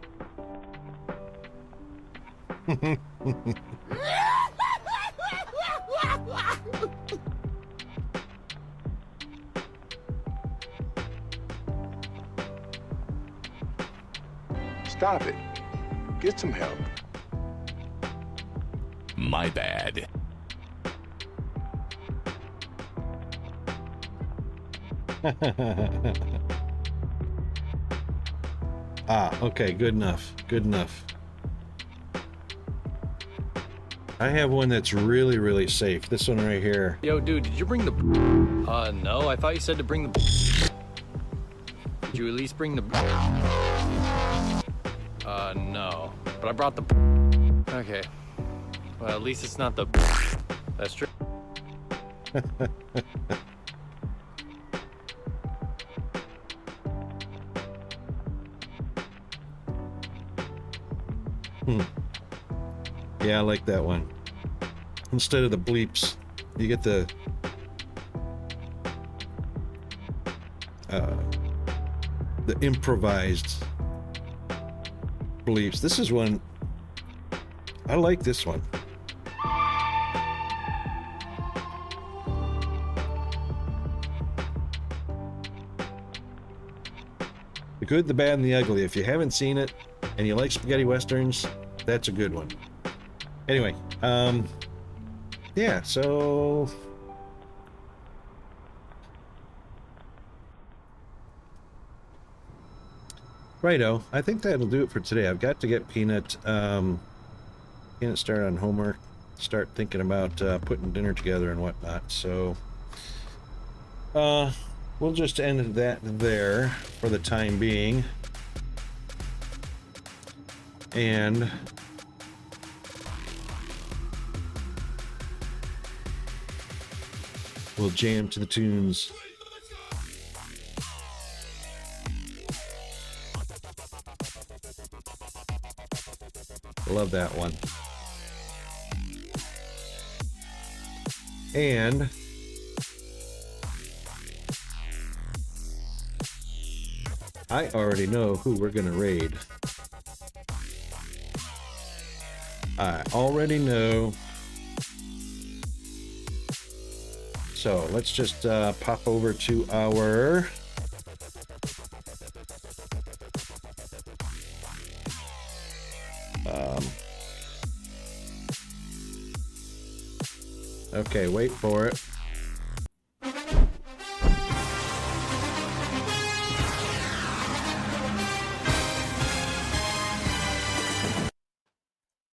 Stop it. Get some help. My bad. Ah, okay, good enough. Good enough. I have one that's really, really safe. This one right here. Yo, dude, did you bring the... no, I thought you said to bring the... Did you at least bring the... no. But I brought the... Okay. Well, at least it's not the... That's true. Yeah, I like that one. Instead of the bleeps, you get the improvised bleeps. This is one I like. This one. The good, the bad, and the ugly. If you haven't seen it and you like spaghetti westerns, that's a good one. Anyway, yeah, so righto, I think that'll do it for today. I've got to get Peanut started on homework, start thinking about putting dinner together and whatnot. So we'll just end that there for the time being. And we'll jam to the tunes. Love that one. And I already know who we're gonna raid. I already know. So let's just pop over to our okay, wait for it.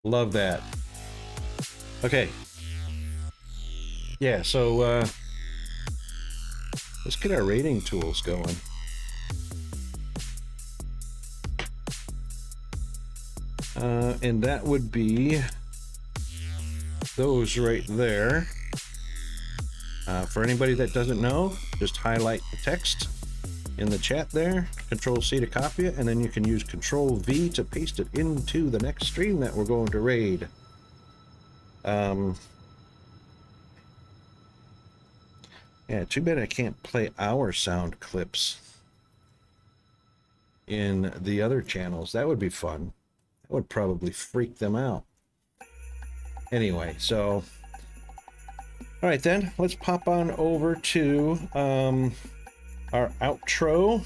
Love that. Okay. Yeah, so let's get our rating tools going. And that would be those right there. For anybody that doesn't know, just highlight the text in the chat there, Control C to copy it, and then you can use Control V to paste it into the next stream that we're going to raid. Yeah, too bad I can't play our sound clips in the other channels. That would be fun. That would probably freak them out. Anyway, so all right then, let's pop on over to our outro.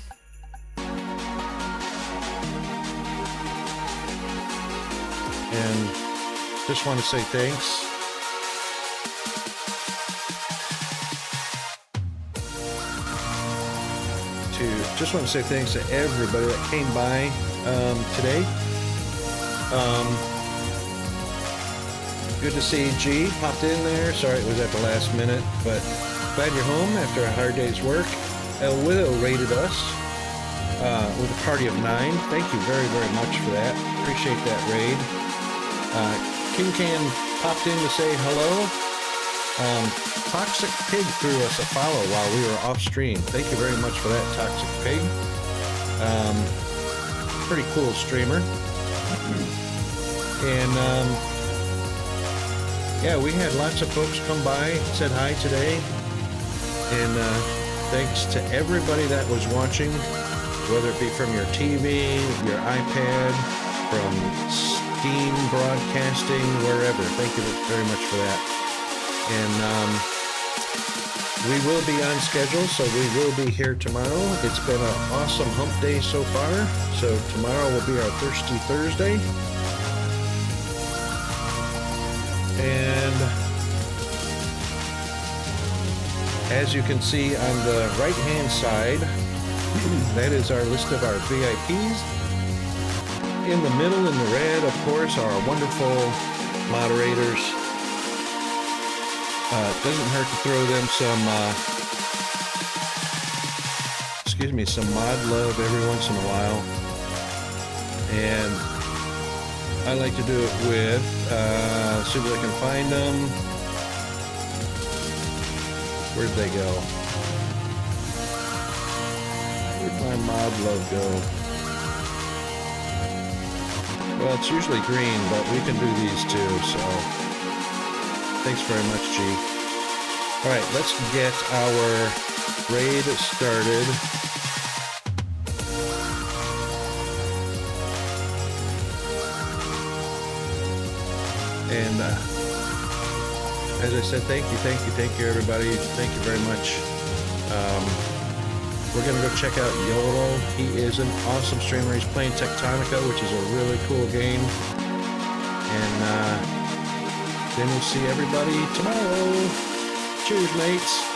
And just want to say thanks to everybody that came by today. Good to see G popped in there. Sorry it was at the last minute, but glad you're home after a hard day's work. El Widow raided us with a party of 9. Thank you very, very much for that. Appreciate that raid. King Can popped in to say hello. Toxic Pig threw us a follow while we were off stream. Thank you very much for that, Toxic Pig. Pretty cool streamer. And yeah, we had lots of folks come by, said hi today. And thanks to everybody that was watching, whether it be from your TV, your iPad, from Steam broadcasting, wherever. Thank you very much for that. And we will be on schedule, so we will be here tomorrow. It's been an awesome hump day so far. So tomorrow will be our Thirsty Thursday. And as you can see on the right-hand side, that is our list of our VIPs. In the middle, in the red, of course, are our wonderful moderators. Doesn't hurt to throw them some mod love every once in a while. And I like to do it with, see if I can find them. Where'd they go? Where'd my mod love go? Well, it's usually green, but we can do these too, so thanks very much, G. Alright, let's get our raid started. And as I said, thank you, everybody. Thank you very much. We're going to go check out YOLO. He is an awesome streamer. He's playing Tectonica, which is a really cool game. And then we'll see everybody tomorrow. Cheers, mates.